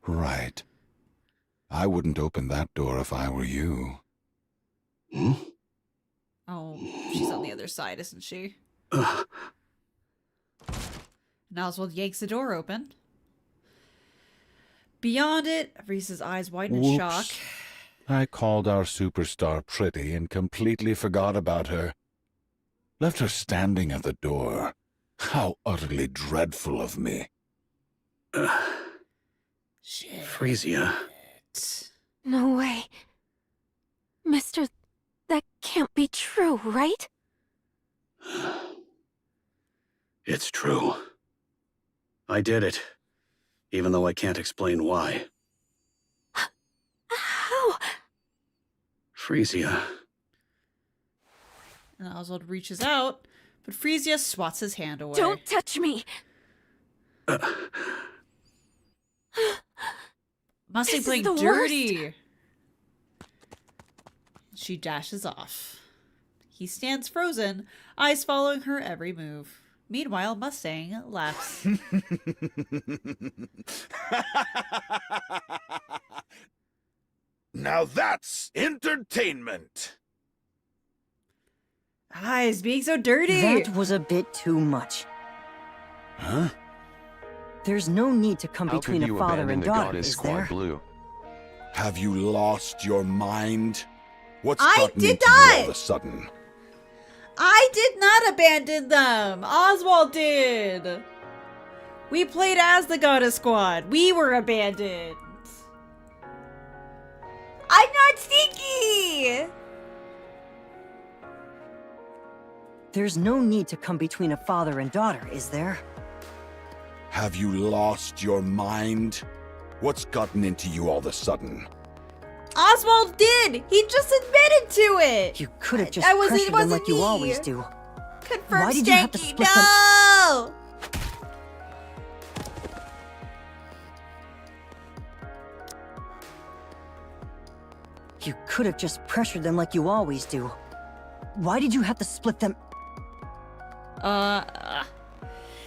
right. I wouldn't open that door if I were you. Oh, she's on the other side, isn't she? And Oswald yanks the door open. Beyond it, Reese's eyes widen in shock. I called our superstar pretty and completely forgot about her. Left her standing at the door. How utterly dreadful of me. Frisia. No way. Mister, that can't be true, right? It's true. I did it, even though I can't explain why. How? Frisia. And Oswald reaches out, but Frisia swats his hand away. Don't touch me! Mustang This playing is the dirty. worst. She dashes off. He stands frozen, eyes following her every move. Meanwhile, Mustang laughs. Now that's entertainment. Eyes being so dirty. That was a bit too much. Huh? There's no need to come between a father and daughter, is there? Blue? Have you lost your mind? What's I gotten did into you not! all of a sudden? I did not abandon them. Oswald did. We played as the Goddess Squad. We were abandoned. I'm not stinky. There's no need to come between a father and daughter, is there? Have you lost your mind? What's gotten into you all of a sudden? Oswald did. He just admitted to it. You could have just I wasn't- pressured it them wasn't like you me. always do. Confirm Why did you have to Stanky. split them? No. You could have just pressured them like you always do. Why did you have to split them?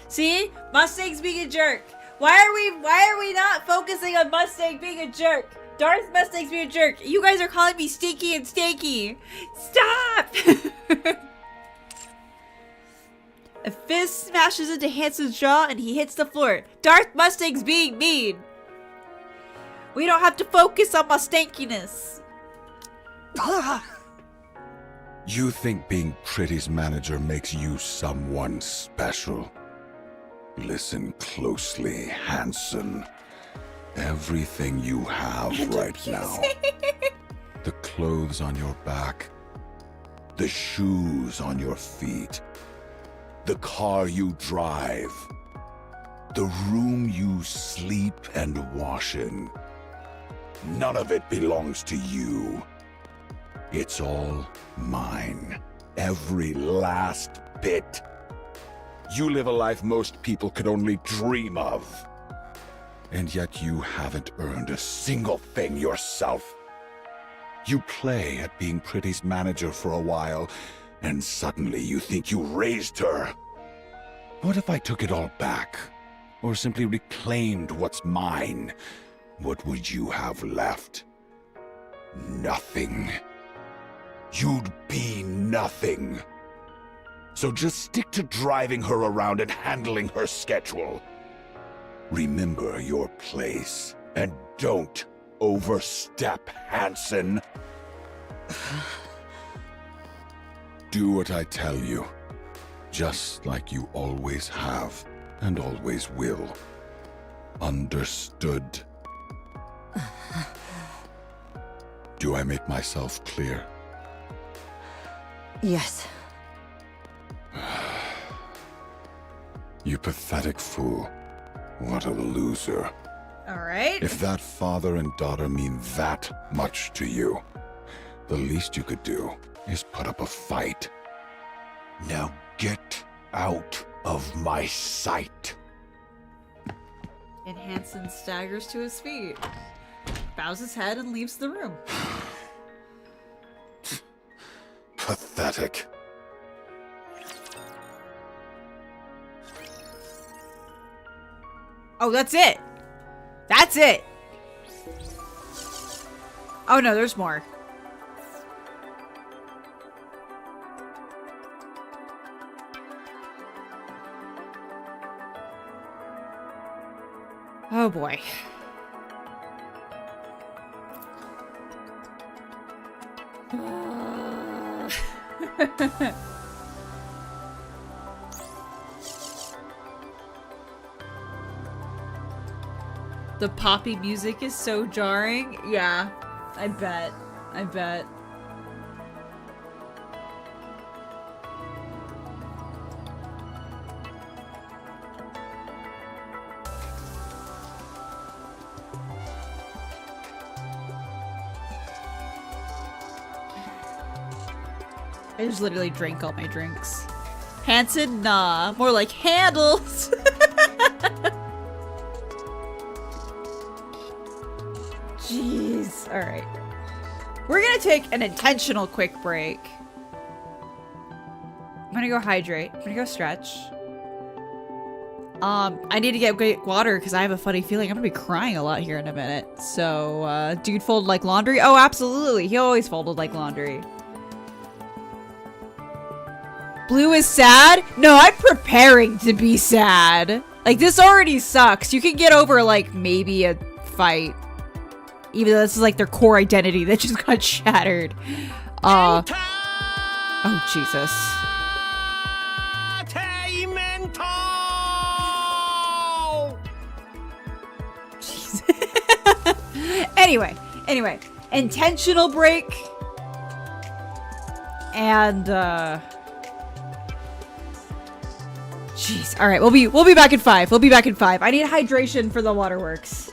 See? Mustang's being a jerk. Why are we not focusing on Mustang being a jerk? Darth Mustang's being a jerk. You guys are calling me stinky and stanky. Stop! A fist smashes into Hanson's jaw and he hits the floor. Darth Mustang's being mean. We don't have to focus on my stankiness. You think being Pretty's manager makes you someone special? Listen closely, Hanson. Everything you have right now. The clothes on your back. The shoes on your feet. The car you drive. The room you sleep and wash in. None of it belongs to you. It's all mine. Every last bit. You live a life most people could only dream of. And yet you haven't earned a single thing yourself. You play at being Pretty's manager for a while, and suddenly you think you raised her. What if I took it all back? Or simply reclaimed what's mine? What would you have left? Nothing. You'd be nothing. So just stick to driving her around and handling her schedule. Remember your place, and don't overstep, Hanson. Do what I tell you, just like you always have and always will. Understood? Do I make myself clear? Yes. You pathetic fool. What a loser. Alright. If that father and daughter mean that much to you, the least you could do is put up a fight. Now get out of my sight. And Hanson staggers to his feet, bows his head, and leaves the room. Pathetic. Oh, that's it. That's it. Oh no, there's more. Oh boy. The poppy music is so jarring. Yeah, I bet. I bet. I just literally drank all my drinks. Hanson, nah. More like handles. Jeez. Alright. We're gonna take an intentional quick break. I'm gonna go hydrate. I'm gonna go stretch. I need to get water because I have a funny feeling I'm gonna be crying a lot here in a minute. So, dude folded like laundry? Oh, absolutely. He always folded like laundry. Blue is sad? No, I'm preparing to be sad. Like, this already sucks. You can get over, like, maybe a fight. Even though this is, like, their core identity that just got shattered. Oh, Jesus. Anyway. Intentional break. And, jeez. All right, we'll be back in 5. We'll be back in 5. I need hydration for the waterworks.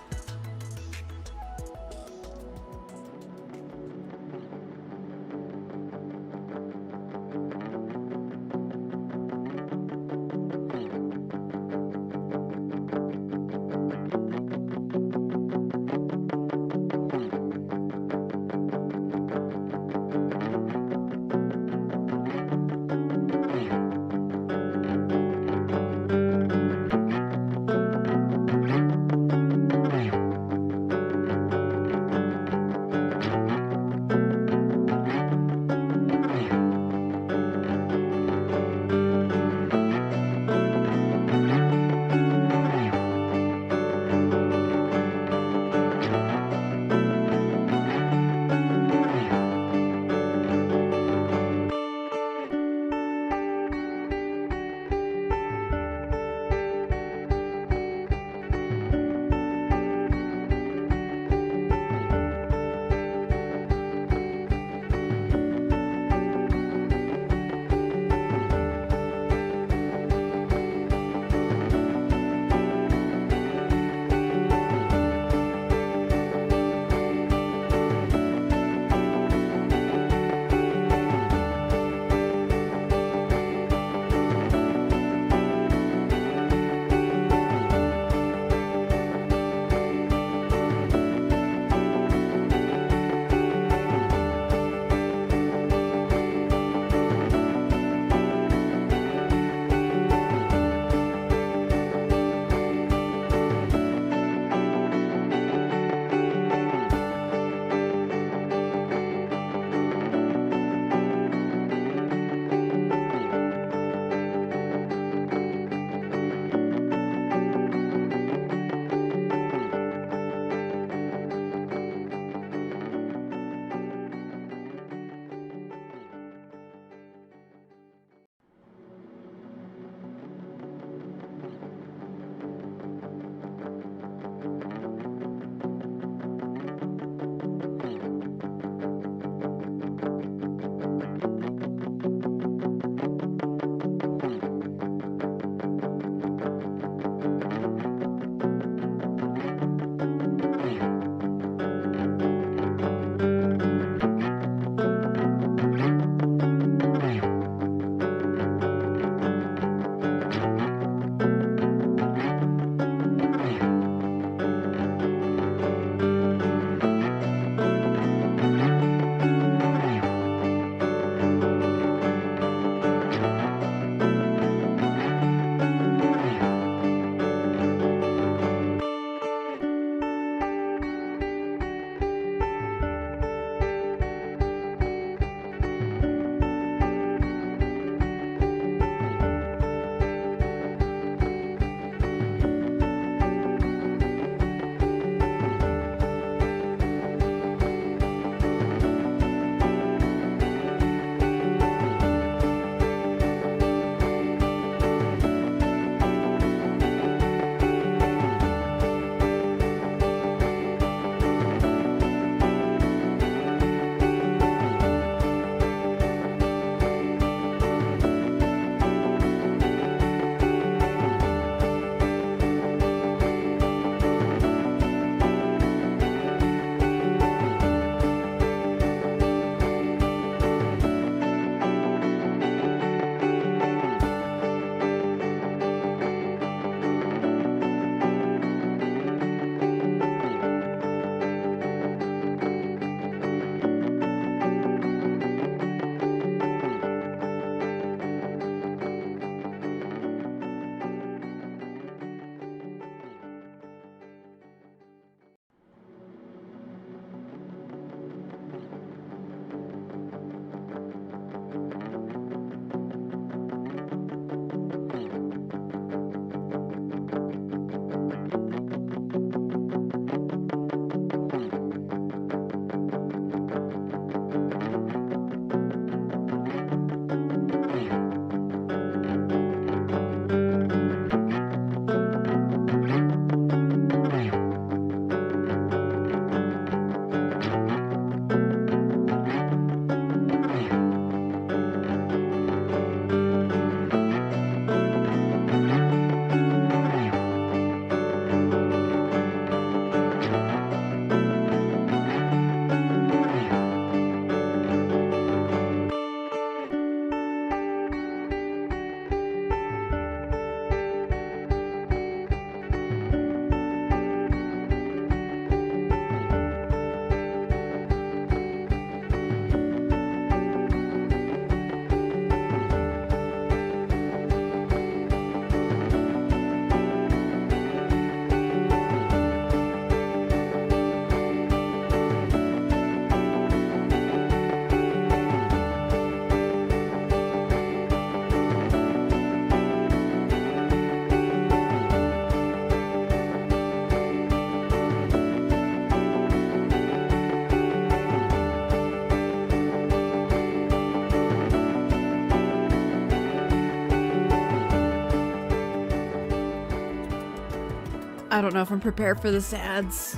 I don't know if I'm prepared for this ads.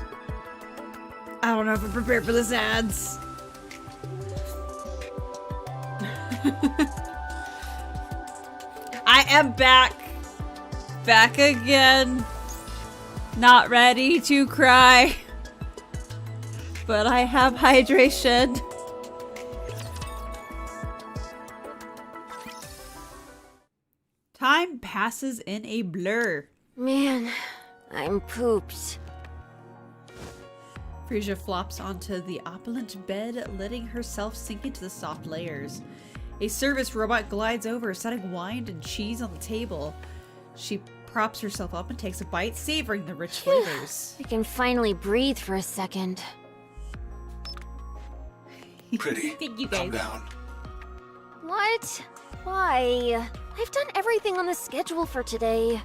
I don't know if I'm prepared for this ads. I am back. Back again. Not ready to cry. But I have hydration. Time passes in a blur. Man, I'm pooped. Frisia flops onto the opulent bed, letting herself sink into the soft layers. A service robot glides over, setting wine and cheese on the table. She props herself up and takes a bite, savoring the rich flavors. I can finally breathe for a second. Pretty. Thank you, Calm guys. down. What? Why? I've done everything on the schedule for today.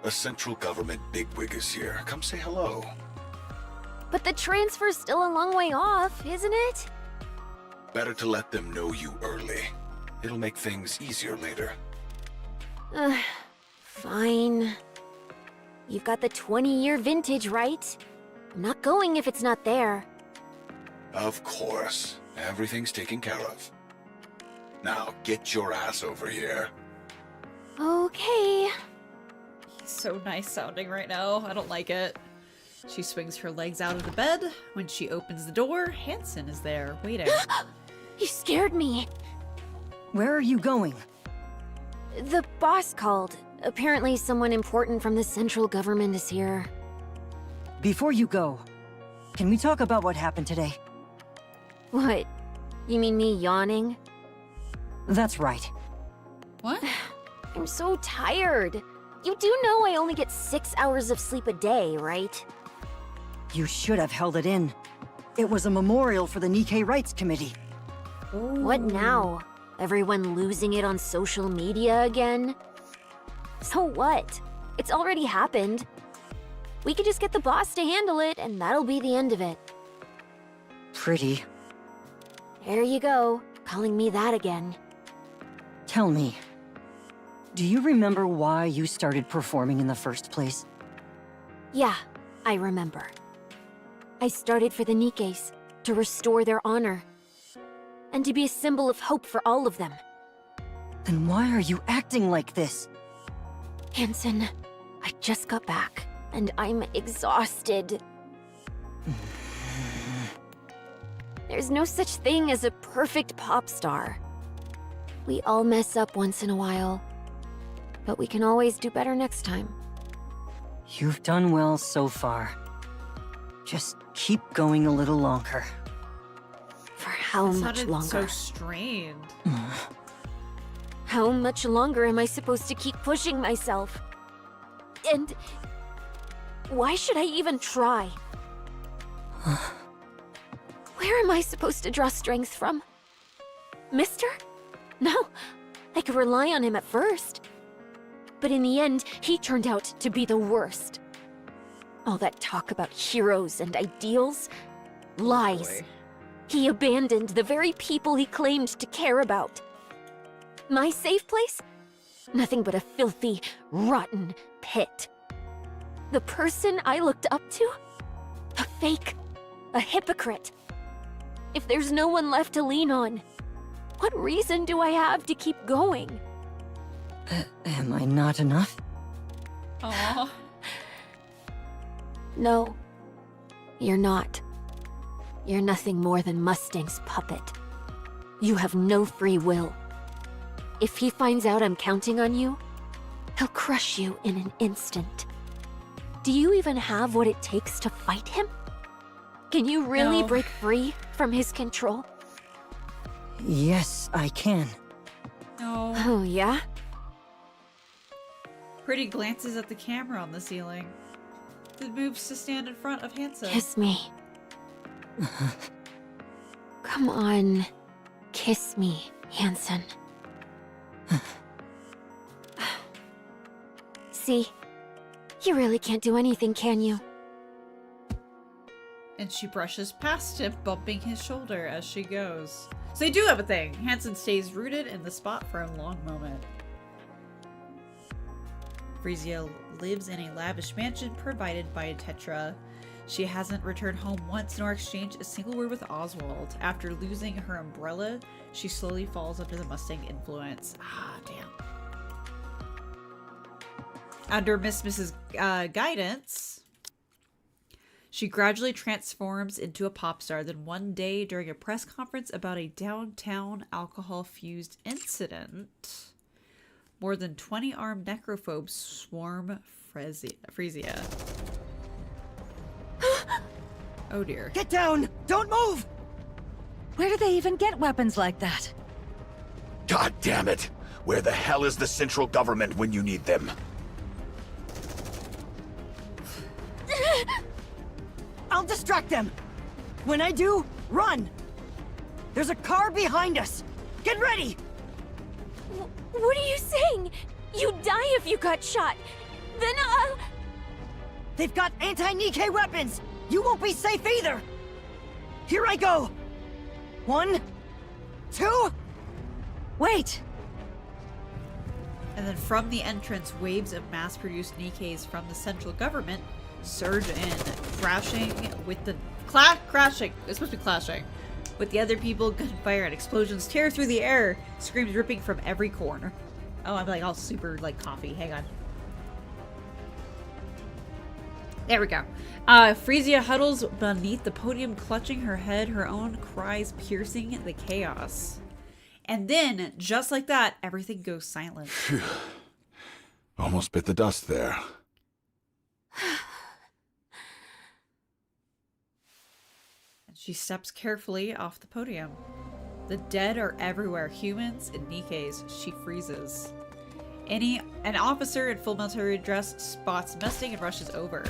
A central government bigwig is here. Come say hello. But the transfer's still a long way off, isn't it? Better to let them know you early. It'll make things easier later. Fine. You've got the 20-year vintage, right? I'm not going if it's not there. Of course. Everything's taken care of. Now, get your ass over here. Okay. He's so nice sounding right now. I don't like it. She swings her legs out of the bed. When she opens the door, Hansen is there, waiting. You scared me. Where are you going? The boss called. Apparently someone important from the central government is here. Before you go, can we talk about what happened today? What? You mean me yawning? That's right. What? I'm so tired. You do know I only get 6 hours of sleep a day, right? You should have held it in. It was a memorial for the Nkke Rights Committee. What now? Everyone losing it on social media again? So what? It's already happened. We could just get the boss to handle it, and that'll be the end of it. Pretty. There you go, calling me that again. Tell me, do you remember why you started performing in the first place? Yeah, I remember. I started for the Nikkes, to restore their honor. And to be a symbol of hope for all of them. Then why are you acting like this? Hansen, I just got back, and I'm exhausted. There's no such thing as a perfect pop star. We all mess up once in a while, but we can always do better next time. You've done well so far. Just keep going a little longer. For how That much sounded longer? so strained. How much longer am I supposed to keep pushing myself? And why should I even try? Where am I supposed to draw strength from? Mister? No, I could rely on him at first. But in the end, he turned out to be the worst. All that talk about heroes and ideals? Lies. Boy. He abandoned the very people he claimed to care about. My safe place? Nothing but a filthy, rotten pit. The person I looked up to? A fake, a hypocrite. If there's no one left to lean on, what reason do I have to keep going? Am I not enough? Aww. No, you're not. You're nothing more than Mustang's puppet. You have no free will. If he finds out I'm counting on you, he'll crush you in an instant. Do you even have what it takes to fight him? Can you really No. break free from his control? Yes, I can. No. Oh, yeah? Pretty glances at the camera on the ceiling. Then moves to stand in front of Hansen. Kiss me. Come on. Kiss me, Hansen. See? You really can't do anything, can you? And she brushes past him, bumping his shoulder as she goes. So they do have a thing. Hansen stays rooted in the spot for a long moment. Frisia lives in a lavish mansion provided by Tetra. She hasn't returned home once nor exchanged a single word with Oswald. After losing her umbrella, she slowly falls under the Mustang influence. Ah, damn. Under Mrs. Guidance, she gradually transforms into a pop star. Then one day, during a press conference about a downtown alcohol-fused incident, more than 20 armed necrophobes swarm Frisia. Oh dear. Get down! Don't move! Where do they even get weapons like that? God damn it! Where the hell is the central government when you need them? I'll distract them! When I do, run! There's a car behind us! Get ready! What are you saying? You'd die if you got shot. Then, They've got anti-Nkke weapons! You won't be safe either! Here I go! 1, 2... Wait! And then from the entrance, waves of mass-produced Nikkes from the central government surge in, crashing with the... crashing! It's supposed to be clashing. With the other people, gunfire and explosions tear through the air, screams ripping from every corner. Oh, I'm like all super like coffee. Hang on. There we go. Frisia huddles beneath the podium, clutching her head, her own cries piercing the chaos. And then, just like that, everything goes silent. Phew. Almost bit the dust there. And she steps carefully off the podium. The dead are everywhere, humans and Nikkes. She freezes. An officer in full military dress spots Mustang and rushes over.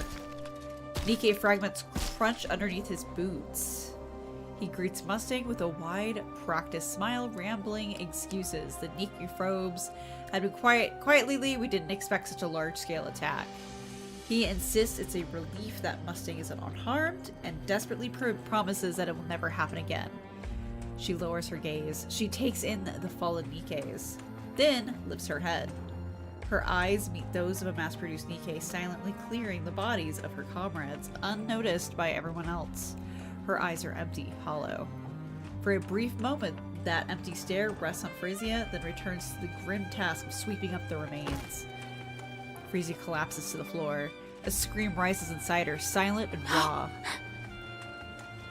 Nkke fragments crunch underneath his boots. He greets Mustang with a wide, practiced smile, rambling excuses. The Nkke probes had been quietly. We didn't expect such a large-scale attack. He insists it's a relief that Mustang isn't unharmed, and desperately promises that it will never happen again. She lowers her gaze. She takes in the fallen Nikkes, then lifts her head. Her eyes meet those of a mass-produced Nkke, silently clearing the bodies of her comrades, unnoticed by everyone else. Her eyes are empty, hollow. For a brief moment, that empty stare rests on Frisia, then returns to the grim task of sweeping up the remains. Frisia collapses to the floor. A scream rises inside her, silent and raw.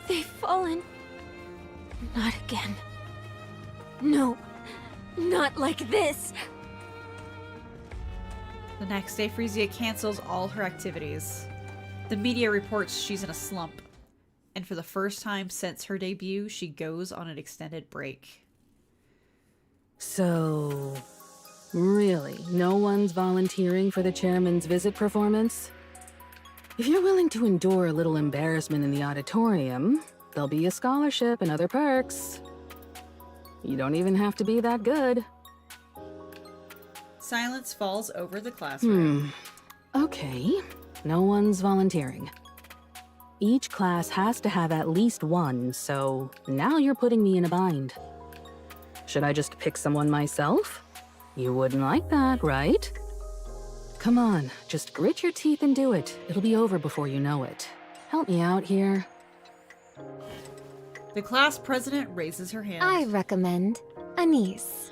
They've fallen. Not again. No, not like this. The next day, Frisia cancels all her activities. The media reports she's in a slump. And for the first time since her debut, she goes on an extended break. So, really, no one's volunteering for the chairman's visit performance? If you're willing to endure a little embarrassment in the auditorium, there'll be a scholarship and other perks. You don't even have to be that good. Silence falls over the classroom. Okay, no one's volunteering. Each class has to have at least one, so now you're putting me in a bind. Should I just pick someone myself? You wouldn't like that, right? Come on, just grit your teeth and do it. It'll be over before you know it. Help me out here. The class president raises her hand. I recommend Anise.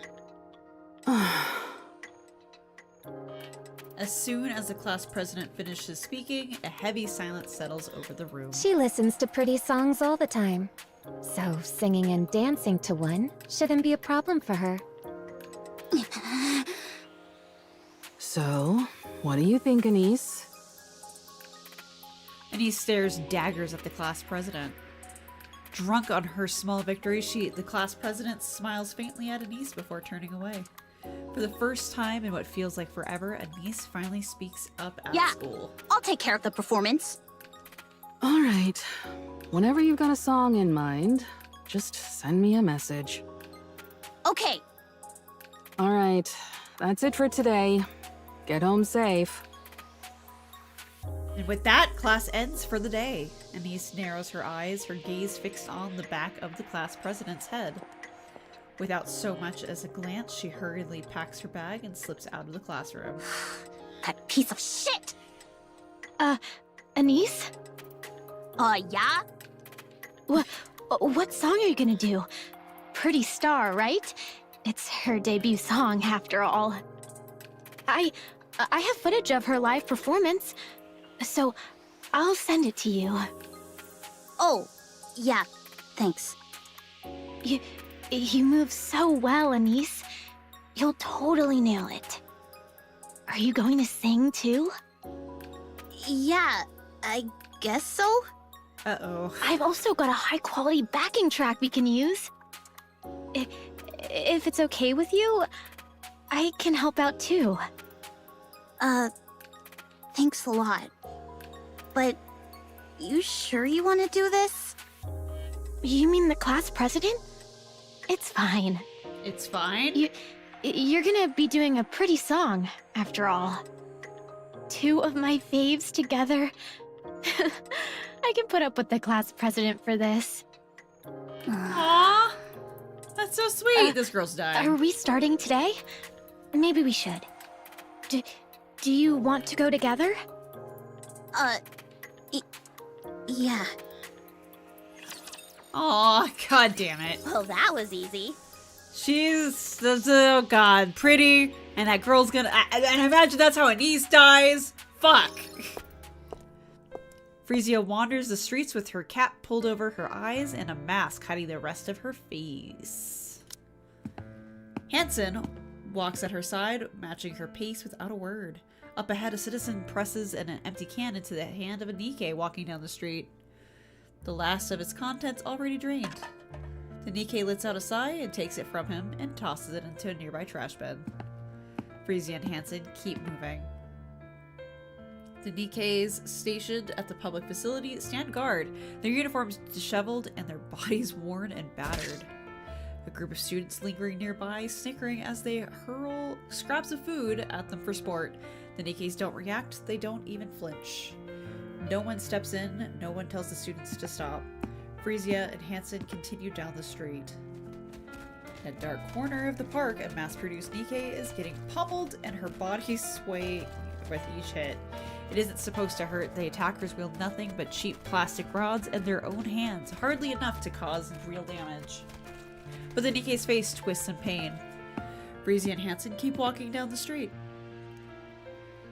As soon as the class president finishes speaking, a heavy silence settles over the room. She listens to pretty songs all the time. So singing and dancing to one shouldn't be a problem for her. So, what do you think, Anise? Anise stares daggers at the class president. Drunk on her small victory, the class president smiles faintly at Anise before turning away. For the first time in what feels like forever, Anise finally speaks up at school. I'll take care of the performance. All right. Whenever you've got a song in mind, just send me a message. Okay. All right. That's it for today. Get home safe. And with that, class ends for the day. Anise narrows her eyes, her gaze fixed on the back of the class president's head. Without so much as a glance, she hurriedly packs her bag and slips out of the classroom. That piece of shit! Anise? Yeah? What song are you gonna do? Pretty Star, right? It's her debut song, after all. I have footage of her live performance, so I'll send it to you. Oh, yeah, thanks. You move so well, Anise. You'll totally nail it. Are you going to sing, too? Yeah, I guess so. Uh-oh. I've also got a high-quality backing track we can use. If it's okay with you, I can help out, too. Thanks a lot. But, you sure you want to do this? You mean the class president? It's fine. It's fine? You're gonna be doing a pretty song, after all. Two of my faves together. I can put up with the class president for this. Aww. That's so sweet. This girl's dying. Are we starting today? Maybe we should. Do you want to go together? Yeah. Aw, god damn it. Well, that was easy. She's, oh god, pretty, and that girl's gonna, and imagine that's how Anise dies. Fuck. Frisia wanders the streets with her cap pulled over her eyes and a mask hiding the rest of her face. Hansen walks at her side, matching her pace without a word. Up ahead, a citizen presses an empty can into the hand of a Nkke walking down the street. The last of its contents already drained. The Nkke lets out a sigh and takes it from him and tosses it into a nearby trash bin. Frisia and Hansen keep moving. The Nikkes stationed at the public facility stand guard, their uniforms disheveled and their bodies worn and battered. A group of students lingering nearby, snickering as they hurl scraps of food at them for sport. The Nikkes don't react, they don't even flinch. No one steps in, no one tells the students to stop. Frisia and Hansen continue down the street. In a dark corner of the park, a mass-produced Nkke is getting pummeled and her body sway with each hit. It isn't supposed to hurt. The attackers wield nothing but cheap plastic rods and their own hands, hardly enough to cause real damage. But the Nikke's face twists in pain. Frisia and Hansen keep walking down the street.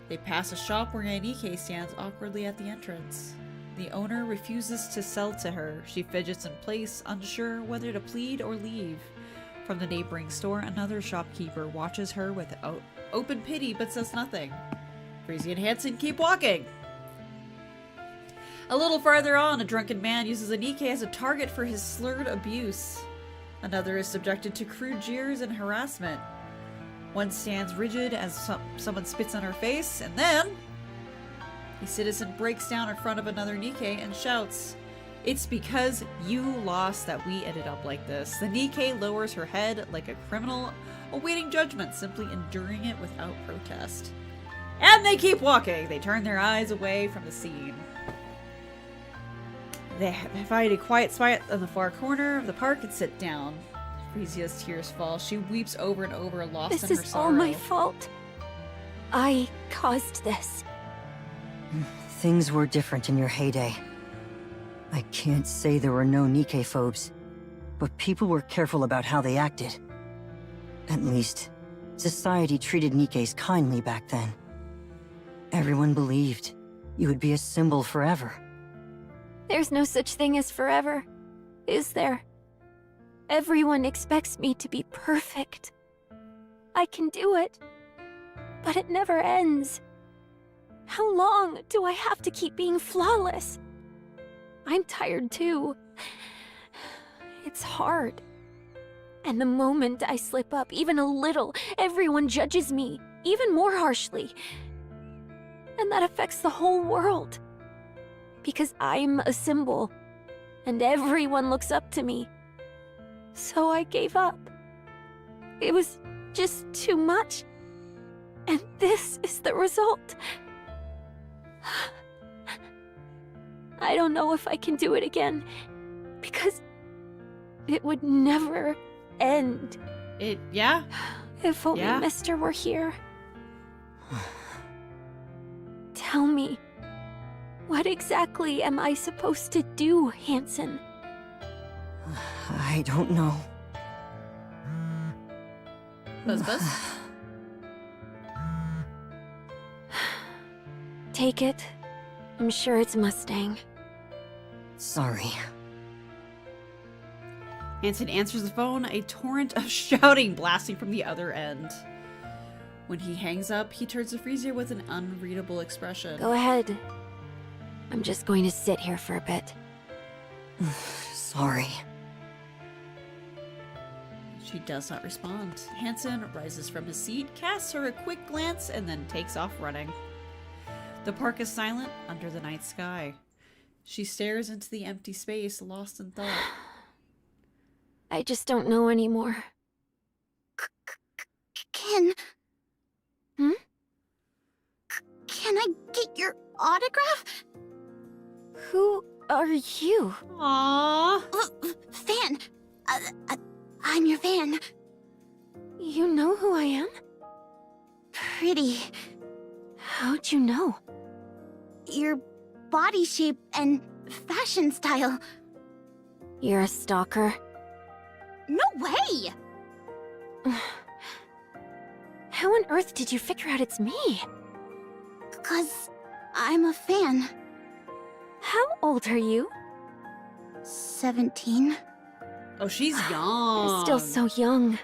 They pass a shop where a Nkke stands awkwardly at the entrance. The owner refuses to sell to her. She fidgets in place, unsure whether to plead or leave. From the neighboring store, another shopkeeper watches her with open pity but says nothing. Frisia and Hansen keep walking. A little farther on, a drunken man uses a Nkke as a target for his slurred abuse. Another is subjected to crude jeers and harassment. One stands rigid as someone spits on her face, and then a citizen breaks down in front of another Nkke and shouts, "It's because you lost that we ended up like this." The Nkke lowers her head like a criminal awaiting judgment, simply enduring it without protest. And they keep walking. They turn their eyes away from the scene. They find a quiet spot in the far corner of the park and sit down. Frisia's tears fall. She weeps over and over, lost in her sorrow. This is all my fault. I caused this. Things were different in your heyday. I can't say there were no Nkke phobes, but people were careful about how they acted. At least, society treated Nikkes kindly back then. Everyone believed you would be a symbol forever. There's no such thing as forever, is there? Everyone expects me to be perfect. I can do it, but it never ends. How long do I have to keep being flawless? I'm tired too. It's hard. And the moment I slip up even a little, everyone judges me even more harshly. And that affects the whole world. Because I'm a symbol, and everyone looks up to me. So I gave up. It was just too much. And this is the result. I don't know if I can do it again, because it would never end. Yeah? If only Yeah. Mister were here. Tell me, what exactly am I supposed to do, Hansen? I don't know. Buzz buzz. Take it. I'm sure it's Mustang. Sorry. Hansen answers the phone, a torrent of shouting blasting from the other end. When he hangs up, he turns to Frisia with an unreadable expression. Go ahead. I'm just going to sit here for a bit. Sorry. She does not respond. Hansen rises from his seat, casts her a quick glance, and then takes off running. The park is silent under the night sky. She stares into the empty space, lost in thought. I just don't know anymore. Can Hmm? Can I get your autograph? Who are you? Aww. Fan. I'm your fan. You know who I am? Pretty. How'd you know? Your body shape and fashion style. You're a stalker. No way! How on earth did you figure out it's me? 'Cause I'm a fan. How old are you? 17. Oh, she's young. You're still so young.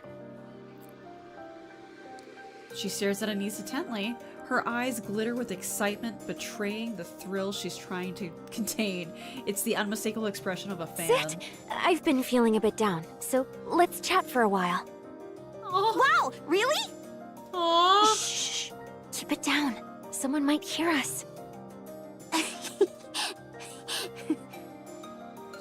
She stares at Anise intently. Her eyes glitter with excitement, betraying the thrill she's trying to contain. It's the unmistakable expression of a fan. Sit! I've been feeling a bit down, so let's chat for a while. Oh. Wow, really? Aww. Shh! Keep it down. Someone might hear us.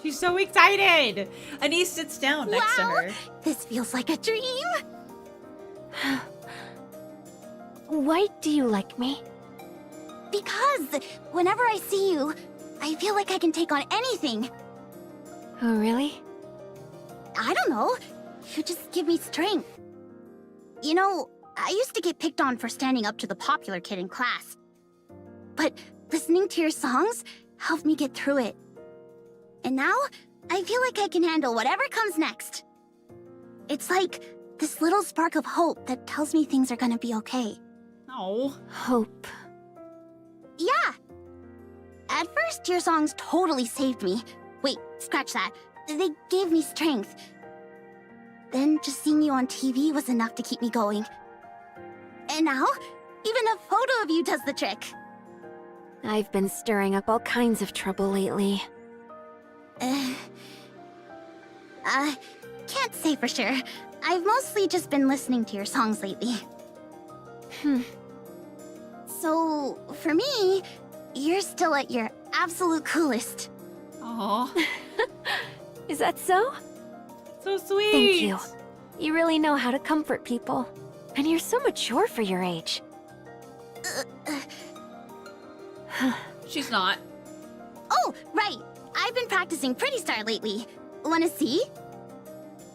She's so excited! Anise sits down next to her. This feels like a dream. Why do you like me? Because whenever I see you, I feel like I can take on anything. Oh, really? I don't know. You just give me strength. You know, I used to get picked on for standing up to the popular kid in class. But listening to your songs helped me get through it. And now, I feel like I can handle whatever comes next. It's like this little spark of hope that tells me things are gonna be okay. Oh. Hope. Yeah! At first, your songs totally saved me. Wait, scratch that. They gave me strength. Then just seeing you on TV was enough to keep me going. And now, even a photo of you does the trick. I've been stirring up all kinds of trouble lately. Can't say for sure. I've mostly just been listening to your songs lately. So, for me, you're still at your absolute coolest. Aww. Is that so? So sweet. Thank you. You really know how to comfort people. And you're so mature for your age. She's not. Oh, right. I've been practicing Pretty Star lately. Wanna see?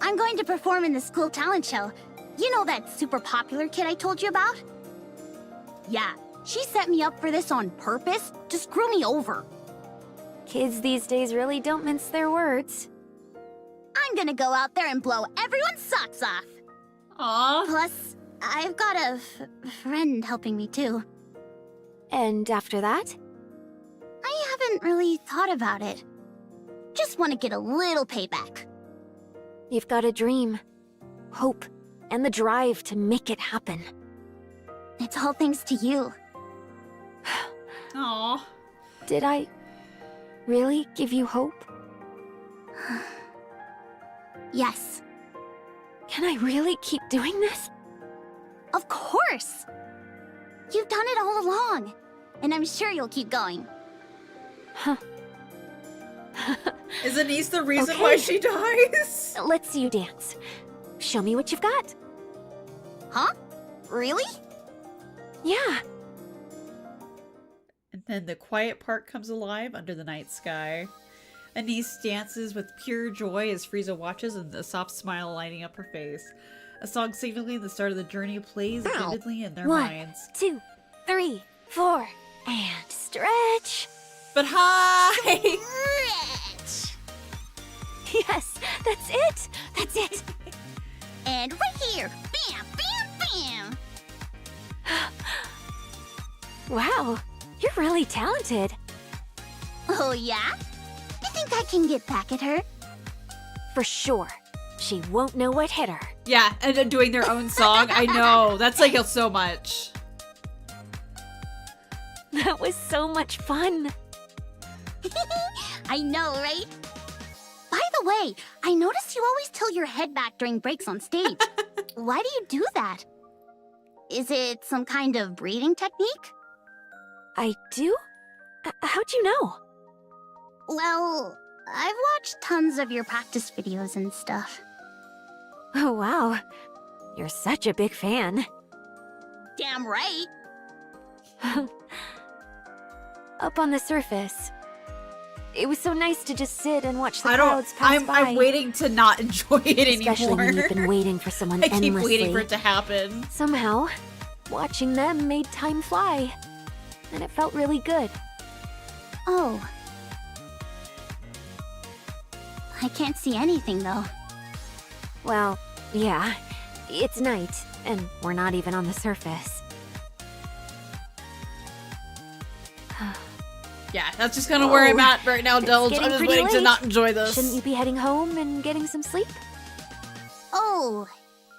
I'm going to perform in the school talent show. You know that super popular kid I told you about? Yeah, she set me up for this on purpose to screw me over. Kids these days really don't mince their words. I'm gonna go out there and blow everyone's socks off. Aww. Plus, I've got a friend helping me too. And after that? I haven't really thought about it. Just want to get a little payback. You've got a dream, hope, and the drive to make it happen. It's all thanks to you. Aww. Did I really give you hope? Yes. Can I really keep doing this? Of course! You've done it all along, and I'm sure you'll keep going. Huh. Is Anise the reason Okay. why she dies? Let's see you dance. Show me what you've got. Huh? Really? Yeah. And then the quiet park comes alive under the night sky. Anise dances with pure joy as Frieza watches, and a soft smile lighting up her face. A song signaling the start of the journey plays vividly in their 1, minds. 2, 3, 4, And stretch. But hi! Stretch. Yes, that's it. That's it. And right here. Bam, bam, bam. Wow, you're really talented. Oh, yeah? You think I can get back at her? For sure. She won't know what hit her. Yeah, and then doing their own song. I know. That's like so much. That was so much fun. I know, right? By the way, I noticed you always tilt your head back during breaks on stage. Why do you do that? Is it some kind of breathing technique? I do? How'd you know? Well, I've watched tons of your practice videos and stuff. Oh, wow. You're such a big fan. Damn right. Up on the surface. It was so nice to just sit and watch the crowds pass I'm by. waiting to not enjoy it anymore. Especially when you've been waiting for someone I keep endlessly. waiting for it to happen. Somehow, watching them made time fly. And it felt really good. Oh. I can't see anything, though. Well, yeah. It's night, and we're not even on the surface. Yeah, that's just kind of where I'm at right now, Delge. It's I'm just getting waiting pretty to not late. enjoy this. Shouldn't you be heading home and getting some sleep? Oh,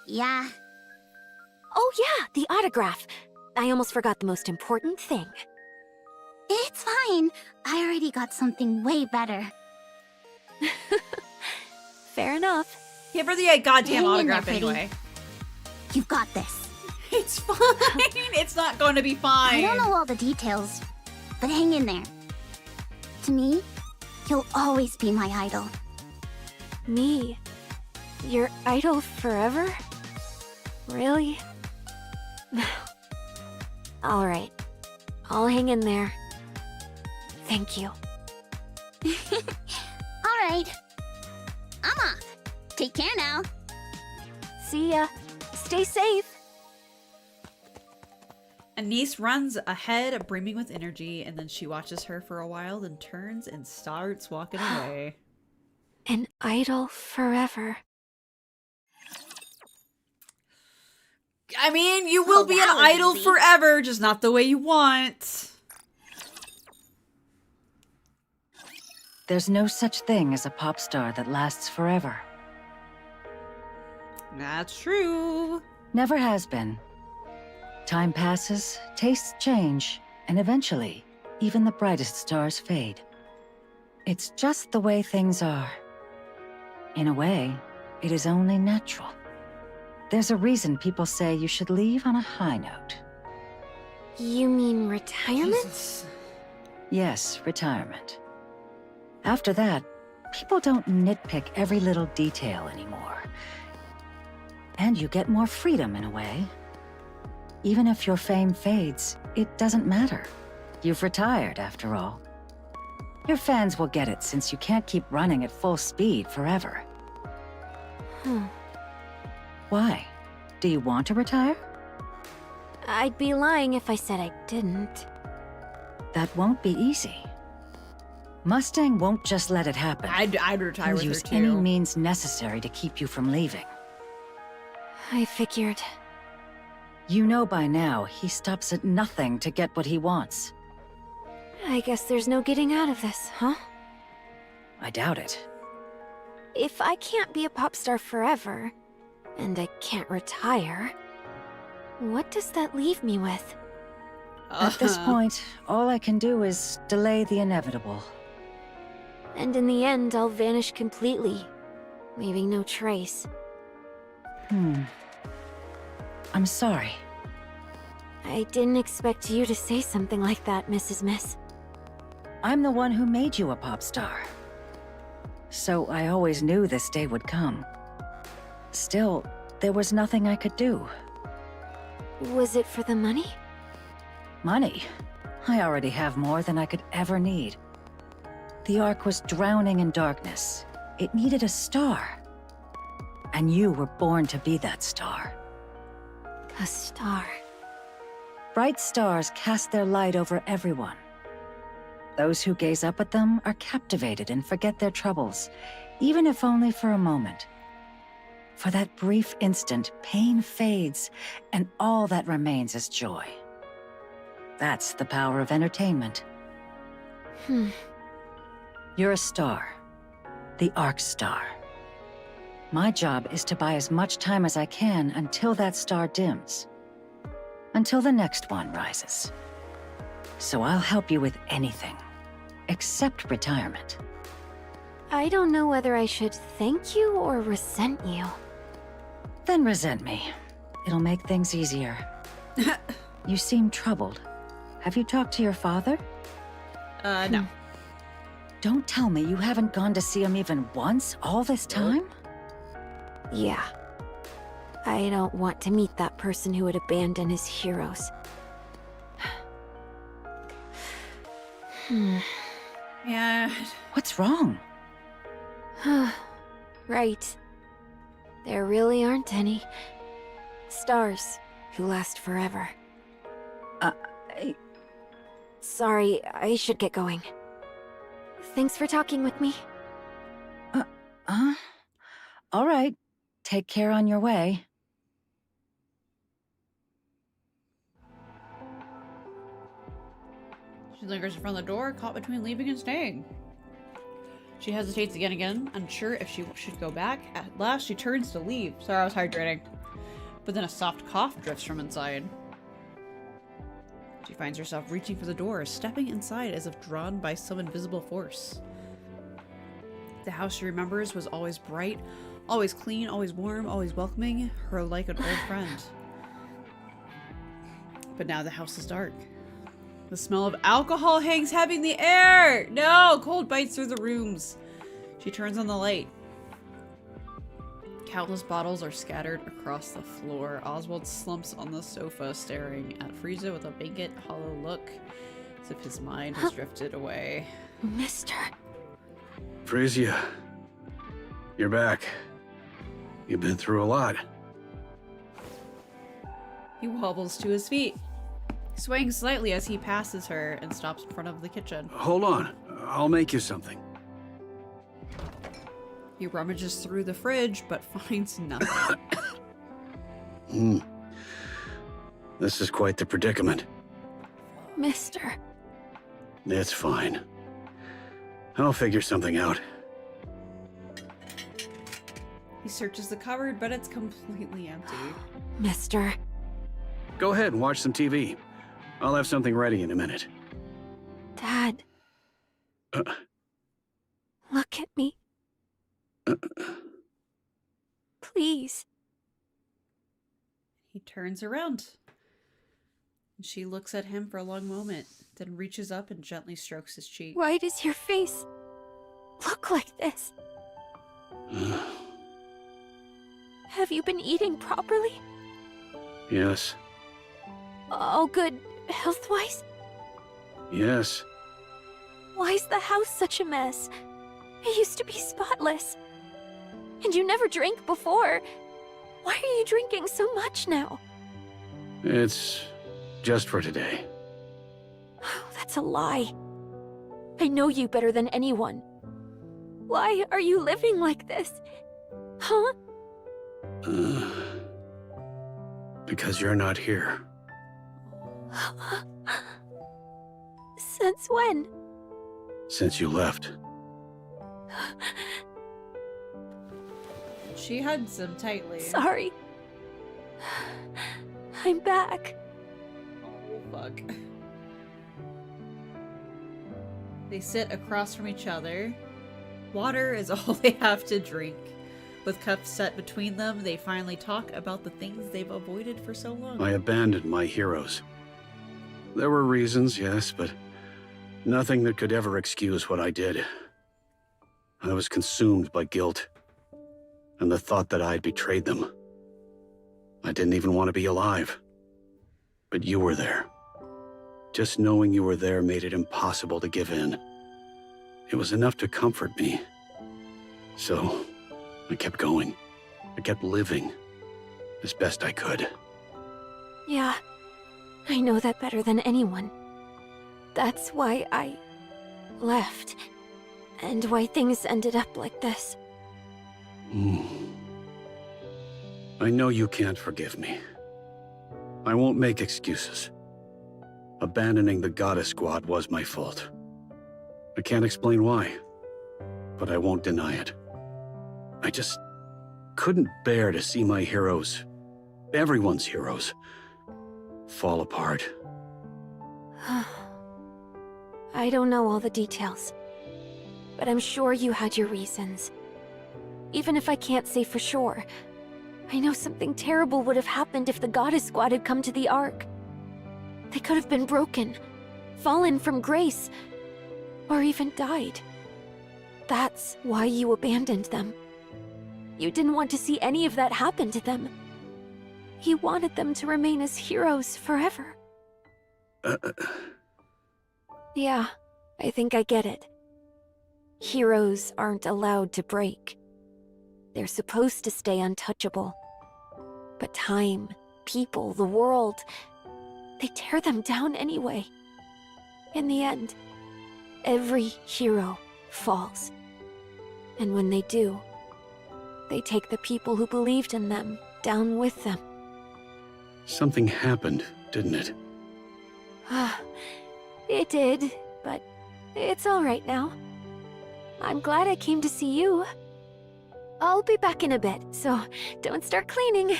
yeah. Oh yeah, the autograph. I almost forgot the most important thing. It's fine. I already got something way better. Fair enough. Give her the goddamn Hang in autograph there, pretty. anyway. You've got this. It's fine. It's not going to be fine. I don't know all the details, but hang in there. To me, you'll always be my idol. Me? Your idol forever? Really? Alright. I'll hang in there. Thank you. Alright. I'm off. Take care now. See ya. Stay safe. Anise runs ahead, brimming with energy, and then she watches her for a while, then turns and starts walking away. An idol forever. I mean, you will be an that was idol easy. forever, just not the way you want. There's no such thing as a pop star that lasts forever. That's true. Never has been. Time passes, tastes change, and eventually, even the brightest stars fade. It's just the way things are. In a way, it is only natural. There's a reason people say you should leave on a high note. You mean retirement? Jesus. Yes, retirement. After that, people don't nitpick every little detail anymore. And you get more freedom in a way. Even if your fame fades, it doesn't matter. You've retired, after all. Your fans will get it since you can't keep running at full speed forever. Why? Do you want to retire? I'd be lying if I said I didn't. That won't be easy. Mustang won't just let it happen. I'd retire He'll with her use too. any means necessary to keep you from leaving. I figured. You know by now, he stops at nothing to get what he wants. I guess there's no getting out of this, huh? I doubt it. If I can't be a pop star forever, and I can't retire, what does that leave me with? At this point, all I can do is delay the inevitable. And in the end, I'll vanish completely, leaving no trace. I'm sorry. I didn't expect you to say something like that, Mrs. Miss. I'm the one who made you a pop star. So I always knew this day would come. Still, there was nothing I could do. Was it for the money? Money? I already have more than I could ever need. The Ark was drowning in darkness. It needed a star. And you were born to be that star. A star. bright stars cast their light over everyone. Those who gaze up at them are captivated and forget their troubles, even if only for a moment. For that brief instant, pain fades, and all that remains is joy. That's the power of entertainment. You're a star. The Arc Star. My job is to buy as much time as I can until that star dims. Until the next one rises. So I'll help you with anything. Except retirement. I don't know whether I should thank you or resent you. Then resent me. It'll make things easier. You seem troubled. Have you talked to your father? No. Don't tell me you haven't gone to see him even once all this time? Yeah. I don't want to meet that person who would abandon his heroes. Yeah. What's wrong? Right. There really aren't any stars who last forever. Sorry, I should get going. Thanks for talking with me. All right. Take care on your way. She lingers in front of the door, caught between leaving and staying. She hesitates again, unsure if she should go back. At last, she turns to leave. Sorry, I was hydrating. But then a soft cough drifts from inside. She finds herself reaching for the door, stepping inside as if drawn by some invisible force. The house she remembers was always bright, always clean, always warm, always welcoming, her like an old friend. But now the house is dark. The smell of alcohol hangs heavy in the air! No! Cold bites through the rooms. She turns on the light. Countless bottles are scattered across the floor. Oswald slumps on the sofa, staring at Frieza with a vacant, hollow look, as if his mind has drifted away. Mister. Frisia, you're back. You've been through a lot. He wobbles to his feet, swaying slightly as he passes her and stops in front of the kitchen. Hold on. I'll make you something. He rummages through the fridge, but finds nothing. This is quite the predicament. Mister. It's fine. I'll figure something out. He searches the cupboard, but it's completely empty. Mister. Go ahead and watch some TV. I'll have something ready in a minute. Dad. Look at me. Please. He turns around. She looks at him for a long moment, then reaches up and gently strokes his cheek. Why does your face look like this? Have you been eating properly? Yes. All good health-wise? Yes. Why's the house such a mess? It used to be spotless. And you never drank before. Why are you drinking so much now? It's just for today. Oh, that's a lie. I know you better than anyone. Why are you living like this? Huh? Because you're not here. Since when? Since you left. She hugs him tightly. Sorry. I'm back. Oh, fuck. They sit across from each other. Water is all they have to drink. With cups set between them, they finally talk about the things they've avoided for so long. I abandoned my heroes. There were reasons, yes, but nothing that could ever excuse what I did. I was consumed by guilt, and the thought that I had betrayed them. I didn't even want to be alive. But you were there. Just knowing you were there made it impossible to give in. It was enough to comfort me. So, I kept going. I kept living as best I could. Yeah, I know that better than anyone. That's why I left, and why things ended up like this. I know you can't forgive me. I won't make excuses. Abandoning the Goddess Squad was my fault. I can't explain why, but I won't deny it. I just couldn't bear to see my heroes, everyone's heroes, fall apart. I don't know all the details, but I'm sure you had your reasons. Even if I can't say for sure, I know something terrible would have happened if the Goddess Squad had come to the Ark. They could have been broken, fallen from grace, or even died. That's why you abandoned them. You didn't want to see any of that happen to them. You wanted them to remain as heroes forever. Yeah, I think I get it. Heroes aren't allowed to break. They're supposed to stay untouchable. But time, people, the world, they tear them down anyway. In the end, every hero falls. And when they do, they take the people who believed in them down with them. Something happened, didn't it? It did, but it's all right now. I'm glad I came to see you. I'll be back in a bit, so don't start cleaning.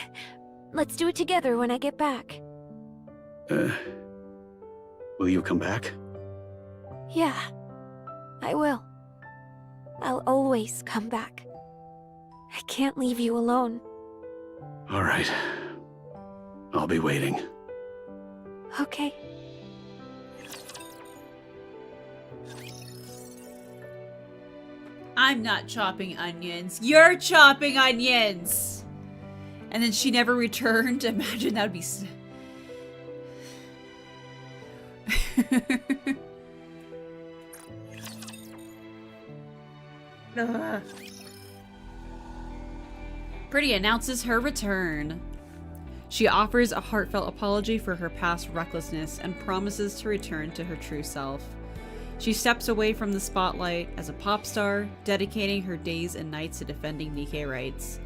Let's do it together when I get back. Will you come back? Yeah, I will. I'll always come back. I can't leave you alone. All right. I'll be waiting. Okay. I'm not chopping onions. You're chopping onions! And then she never returned. Imagine that would be... Pretty announces her return. She offers a heartfelt apology for her past recklessness and promises to return to her true self. She steps away from the spotlight as a pop star, dedicating her days and nights to defending Nkke rights.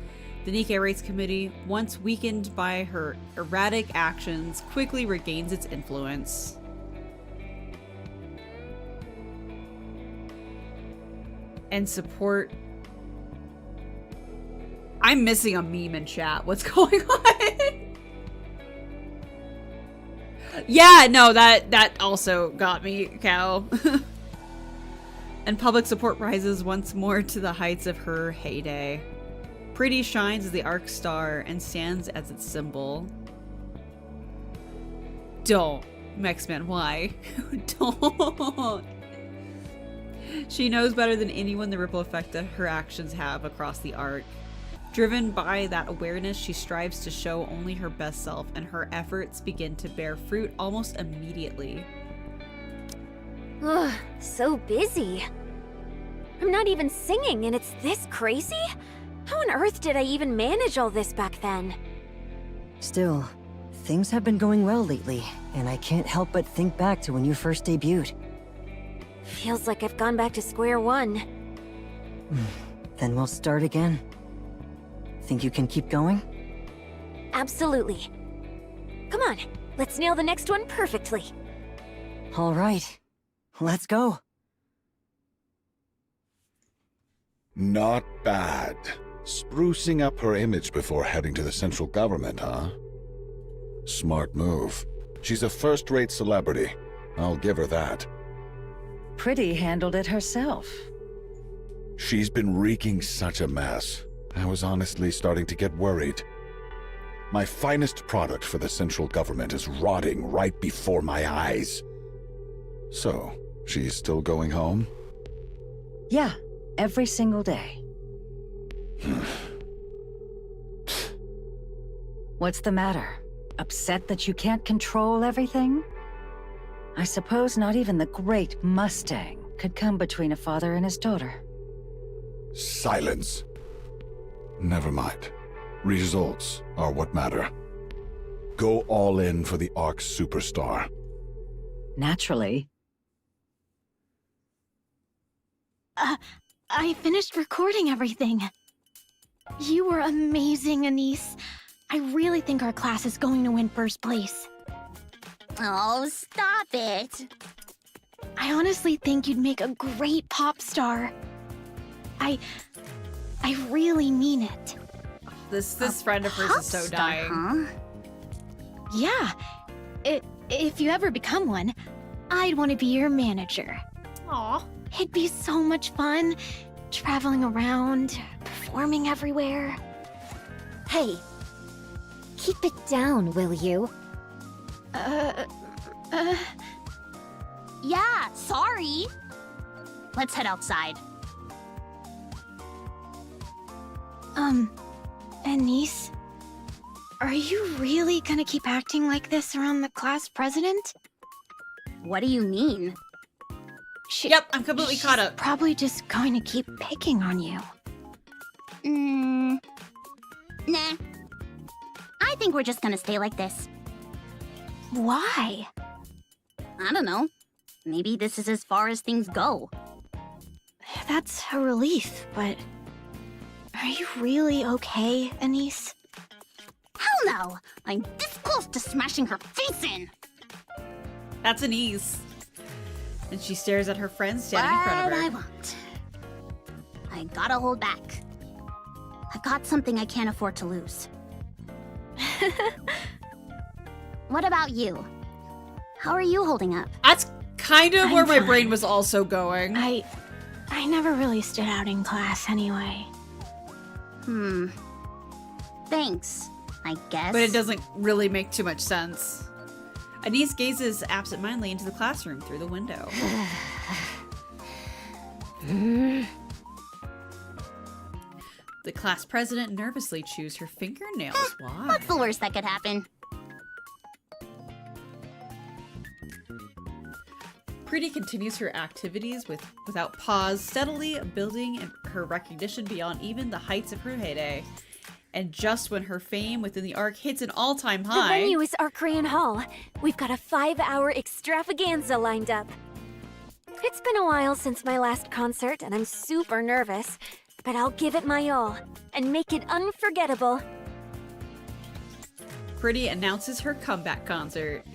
The Nkke Rights Committee, once weakened by her erratic actions, quickly regains its influence. And support. I'm missing a meme in chat. What's going on? Yeah, no, that also got me, cow. And public support rises once more to the heights of her heyday. Pretty shines as the Ark star and stands as its symbol. Don't. Mexman, why? Don't. She knows better than anyone the ripple effect that her actions have across the Ark. Driven by that awareness, she strives to show only her best self, and her efforts begin to bear fruit almost immediately. Ugh, so busy. I'm not even singing and it's this crazy? How on earth did I even manage all this back then? Still, things have been going well lately, and I can't help but think back to when you first debuted. Feels like I've gone back to square one. Then we'll start again. Think you can keep going? Absolutely. Come on, let's nail the next one perfectly. All right, let's go. Not bad. Sprucing up her image before heading to the central government, huh? Smart move. She's a first-rate celebrity. I'll give her that. Pretty handled it herself. She's been wreaking such a mess. I was honestly starting to get worried. My finest product for the central government is rotting right before my eyes. So, she's still going home? Yeah, every single day. What's the matter? Upset that you can't control everything? I suppose not even the great Mustang could come between a father and his daughter. Silence. Never mind. Results are what matter. go all in for the Ark's superstar. Naturally. I finished recording everything. You were amazing, Anise. I really think our class is going to win first place. Oh, stop it. I honestly think you'd make a great pop star. I really mean it. This friend of hers is so dying. Huh? Yeah. If you ever become one, I'd want to be your manager. Aw. It'd be so much fun, traveling around, performing everywhere. Hey, keep it down, will you? Yeah, sorry. Let's head outside. Anise, are you really gonna keep acting like this around the class president? What do you mean? Yep, I'm completely caught up. Probably just going to keep picking on you. Nah. I think we're just gonna stay like this. Why? I don't know. Maybe this is as far as things go. That's a relief, but are you really okay, Anise? Hell no! I'm this close to smashing her face in! That's Anise. And she stares at her friend standing in front of her. I won't. I gotta hold back. I got something I can't afford to lose. What about you? How are you holding up? That's kind of where my fine. brain was also going. I never really stood out in class anyway. Thanks, I guess. But it doesn't really make too much sense. Anise gazes absentmindedly into the classroom through the window. The class president nervously chews her fingernails. Why? What's the worst that could happen? Pretty continues her activities without pause, steadily building her recognition beyond even the heights of her heyday. And just when her fame within the Ark hits an all-time high... The venue is Arcrayan Hall. We've got a 5-hour extravaganza lined up. It's been a while since my last concert, and I'm super nervous. But I'll give it my all, and make it unforgettable. Pretty announces her comeback concert.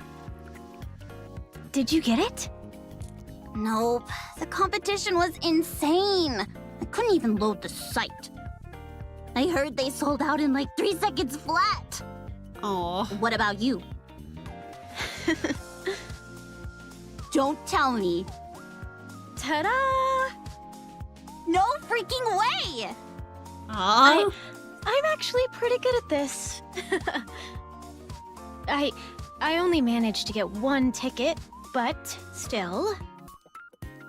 Did you get it? Nope. The competition was insane. I couldn't even load the site. I heard they sold out in like 3 seconds flat. Aw. What about you? Don't tell me. Ta-da! No freaking way! Aw. I'm actually pretty good at this. I only managed to get 1 ticket, but still.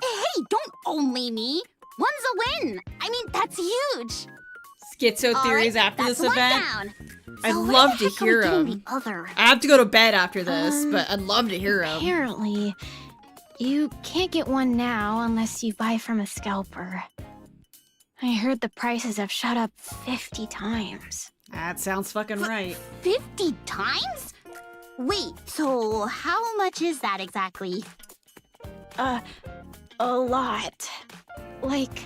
Hey, don't only me. One's a win. I mean, that's huge. Schizo theories after that's this one event. down. I'd So where love the to heck are we hear getting them. the other? I have to go to bed after this, but I'd love to hear them. Apparently, you can't get one now unless you buy from a scalper. I heard the prices have shot up 50 times. That sounds fucking right. 50 times? Wait, so how much is that exactly? A lot. Like,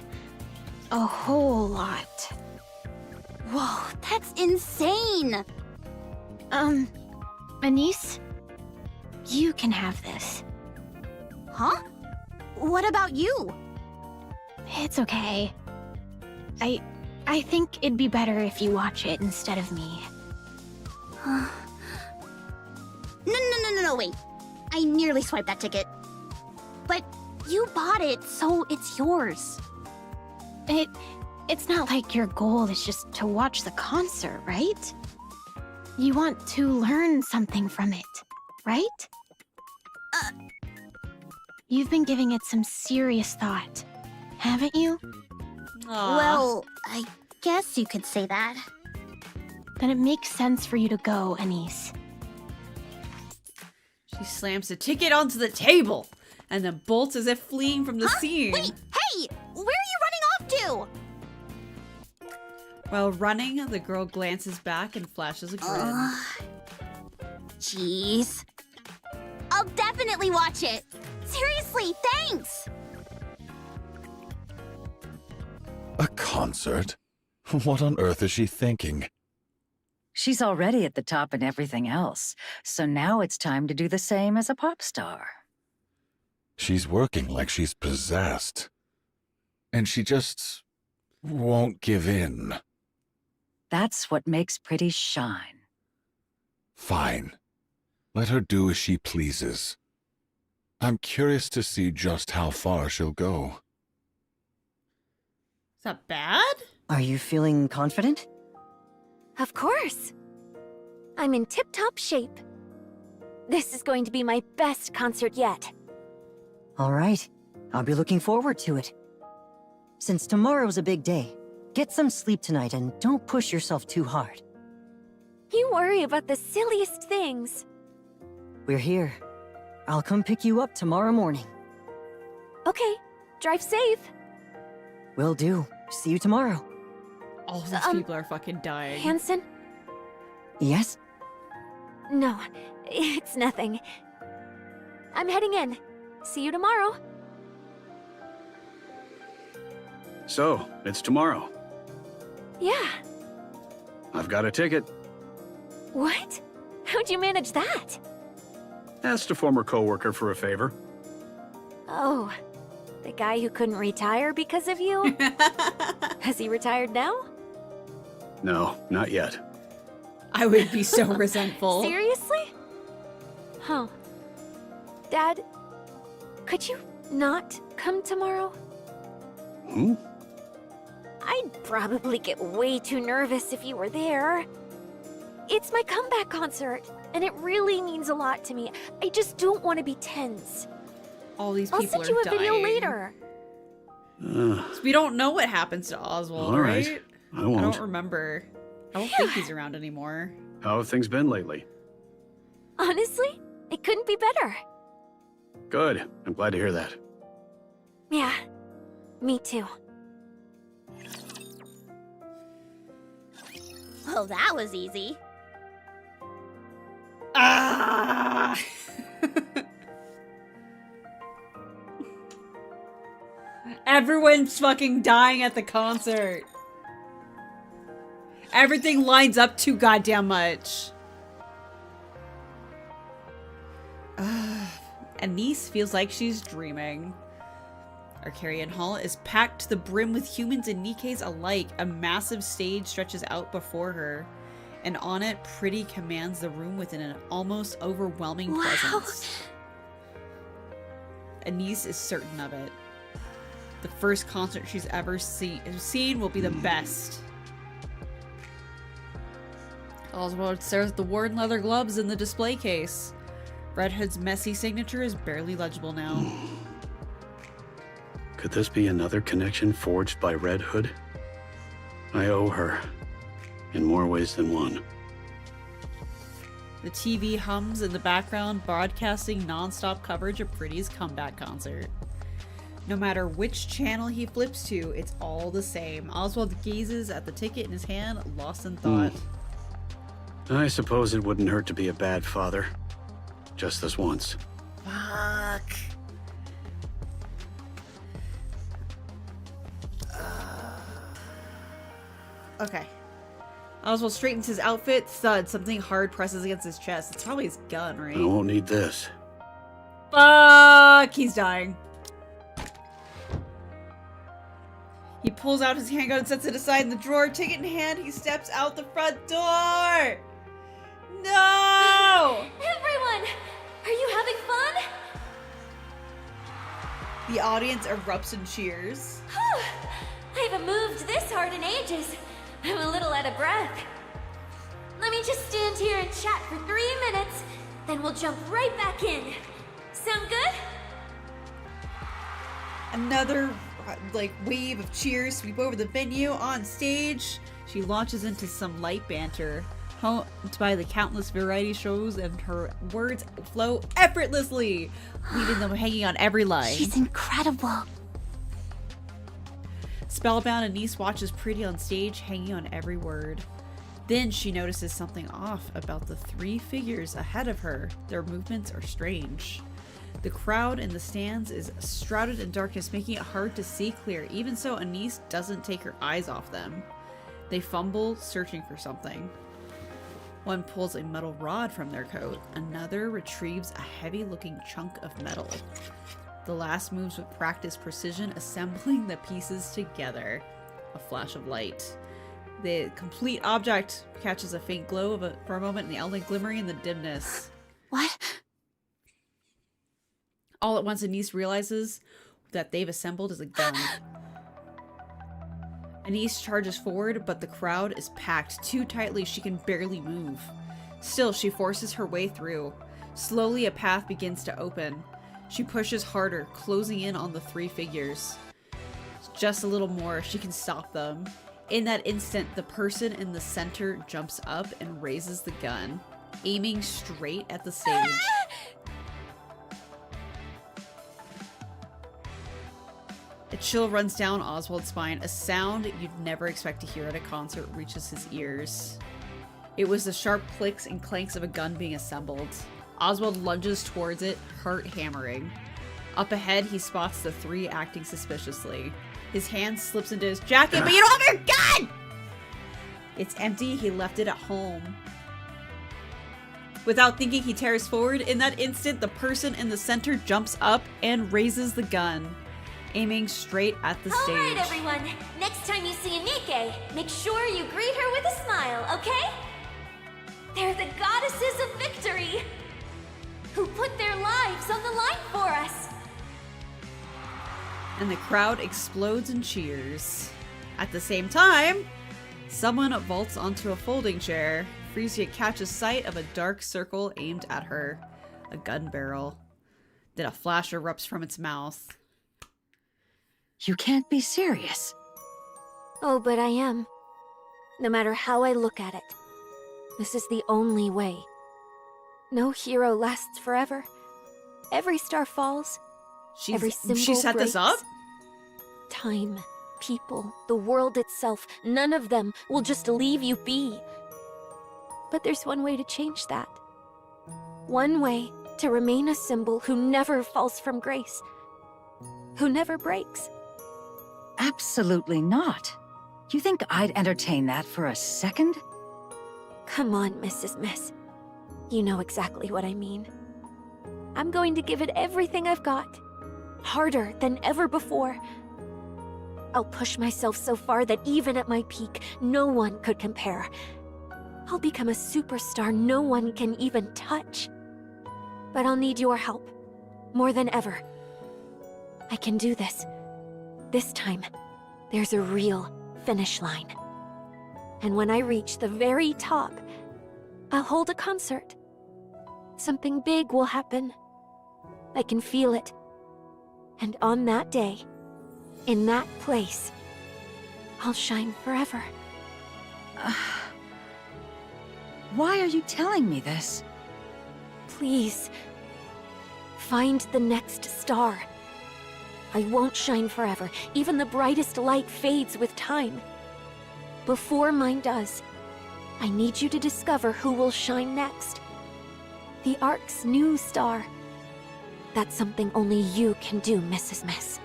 a whole lot. Whoa, that's insane! Anise? You can have this. Huh? What about you? It's okay. I think it'd be better if you watch it instead of me. No, wait. I nearly swiped that ticket. But you bought it, so it's yours. It's not like your goal is just to watch the concert, right? You want to learn something from it, right? You've been giving it some serious thought, haven't you? Aw. Well, I guess you could say that. Then it makes sense for you to go, Anise. She slams the ticket onto the table and then bolts as if fleeing from the scene. Wait, hey! Where are you running off to? While running, the girl glances back and flashes a grin. Jeez. I'll definitely watch it. Seriously, thanks! A concert? What on earth is she thinking? She's already at the top in everything else, so now it's time to do the same as a pop star. She's working like she's possessed. And she just won't give in. That's what makes pretty shine. Fine. Let her do as she pleases. I'm curious to see just how far she'll go. Is that bad? Are you feeling confident? Of course. I'm in tip-top shape. This is going to be my best concert yet. All right. I'll be looking forward to it. Since tomorrow's a big day, get some sleep tonight and don't push yourself too hard. You worry about the silliest things. We're here. I'll come pick you up tomorrow morning. Okay, drive safe. Will do. See you tomorrow. All these people are fucking dying. Hanson? Yes? No, it's nothing. I'm heading in. See you tomorrow. So, it's tomorrow. Yeah. I've got a ticket. What? How'd you manage that? Asked a former coworker for a favor. Oh, the guy who couldn't retire because of you? Has he retired now? No, not yet. I would be so resentful. Seriously? Huh. Dad, could you not come tomorrow? Hmm? I'd probably get way too nervous if you were there. It's my comeback concert, and it really means a lot to me. I just don't want to be tense. All these I'll people send you a are dying. video later. So we don't know what happens to Oswald, All right. right? I won't. I don't remember. I don't think he's around anymore. How have things been lately? Honestly, it couldn't be better. Good. I'm glad to hear that. Yeah, me too. Well, that was easy. Ah! Everyone's fucking dying at the concert. Everything lines up too goddamn much. Anise feels like she's dreaming. Arcarian Hall is packed to the brim with humans and Nikkes alike. A massive stage stretches out before her, and on it, Pretty commands the room with an almost overwhelming presence. Anise is certain of it. The first concert she's ever seen will be the best. Oswald stares at the worn leather gloves in the display case. Red Hood's messy signature is barely legible now. Could this be another connection forged by Red Hood? I owe her, in more ways than one. The TV hums in the background, broadcasting non-stop coverage of Pretty's comeback concert. No matter which channel he flips to, it's all the same. Oswald gazes at the ticket in his hand, lost in thought. I suppose it wouldn't hurt to be a bad father. Just this once. Fuck. Okay. Oswald straightens his outfit. Thud. Something hard presses against his chest. It's probably his gun, right? I won't need this. Fuck! He's dying. He pulls out his handgun and sets it aside in the drawer. Ticket in hand, he steps out the front door! No! Everyone! Are you having fun? The audience erupts in cheers. I haven't moved this hard in ages. I'm a little out of breath. Let me just stand here and chat for 3 minutes, then we'll jump right back in. Sound good? Another wave of cheers sweep over the venue. On stage, she launches into some light banter, honed by the countless variety shows, and her words flow effortlessly, leaving them hanging on every line. She's incredible. Spellbound, Anise watches Pretty on stage, hanging on every word. Then she notices something off about the 3 figures ahead of her. Their movements are strange. The crowd in the stands is shrouded in darkness, making it hard to see clear. Even so, Anise doesn't take her eyes off them. They fumble, searching for something. One pulls a metal rod from their coat. Another retrieves a heavy-looking chunk of metal. The last moves with practiced precision, assembling the pieces together. A flash of light. The complete object catches a faint glow for a moment, and the only glimmering in the dimness. What? All at once, Anise realizes that they've assembled is a gun. Anise charges forward, but the crowd is packed too tightly she can barely move. Still, she forces her way through. Slowly, a path begins to open. She pushes harder, closing in on the 3 figures. Just a little more, she can stop them. In that instant, the person in the center jumps up and raises the gun, aiming straight at the stage. A chill runs down Oswald's spine. A sound you'd never expect to hear at a concert reaches his ears. It was the sharp clicks and clanks of a gun being assembled. Oswald lunges towards it, heart hammering. Up ahead, he spots the 3 acting suspiciously. His hand slips into his jacket, but you don't have your gun! It's empty. He left it at home. Without thinking, he tears forward. In that instant, the person in the center jumps up and raises the gun, aiming straight at the stage. All right, everyone. Next time you see a Nkke, make sure you greet her with a smile, okay? They're the goddesses of victory, who put their lives on the line for us. And the crowd explodes in cheers. At the same time, someone vaults onto a folding chair. Frisia catches sight of a dark circle aimed at her. A gun barrel. Then a flash erupts from its mouth. You can't be serious. Oh, but I am. No matter how I look at it, this is the only way. No hero lasts forever. Every star falls. Every symbol She set breaks. this up? Time, people, the world itself, none of them will just leave you be. But there's one way to change that. One way to remain a symbol who never falls from grace. Who never breaks. Absolutely not. You think I'd entertain that for a second? Come on, Mrs. Miss. You know exactly what I mean. I'm going to give it everything I've got. Harder than ever before. I'll push myself so far that even at my peak, no one could compare. I'll become a superstar no one can even touch. But I'll need your help. More than ever. I can do this. This time, there's a real finish line. And when I reach the very top, I'll hold a concert. Something big will happen. I can feel it. And on that day, in that place, I'll shine forever. Why are you telling me this? Please, find the next star. I won't shine forever. Even the brightest light fades with time. Before mine does, I need you to discover who will shine next. The Ark's new star. That's something only you can do, Mrs. Miss.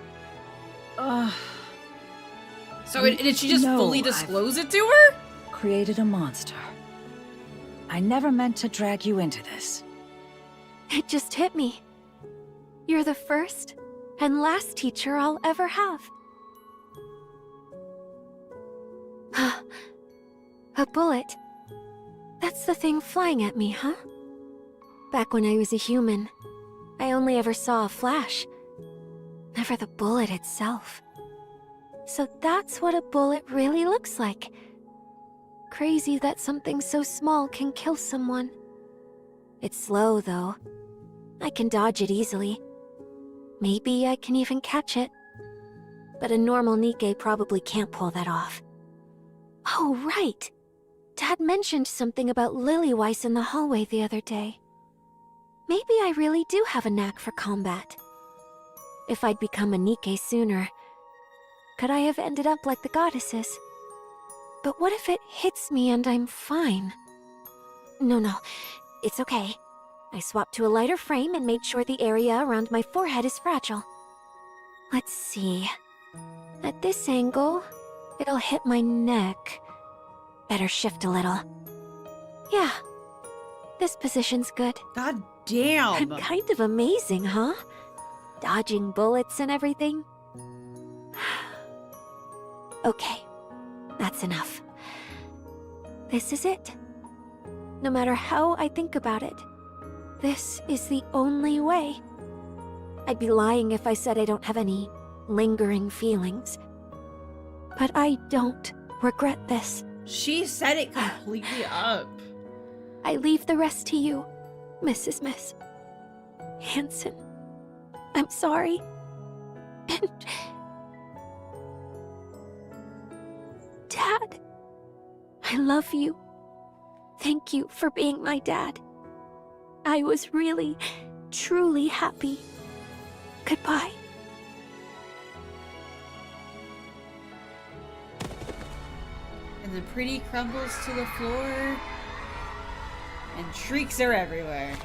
So did she just No, fully disclose it to her? Created a monster. I never meant to drag you into this. It just hit me. You're the first and last teacher I'll ever have. A bullet. That's the thing flying at me, huh? Back when I was a human, I only ever saw a flash. Never the bullet itself. So that's what a bullet really looks like. Crazy that something so small can kill someone. It's slow, though. I can dodge it easily. Maybe I can even catch it. But a normal Nkke probably can't pull that off. Oh, right! Dad mentioned something about Lillyweiss in the hallway the other day. Maybe I really do have a knack for combat. If I'd become a Nkke sooner, could I have ended up like the goddesses? But what if it hits me and I'm fine? No, it's okay. I swapped to a lighter frame and made sure the area around my forehead is fragile. Let's see. At this angle, it'll hit my neck. Better shift a little. Yeah. This position's good. God damn! I'm kind of amazing, huh? Dodging bullets and everything. Okay. That's enough. This is it. No matter how I think about it, this is the only way. I'd be lying if I said I don't have any lingering feelings. But I don't regret this. She set it completely up. I leave the rest to you, Mrs. Miss Hanson. I'm sorry. And... Dad, I love you. Thank you for being my dad. I was really, truly happy. Goodbye. And the pretty crumbles to the floor, and shrieks are everywhere.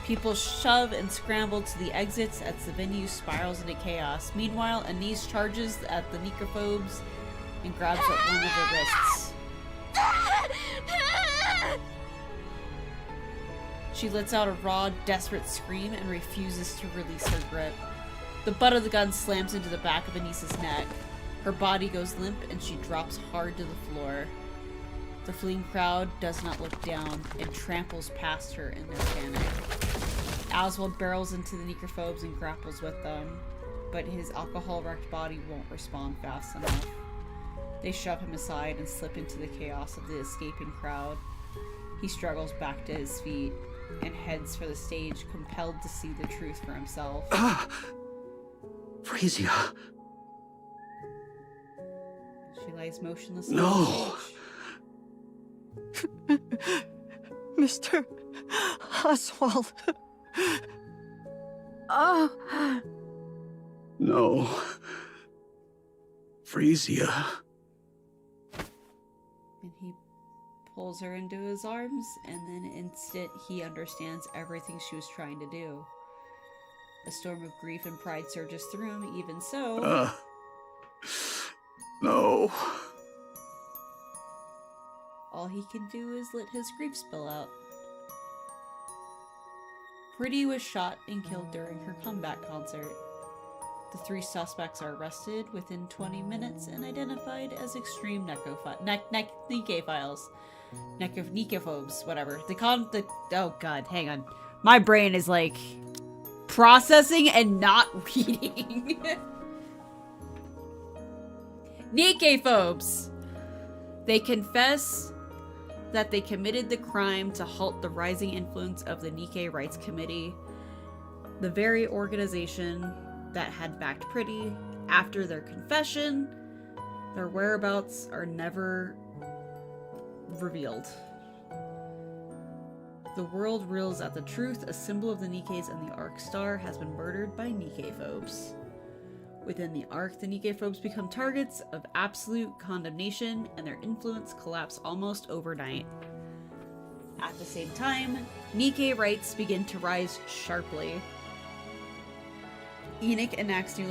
People shove and scramble to the exits as the venue spirals into chaos. Meanwhile, Anise charges at the Nikkephobes and grabs at one of her wrists. She lets out a raw, desperate scream and refuses to release her grip. The butt of the gun slams into the back of Anise's neck. Her body goes limp and she drops hard to the floor. The fleeing crowd does not look down and tramples past her in their panic. Oswald barrels into the Nikkephobes and grapples with them, but his alcohol-wrecked body won't respond fast enough. They shove him aside and slip into the chaos of the escaping crowd. He struggles back to his feet and heads for the stage, compelled to see the truth for himself. Frisia. She lies motionless No. on the stage. Mr. Oswald. Oh. No. Frisia. And he pulls her into his arms, and then instant he understands everything she was trying to do. A storm of grief and pride surges through him, even so... No. all he can do is let his grief spill out. Pretty was shot and killed during her comeback concert. The 3 suspects are arrested within 20 minutes and identified as extreme Nkke files. Nikkephobes, whatever. Oh god, hang on. My brain is like processing and not reading. Nikkephobes! They confess that they committed the crime to halt the rising influence of the Nkke Rights Committee, the very organization that had backed Pretty. After their confession, their whereabouts are never revealed. The world reels at the truth. A symbol of the Nikkes and the Arc Star has been murdered by Nikkephobes. Within the Arc, the Nikkephobes become targets of absolute condemnation, and their influence collapse almost overnight. At the same time, Nkke rights begin to rise sharply. Enoch enacts new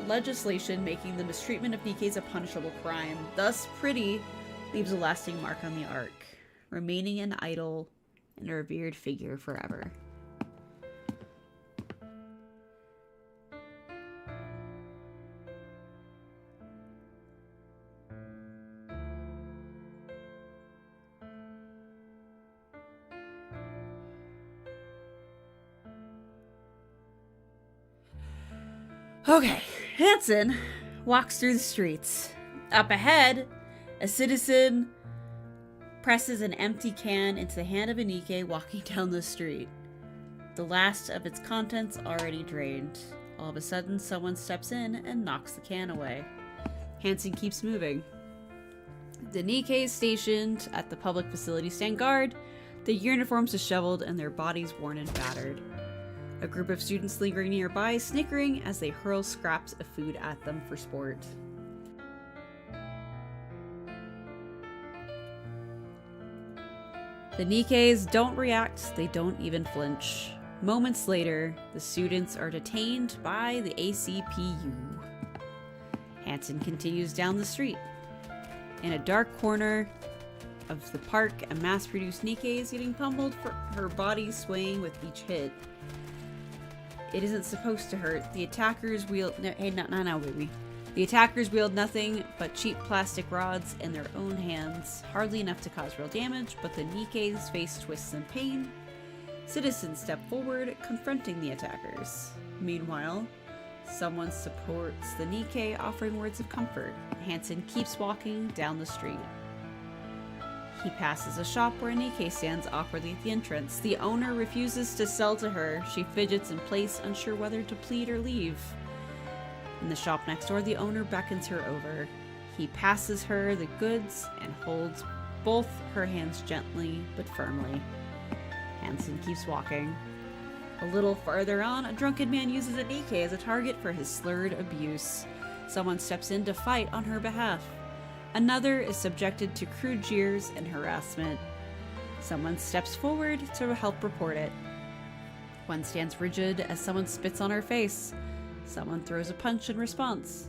legislation making the mistreatment of Nikkes a punishable crime. Thus, Pretty leaves a lasting mark on the Arc, remaining an idol and a revered figure forever. Okay, Hanson walks through the streets. Up ahead, a citizen presses an empty can into the hand of a Nkke walking down the street. The last of its contents already drained. All of a sudden, someone steps in and knocks the can away. Hanson keeps moving. The Nikkes stationed at the public facility stand guard, their uniforms disheveled and their bodies worn and battered. A group of students lingering nearby, snickering as they hurl scraps of food at them for sport. The Nikkes don't react, they don't even flinch. Moments later, the students are detained by the ACPU. Hansen continues down the street. In a dark corner of the park, a mass-produced Nikke is getting pummeled, for her body swaying with each hit. It isn't supposed to hurt. The attackers wield... No, hey, not now, baby. The attackers wield nothing but cheap plastic rods in their own hands, hardly enough to cause real damage, but the Nikke's face twists in pain. Citizens step forward, confronting the attackers. Meanwhile, someone supports the Nkke, offering words of comfort. Hansen keeps walking down the street. He passes a shop where a Nkke stands awkwardly at the entrance. The owner refuses to sell to her. She fidgets in place, unsure whether to plead or leave. In the shop next door, the owner beckons her over. He passes her the goods and holds both her hands gently but firmly. Hansen keeps walking. A little farther on, a drunken man uses a Nkke as a target for his slurred abuse. Someone steps in to fight on her behalf. Another is subjected to crude jeers and harassment. Someone steps forward to help report it. One stands rigid as someone spits on her face. Someone throws a punch in response.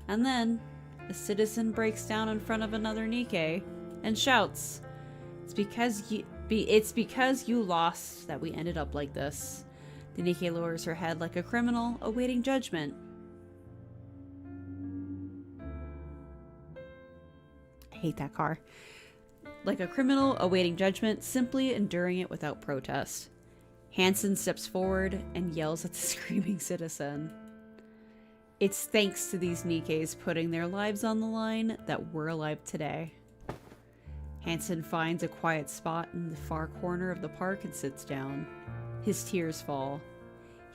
And then, a citizen breaks down in front of another Nkke and shouts, It's because you lost that we ended up like this. The Nkke lowers her head like a criminal awaiting judgment. I hate that car. Like a criminal awaiting judgment, simply enduring it without protest. Hansen steps forward and yells at the screaming citizen. It's thanks to these Nikkes putting their lives on the line that we're alive today. Hansen finds a quiet spot in the far corner of the park and sits down. His tears fall.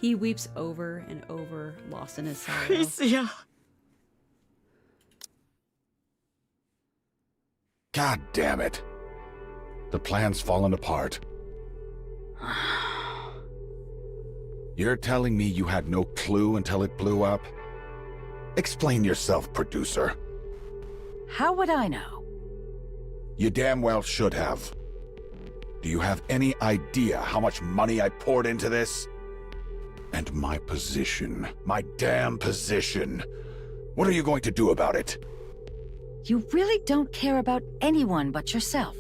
He weeps over and over, lost in his sorrow. God damn it. The plan's fallen apart. You're telling me you had no clue until it blew up? Explain yourself, producer. How would I know? You damn well should have. Do you have any idea how much money I poured into this? And my position. My damn position. What are you going to do about it? You really don't care about anyone but yourself.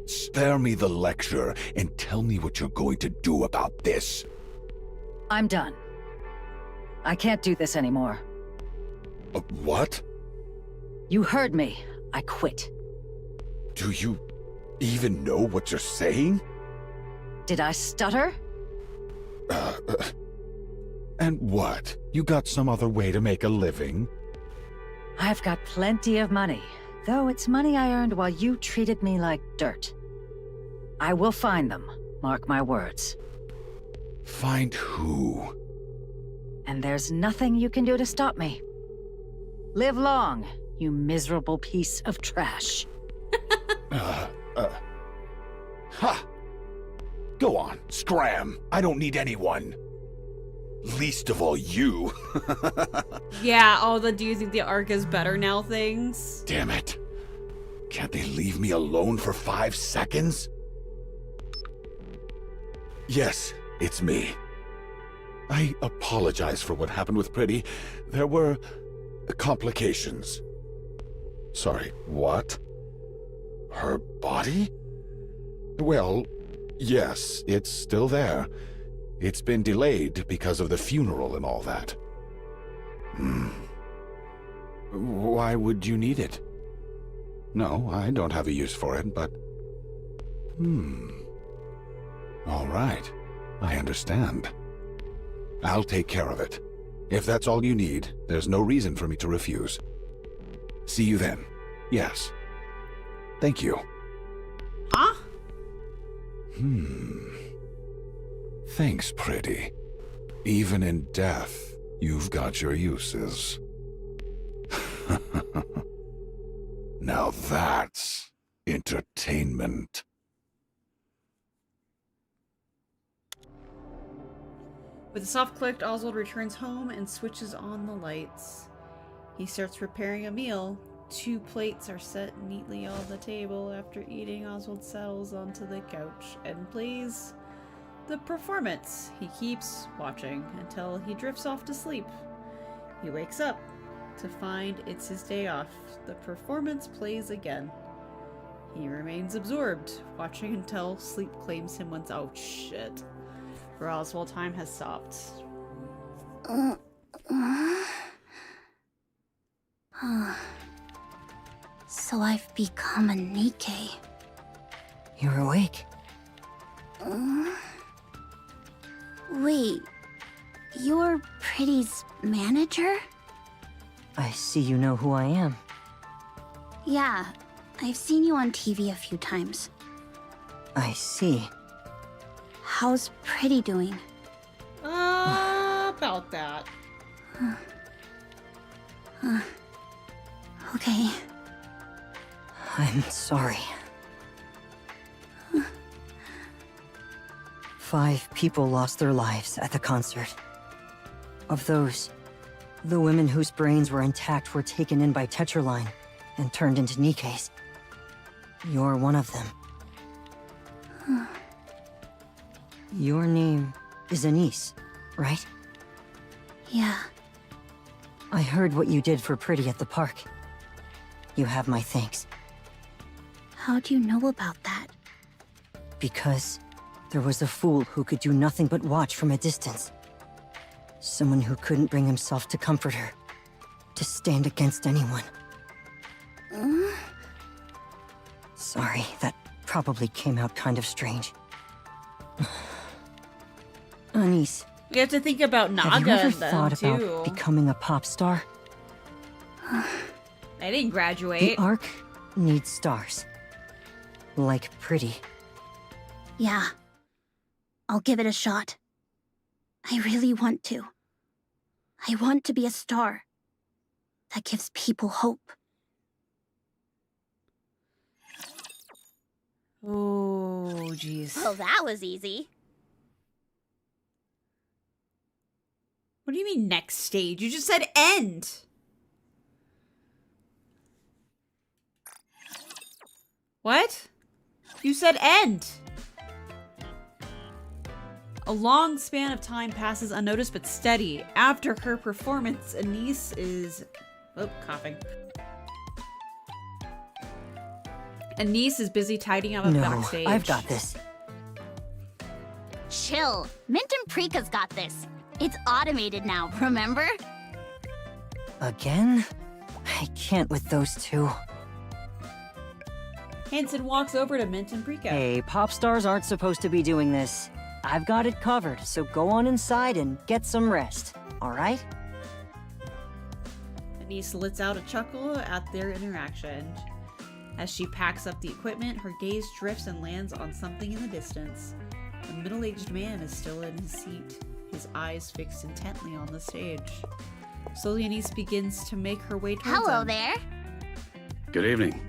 Spare me the lecture and tell me what you're going to do about this. I'm done. I can't do this anymore. What? You heard me. I quit. Do you even know what you're saying? Did I stutter? And what? You got some other way to make a living? I've got plenty of money, though it's money I earned while you treated me like dirt. I will find them, mark my words. Find who? And there's nothing you can do to stop me. Live long, you miserable piece of trash. Ha! Go on, scram. I don't need anyone. Least of all you. Yeah, all the do you think the arc is better now things. Damn it. Can't they leave me alone for 5 seconds? Yes, it's me. I apologize for what happened with Pretty. There were complications. Sorry, what? Her body? Well, yes, it's still there. It's been delayed because of the funeral and all that. Why would you need it? No, I don't have a use for it, but... All right, I understand. I'll take care of it. If that's all you need, there's no reason for me to refuse. See you then. Yes. Thank you. Huh? Thanks, Pretty. Even in death, you've got your uses. Now that's entertainment. With a soft click, Oswald returns home and switches on the lights. He starts preparing a meal, 2 plates are set neatly on the table. After eating, Oswald settles onto the couch and plays the performance. He keeps watching until he drifts off to sleep. He wakes up to find it's his day off. The performance plays again. He remains absorbed, watching until sleep claims him once. Oh shit. For Oswald, time has stopped. So I've become a Nkke. You're awake. Wait, you're Pretty's manager? I see you know who I am. Yeah, I've seen you on TV a few times. I see. How's Pretty doing? About that. Okay. I'm sorry. 5 people lost their lives at the concert. Of those, the women whose brains were intact were taken in by Tetraline and turned into Nikkes. You're one of them. Your name is Anise, right? Yeah. I heard what you did for Pretty at the park. You have my thanks. How do you know about that? Because there was a fool who could do nothing but watch from a distance. Someone who couldn't bring himself to comfort her, to stand against anyone. Sorry, that probably came out kind of strange. Anise, We have to think about Naga have you ever and them, thought too. about becoming a pop star? I didn't The graduate. Ark needs stars. Like Pretty. Yeah. I'll give it a shot. I really want to. I want to be a star. That gives people hope. Oh, jeez. Well, that was easy. What do you mean next stage? You just said end. What? You said end. A long span of time passes unnoticed but steady. After her performance, Anise is... Oh, coughing. Anise is busy tidying up No, backstage. I've got this. Chill. Mint and Prika's got this. It's automated now, remember? Again? I can't with those two. Hanson walks over to Mint and Prika. Hey, pop stars aren't supposed to be doing this. I've got it covered, so go on inside and get some rest, alright? Anise lets out a chuckle at their interaction. As she packs up the equipment, her gaze drifts and lands on something in the distance. A middle-aged man is still in his seat, his eyes fixed intently on the stage. Slowly, Anise begins to make her way towards Hello him. there. Good evening.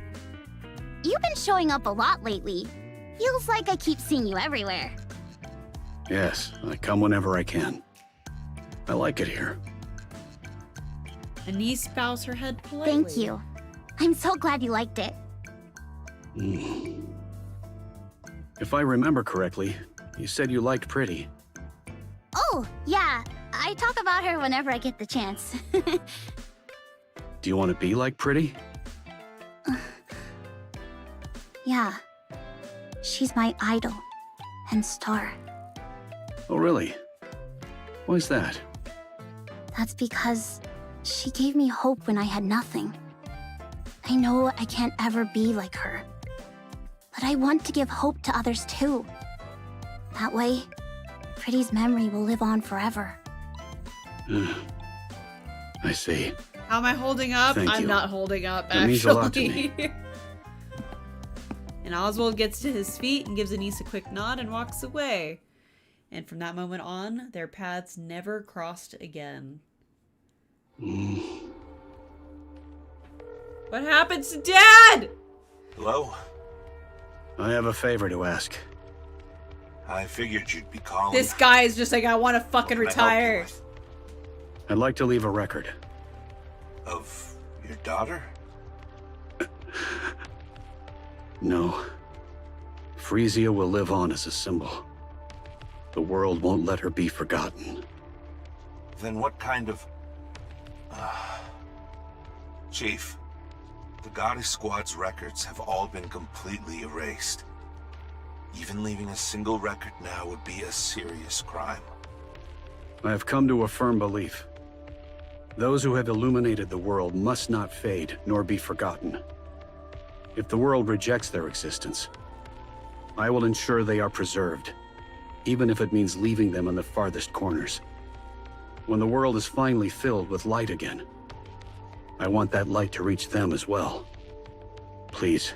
You've been showing up a lot lately. Feels like I keep seeing you everywhere. Yes, I come whenever I can. I like it here. Anise bows her head politely. Thank you. I'm so glad you liked it. If I remember correctly, you said you liked Pretty. Oh, yeah. I talk about her whenever I get the chance. Do you want to be like Pretty? Yeah. She's my idol and star. Oh, really? Why's that? That's because she gave me hope when I had nothing. I know I can't ever be like her, but I want to give hope to others too. That way, Pretty's memory will live on forever. I see. How am I holding up? Thank I'm you. not holding up, That actually. means a lot to me. And Oswald gets to his feet and gives Anise a quick nod and walks away. And from that moment on, their paths never crossed again. What happened to Dad? Hello? I have a favor to ask. I figured you'd be calling. This guy is just like, I want to fucking What can I help you retire. with? I'd like to leave a record. Of your daughter? No. Frisia will live on as a symbol. The world won't let her be forgotten. Then what kind of... Chief, the Goddess Squad's records have all been completely erased. Even leaving a single record now would be a serious crime. I have come to a firm belief. Those who have illuminated the world must not fade nor be forgotten. If the world rejects their existence, I will ensure they are preserved, even if it means leaving them in the farthest corners. When the world is finally filled with light again, I want that light to reach them as well. Please,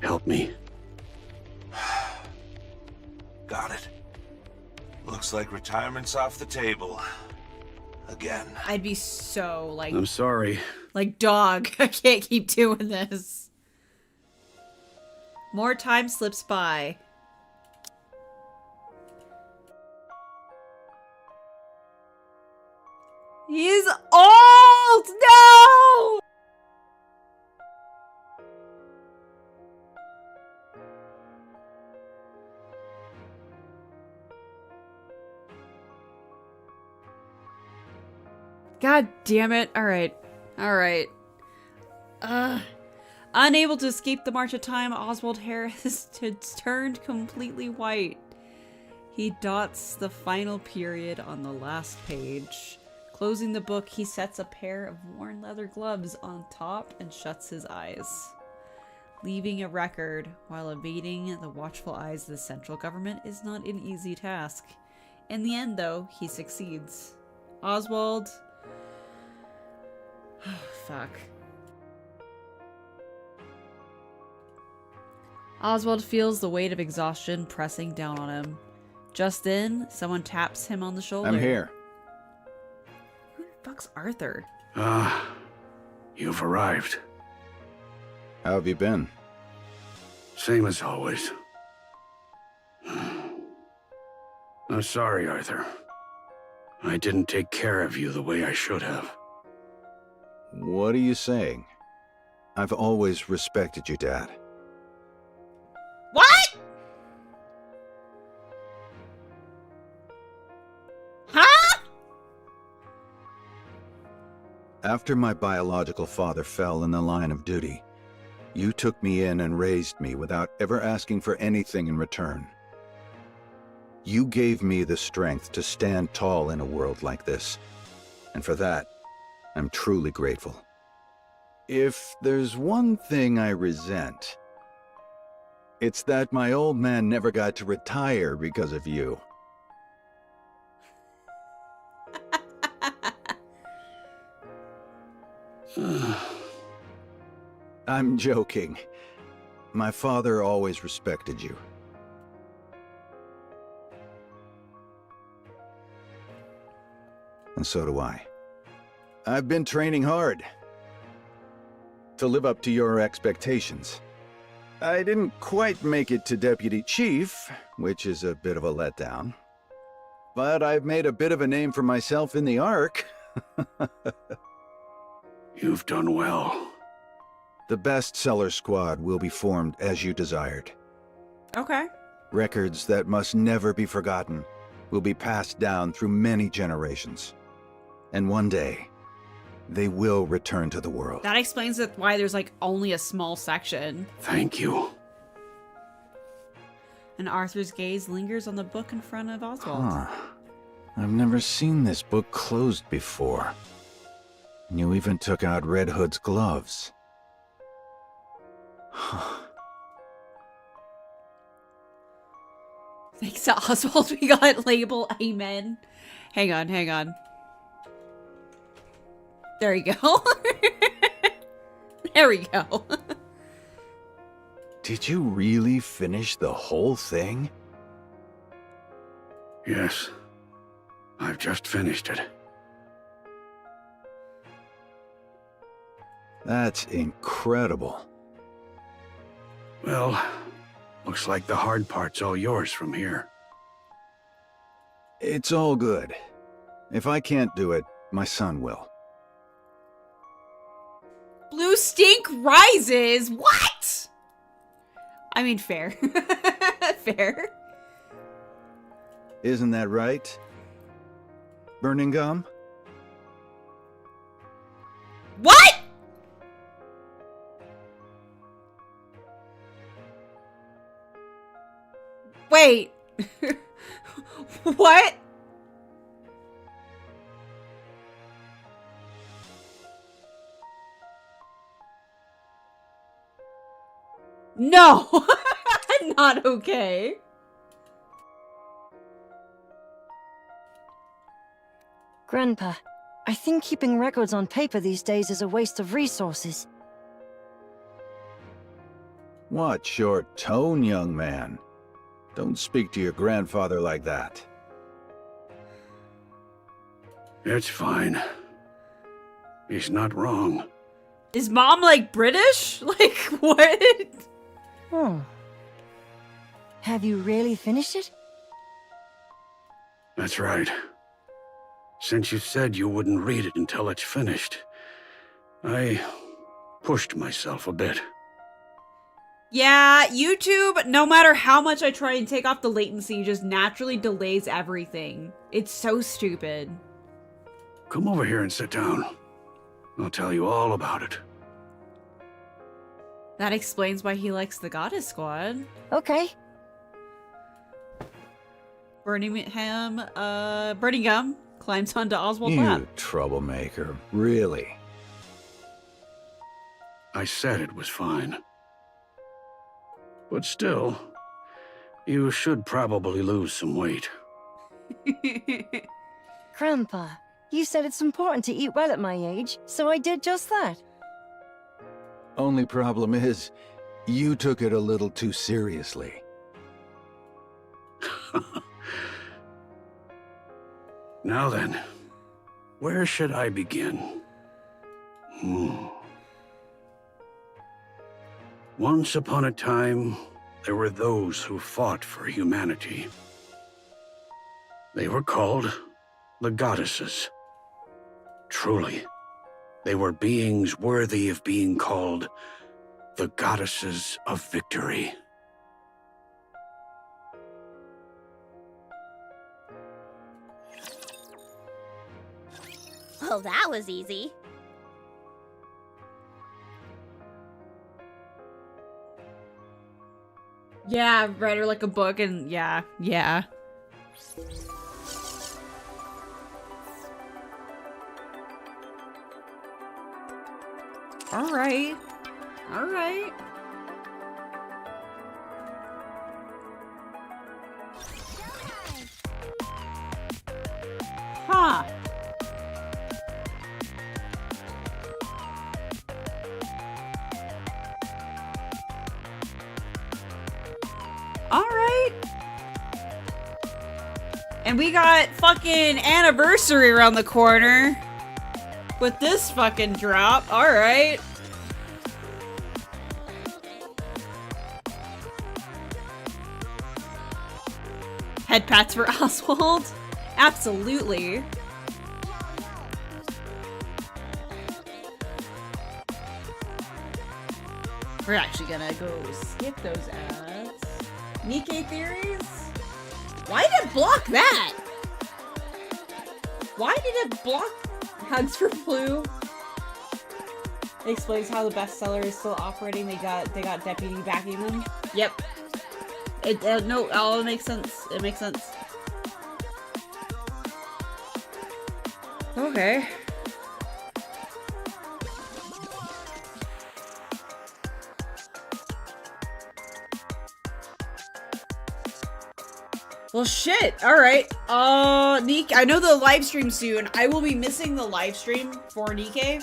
help me. Got it. Looks like retirement's off the table. Again. I'd be so, like... I'm sorry. Like, dog, I can't keep doing this. More time slips by. He's old! No! God damn it. Alright. Alright. Unable to escape the march of time, Oswald Harris has turned completely white. He dots the final period on the last page. Closing the book, he sets a pair of worn leather gloves on top and shuts his eyes. Leaving a record while evading the watchful eyes of the central government is not an easy task. In the end, though, he succeeds. Oswald... fuck. Oswald feels the weight of exhaustion pressing down on him. Just then, someone taps him on the shoulder. I'm here. Who the fuck's Arthur? You've arrived. How have you been? Same as always. I'm sorry, Arthur. I didn't take care of you the way I should have. What are you saying? I've always respected you, Dad. What? Huh? After my biological father fell in the line of duty, you took me in and raised me without ever asking for anything in return. You gave me the strength to stand tall in a world like this, and for that, I'm truly grateful. If there's one thing I resent, it's that my old man never got to retire because of you. I'm joking. My father always respected you. And so do I. I've been training hard to live up to your expectations. I didn't quite make it to Deputy Chief, which is a bit of a letdown. But I've made a bit of a name for myself in the Ark. You've done well. The bestseller squad will be formed as you desired. Okay. Records that must never be forgotten will be passed down through many generations. And one day, they will return to the world. That explains why there's like only a small section. Thank you. And Arthur's gaze lingers on the book in front of Oswald. Huh. I've never seen this book closed before. And you even took out Red Hood's gloves. Thanks to Oswald, we got label Amen. Hang on, hang on. There you go. There we go. Did you really finish the whole thing? Yes. I've just finished it. That's incredible. Well, looks like the hard part's all yours from here. It's all good. If I can't do it, my son will. Blue stink rises? What? I mean, fair. Fair. Isn't that right? Burning gum? What? Wait. What? No. Not okay. Grandpa, I think keeping records on paper these days is a waste of resources. Watch your tone, young man. Don't speak to your grandfather like that. It's fine. He's not wrong. Is mom like British? Like what? Oh. Have you really finished it? That's right. Since you said you wouldn't read it until it's finished, I pushed myself a bit. Yeah, YouTube, no matter how much I try and take off the latency, just naturally delays everything. It's so stupid. Come over here and sit down. I'll tell you all about it. That explains why he likes the Goddess Squad. Okay. Burning Gum climbs onto Oswald's lap. You troublemaker, really? I said it was fine. But still, you should probably lose some weight. Grandpa, you said it's important to eat well at my age, so I did just that. Only problem is, you took it a little too seriously. Now then, where should I begin? Once upon a time, there were those who fought for humanity. They were called the goddesses. Truly, they were beings worthy of being called the goddesses of victory. Well, that was easy. Yeah, read her like a book and yeah. Alright. Alright. Huh. Alright. And we got fucking anniversary around the corner with this fucking drop. Alright. Head pats for Oswald? Absolutely. We're actually gonna go skip those ads. Nkke theories? Why did it block that? Why did it block Hugs for Flu? It explains how the bestseller is still operating. They got deputy backing them. Yep. No, all it makes sense. It makes sense. Okay. Well, shit. All right. Nkke, I know the live stream soon. I will be missing the live stream for Nkke.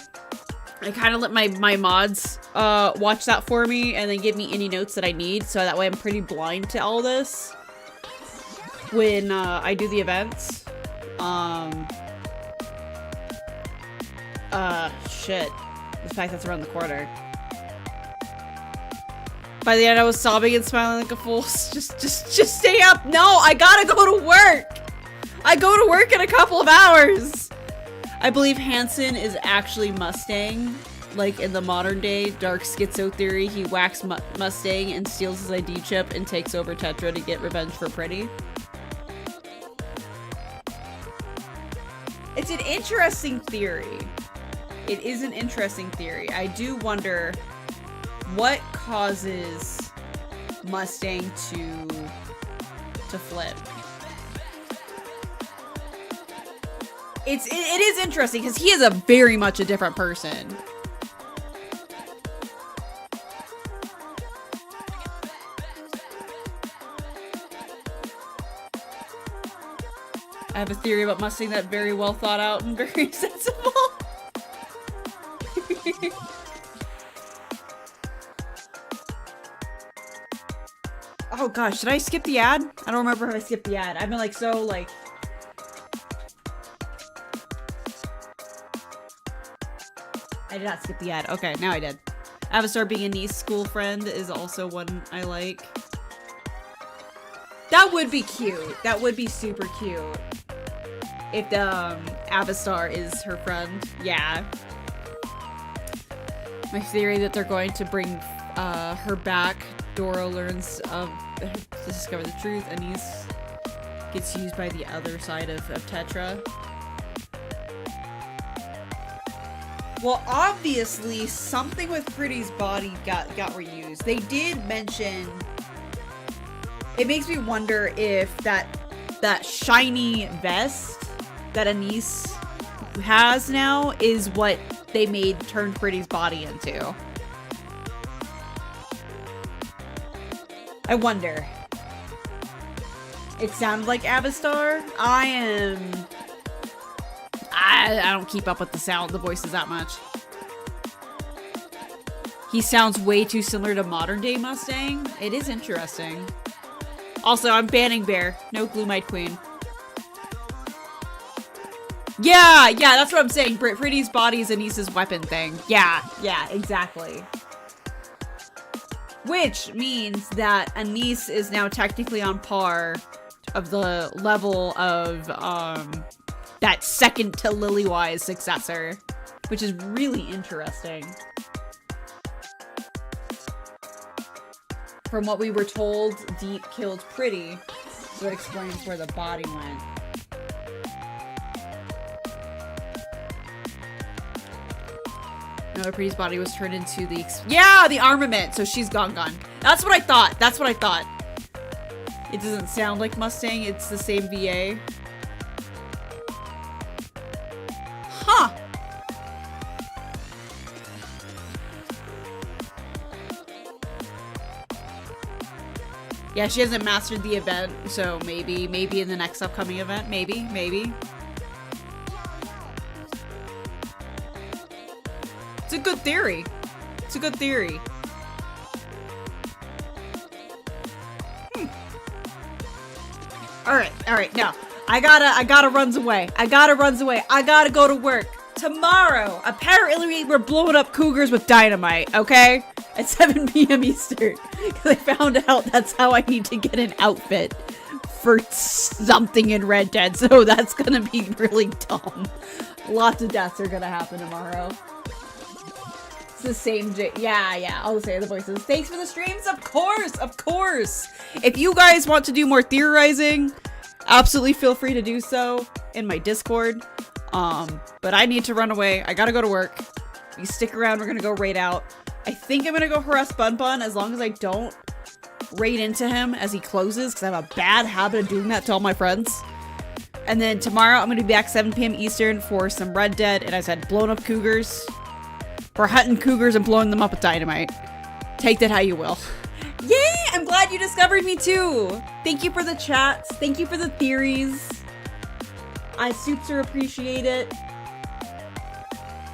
I kind of let my mods watch that for me and then give me any notes that I need, so that way I'm pretty blind to all this when I do the events. Shit. The fact that's around the corner. By the end, I was sobbing and smiling like a fool. Just stay up. No, I gotta go to work. I go to work in a couple of hours. I believe Hanson is actually Mustang. like in the modern day dark schizo theory, he whacks Mustang and steals his ID chip and takes over Tetra to get revenge for Pretty. It's an interesting theory. It is an interesting theory. I do wonder what causes Mustang to flip. It is interesting because he is a very much a different person. I have a theory about Mustang that very well thought out and very sensible. Oh gosh, did I skip the ad? I don't remember if I skipped the ad. I've been like so like... I did not skip the ad. Okay, now I did. Avastar being a niece school friend is also one I like. That would be cute. That would be super cute. If Avastar is her friend. Yeah. My theory that they're going to bring her back. Dora learns to discover the truth. Anise gets used by the other side of Tetra. Well, obviously, something with Pretty's body got reused. They did mention... It makes me wonder if that shiny vest that Anise has now is what they turned Pretty's body into. I wonder. It sounded like Avastar. I don't keep up with the voices that much. He sounds way too similar to modern day Mustang. It is interesting. Also, I'm banning Bear. No Gloomite Queen. Yeah, that's what I'm saying. Pretty's body is Anise's weapon thing. Yeah, exactly. Which means that Anise is now technically on par of the level of that second to Lillywise successor, which is really interesting. From what we were told, Deep killed Pretty, so it explains where the body went. No, Pretty's body was turned into the armament, so she's gone. That's what I thought. It doesn't sound like Mustang, it's the same VA. Huh! Yeah, she hasn't mastered the event, so maybe in the next upcoming event, maybe. It's a good theory. Alright, now. I gotta runs away. I gotta go to work. Tomorrow, apparently we're blowing up cougars with dynamite, okay? At 7 p.m. Eastern. Because I found out that's how I need to get an outfit for something in Red Dead. So that's gonna be really dumb. Lots of deaths are gonna happen tomorrow. It's the same yeah, I'll say the voices. Thanks for the streams, of course. If you guys want to do more theorizing, absolutely feel free to do so in my Discord. But I need to run away. I gotta go to work. You stick around, we're gonna go raid out. I think I'm gonna go harass Bun Bun as long as I don't raid into him as he closes, because I have a bad habit of doing that to all my friends. And then tomorrow I'm gonna be back 7 p.m. Eastern for some Red Dead, and I said blown up cougars. We're hunting cougars and blowing them up with dynamite. Take that how you will. Yay! I'm glad you discovered me too! Thank you for the chats. Thank you for the theories. I super appreciate it.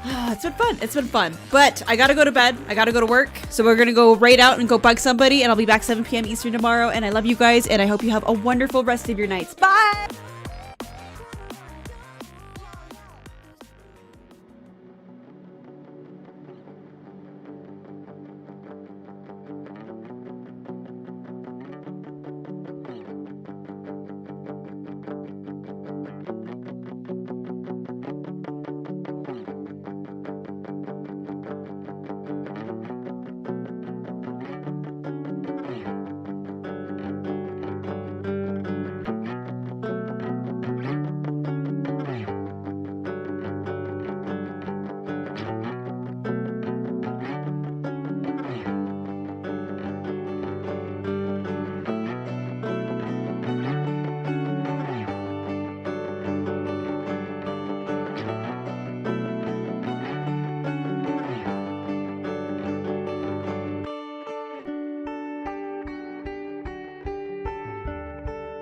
It's been fun. But I gotta go to bed. I gotta go to work. So we're gonna go raid out and go bug somebody, and I'll be back 7 p.m. Eastern tomorrow. And I love you guys, and I hope you have a wonderful rest of your nights. Bye!